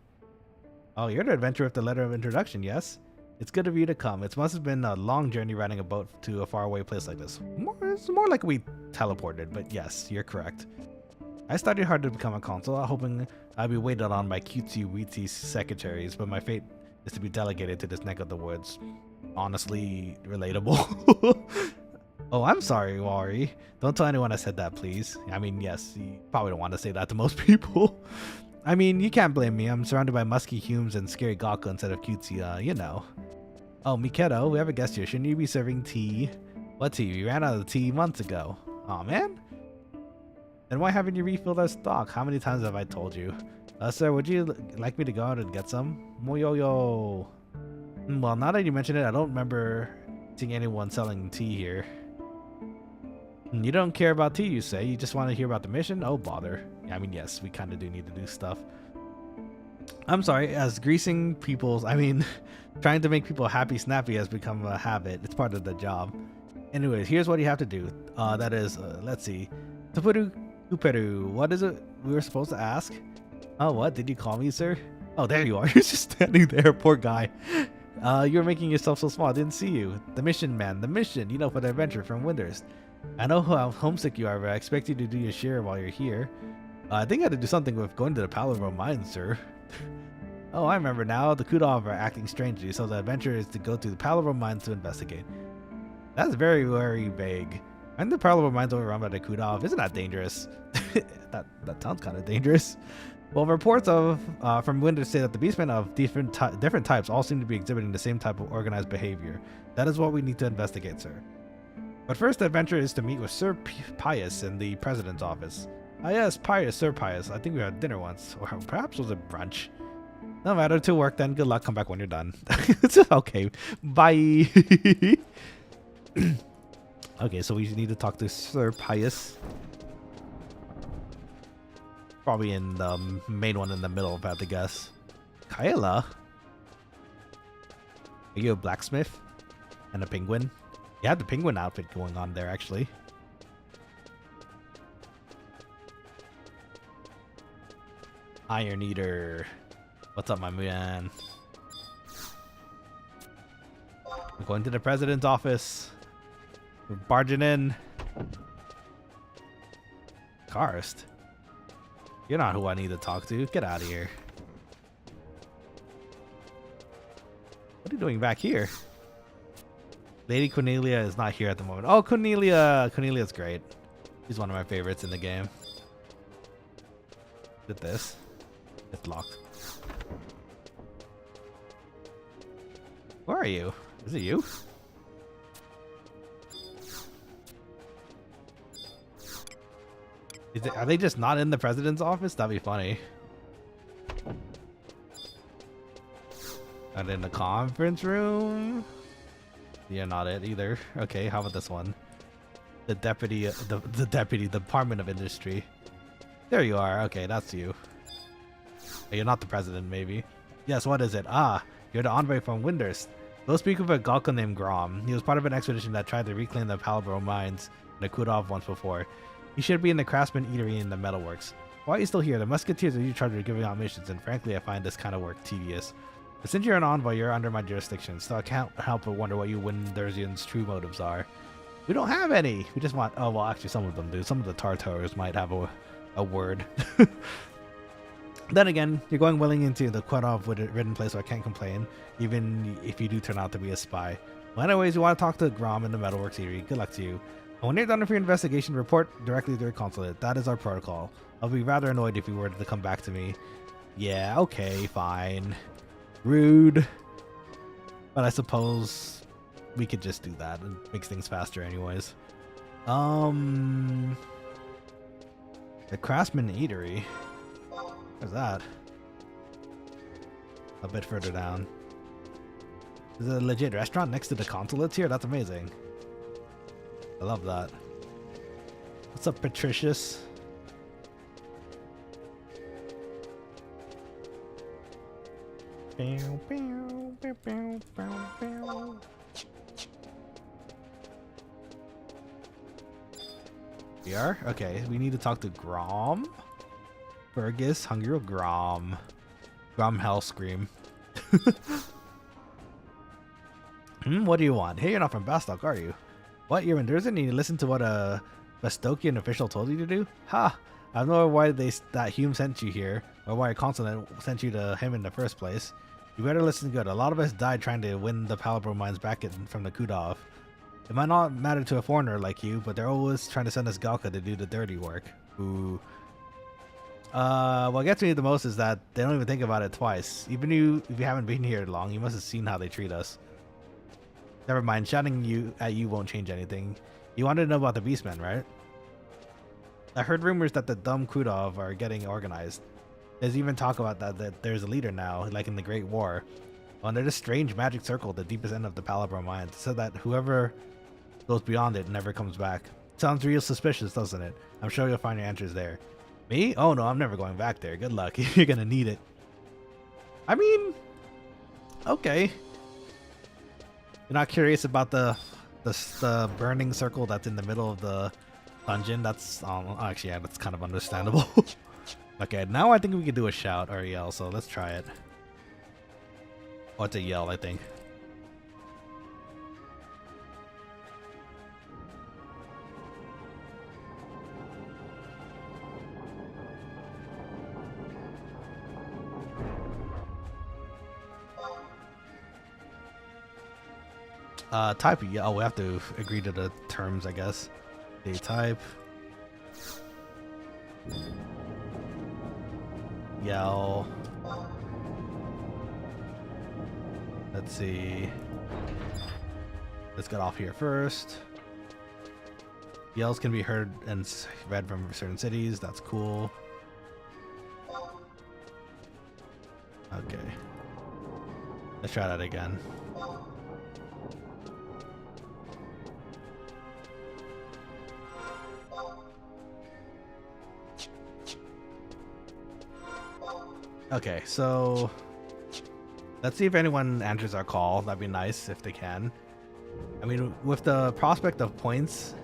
Oh, you're the adventurer with the letter of introduction, yes? It's good of you to come. It must have been a long journey riding a boat to a faraway place like this. It's more like we teleported, but yes, you're correct. I studied hard to become a consul, hoping I'd be waited on by cutesy weetsy secretaries, but my fate is to be delegated to this neck of the woods. Honestly, relatable. Oh, I'm sorry, Wari. Don't tell anyone I said that, please. I mean, yes, you probably don't want to say that to most people. I mean, you can't blame me. I'm surrounded by musky humes and scary gawker instead of cutesy, you know. Oh, Miketo, we have a guest here. Shouldn't you be serving tea? What tea? We ran out of tea months ago. Aw, man. Then why haven't you refilled our stock? How many times have I told you? Sir, would you like me to go out and get some? Moyoyo. Well, now that you mention it, I don't remember seeing anyone selling tea here. You don't care about tea, you say? You just want to hear about the mission? Oh, bother. I mean, yes, we kind of do need to do stuff. I'm sorry, as greasing people's, trying to make people happy snappy has become a habit. It's part of the job. Anyways, here's what you have to do. That is, let's see. Vtuberid. What is it we were supposed to ask? Oh, what? Did you call me, sir? Oh, there you are. You're just standing there, poor guy. You're making yourself so small. I didn't see you. The mission, man. The mission. You know, for the adventure from Windurst. I know how homesick you are, but I expect you to do your share while you're here. I think I had to do something with going to the Palaver Mines, sir. Oh, I remember now. The Kudov are acting strangely, so the adventure is to go to the Palaver Mines to investigate. That's very, very vague. Aren't the Palaver Mines overrun by the Kudov? Isn't that dangerous? that sounds kind of dangerous. Well, reports from Windurst say that the beastmen of different types all seem to be exhibiting the same type of organized behavior. That is what we need to investigate, sir. But first, the adventure is to meet with Sir Pius in the president's office. Ah, yes, Pius, Sir Pius. I think we had dinner once, or perhaps it was a brunch. No matter, to work then. Good luck. Come back when you're done. It's okay. Bye. Okay, so we need to talk to Sir Pius. Probably in the main one in the middle, if I had to guess. Kyla? Are you a blacksmith? And a penguin? You had the penguin outfit going on there, actually. Iron Eater. What's up, my man? We're going to the president's office. We're barging in. Karst? You're not who I need to talk to. Get out of here. What are you doing back here? Lady Cornelia is not here at the moment. Oh, Cornelia! Cornelia's great. She's one of my favorites in the game. Look at this. It's locked. Where are you? Is it you? Are they just not in the president's office? That'd be funny. Not in the conference room? You're not it either. Okay, how about this one? The deputy, the deputy, the Department of Industry. There you are. Okay, that's you. You're not the president, maybe. Yes, what is it? Ah, you're the envoy from Windurst. Go speak with a Galka named Grom. He was part of an expedition that tried to reclaim the Palabro mines in the Kudov once before. He should be in the Craftsman Eatery in the Metalworks. Why are you still here? The Musketeers are you charged with giving out missions, and frankly, I find this kind of work tedious. But since you're an envoy, you're under my jurisdiction, so I can't help but wonder what you Windursians' true motives are. We don't have any. We just want... Oh, well, actually, some of them do. Some of the Tartars might have a word. Then again, you're going willing into the quite-off ridden place, so I can't complain, even if you do turn out to be a spy. Well, anyways, you want to talk to Grom in the Metalworks area. Good luck to you. And when you're done with your investigation, report directly to your consulate. That is our protocol. I'll be rather annoyed if you were to come back to me. Yeah, okay, fine. Rude. But I suppose we could just do that. It makes things faster anyways. The Craftsman Eatery. Where's that? A bit further down. There's a legit restaurant next to the consulates here? That's amazing. I love that. What's up, Patricius? We are? Okay, we need to talk to Grom. Fergus, Hungry Grom. Grom Hell Scream. What do you want? Hey, you're not from Bastok, are you? What, you're in Durzen and you listen to what a Bastokian official told you to do? Ha! I don't know why that Hume sent you here, or why a consulate sent you to him in the first place. You better listen good. A lot of us died trying to win the Palabro mines back from the Kudov. It might not matter to a foreigner like you, but they're always trying to send us Galka to do the dirty work. Ooh. What gets me the most is that they don't even think about it twice. Even if you haven't been here long, you must have seen how they treat us. Never mind, shouting at you won't change anything. You wanted to know about the Beastmen, right? I heard rumors that the dumb Kudov are getting organized. There's even talk about that there's a leader now, like in the Great War. Well, there's a strange magic circle at the deepest end of the Palabro mines, so that whoever goes beyond it never comes back. Sounds real suspicious, doesn't it? I'm sure you'll find your answers there. Me? Oh no, I'm never going back there. Good luck. You're gonna need it. I mean, okay. You're not curious about the burning circle that's in the middle of the dungeon? That's actually, yeah, that's kind of understandable. Okay, now I think we can do a shout or a yell, so let's try it. Oh, it's a yell, I think. Type yeah. Oh, we have to agree to the terms, I guess. They type. Yell. Let's see. Let's get off here first. Yells can be heard and read from certain cities. That's cool. Okay. Let's try that again. Okay, so let's see if anyone answers our call. That'd be nice if they can. I mean, with the prospect of points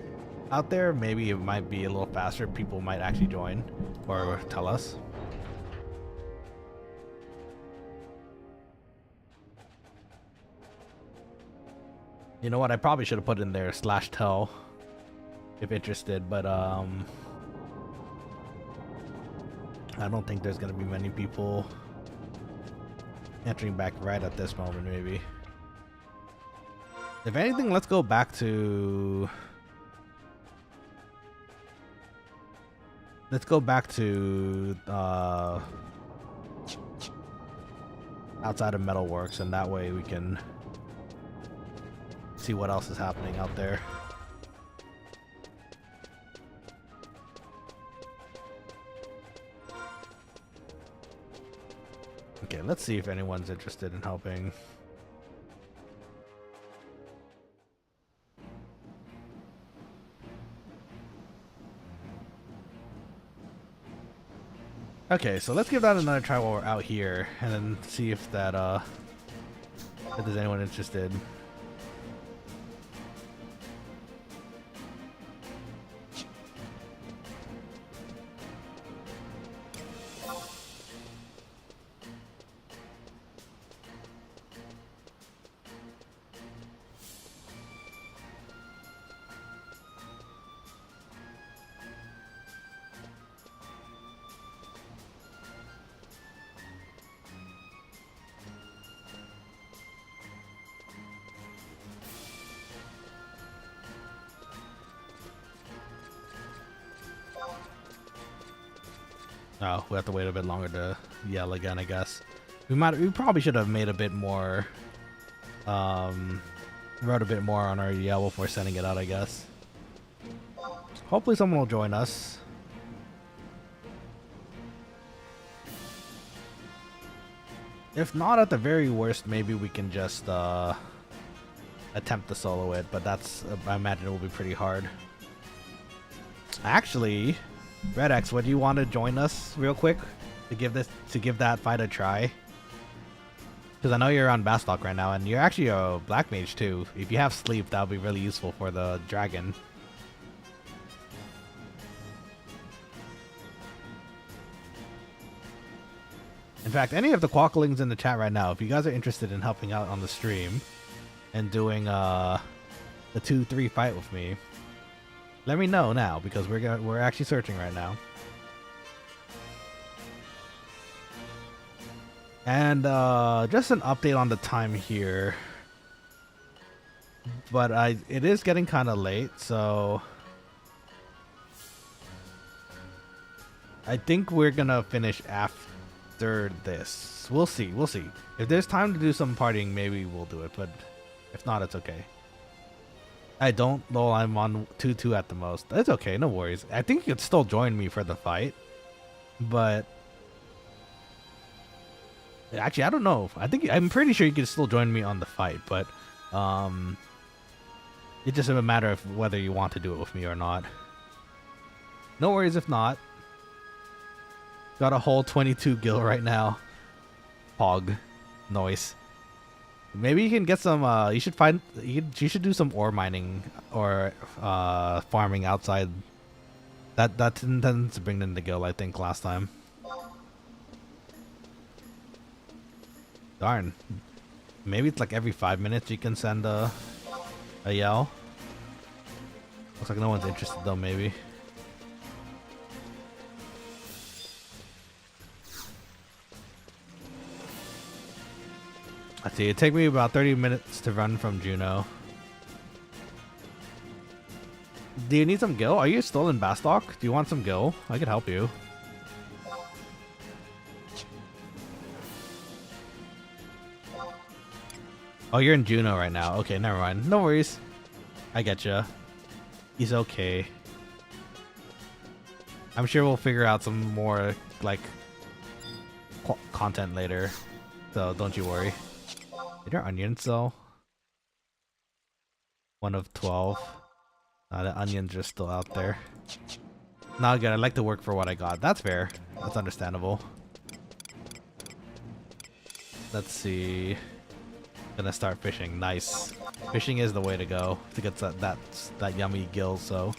out there, maybe it might be a little faster. People might actually join or tell us. You know what? I probably should have put in there /tell if interested, but I don't think there's gonna be many people entering back right at this moment. Maybe. If anything, let's go back to. Let's go back to outside of Metalworks, and that way we can see what else is happening out there. Okay, let's see if anyone's interested in helping. Okay, so let's give that another try while we're out here, and then see if that if there's anyone interested. Oh, we have to wait a bit longer to yell again, I guess. We probably should have made a bit more, wrote a bit more on our yell before sending it out, I guess. Hopefully someone will join us. If not, at the very worst, maybe we can just attempt to solo it, but that's, I imagine it will be pretty hard. Actually, Red X, would you want to join us real quick to give that fight a try? Because I know you're on Bastok right now, and you're actually a Black Mage too. If you have sleep, that would be really useful for the dragon. In fact, any of the Quokkalings in the chat right now, if you guys are interested in helping out on the stream and doing the 2-3 fight with me, let me know now, because we're actually searching right now. And just an update on the time here. But it is getting kind of late, so I think we're gonna finish after this. We'll see. We'll see. If there's time to do some partying, maybe we'll do it. But if not, it's okay. I don't know. I'm on 2-2 at the most. It's okay. No worries. I think you could still join me for the fight. But actually, I don't know. I'm pretty sure you can still join me on the fight. But it's just a matter of whether you want to do it with me or not. No worries if not. Got a whole 22 gil right now. Pog. Noise. Maybe you can get some, you should do some ore mining or farming outside. That tends to bring in the gil, I think, last time. Darn. Maybe it's like every 5 minutes you can send a yell. Looks like no one's interested though, maybe. Let's see, it take me about 30 minutes to run from Juno. Do you need some gil? Are you still in Bastok? Do you want some gil? I could help you. Oh, you're in Juno right now. Okay, never mind. No worries. I getcha. He's okay. I'm sure we'll figure out some more, like, content later. So don't you worry. Are there onions though? 1 of 12. The onions are still out there. Not good. I like to work for what I got. That's fair. That's understandable. Let's see. Gonna start fishing. Nice. Fishing is the way to go to get that yummy gill. So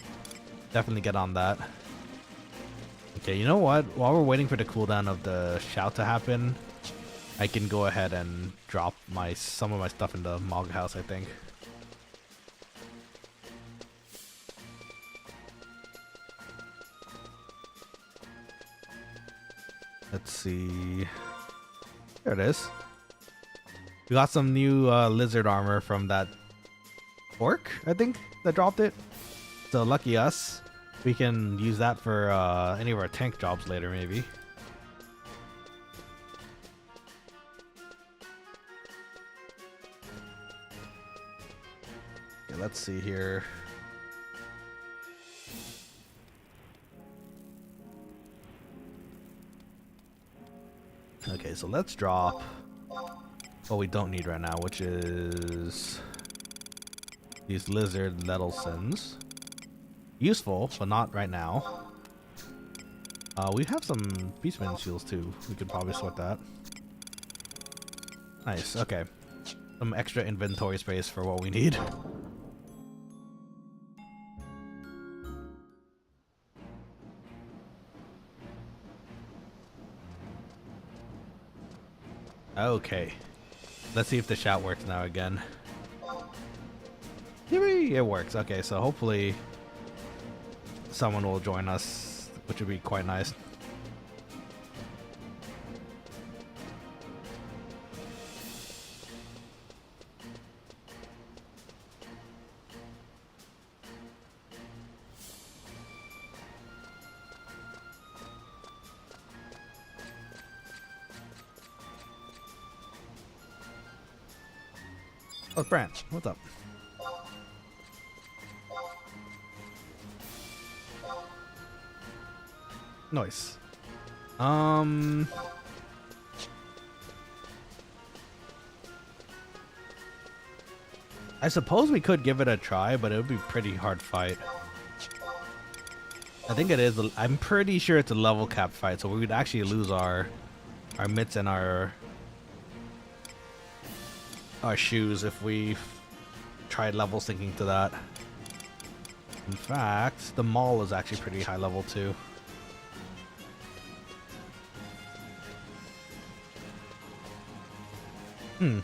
definitely get on that. Okay, you know what? While we're waiting for the cooldown of the shout to happen, I can go ahead and drop some of my stuff in the Mog house, I think. Let's see. There it is. We got some new lizard armor from that orc, I think, that dropped it. So lucky us. We can use that for any of our tank jobs later, maybe. Okay, let's see here. Okay, so let's drop what we don't need right now, which is these lizard Nettlesons. Useful, but not right now. We have some beastman shields too. We could probably sort that. Nice, okay. Some extra inventory space for what we need. Okay. Let's see if the shout works now again. Yippee! It works. Okay, so hopefully someone will join us, which would be quite nice. Oh, Branch, what's up? Nice. I suppose we could give it a try, but it would be a pretty hard fight. I think it is. I'm pretty sure it's a level cap fight, so we would actually lose our mitts and our shoes if we tried level syncing to that. In fact, the mall is actually pretty high level too.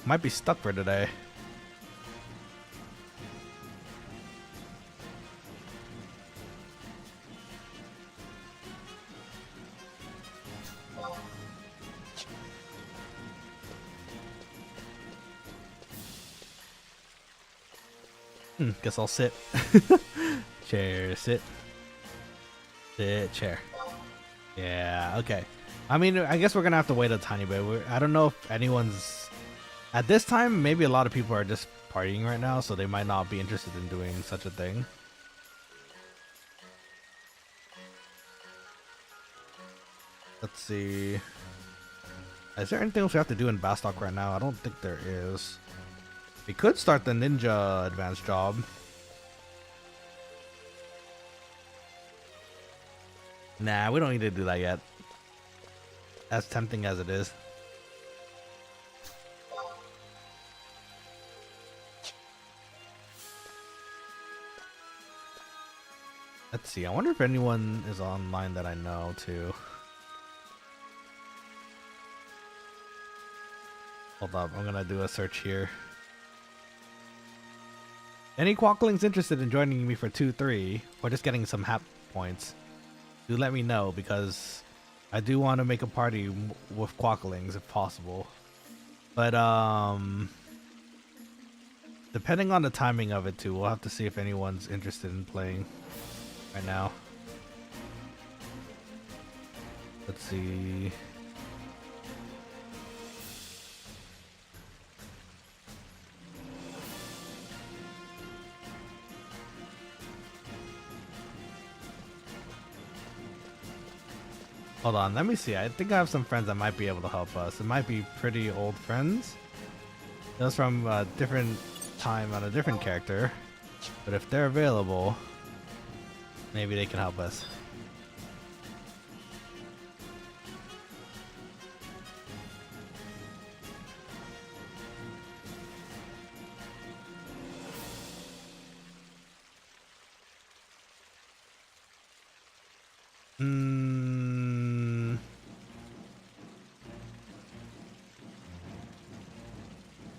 Might be stuck for today. Guess I'll sit. Chair, sit. Sit, chair. Yeah, okay. I mean, I guess we're gonna have to wait a tiny bit. I don't know if anyone's... At this time, maybe a lot of people are just partying right now, so they might not be interested in doing such a thing. Let's see. Is there anything else we have to do in Bastok right now? I don't think there is. We could start the ninja advanced job. Nah, we don't need to do that yet. As tempting as it is. Let's see. I wonder if anyone is online that I know too. Hold up. I'm gonna do a search here. Any Quokkalings interested in joining me for 2-3 or just getting some hap points? Do let me know, because I do want to make a party with Quokkalings if possible. But depending on the timing of it too, we'll have to see if anyone's interested in playing right now. Let's see. Hold on, let me see. I think I have some friends that might be able to help us. It might be pretty old friends. Just from a different time on a different character. But if they're available, maybe they can help us.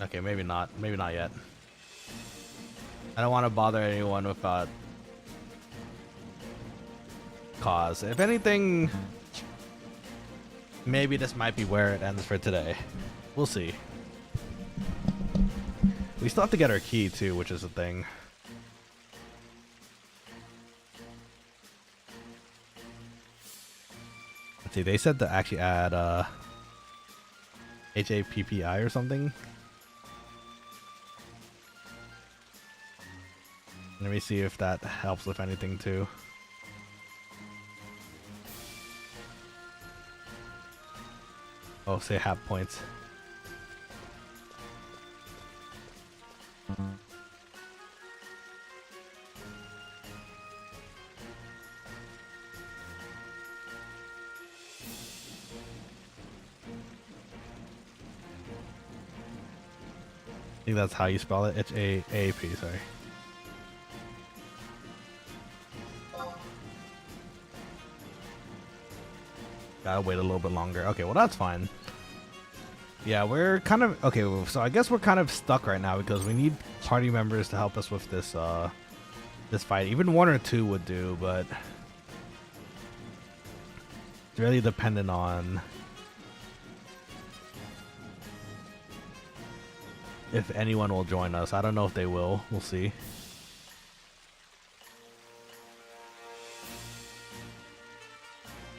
Okay, maybe not. Maybe not yet. I don't want to bother anyone without cause. If anything, maybe this might be where it ends for today. We'll see. We still have to get our key too, which is a thing. Let's see, they said to actually add HAPPI or something. Let me see if that helps with anything too. Oh, say half points. I think that's how you spell it. HAAP, sorry. Gotta wait a little bit longer. Okay, well that's fine. Yeah, we're kind of okay. So I guess we're kind of stuck right now because we need party members to help us with this this fight. Even 1 or 2 would do, but it's really dependent on if anyone will join us. I don't know if they will. We'll see.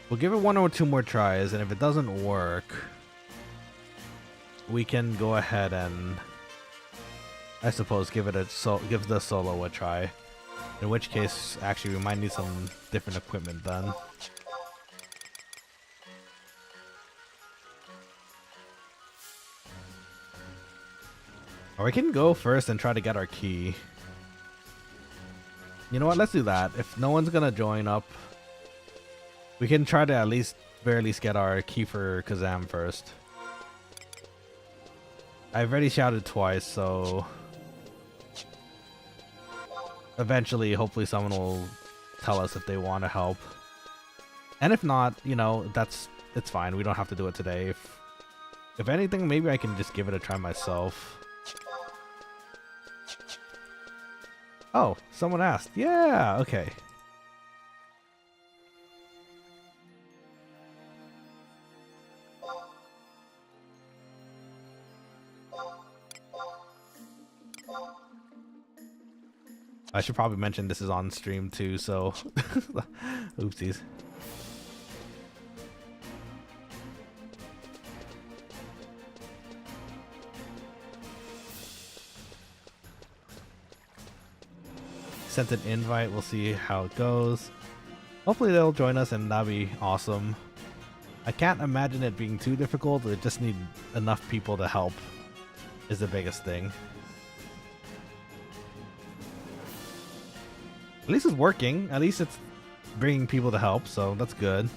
We'll give it 1 or 2 more tries, and if it doesn't work, we can go ahead and I suppose give the solo a try. In which case, actually, we might need some different equipment then. Or we can go first and try to get our key. You know what? Let's do that. If no one's gonna join up, we can try to at least get our key for Kazam first. I've already shouted twice, so eventually, hopefully someone will tell us if they want to help. And if not, you know, it's fine. We don't have to do it today. If anything, maybe I can just give it a try myself. Oh, someone asked. Yeah, okay. I should probably mention this is on stream too, so oopsies. Sent an invite, we'll see how it goes. Hopefully they'll join us and that'll be awesome. I can't imagine it being too difficult, we just need enough people to help is the biggest thing. At least it's working, at least it's bringing people to help, so that's good.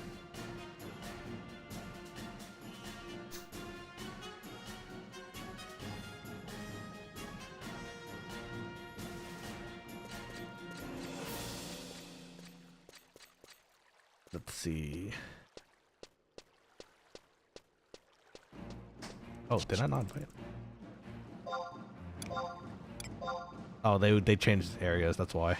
Let's see. Oh, did I not invite? Oh, they changed areas, that's why.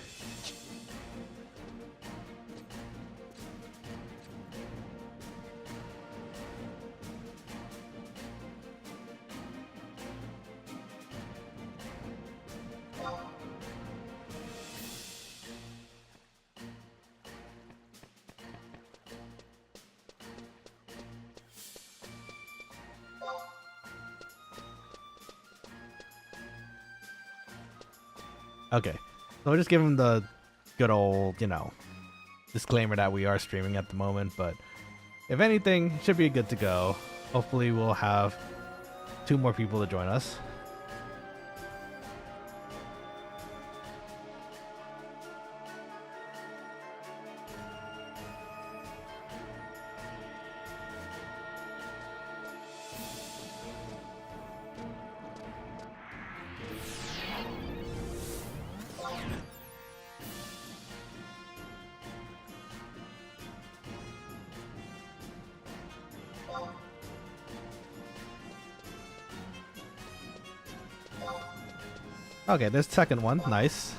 Okay, so we'll just give him the good old, you know, disclaimer that we are streaming at the moment, but if anything, should be good to go. Hopefully we'll have 2 more people to join us. Okay, there's the second one. Nice.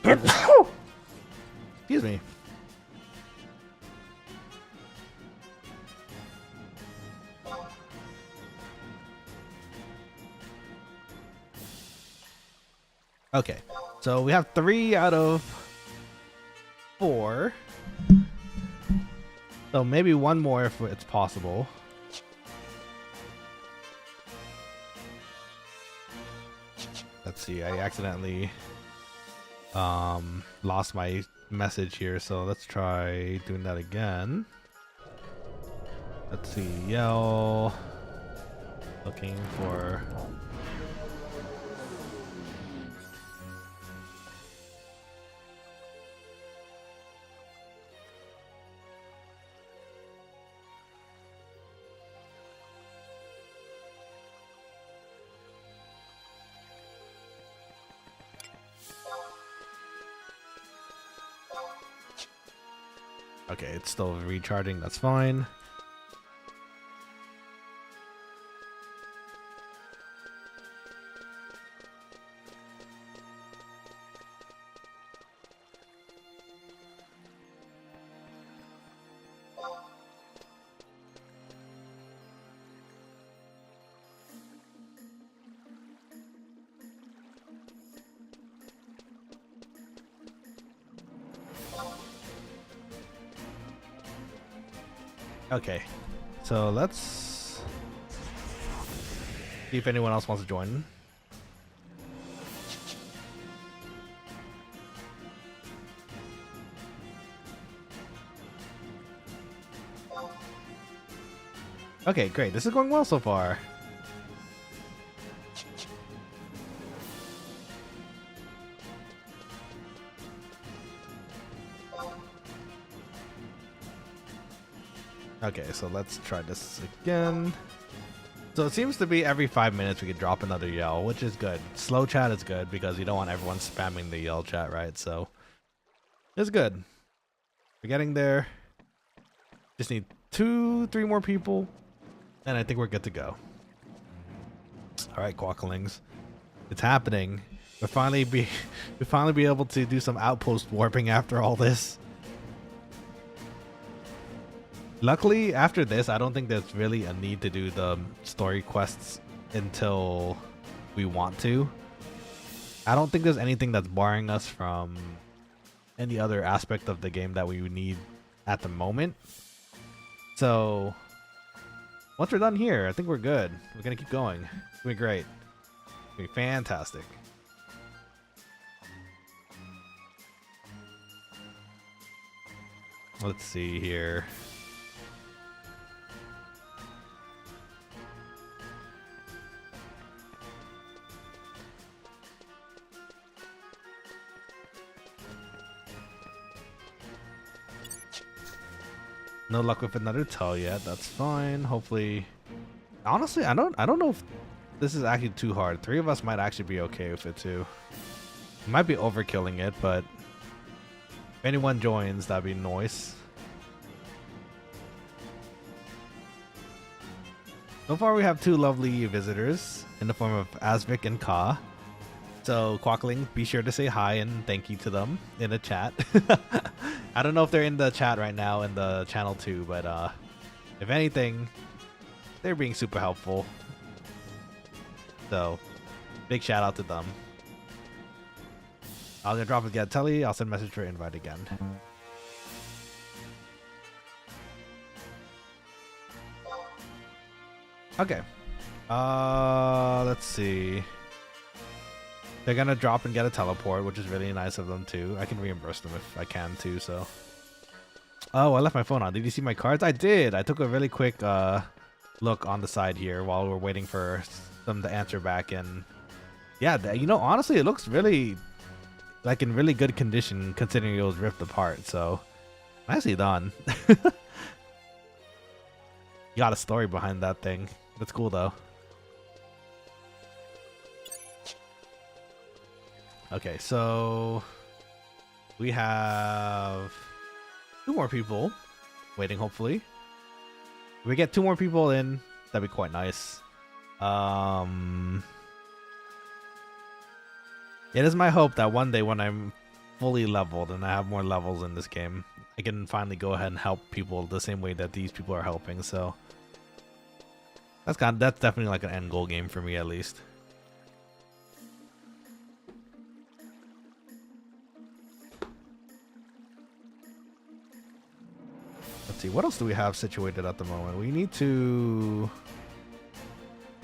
Excuse me. Okay, so we have 3 out of 4. So maybe 1 more if it's possible. Let's see, I accidentally lost my message here, so let's try doing that again. Let's see, yell, looking for... Okay, it's still recharging, that's fine. Okay, so let's See if anyone else wants to join. Okay, great. This is going well so far. Okay, so let's try this again. So it seems to be every 5 minutes we could drop another yell, which is good. Slow chat is good because you don't want everyone spamming the yell chat, right? So it's good. We're getting there. Just need 2-3 more people, and I think we're good to go. All right, Quokkalings, it's happening. We'll finally be able to do some outpost warping after all this. Luckily, after this, I don't think there's really a need to do the story quests until we want to. I don't think there's anything that's barring us from any other aspect of the game that we would need at the moment. So once we're done here, I think we're good. We're gonna keep going. It's gonna be great. It's gonna be fantastic. Let's see here. No luck with another tell yet. That's fine. Hopefully, honestly, I don't know if this is actually too hard. 3 of us might actually be okay with it too. We might be overkilling it, but if anyone joins, that'd be nice. So far, we have 2 lovely visitors in the form of Asvik and Ka. So, Quokkaling, be sure to say hi and thank you to them in the chat. I don't know if they're in the chat right now in the channel too, but if anything, they're being super helpful. So, big shout out to them. I'm gonna drop a get telly. I'll send a message for invite again. Okay. Let's see. They're gonna drop and get a teleport, which is really nice of them too. I can reimburse them if I can too, so. Oh, I left my phone on. Did you see my cards? I did. I took a really quick look on the side here while we're waiting for them to answer back. And yeah, you know, honestly, it looks really like in really good condition considering it was ripped apart. So nicely done. You got a story behind that thing. That's cool though. Okay, so we have 2 more people waiting, hopefully. If we get 2 more people in, that'd be quite nice. It is my hope that one day when I'm fully leveled and I have more levels in this game, I can finally go ahead and help people the same way that these people are helping. So that's definitely like an end goal game for me, at least. Let's see, what else do we have situated at the moment? We need to,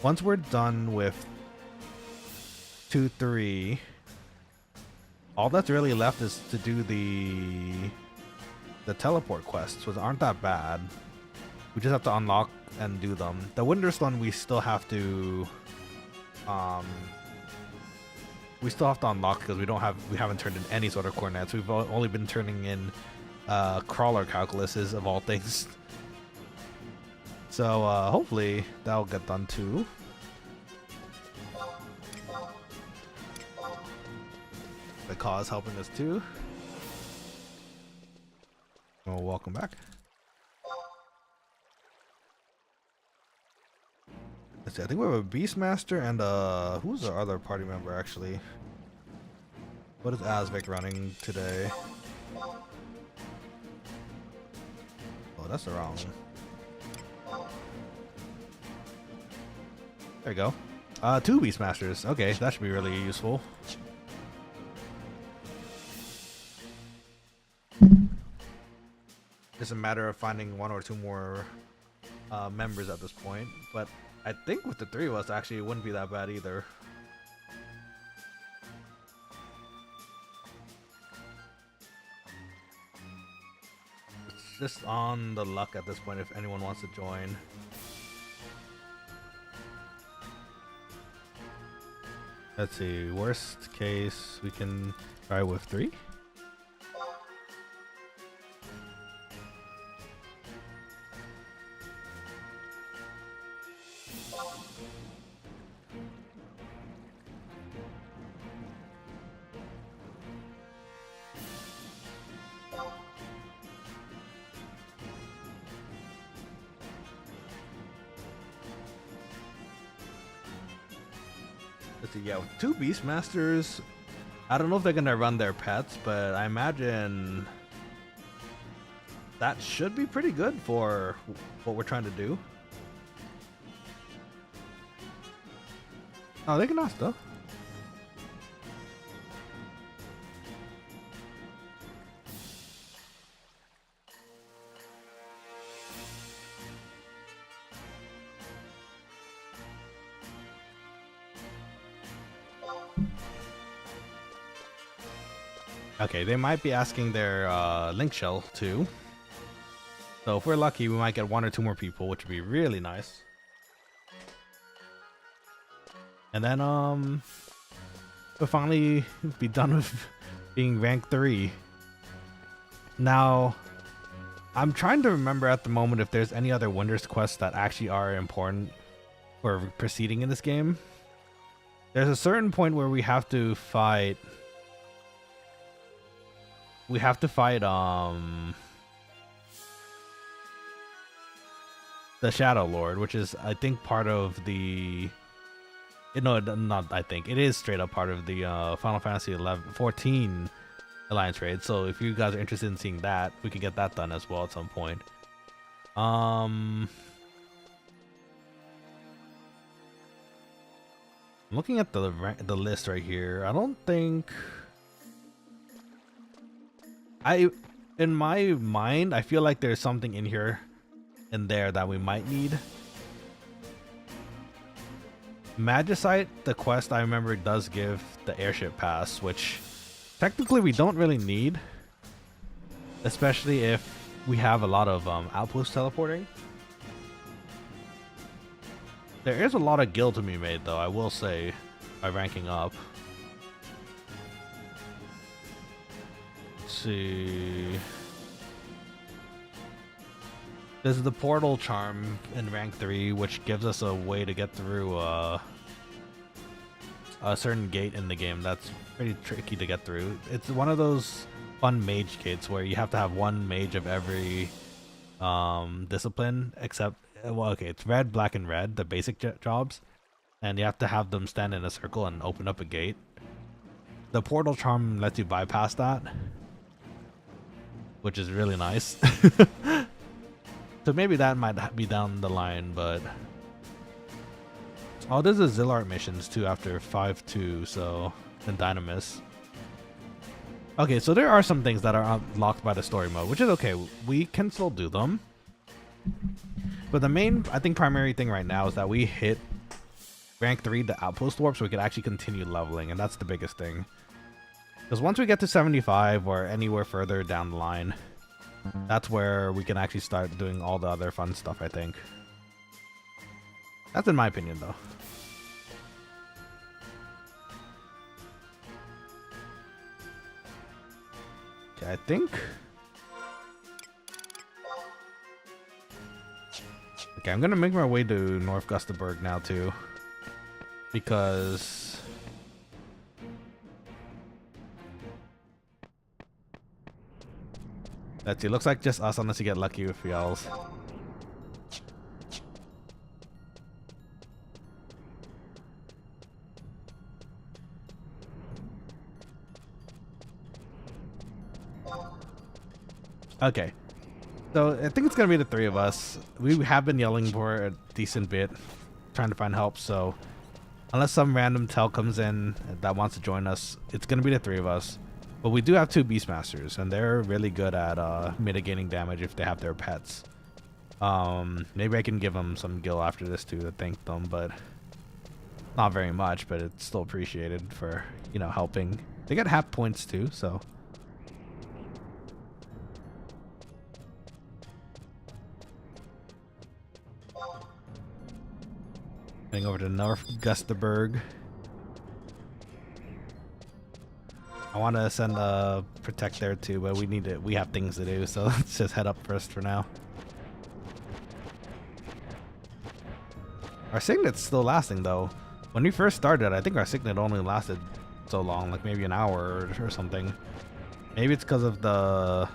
once we're done with 2-3, all that's really left is to do the teleport quests, which aren't that bad. We just have to unlock and do them. The Windurst one we still have to unlock because we haven't turned in any sort of coordinates. We've only been turning in crawler calculuses of all things. So hopefully that'll get done too. The cause helping us too. Oh, welcome back. Let's see, I think we have a Beastmaster and who's our other party member actually? What is Asvik running today? Oh, that's the wrong one. There you go. 2 Beastmasters. Okay, that should be really useful. It's a matter of finding 1 or 2 more members at this point, but I think with the 3 of us, actually, it wouldn't be that bad either. It's just on the luck at this point if anyone wants to join. Let's see, worst case, we can try with 3. Let's see, yeah, with 2 Beastmasters, I don't know if they're gonna run their pets, but I imagine that should be pretty good for what we're trying to do. Oh, they can ask though. Okay, they might be asking their link shell too. So if we're lucky, we might get 1 or 2 more people, which would be really nice. And then we'll finally be done with being rank 3. Now, I'm trying to remember at the moment if there's any other Windurst quests that actually are important for proceeding in this game. There's a certain point where we have to fight the Shadow Lord, which is, I think, part of the... No, not I think. It is straight up part of the Final Fantasy 14 Alliance raid. So if you guys are interested in seeing that, we can get that done as well at some point. I'm looking at the list right here. I don't think... in my mind, I feel like there's something in here and there that we might need. Magicite, the quest I remember does give the airship pass, which technically we don't really need, especially if we have a lot of outpost teleporting. There is a lot of guild to be made though, I will say, by ranking up. Let's see. There's the portal charm in rank 3, which gives us a way to get through a certain gate in the game that's pretty tricky to get through. It's one of those fun mage gates where you have to have 1 mage of every discipline, except, well, okay, it's red, black, and red, the basic jobs, and you have to have them stand in a circle and open up a gate. The portal charm lets you bypass that, which is really nice. So maybe that might be down the line, but... Oh, there's a Zillart missions too after 5-2, so... And Dynamis. Okay, so there are some things that are unlocked by the story mode, which is okay. We can still do them. But the main, I think, primary thing right now is that we hit rank 3, the outpost warp, so we can actually continue leveling, and that's the biggest thing. Because once we get to 75 or anywhere further down the line, that's where we can actually start doing all the other fun stuff, I think. That's in my opinion, though. Okay, I think... Okay, I'm gonna make my way to North Gustaberg now, too. Because... Let's see, looks like just us unless you get lucky with y'all's. Okay. So I think it's gonna be the 3 of us. We have been yelling for a decent bit, trying to find help, so unless some random tel comes in that wants to join us, it's gonna be the 3 of us. But we do have 2 Beastmasters, and they're really good at mitigating damage if they have their pets. Maybe I can give them some gil after this too to thank them, but not very much, but it's still appreciated for, you know, helping. They get half points too, so. Heading over to North Gusterberg. I want to send a protect there too, but we have things to do, so let's just head up first for now. Our signet's still lasting though. When we first started, I think our signet only lasted so long, like maybe an hour or something. Maybe it's because of the...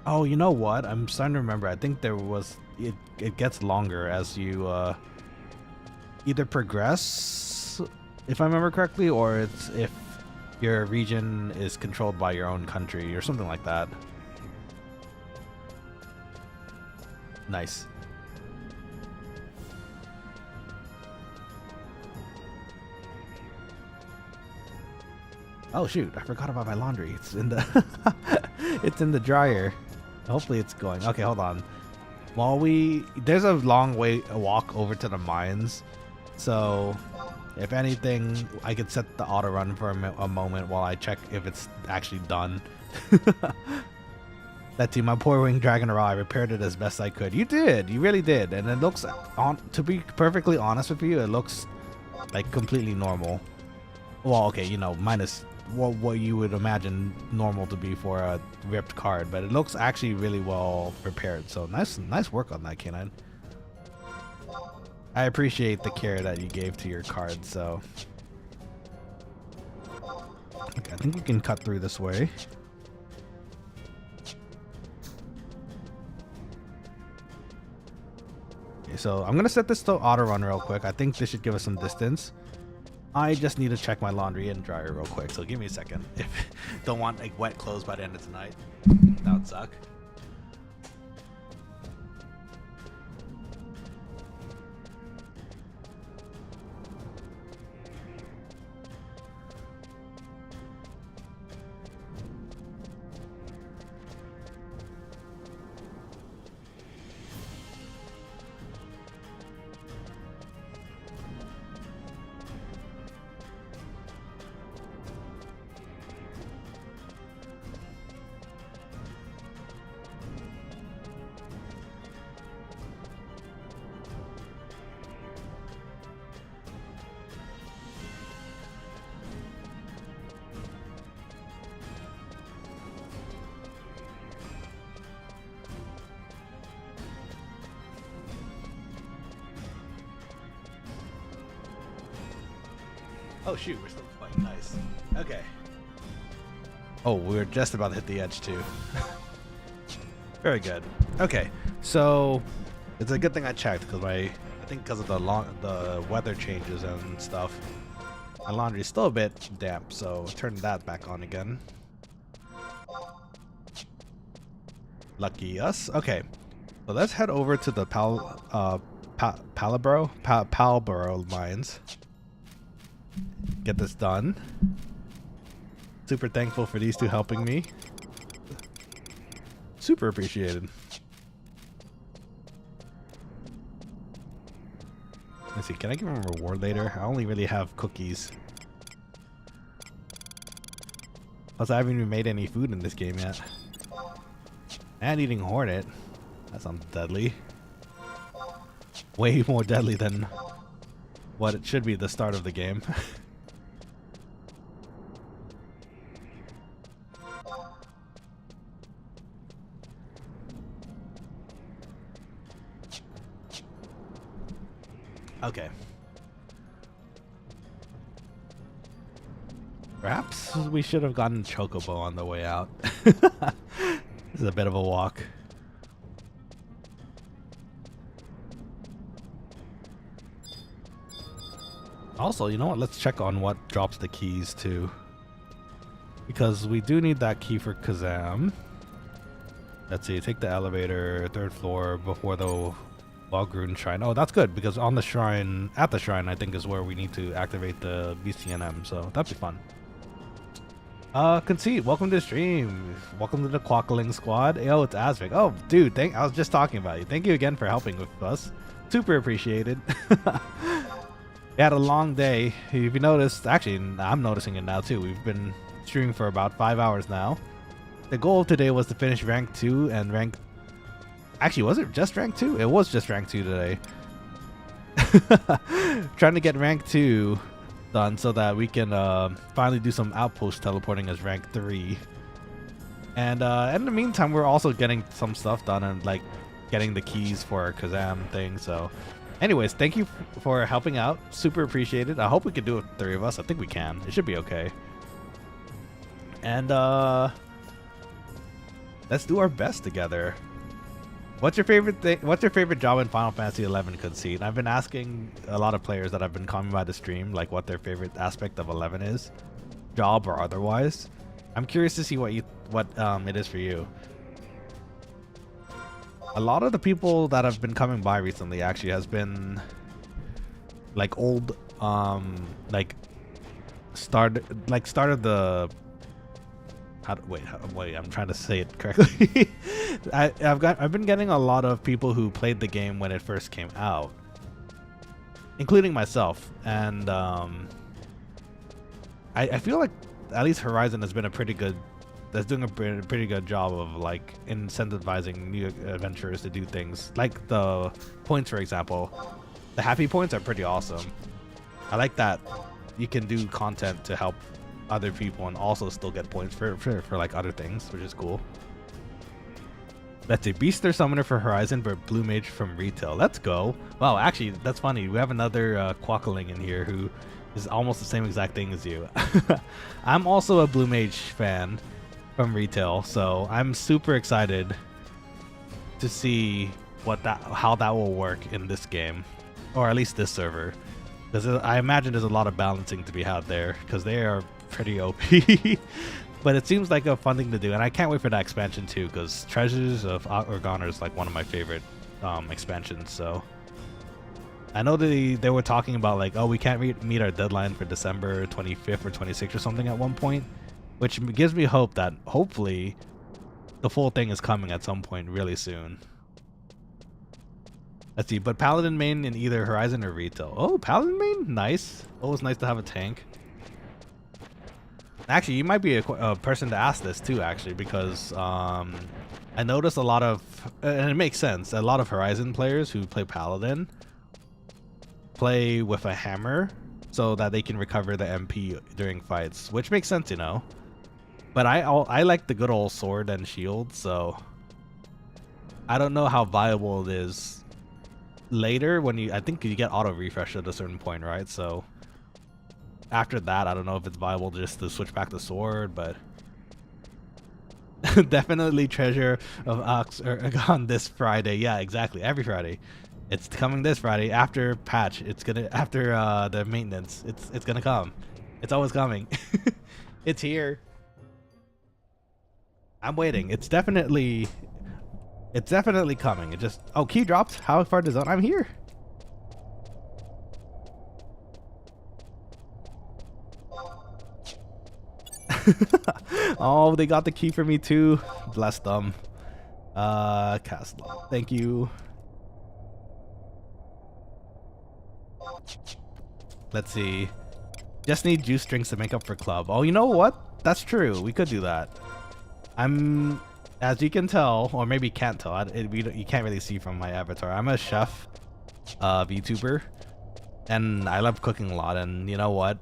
Oh, you know what? I'm starting to remember. I think there was... It gets longer as you either progress, if I remember correctly, or it's if your region is controlled by your own country or something like that. Nice. Oh shoot, I forgot about my laundry. It's in the it's in the dryer. Hopefully it's going. Okay, hold on. While there's a long walk over to the mines. So if anything, I could set the auto run for a moment while I check if it's actually done. That too, my poor winged dragon I repaired it as best I could. You did, you really did. And it looks, to be perfectly honest with you, it looks like completely normal. Well, okay, you know, minus what you would imagine normal to be for a ripped card, but it looks actually really well prepared. So nice work on that, Canine. I appreciate the care that you gave to your card. So okay, I think we can cut through this way. Okay, so I'm gonna set this to auto run real quick. I think this should give us some distance. I just need to check my laundry and dryer real quick, so give me a second. If don't want like wet clothes by the end of tonight, that would suck. Oh shoot, we're still playing. Nice. Okay. Oh, we were just about to hit the edge too. Very good. Okay, so it's a good thing I checked because I think because of the weather changes and stuff, my laundry is still a bit damp. So turn that back on again. Lucky us. Okay, so let's head over to the Palboro mines. Get this done. Super thankful for these two helping me. Super appreciated. Let's see, can I give him a reward later? I only really have cookies. Plus, I haven't even made any food in this game yet. And eating Hornet. That sounds deadly. Way more deadly than what it should be at the start of the game. Okay. Perhaps we should have gotten Chocobo on the way out. This is a bit of a walk. Also, you know what? Let's check on what drops the keys too. Because we do need that key for Kazam. Let's see, take the elevator, 3rd floor before the Walgrune Shrine. Oh, that's good because on the shrine, I think is where we need to activate the BCNM. So that'd be fun. Conceit, welcome to the stream. Welcome to the Quokkalings squad. Yo, it's Azvik. Oh, dude, I was just talking about you. Thank you again for helping with us. Super appreciated. We had a long day. If you noticed, actually, I'm noticing it now too. We've been streaming for about 5 hours now. The goal of today was to finish rank 2 and rank... Actually, was it just rank 2? It was just rank 2 today. Trying to get rank 2 done so that we can finally do some outpost teleporting as rank 3. And in the meantime, we're also getting some stuff done and like getting the keys for our Kazam thing. So anyways, thank you for helping out. Super appreciated. I hope we can do it with 3 of us. I think we can. It should be okay. And let's do our best together. What's your favorite thing? What's your favorite job in Final Fantasy XI Conceit? I've been asking a lot of players that have been coming by the stream, like what their favorite aspect of 11 is, job or otherwise. I'm curious to see what it is for you. A lot of the people that have been coming by recently actually has been like old, started the. Wait, I'm trying to say it correctly. I've been getting a lot of people who played the game when it first came out, including myself, and I feel like at least Horizon has been doing a pretty good job of like incentivizing new adventurers to do things. Like the points, for example, the happy points are pretty awesome. I like that you can do content to help other people and also still get points for like other things, which is cool. Let's see, Beaster Summoner for Horizon, but Blue Mage from Retail. Let's go. Wow, actually, that's funny. We have another Quokkaling in here who is almost the same exact thing as you. I'm also a Blue Mage fan from Retail, so I'm super excited to see how that will work in this game, or at least this server. Because I imagine there's a lot of balancing to be had there, because they are pretty OP. But it seems like a fun thing to do, and I can't wait for that expansion too, because Treasures of Organa is like one of my favorite expansions. So I know they were talking about like, oh, we can't meet our deadline for December 25th or 26th or something at one point, which gives me hope that hopefully the full thing is coming at some point really soon. Let's see, but Paladin main in either Horizon or Retail. Oh, Paladin main? Nice. Always nice to have a tank. Actually, you might be a person to ask this too, actually, because I noticed a lot of, and it makes sense, a lot of Horizon players who play Paladin play with a hammer so that they can recover the MP during fights, which makes sense, you know. But I like the good old sword and shield, so I don't know how viable it is later when I think you get auto refresh at a certain point, right? So after that, I don't know if it's viable just to switch back to sword, but definitely Treasure of Organa this Friday. Yeah, exactly. Every Friday. It's coming this Friday after patch. It's gonna after the maintenance. It's gonna come. It's always coming. It's here. I'm waiting. It's definitely coming. It just key drops. How far does that? I'm here. Oh, they got the key for me too. Bless them. Cast log. Thank you. Let's see. Just need juice drinks to make up for club. Oh, you know what? That's true. We could do that. As you can tell, or maybe can't tell, you can't really see from my avatar. I'm a chef, VTuber, and I love cooking a lot. And you know what?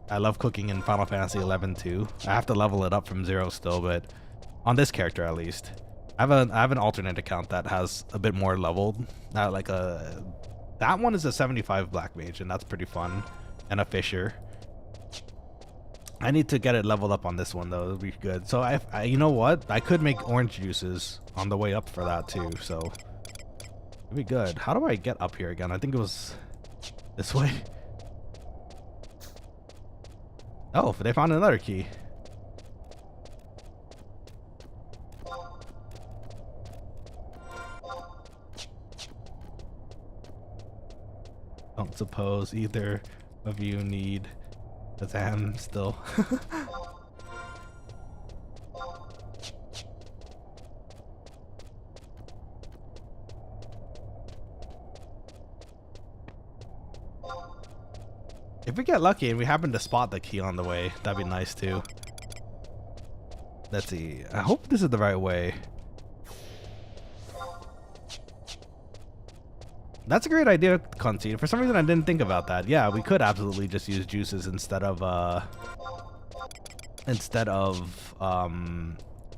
I love cooking in Final Fantasy XI too. I have to level it up from 0 still, but on this character at least. I have an alternate account that has a bit more leveled. That one is a 75 black mage, and that's pretty fun, and a fisher. I need to get it leveled up on this one though. It'll be good. So I you know what? I could make orange juices on the way up for that too. So it'll be good. How do I get up here again? I think it was this way. Oh, they found another key. Don't suppose either of you need Kazam still. If we get lucky and we happen to spot the key on the way, that'd be nice too. Let's see. I hope this is the right way. That's a great idea, Conceit. For some reason, I didn't think about that. Yeah, we could absolutely just use juices instead of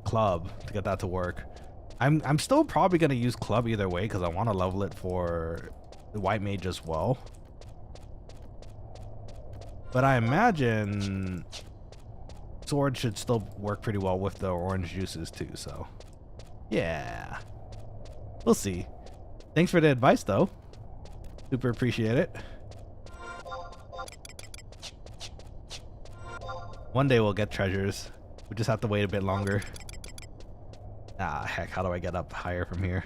club to get that to work. I'm still probably gonna use club either way because I want to level it for the white mage as well. But I imagine sword should still work pretty well with the orange juices too. So yeah, we'll see. Thanks for the advice though. Super appreciate it. One day we'll get treasures. We just have to wait a bit longer. Ah, heck, how do I get up higher from here?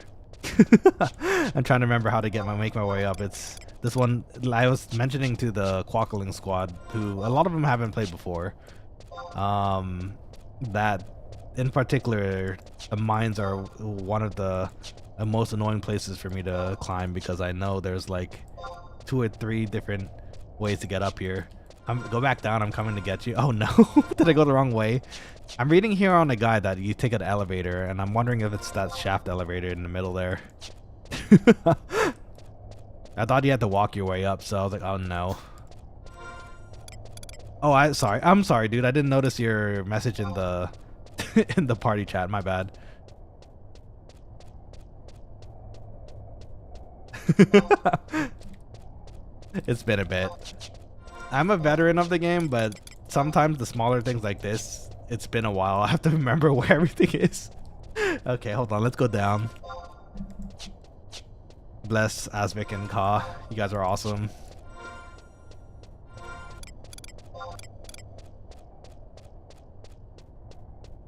I'm trying to remember how to make my way up. It's this one I was mentioning to the Quokkalings squad, who a lot of them haven't played before. That in particular, the mines are one of the most annoying places for me to climb because I know there's like 2 or 3 different ways to get up here. Go back down, I'm coming to get you. Oh no, did I go the wrong way? I'm reading here on a guide that you take an elevator, and I'm wondering if it's that shaft elevator in the middle there. I thought you had to walk your way up, so I was like, oh no. Oh, I'm sorry, dude. I didn't notice your message in the in the party chat. My bad. It's been a bit. I'm a veteran of the game, but sometimes the smaller things like this, it's been a while. I have to remember where everything is. Okay, hold on. Let's go down. Bless Asvik and Ka. You guys are awesome.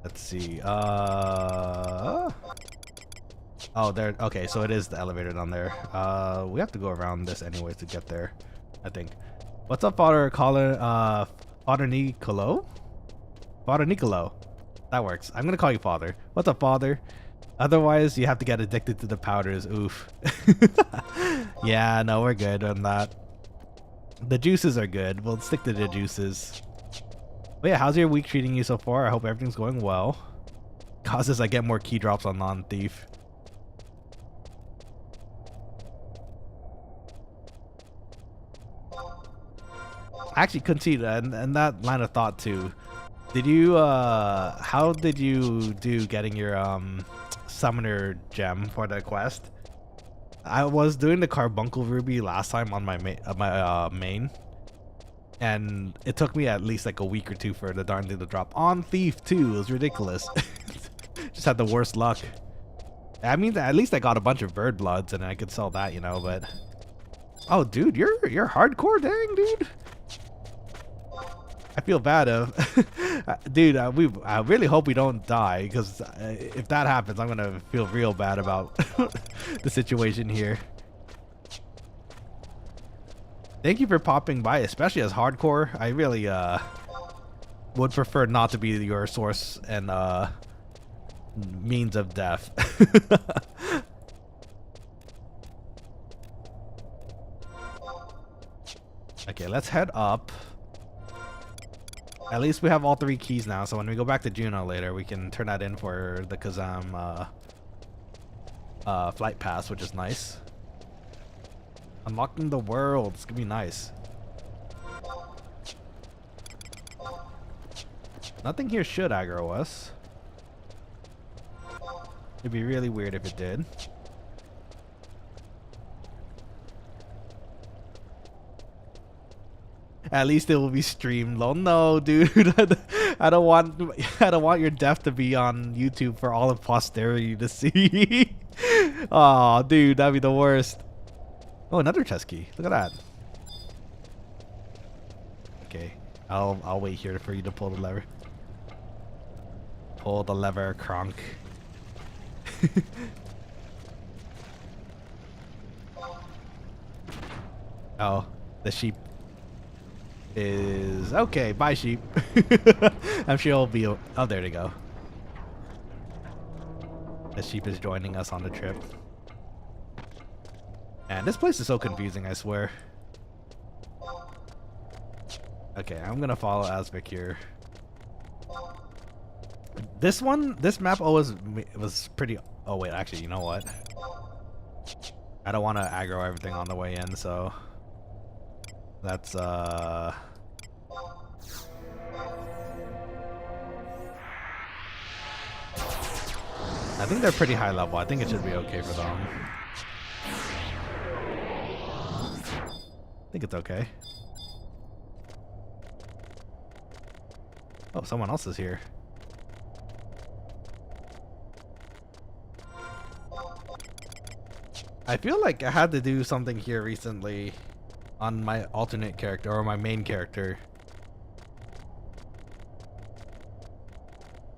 Let's see. Oh, there. Okay, so it is the elevator down there. We have to go around this anyways to get there, I think. What's up, Father Nicolo? Father Nicolo. That works. I'm gonna call you Father. What's up, Father? Otherwise, you have to get addicted to the powders. Oof. Yeah, no, we're good on that. The juices are good. We'll stick to the juices. But yeah, how's your week treating you so far? I hope everything's going well. Causes I get more key drops on non-thief. I actually couldn't see that, and that line of thought too. Did you how did you do getting your summoner gem for the quest? I was doing the carbuncle ruby last time on my main, and it took me at least like a week or 2 for the darn thing to drop on thief too. It was ridiculous. Just had the worst luck. I mean, at least I got a bunch of bird bloods and I could sell that, you know. But oh, dude, you're hardcore, dang, dude. I feel bad dude, I really hope we don't die, because if that happens, I'm gonna feel real bad about the situation here. Thank you for popping by, especially as hardcore. I really would prefer not to be your source and means of death. Okay, let's head up. At least we have all 3 keys now, so when we go back to Juno later, we can turn that in for the Kazam flight pass, which is nice. Unlocking the world. It's gonna be nice. Nothing here should aggro us. It'd be really weird if it did. At least it will be streamed. Oh no, dude! I don't want your death to be on YouTube for all of posterity to see. Oh, dude, that'd be the worst. Oh, another chest key. Look at that. Okay, I'll wait here for you to pull the lever. Pull the lever, Kronk. Oh, the sheep is okay. Bye, sheep. I'm sure he'll be. Oh, there they go. The sheep is joining us on the trip. And this place is so confusing, I swear. Okay, I'm gonna follow Asvik here. This map always was pretty. Oh wait, actually, you know what? I don't want to aggro everything on the way in, so that's I think they're pretty high level. I think it should be okay for them. I think it's okay. Oh, someone else is here. I feel like I had to do something here recently on my alternate character or my main character.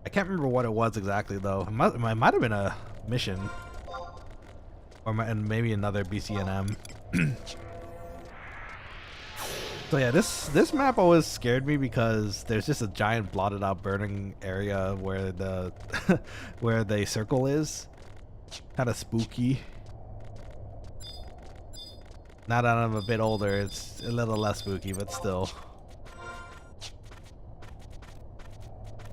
I can't remember what it was exactly though. It might have been a mission, or and maybe another BCNM. So yeah, this map always scared me because there's just a giant blotted out burning area where the where the circle is. Kind of spooky. Now that I'm a bit older, it's a little less spooky, but still.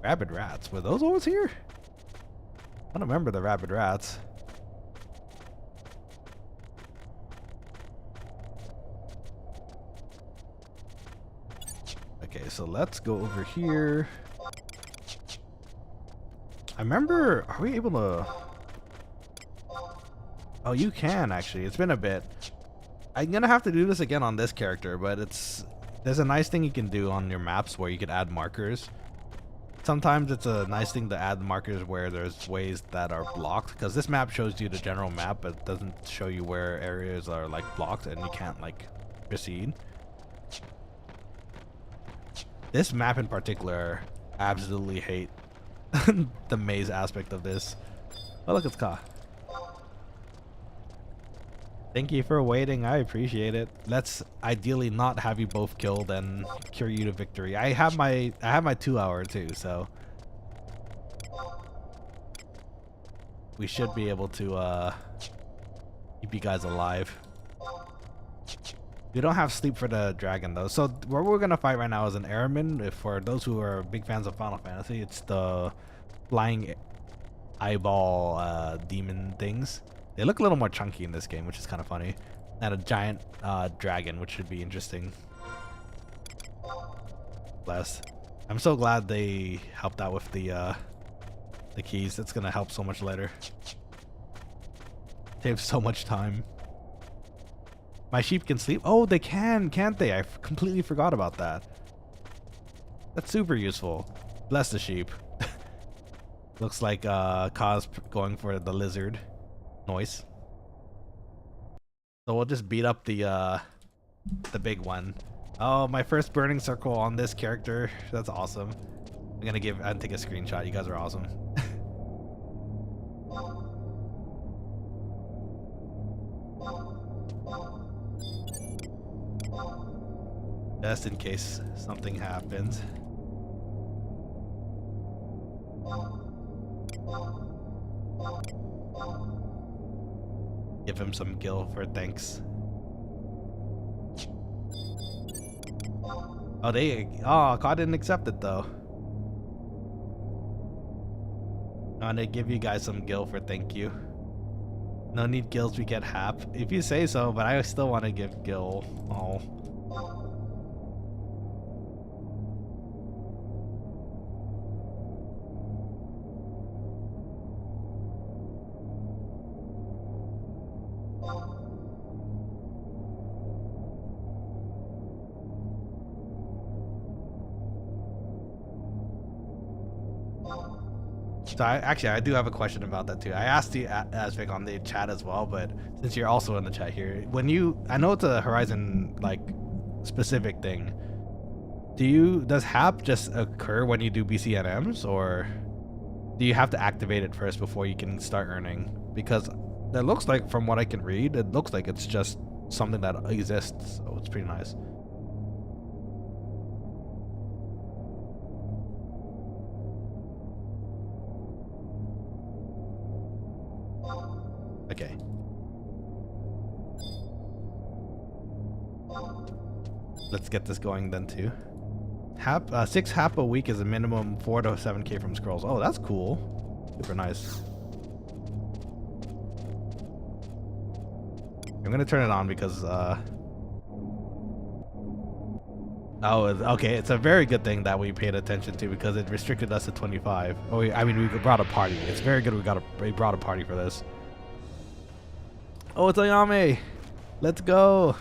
Rabid rats, were those always here? I don't remember the rabid rats. Okay, so let's go over here. I remember, are we able to... Oh, you can actually, it's been a bit. I'm gonna have to do this again on this character, but there's a nice thing you can do on your maps where you can add markers. Sometimes it's a nice thing to add markers where there's ways that are blocked, because this map shows you the general map but doesn't show you where areas are like blocked and you can't like proceed. This map in particular, I absolutely hate the maze aspect of this. Oh look, it's Ka. Thank you for waiting, I appreciate it. Let's ideally not have you both killed and cure you to victory. I have my 2 hour too, so we should be able to keep you guys alive. We don't have sleep for the dragon though. So what we're gonna fight right now is an airman. If for those who are big fans of Final Fantasy, it's the flying eyeball demon things. They look a little more chunky in this game, which is kind of funny. And a giant dragon, which should be interesting. Bless. I'm so glad they helped out with the keys. It's gonna help so much later. Saves so much time. My sheep can sleep. Oh, they can, can't they? I completely forgot about that. That's super useful. Bless the sheep. Looks like Ka's going for the lizard. Noise. So we'll just beat up the big one. Oh, my first burning circle on this character. That's awesome. I'm gonna take a screenshot. You guys are awesome. Just in case something happens. Give him some gil for thanks. Oh, Ka didn't accept it though. I'm gonna give you guys some gil for thank you. No need gills, we get hap. If you say so, but I still want to give gil. Oh. So I do have a question about that too. I asked you Asvik on the chat as well, but since you're also in the chat here, I know it's a Horizon like specific thing. Does hap just occur when you do BCNMs, or do you have to activate it first before you can start earning? Because it looks like, from what I can read, it looks like it's just something that exists, so it's pretty nice. Okay. Let's get this going then too. 6 hap a week is a minimum 4 to 7k from scrolls. Oh, that's cool. Super nice. I'm gonna turn it on because oh, okay. It's a very good thing that we paid attention to because it restricted us to 25. Oh, I mean, we brought a party. It's very good we brought a party for this. Oh, it's Ayame. Let's go.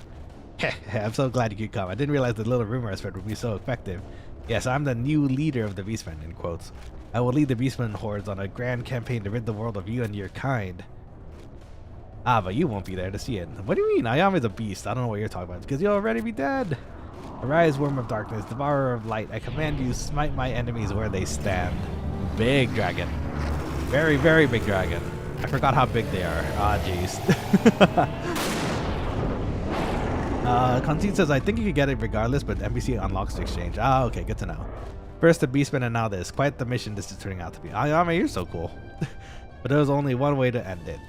I'm so glad you could come. I didn't realize the little rumor I spread would be so effective. Yes, I'm the new leader of the Beastmen, in quotes. I will lead the Beastmen hordes on a grand campaign to rid the world of you and your kind. Ah, but you won't be there to see it. What do you mean? Ayame's a beast. I don't know what you're talking about. Because you'll already be dead. Arise, worm of darkness, devourer of light. I command you, smite my enemies where they stand. Big dragon. Very, very big dragon. I forgot how big they are. Ah, jeez. Constantine says, I think you could get it regardless, but NPC unlocks the exchange. Ah, okay, good to know. First the Beastman and now this. Quite the mission this is turning out to be. Ayame, you're so cool. But there was only one way to end it.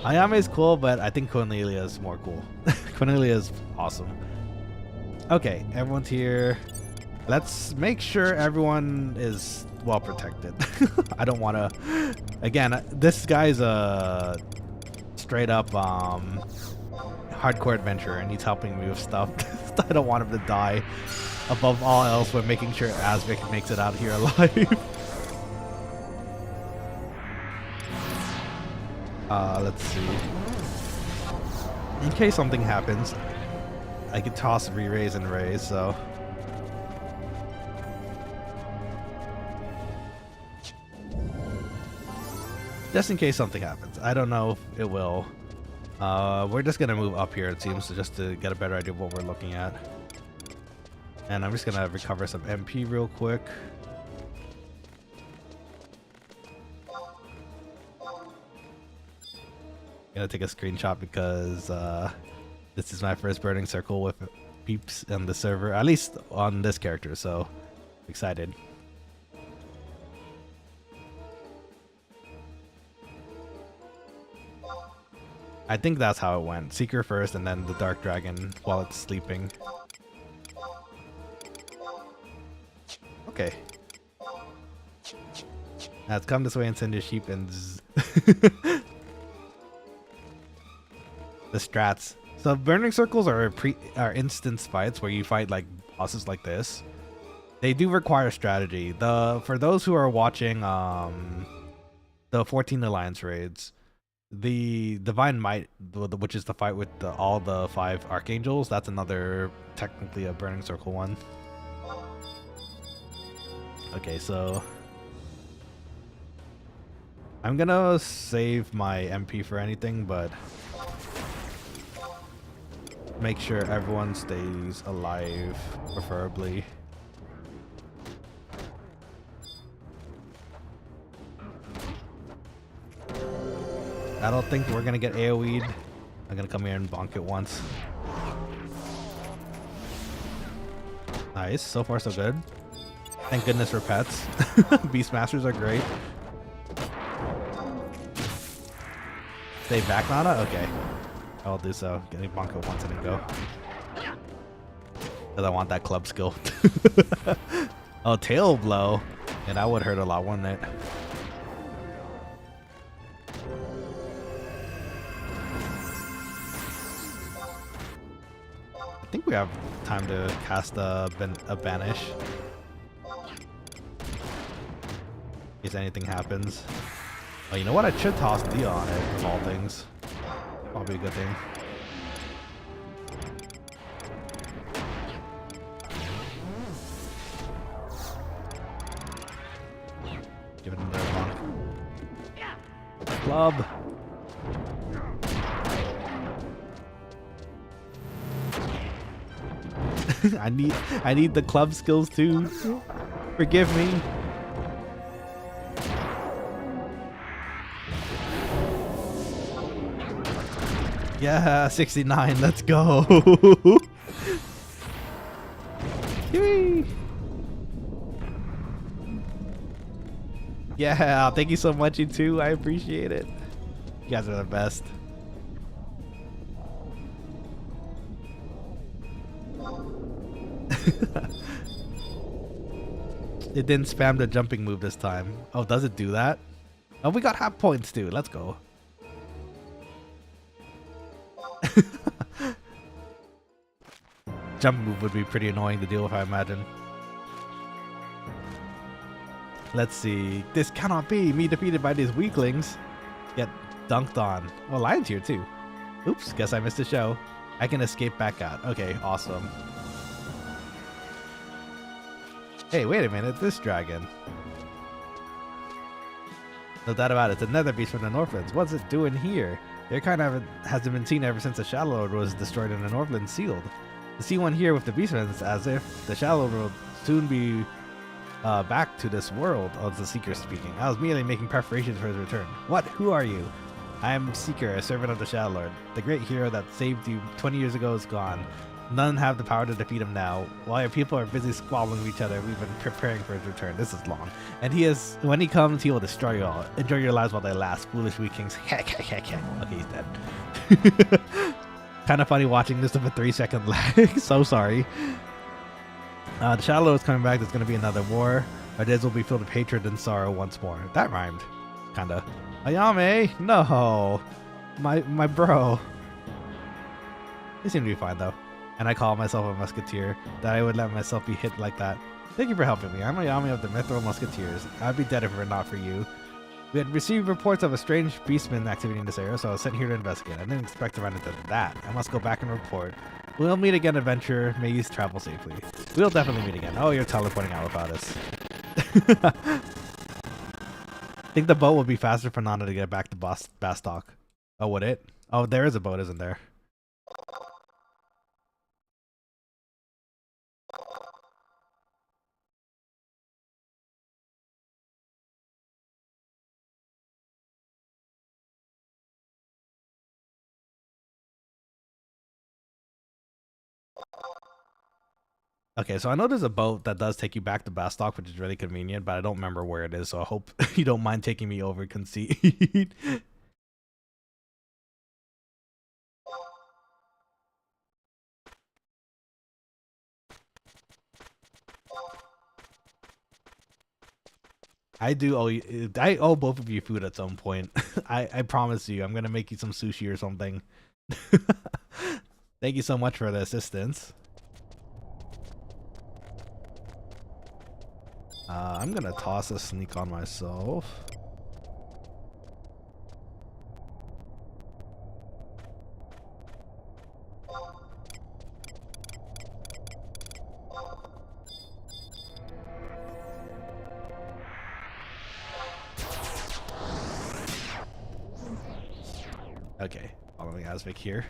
Ayame is cool, but I think Cornelia is more cool. Cornelia is awesome. Okay, everyone's here. Let's make sure everyone is well protected. I don't want to... Again, this guy's a straight up hardcore adventurer and he's helping me with stuff. I don't want him to die. Above all else, we're making sure Asvik makes it out here alive. Let's see. In case something happens, I could toss re-raise and raise, so... Just in case something happens. I don't know if it will. We're just gonna move up here, it seems, just to get a better idea of what we're looking at. And I'm just gonna recover some MP real quick. Gonna take a screenshot because this is my first burning circle with peeps on the server, at least on this character, so excited. I think that's how it went. Seeker first and then the Dark Dragon while it's sleeping. Okay. Let's come this way and send your sheep and the strats. So burning circles are instance fights where you fight like bosses like this. They do require strategy. For those who are watching the 14 Alliance raids, the Divine Might, which is the fight with all the 5 Archangels, that's another technically a burning circle one. Okay, so I'm gonna save my MP for anything, but make sure everyone stays alive, preferably. I don't think we're gonna get AoE'd. I'm gonna come here and bonk it once. Nice, so far so good. Thank goodness for pets. Beastmasters are great. Stay back, Nana? Okay. I'll do so. Getting bonk it once and then go. Because I want that club skill. Oh, tail blow. Yeah, that would hurt a lot, wouldn't it? I think we have time to cast a banish. In case anything happens. Oh, you know what? I should toss Dia on it, of all things. Probably a good thing. Give it another bonk. Club! I need the club skills too. Forgive me. Yeah, 69. Let's go. Yeah, thank you so much, you too. I appreciate it. You guys are the best. It didn't spam the jumping move this time. Oh, does it do that? Oh, we got half points too. Let's go. Jump move would be pretty annoying to deal with, I imagine. Let's see. This cannot be me defeated by these weaklings. Get dunked on. Oh, Lion's here too. Oops, guess I missed the show. I can escape back out. Okay, awesome. Hey, wait a minute. This dragon. No doubt about it. It's another beast from the Northlands. What's it doing here? Their kind hasn't been seen ever since the Shadow Lord was destroyed and the Northlands sealed. To see one here with the beastmen is as if the Shadow Lord will soon be back to this world. Oh, it's the Seeker speaking. I was merely making preparations for his return. What? Who are you? I am Seeker, a servant of the Shadow Lord. The great hero that saved you 20 years ago is gone. None have the power to defeat him now. While your people are busy squabbling with each other, we've been preparing for his return. This is long. And when he comes, he will destroy you all. Enjoy your lives while they last, foolish weaklings. Okay, he's dead. Kind of funny watching this with a 3-second lag. So sorry. The Shadow Lord is coming back. There's going to be another war. Our days will be filled with hatred and sorrow once more. That rhymed. Kinda. Ayame? No. My bro. They seem to be fine though. And I call myself a musketeer, that I would let myself be hit like that. Thank you for helping me. I'm Ayame of the Mithril Musketeers. I'd be dead if it were not for you. We had received reports of a strange beastman activity in this area, so I was sent here to investigate. I didn't expect to run into that. I must go back and report. We'll meet again, adventurer. May you travel safely. We'll definitely meet again. Oh, you're teleporting out without us. I think the boat will be faster for Nana to get back to Bastok. Oh, would it? Oh, there is a boat, isn't there? Okay, so I know there's a boat that does take you back to Bastok, which is really convenient, but I don't remember where it is, so I hope you don't mind taking me over conceit. I owe both of you food at some point. I promise you, I'm gonna make you some sushi or something. Thank you so much for the assistance. I'm gonna toss a sneak on myself. Okay, following Asvik here.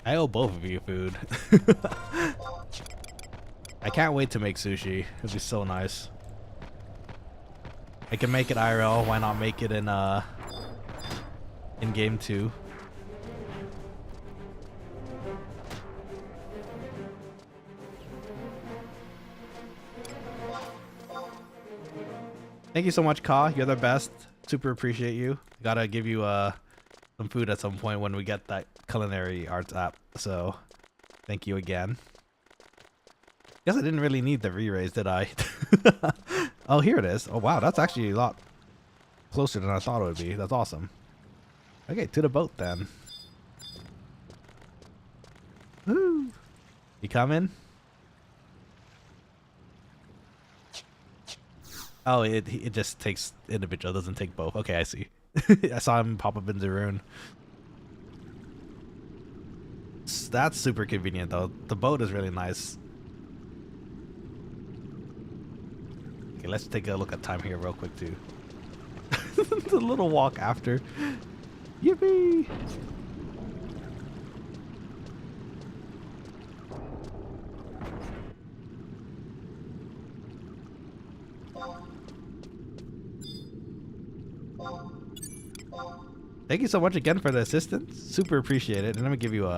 I owe both of you food. I can't wait to make sushi. It'll be so nice. I can make it IRL. Why not make it in game 2? Thank you so much, Ka. You're the best. Super appreciate you. Gotta give you some food at some point when we get that culinary arts app. So thank you again. Guess I didn't really need the re-raise, did I? Oh, here it is. Oh, wow. That's actually a lot closer than I thought it would be. That's awesome. Okay, to the boat then. Woo! You coming? Oh, it just takes individual. It doesn't take both. Okay, I see. I saw him pop up in the rune. That's super convenient, though. The boat is really nice. Okay, let's take a look at time here real quick too. The little walk after. Yippee! Thank you so much again for the assistance. Super appreciate it. And let me give you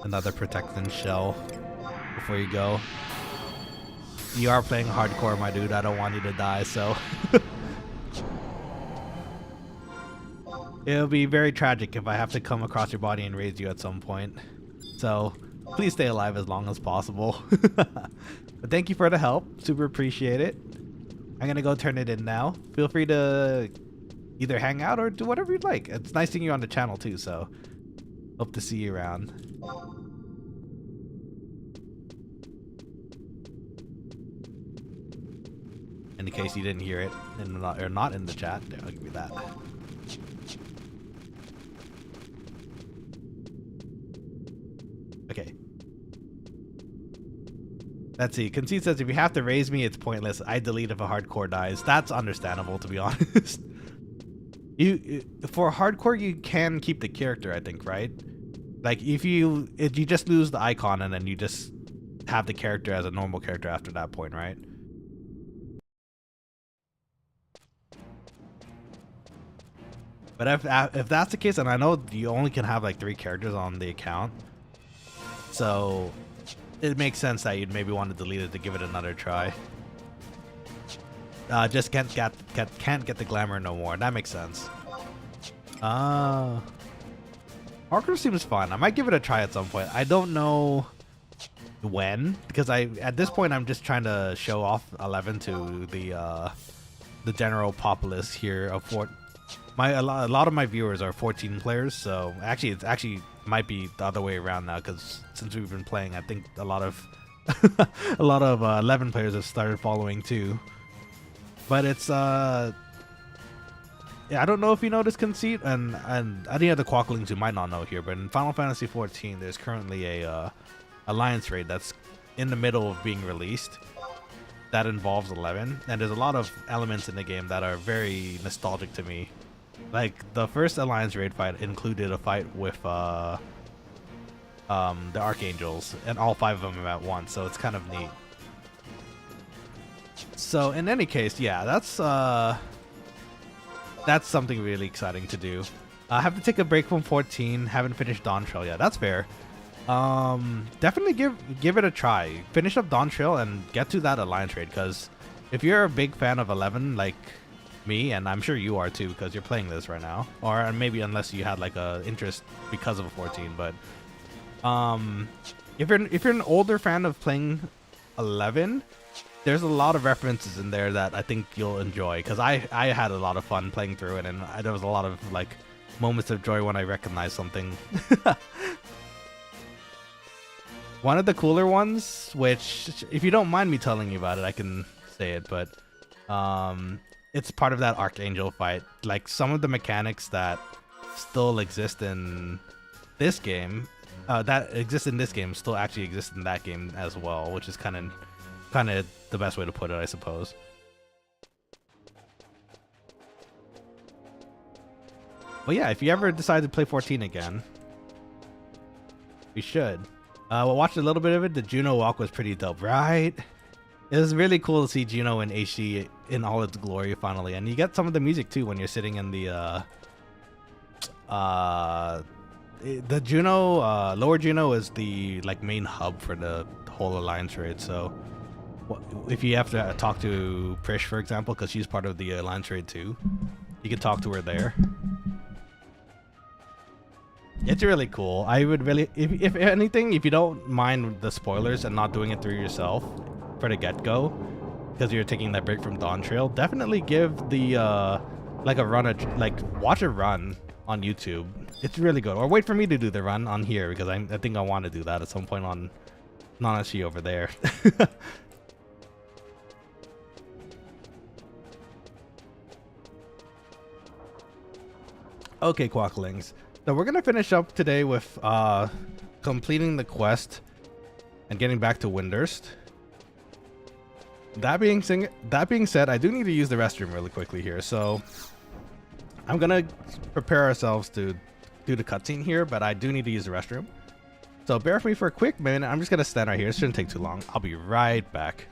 another protecting shell before you go. You are playing hardcore, my dude. I don't want you to die, so it'll be very tragic if I have to come across your body and raise you at some point. So please stay alive as long as possible. But thank you for the help. Super appreciate it. I'm gonna go turn it in now. Feel free to either hang out or do whatever you'd like. It's nice seeing you on the channel too, so hope to see you around. In case you didn't hear it or not in the chat, there, I'll give you that. Okay. Let's see. Conceit says if you have to raise me, it's pointless. I delete if a hardcore dies. That's understandable, to be honest. For hardcore, you can keep the character, I think, right? Like if you just lose the icon and then you just have the character as a normal character after that point, right? But if that's the case, and I know you only can have like 3 characters on the account, so it makes sense that you'd maybe want to delete it to give it another try. Just can't get the glamour no more. That makes sense. Hardcore seems fun. I might give it a try at some point. I don't know when, because at this point I'm just trying to show off 11 to the general populace here of Fort. A lot of my viewers are 14 players, so actually might be the other way around now, because since we've been playing, I think a lot of 11 players have started following too. But it's yeah, I don't know if you know this Conceit and any other Quokkalings who might not know here, but in Final Fantasy XIV there's currently a alliance raid that's in the middle of being released that involves 11, and there's a lot of elements in the game that are very nostalgic to me. Like the first alliance raid fight included a fight with the archangels, and all 5 of them at once, so it's kind of neat. So in any case, yeah, that's something really exciting to do. I have to take a break from 14. Haven't finished Dawn Trail yet. That's fair. Definitely give it a try. Finish up Dawn Trail and get to that alliance raid, because if you're a big fan of 11 like me, and I'm sure you are too because you're playing this right now, or maybe unless you had like a interest because of 14, but if you're an older fan of playing 11, there's a lot of references in there that I think you'll enjoy, because I had a lot of fun playing through it, and there was a lot of like moments of joy when I recognized something. One of the cooler ones, which if you don't mind me telling you about it, I can say it, but it's part of that Archangel fight. Like some of the mechanics that still exist in this game, still actually exist in that game as well, which is kind of the best way to put it, I suppose. But yeah, if you ever decide to play 14 again, you should. We'll watch a little bit of it. The Juno walk was pretty dope, right? It was really cool to see Juno in HD in all its glory finally, and you get some of the music too when you're sitting in the Juno, Lower Juno is the like main hub for the whole alliance raid. So if you have to talk to Prish, for example, because she's part of the alliance raid too, you can talk to her there. It's really cool. I would really, if anything, if you don't mind the spoilers and not doing it through yourself for the get-go, because you're taking that break from Dawn Trail, definitely give the like a run, watch a run on YouTube. It's really good. Or wait for me to do the run on here, because I think I want to do that at some point on Nanashi over there. Okay, Quokkalings. So we're gonna finish up today with completing the quest and getting back to Windurst. That being said, I do need to use the restroom really quickly here, so I'm gonna prepare ourselves to do the cutscene here, but I do need to use the restroom. So bear with me for a quick minute. I'm just gonna stand right here. It shouldn't take too long. I'll be right back.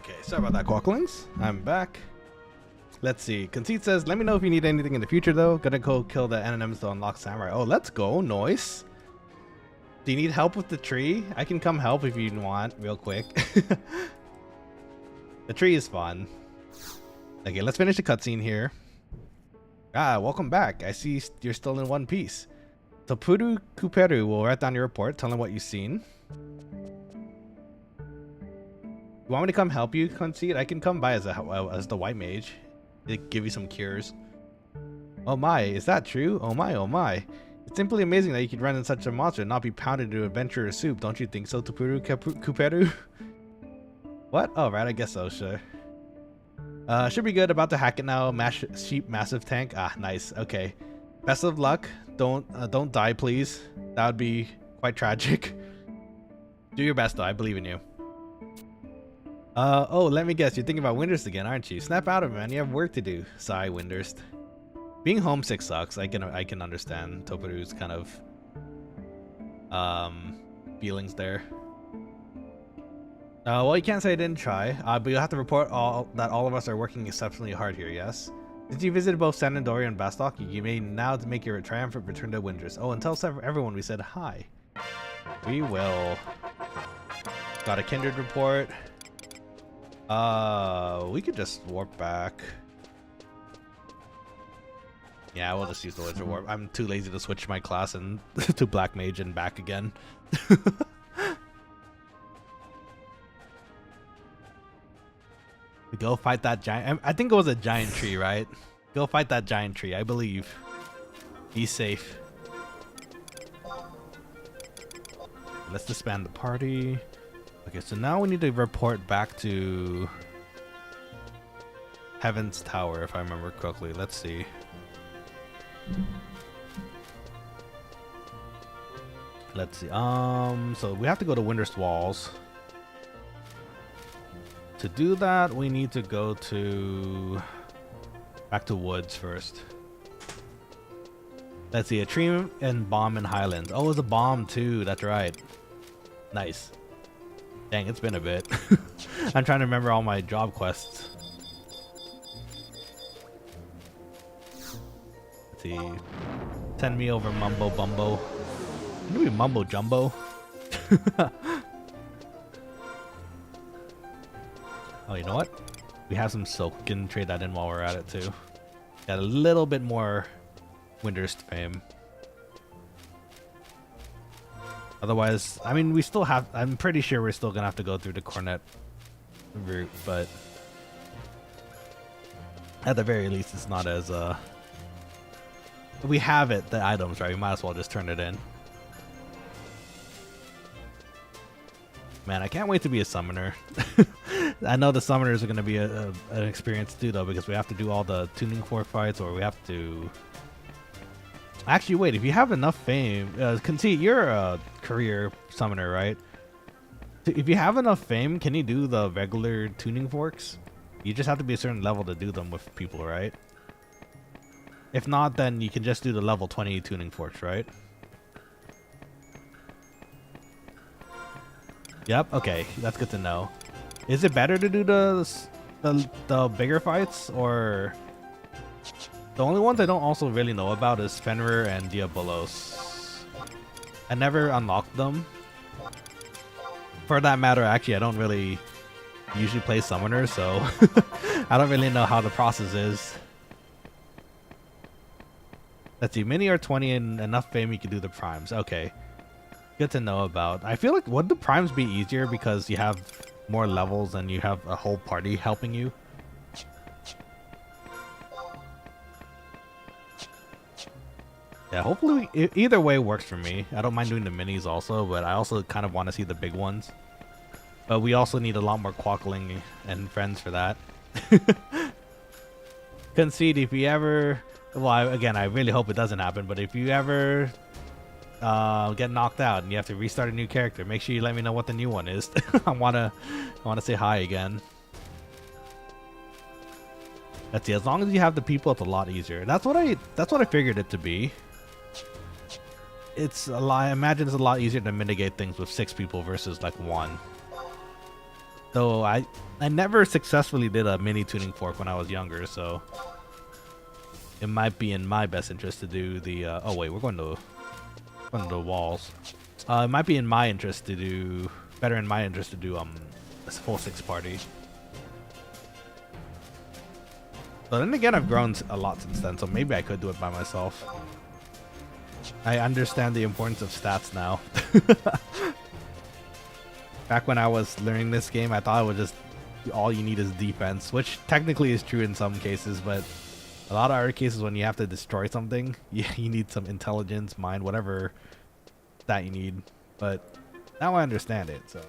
Okay, sorry about that, Quokkalings. I'm back. Let's see. Conceit says, let me know if you need anything in the future, though. Gonna go kill the NMs to unlock Samurai. Oh, let's go. Nice. Do you need help with the tree? I can come help if you want, real quick. The tree is fun. Okay, let's finish the cutscene here. Ah, welcome back. I see you're still in one piece. So vtuberid will write down your report, tell him what you've seen. You want me to come help you, Conceit? I can come by as the white mage. Give you some cures. Oh my, is that true? Oh my, oh my. It's simply amazing that you could run in such a monster and not be pounded into adventurous soup. Don't you think so, vtuberid? What? Oh, right, I guess so, sure. Should be good. About to hack it now. Sheep massive tank. Ah, nice. Okay. Best of luck. Don't die, please. That would be quite tragic. Do your best, though. I believe in you. Oh, let me guess. You're thinking about Windurst again, aren't you? Snap out of it, man. You have work to do. Sigh, Windurst. Being homesick sucks. I can understand vtuberid's kind of feelings there. Well, you can't say I didn't try, but you'll have to report that all of us are working exceptionally hard here, yes? Since you visited both San Andorian and Bastok, you may now make your triumphant return to Windurst. Oh, and tell everyone we said hi. We will. Got a kindred report. We could just warp back. Yeah, we'll just use the wizard warp. I'm too lazy to switch my class and to black mage and back again. Go fight that giant. I think it was a giant tree, right? Go fight that giant tree. I believe. Be safe. Let's disband the party. Okay, so now we need to report back to Heaven's Tower, if I remember correctly. Let's see. Let's see. So we have to go to Windurst Walls. To do that, we need to go back to Woods first. Let's see, a tree and bomb in Highlands. Oh, it's a bomb too. That's right. Nice. Dang, it's been a bit. I'm trying to remember all my job quests. Let's see. Send me over Mumbo Bumbo. Maybe Mumbo Jumbo. Oh, you know what? We have some silk. We can trade that in while we're at it too. Got a little bit more Windurst fame. Otherwise, I mean, we still have. I'm pretty sure we're still gonna have to go through the Cornet route, but at the very least, it's not as we have it, the items, right? We might as well just turn it in. Man, I can't wait to be a summoner. I know the summoners are going to be an experience too, though, because we have to do all the tuning fork fights, or we have to... Actually, wait, if you have enough fame... Conceit, you're a career summoner, right? If you have enough fame, can you do the regular tuning forks? You just have to be a certain level to do them with people, right? If not, then you can just do the level 20 tuning forks, right? Yep, okay, that's good to know. Is it better to do the bigger fights, or... The only ones I don't also really know about is Fenrir and Diabolos. I never unlocked them. For that matter, actually, I don't really usually play summoners, so I don't really know how the process is. Let's see, mini or 20 and enough fame you can do the primes. Okay. Good to know about. I feel like, would the primes be easier because you have more levels and you have a whole party helping you? Yeah, hopefully either way works for me. I don't mind doing the minis also, but I also kind of want to see the big ones. But we also need a lot more Quokkaling and friends for that. Concede, if you ever... Well, again, I really hope it doesn't happen, but if you ever get knocked out and you have to restart a new character, make sure you let me know what the new one is. I wanna say hi again. Let's see, as long as you have the people, it's a lot easier. That's what I figured it to be. It's a lot. I imagine it's a lot easier to mitigate things with 6 people versus like 1. Though I I never successfully did a mini tuning fork when I was younger, so it might be in my best interest to do the. Oh wait, we're going to the walls. It might be in my interest to do in my interest to do a full 6 party. But then again, I've grown a lot since then, so maybe I could do it by myself. I understand the importance of stats now. Back when I was learning this game, I thought it was just all you need is defense, which technically is true in some cases, but a lot of other cases when you have to destroy something, you need some intelligence, mind, whatever that you need. But now I understand it, so.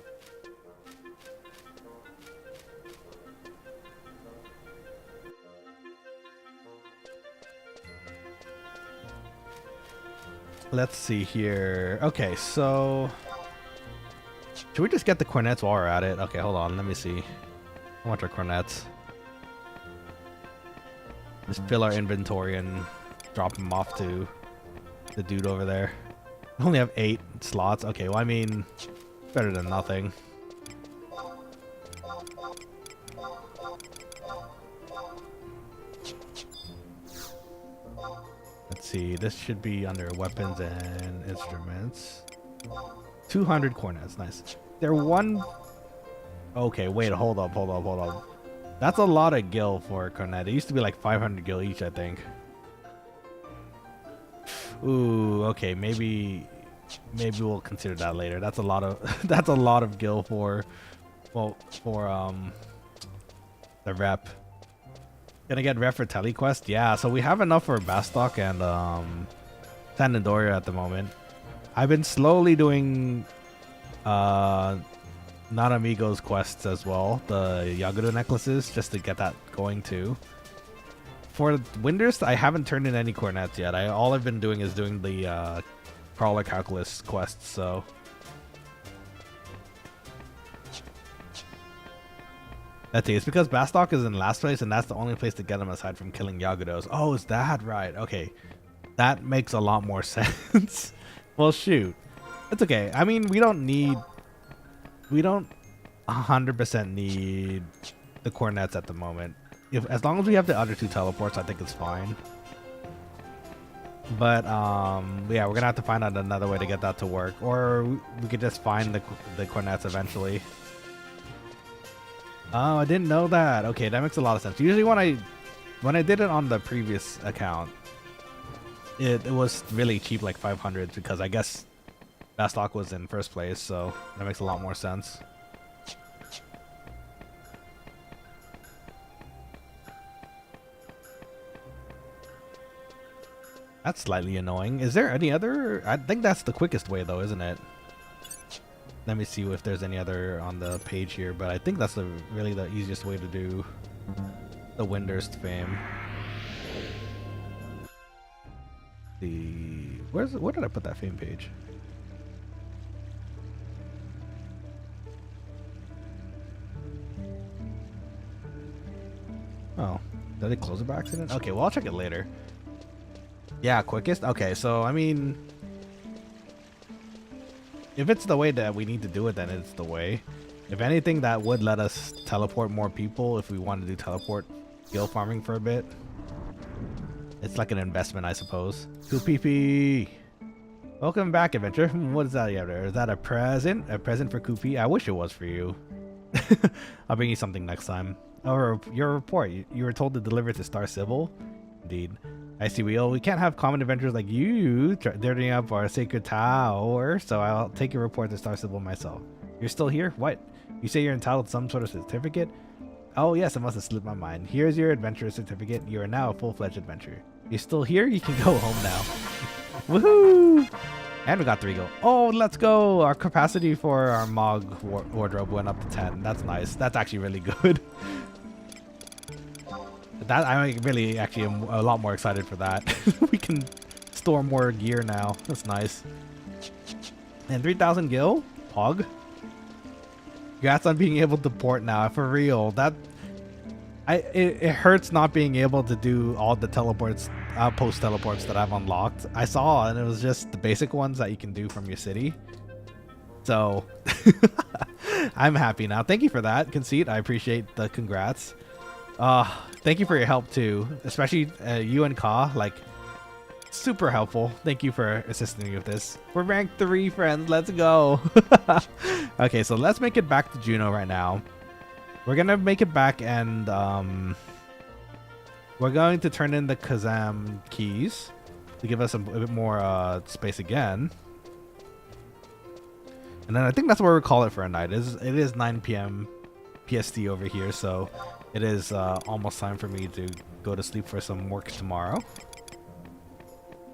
Let's see here. Okay, so should we just get the cornets while we're at it? Okay, hold on. Let me see. I want our cornets. Just fill our inventory and drop them off to the dude over there. I only have 8 slots. Okay, well, I mean, better than nothing. Let's see. This should be under weapons and instruments. 200 cornets. Nice. They're one. Okay, wait. Hold up. That's a lot of gil for a cornet. It used to be like 500 gil each, I think. Ooh, okay. Maybe we'll consider that later. That's a lot of gil for the rep. Gonna get rep for telequest. Yeah, so we have enough for Bastok and Sandandoria at the moment. I've been slowly doing Nanamigo's quests as well, the Yagudo necklaces, just to get that going too. For Windurst, I haven't turned in any cornets yet. All I've been doing is doing the crawler calculus quests, so. Let's see, it's because Bastok is in last place and that's the only place to get him aside from killing Yagudos. Oh, is that right? Okay. That makes a lot more sense. Well, shoot. It's okay. I mean, we don't 100% need the cornets at the moment. As long as we have the other 2 teleports, I think it's fine. But yeah, we're gonna have to find out another way to get that to work, or we could just find the cornets eventually. Oh, I didn't know that. Okay, that makes a lot of sense. Usually when I did it on the previous account, it was really cheap, like 500, because I guess Bastok was in first place, so that makes a lot more sense. That's slightly annoying. Is there any other? I think that's the quickest way though, isn't it? Let me see if there's any other on the page here, but I think that's really the easiest way to do the Windurst fame. Where did I put that fame page? Oh, did they close it by accident? Okay, well, I'll check it later. Yeah, quickest? Okay, so, I mean, if it's the way that we need to do it, then it's the way. If anything, that would let us teleport more people if we want to do teleport skill farming for a bit. It's like an investment, I suppose. 2PP! Welcome back, adventure. What is that you have there? Is that a present? A present for Koopy? I wish it was for you. I'll bring you something next time. Oh, your report. You were told to deliver it to Star Sybil? Indeed. I see, we can't have common adventurers like you dirtying up our sacred tower, so I'll take your report to Star Sybil myself. You're still here? What? You say you're entitled to some sort of certificate? Oh yes, it must have slipped my mind. Here's your adventurer certificate. You are now a full-fledged adventurer. You're still here? You can go home now. Woohoo! And we got 3 gold. Oh, let's go! Our capacity for our Mog wardrobe went up to 10. That's nice. That's actually really good. That I really actually am a lot more excited for that. We can store more gear now. That's nice. And 3,000 gil? Pog? Congrats on being able to port now. For real. It hurts not being able to do all the teleports, outpost teleports that I've unlocked. I saw, and it was just the basic ones that you can do from your city. So I'm happy now. Thank you for that, Conceit. I appreciate the congrats. Thank you for your help too, especially you and Ka. Like, super helpful. Thank you for assisting me with this. We're rank 3, friends. Let's go. Okay, so let's make it back to Juno right now. We're gonna make it back, and we're going to turn in the Kazam keys to give us a bit more space again. And then I think that's what we'll call it for a night. It is 9 p.m. PST over here, so it is almost time for me to go to sleep for some work tomorrow.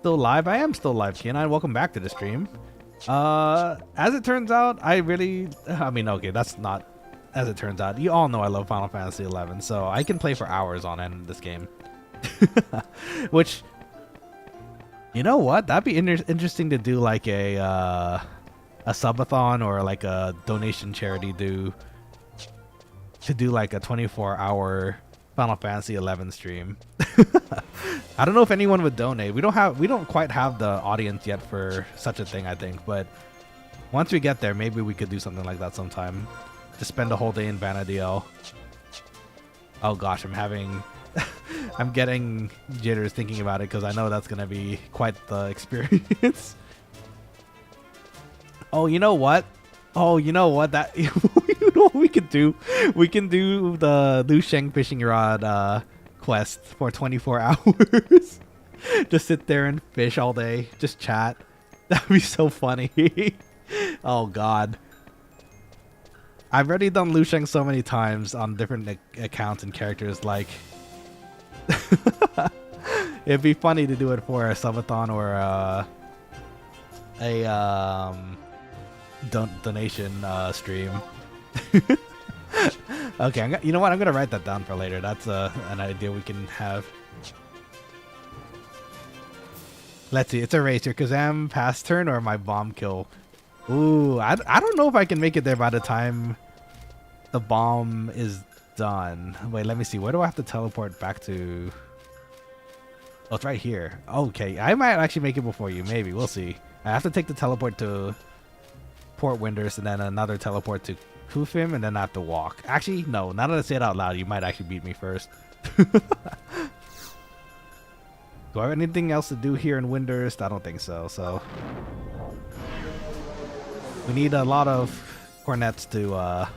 Still live? I am still live, Kian. Welcome back to the stream. As it turns out, okay, that's not as it turns out. You all know I love Final Fantasy 11, so I can play for hours on end in this game. Which, you know what? That'd be interesting to do like a subathon or like a donation charity to do like a 24-hour Final Fantasy 11 stream. I don't know if anyone would donate. We don't quite have the audience yet for such a thing, I think, but once we get there, maybe we could do something like that sometime. Just spend a whole day in Vanadiel. Oh gosh, I'm getting jitters thinking about it because I know that's gonna be quite the experience. Oh, you know what? That you know what we could do? We can do the Liu Sheng fishing rod quest for 24 hours. Just sit there and fish all day. Just chat. That'd be so funny. Oh god. I've already done Liu Sheng so many times on different accounts and characters. Like, it'd be funny to do it for a subathon or a donation stream. Okay, you know what? I'm gonna write that down for later. That's an idea we can have. Let's see. It's a race. Your Kazam pass turn or my bomb kill. Ooh, I don't know if I can make it there by the time the bomb is done. Wait, let me see. Where do I have to teleport back to? Oh, it's right here. Okay, I might actually make it before you. Maybe. We'll see. I have to take the teleport to Port Windurst and then another teleport to Kufim, and then I have to walk. Actually, no. Now that I say it out loud, you might actually beat me first. Do I have anything else to do here in Windurst? I don't think so. So we need a lot of cornets to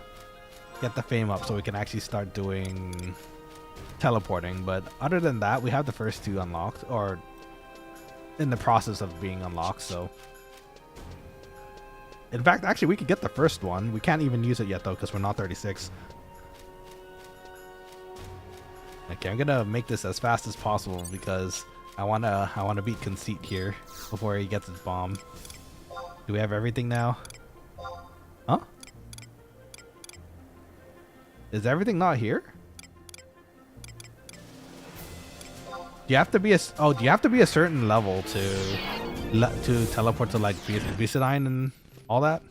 get the fame up so we can actually start doing teleporting. But other than that, we have the first 2 unlocked, or in the process of being unlocked. So in fact, actually, we could get the first one. We can't even use it yet though because we're not 36. Okay, I'm gonna make this as fast as possible because I wanna beat Conceit here before he gets his bomb. Do we have everything now? Huh? Is everything not here? Do you have to be a certain level to teleport to like Vicidine and all that?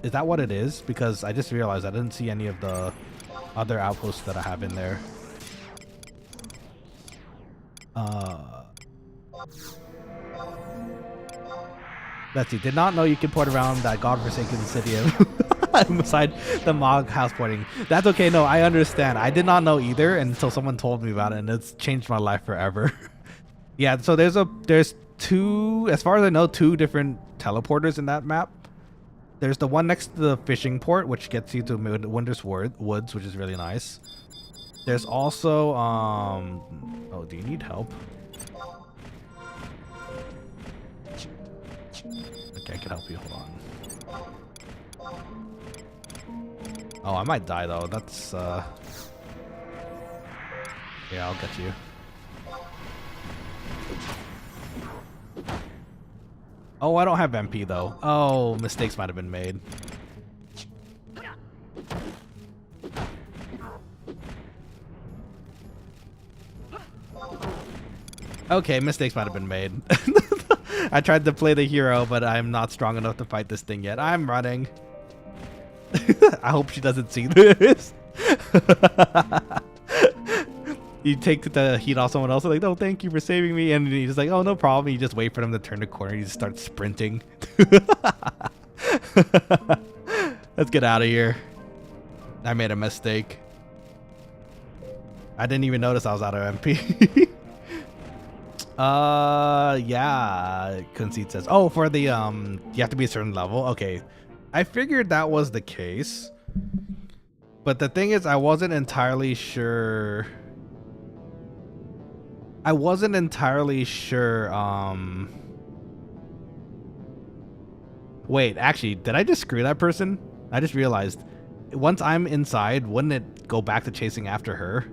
Is that what it is? Because I just realized I didn't see any of the other outposts that I have in there. Let's see. Did not know you could port around that godforsaken city beside the Mog house porting. That's okay. No, I understand. I did not know either until someone told me about it, and it's changed my life forever. Yeah. So there's 2, as far as I know, 2 different teleporters in that map. There's the one next to the fishing port, which gets you to Windurst Woods, which is really nice. There's also oh, do you need help? Okay, I can help you. Hold on. Oh, I might die though. That's yeah, I'll get you. Oh, I don't have MP though. Oh, mistakes might have been made. Okay, mistakes might have been made. I tried to play the hero, but I'm not strong enough to fight this thing yet. I'm running. I hope she doesn't see this. You take the heat off someone else, like, oh, thank you for saving me. And he's like, oh, no problem. You just wait for them to turn the corner. You just start sprinting. Let's get out of here. I made a mistake. I didn't even notice I was out of MP. Yeah. Conceit says, oh, for the, you have to be a certain level. Okay. I figured that was the case. But the thing is, I wasn't entirely sure. Wait, actually, did I just screw that person? I just realized. Once I'm inside, wouldn't it go back to chasing after her?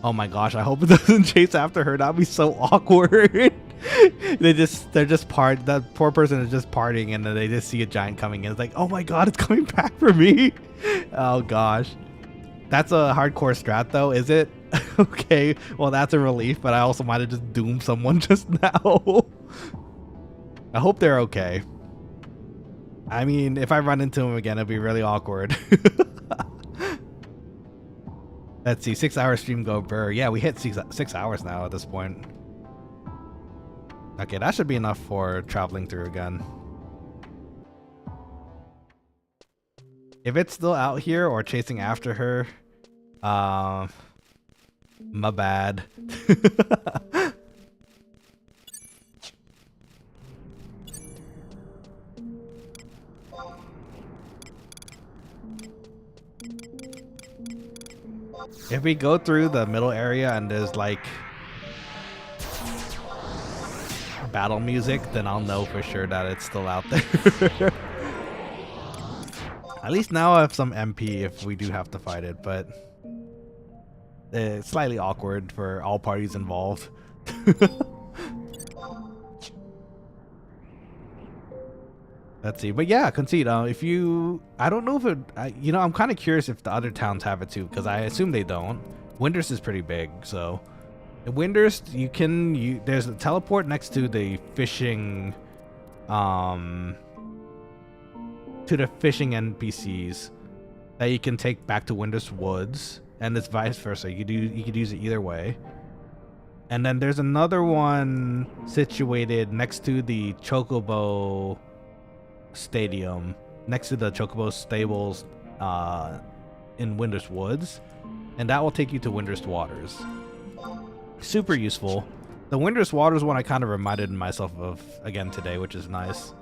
Oh my gosh, I hope it doesn't chase after her. That'd be so awkward. That poor person is just partying and then they just see a giant coming in. It's like, oh my god, it's coming back for me. Oh gosh. That's a hardcore strat though, is it? Okay, well that's a relief, but I also might have just doomed someone just now. I hope they're okay. I mean, if I run into him again, it'd be really awkward. Let's see, 6 hour stream go burr. Yeah, we hit 6 hours now at this point. Okay, that should be enough for traveling through again. If it's still out here or chasing after her, my bad. If we go through the middle area and there's like battle music, then I'll know for sure that it's still out there. At least now I have some MP if we do have to fight it, but it's slightly awkward for all parties involved. Let's see, but yeah, Conceit, if you, I don't know if it, you know, I'm kind of curious if the other towns have it too, because I assume they don't. Windurst is pretty big, so in Windurst there's a teleport next to the fishing, NPCs that you can take back to Windurst Woods, and it's vice versa. You could use it either way. And then there's another one situated next to the Chocobo Stadium, next to the Chocobo stables in Windurst Woods, and that will take you to Windurst Waters. Super useful. The Windurst Waters one I kind of reminded myself of again today, which is nice.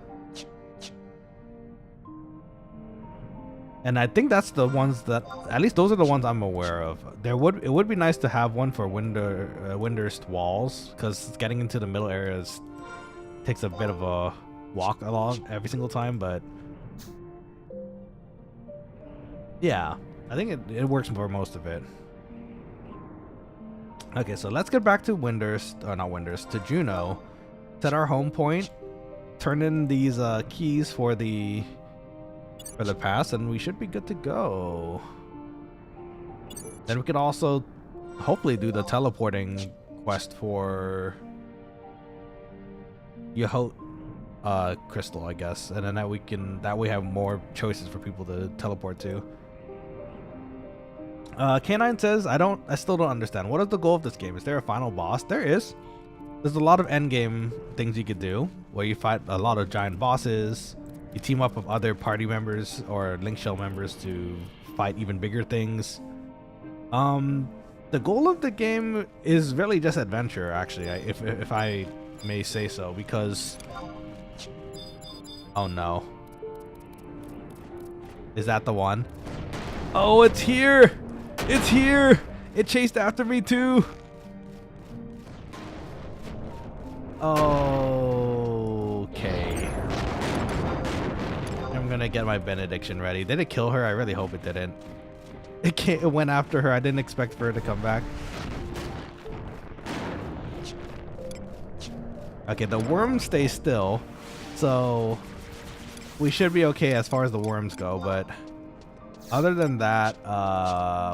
And I think that's the ones that, at least those are the ones I'm aware of. It would be nice to have one for Windurst Walls, because getting into the middle areas takes a bit of a walk along every single time, but yeah, I think it works for most of it. Okay, so let's get back to Windurst, or not Windurst, to Juneau, set our home point, turn in these keys for the pass, and we should be good to go. Then we could also hopefully do the teleporting quest for Yoho crystal, I guess, and then that we have more choices for people to teleport to. K9 says, I still don't understand. What is the goal of this game? Is there a final boss? There is. There's a lot of end game things you could do, where you fight a lot of giant bosses. You team up with other party members or Link Shell members to fight even bigger things. The goal of the game is really just adventure, actually, if I may say so, because oh no. Is that the one? Oh, it's here! It's here! It chased after me too! Okay. I'm gonna get my benediction ready. Did it kill her? I really hope it didn't. It went after her. I didn't expect for her to come back. Okay, the worms stay still, so we should be okay as far as the worms go, but other than that,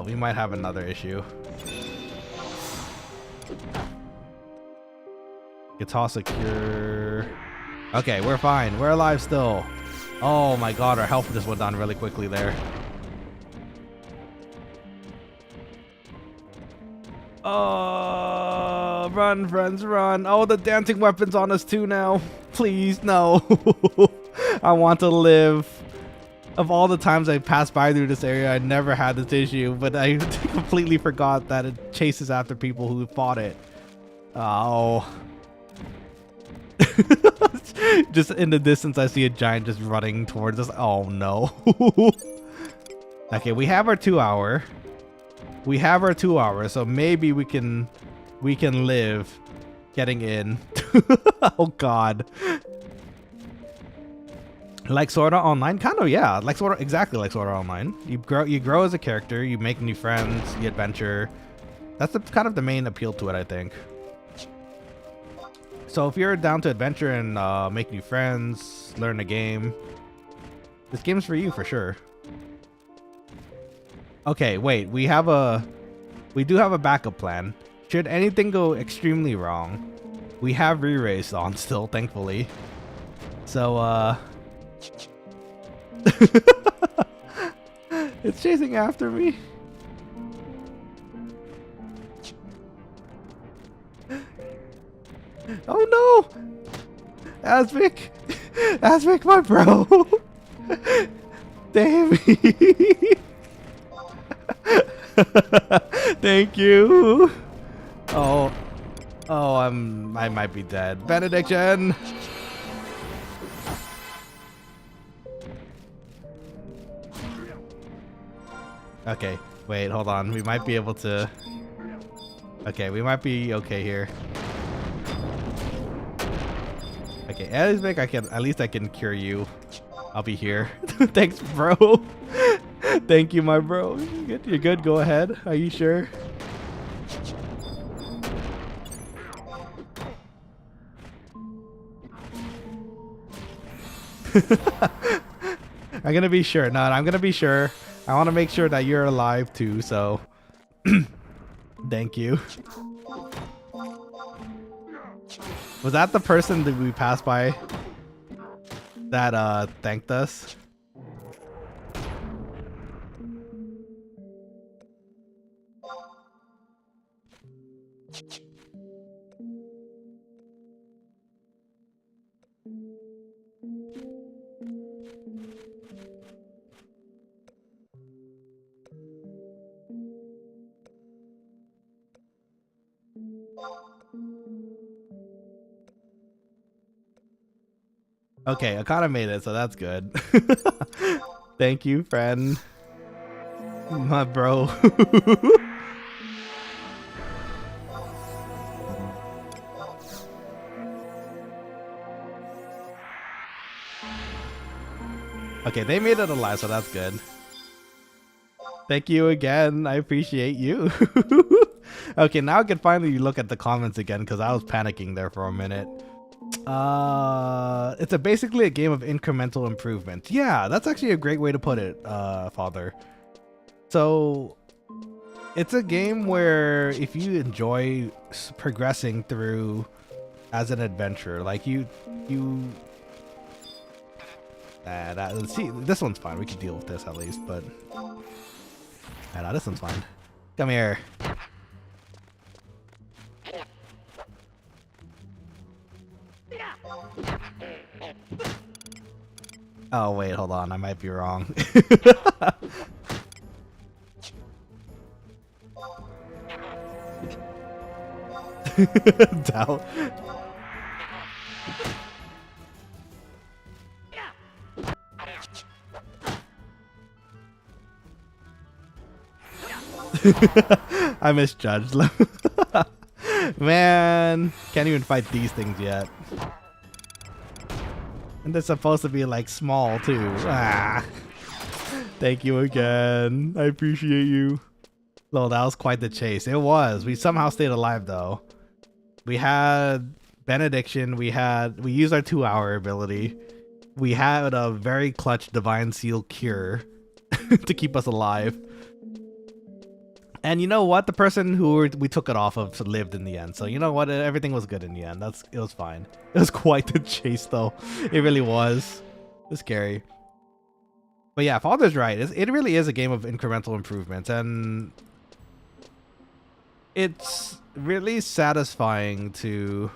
we might have another issue. Guitar secure. Okay, we're fine. We're alive still. Oh my god, our health just went down really quickly there. Run, friends, run. Oh, the dancing weapon's on us too now. Please, no. I want to live. Of all the times I passed by through this area, I never had this issue, but I completely forgot that it chases after people who fought it. Oh. Just in the distance, I see a giant just running towards us. Oh, no. Okay, we have our 2 hour. We have our 2 hours, so maybe we can live getting in. Oh, God. Like Sword Art Online? Kind of, yeah. Like Sword Art, exactly like Sword Art Online. You grow as a character, you make new friends, you adventure. That's kind of the main appeal to it, I think. So if you're down to adventure and make new friends, learn a game, this game's for you for sure. Okay, wait. We do have a backup plan. Should anything go extremely wrong, we have re-race on still, thankfully. So it's chasing after me. Oh no! Asvik! Asvik, my bro! Damn me! Thank you! Oh, I might be dead. Benediction! Okay, wait, hold on. We might be able to... Okay, we might be okay here. Okay, at least I can cure you. I'll be here. Thanks, bro. Thank you, my bro. You're good? Go ahead. Are you sure? I'm gonna be sure. No, I'm gonna be sure. I want to make sure that you're alive too, so thank you. Was that the person that we passed by that thanked us? Okay, I kind of made it, so that's good. Thank you, friend. My bro. Okay, they made it alive, so that's good. Thank you again. I appreciate you. Okay, now I can finally look at the comments again because I was panicking there for a minute. It's basically a game of incremental improvement. Yeah, that's actually a great way to put it, Father. So it's a game where if you enjoy progressing through as an adventurer, like let's see, this one's fine. We can deal with this at least, but no, this one's fine. Come here. Oh wait, hold on. I might be wrong. Doubt. I misjudged. Man, can't even fight these things yet. And they're supposed to be like small too. Ah. Thank you again. I appreciate you. Well, that was quite the chase. It was. We somehow stayed alive though. We had benediction. We used our 2-hour ability. We had a very clutch divine seal cure to keep us alive. And you know what? The person who we took it off of lived in the end. So you know what? Everything was good in the end. It was fine. It was quite the chase though. It really was. It was scary. But yeah, Father's right. It really is a game of incremental improvements. And It's really satisfying to...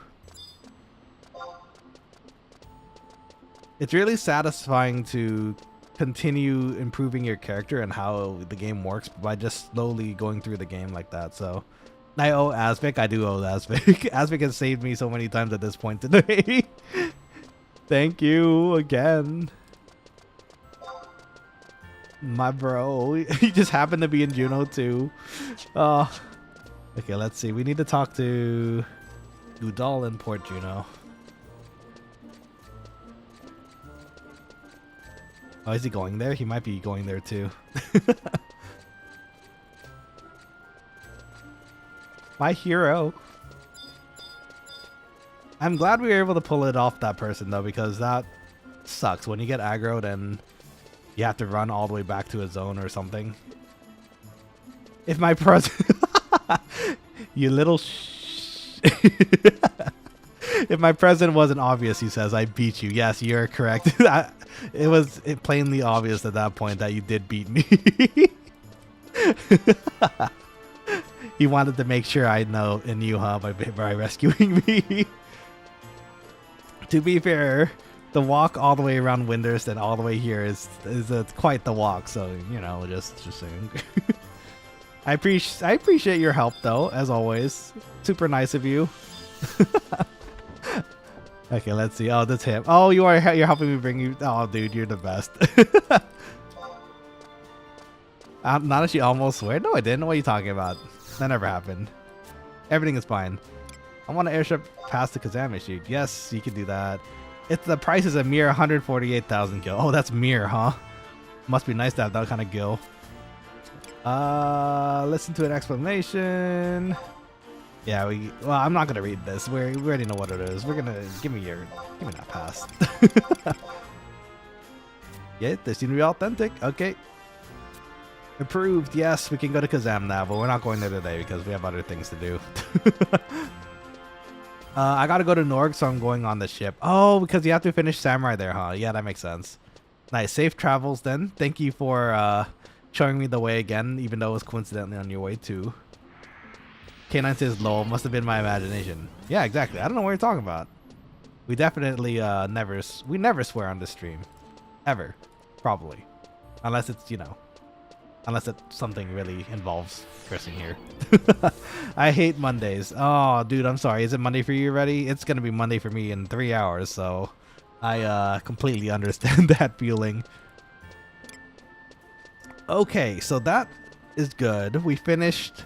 It's really satisfying to continue improving your character and how the game works by just slowly going through the game like that. So I owe Asvik. I do owe Asvik. Asvik has saved me so many times at this point today. Thank you again. My bro. He just happened to be in Juno too. Okay, let's see. We need to talk to Udal in Port Juno. Oh, is he going there? He might be going there too. My hero. I'm glad we were able to pull it off that person though, because that sucks. When you get aggroed and you have to run all the way back to a zone or something. If my present... You little If my present wasn't obvious, he says, I beat you. Yes, you're correct. It was plainly obvious at that point that you did beat me. He wanted to make sure I knew, huh, by rescuing me. To be fair, the walk all the way around Windurst and all the way here is quite the walk. So, you know, just saying. I appreciate your help though, as always. Super nice of you. Okay, let's see. Oh, that's him. Oh, you're helping me bring you. Oh, dude, you're the best. Nanashi almost swear. No, I didn't. What are you talking about? That never happened. Everything is fine. I want to airship past the Kazam issue. Yes, you can do that. The price is a mere 148,000 gil. Oh, that's mere, huh? Must be nice to have that kind of gil. Listen to an explanation. Yeah, well, I'm not gonna read this. We already know what it is. We're gonna give me that pass. Yeah, they seem to be authentic. Okay. Approved. Yes, we can go to Kazam now, but we're not going there today because we have other things to do. I gotta go to Norg, so I'm going on the ship. Oh, because you have to finish Samurai there, huh? Yeah, that makes sense. Nice. Safe travels then. Thank you for showing me the way again, even though it was coincidentally on your way too. K9 says lol, must have been my imagination. Yeah, exactly. I don't know what you're talking about. We definitely never swear on this stream. Ever. Probably. Unless it's, you know, unless it's something really involves cursing here. I hate Mondays. Oh, dude, I'm sorry. Is it Monday for you already? It's going to be Monday for me in 3 hours, so I completely understand that feeling. Okay, so that is good. We finished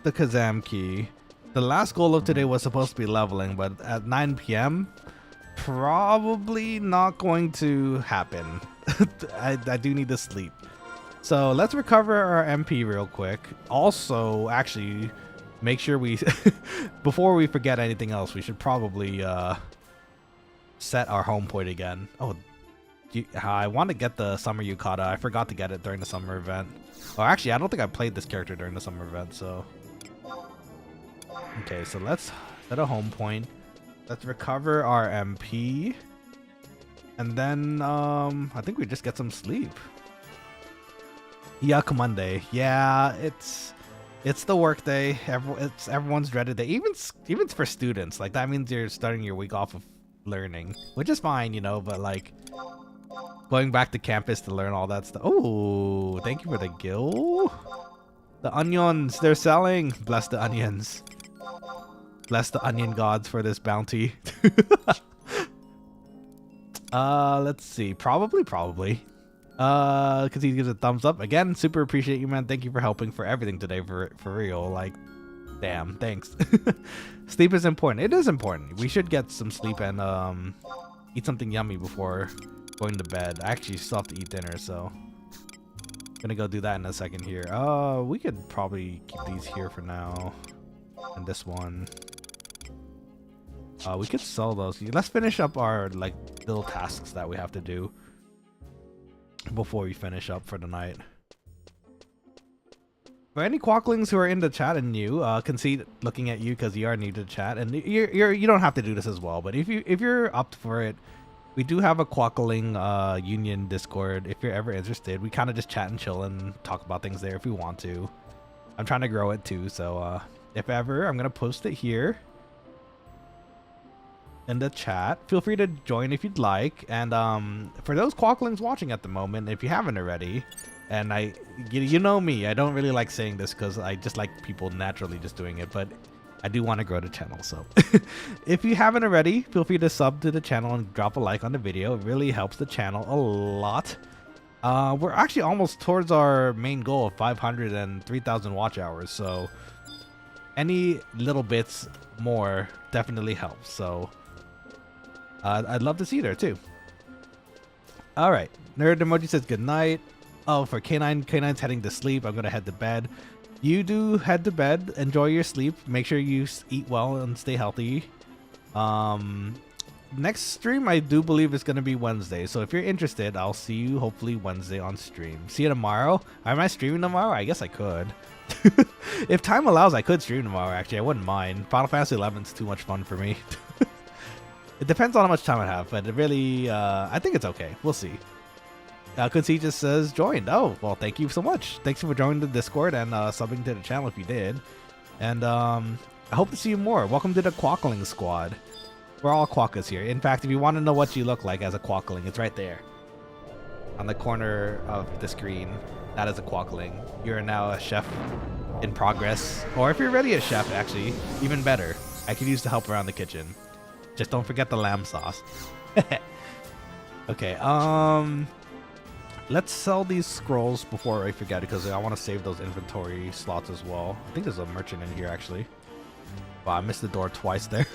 the Kazam key. The last goal of today was supposed to be leveling, but at 9 p.m. probably not going to happen. I do need to sleep. So let's recover our MP real quick. Also, actually, make sure we before we forget anything else, we should probably set our home point again. Oh, I want to get the summer yukata. I forgot to get it during the summer event. Oh, actually, I don't think I played this character during the summer event, so... Okay, so let's set a home point. Let's recover our MP. And then, I think we just get some sleep. Yuck Monday. Yeah, it's the work day. Everyone's dreaded day. Even for students. Like, that means you're starting your week off of learning. Which is fine, you know, but like... Going back to campus to learn all that stuff. Oh, thank you for the gil. The onions, they're selling. Bless the onions. Bless the onion gods for this bounty. Let's see. Probably. Because he gives a thumbs up. Again, super appreciate you, man. Thank you for helping for everything today, for real. Like, damn, thanks. Sleep is important. It is important. We should get some sleep and eat something yummy before going to bed. I actually still have to eat dinner, so I'm gonna go do that in a second here. We could probably keep these here for now. And this one. We could sell those. Let's finish up our like little tasks that we have to do before we finish up for the night. For any quokkalings who are in the chat and new, Concede looking at you because you are new to the chat, and you don't have to do this as well. But if you're up for it, we do have a quokkaling union Discord. If you're ever interested, we kind of just chat and chill and talk about things there if we want to. I'm trying to grow it too. So if ever, I'm gonna post it here in the chat. Feel free to join if you'd like. And for those quokkalings watching at the moment, if you haven't already, and you know me, I don't really like saying this because I just like people naturally just doing it, but I do want to grow the channel. So if you haven't already, feel free to sub to the channel and drop a like on the video. It really helps the channel a lot. We're actually almost towards our main goal of 500 and 3,000 watch hours. So any little bits more definitely helps. So I'd love to see you there too. All right. Nerd Emoji says good night. Oh, for K9's heading to sleep. I'm going to head to bed. You do head to bed. Enjoy your sleep. Make sure you eat well and stay healthy. Next stream, I do believe it's going to be Wednesday. So if you're interested, I'll see you hopefully Wednesday on stream. See you tomorrow. Am I streaming tomorrow? I guess I could. If time allows, I could stream tomorrow, actually. I wouldn't mind. Final Fantasy 11 is too much fun for me. It depends on how much time I have, but it really, I think it's okay. We'll see. Quincy just says joined. Oh, well, thank you so much. Thanks for joining the Discord and subbing to the channel if you did. And I hope to see you more. Welcome to the Quokkaling squad. We're all quokkas here. In fact, if you want to know what you look like as a quokkaling, it's right there on the corner of the screen. That is a quokkaling. You're now a chef in progress. Or if you're already a chef, actually, even better. I could use the help around the kitchen. Just don't forget the lamb sauce. Okay, let's sell these scrolls before I forget, because I want to save those inventory slots as well. I think there's a merchant in here, actually. Wow, I missed the door twice there.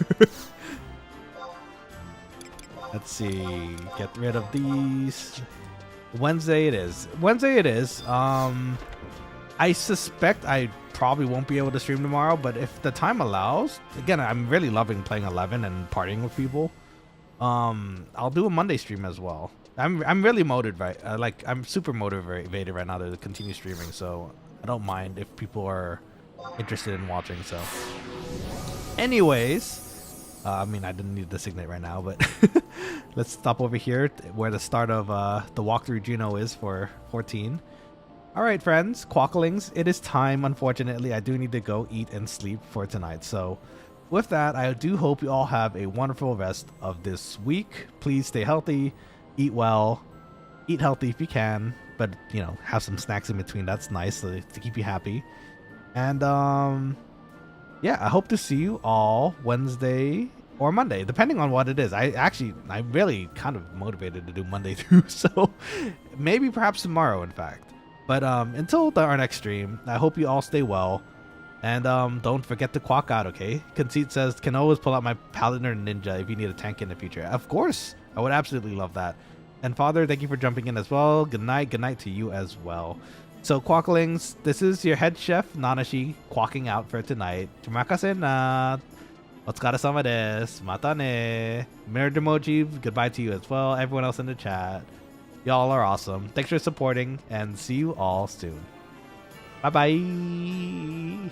Let's see. Get rid of these. Wednesday it is. Wednesday it is. I suspect I probably won't be able to stream tomorrow, but if the time allows, again, I'm really loving playing 11 and partying with people. I'll do a Monday stream as well. I'm really motivated, right? I'm super motivated right now to continue streaming, so I don't mind if people are interested in watching. So, anyways, I mean, I didn't need to designate right now, but let's stop over here where the start of the walkthrough Juno is for 14. All right, friends, quokkalings, it is time. Unfortunately, I do need to go eat and sleep for tonight. So with that, I do hope you all have a wonderful rest of this week. Please stay healthy, eat well, eat healthy if you can, but, you know, have some snacks in between. That's nice to keep you happy. And, yeah, I hope to see you all Wednesday or Monday, depending on what it is. I'm really kind of motivated to do Monday through, so maybe perhaps tomorrow, in fact. But until our next stream, I hope you all stay well. And don't forget to quack out, okay? Conceit says, can always pull out my paladin or ninja if you need a tank in the future. Of course, I would absolutely love that. And Father, thank you for jumping in as well. Good night to you as well. So quokkalings, this is your head chef, Nanashi, quacking out for tonight. Termakase na. Otsukare-sama desu. Mata ne. Nerd Emoji, goodbye to you as well. Everyone else in the chat. Y'all are awesome. Thanks for supporting, and see you all soon. Bye-bye.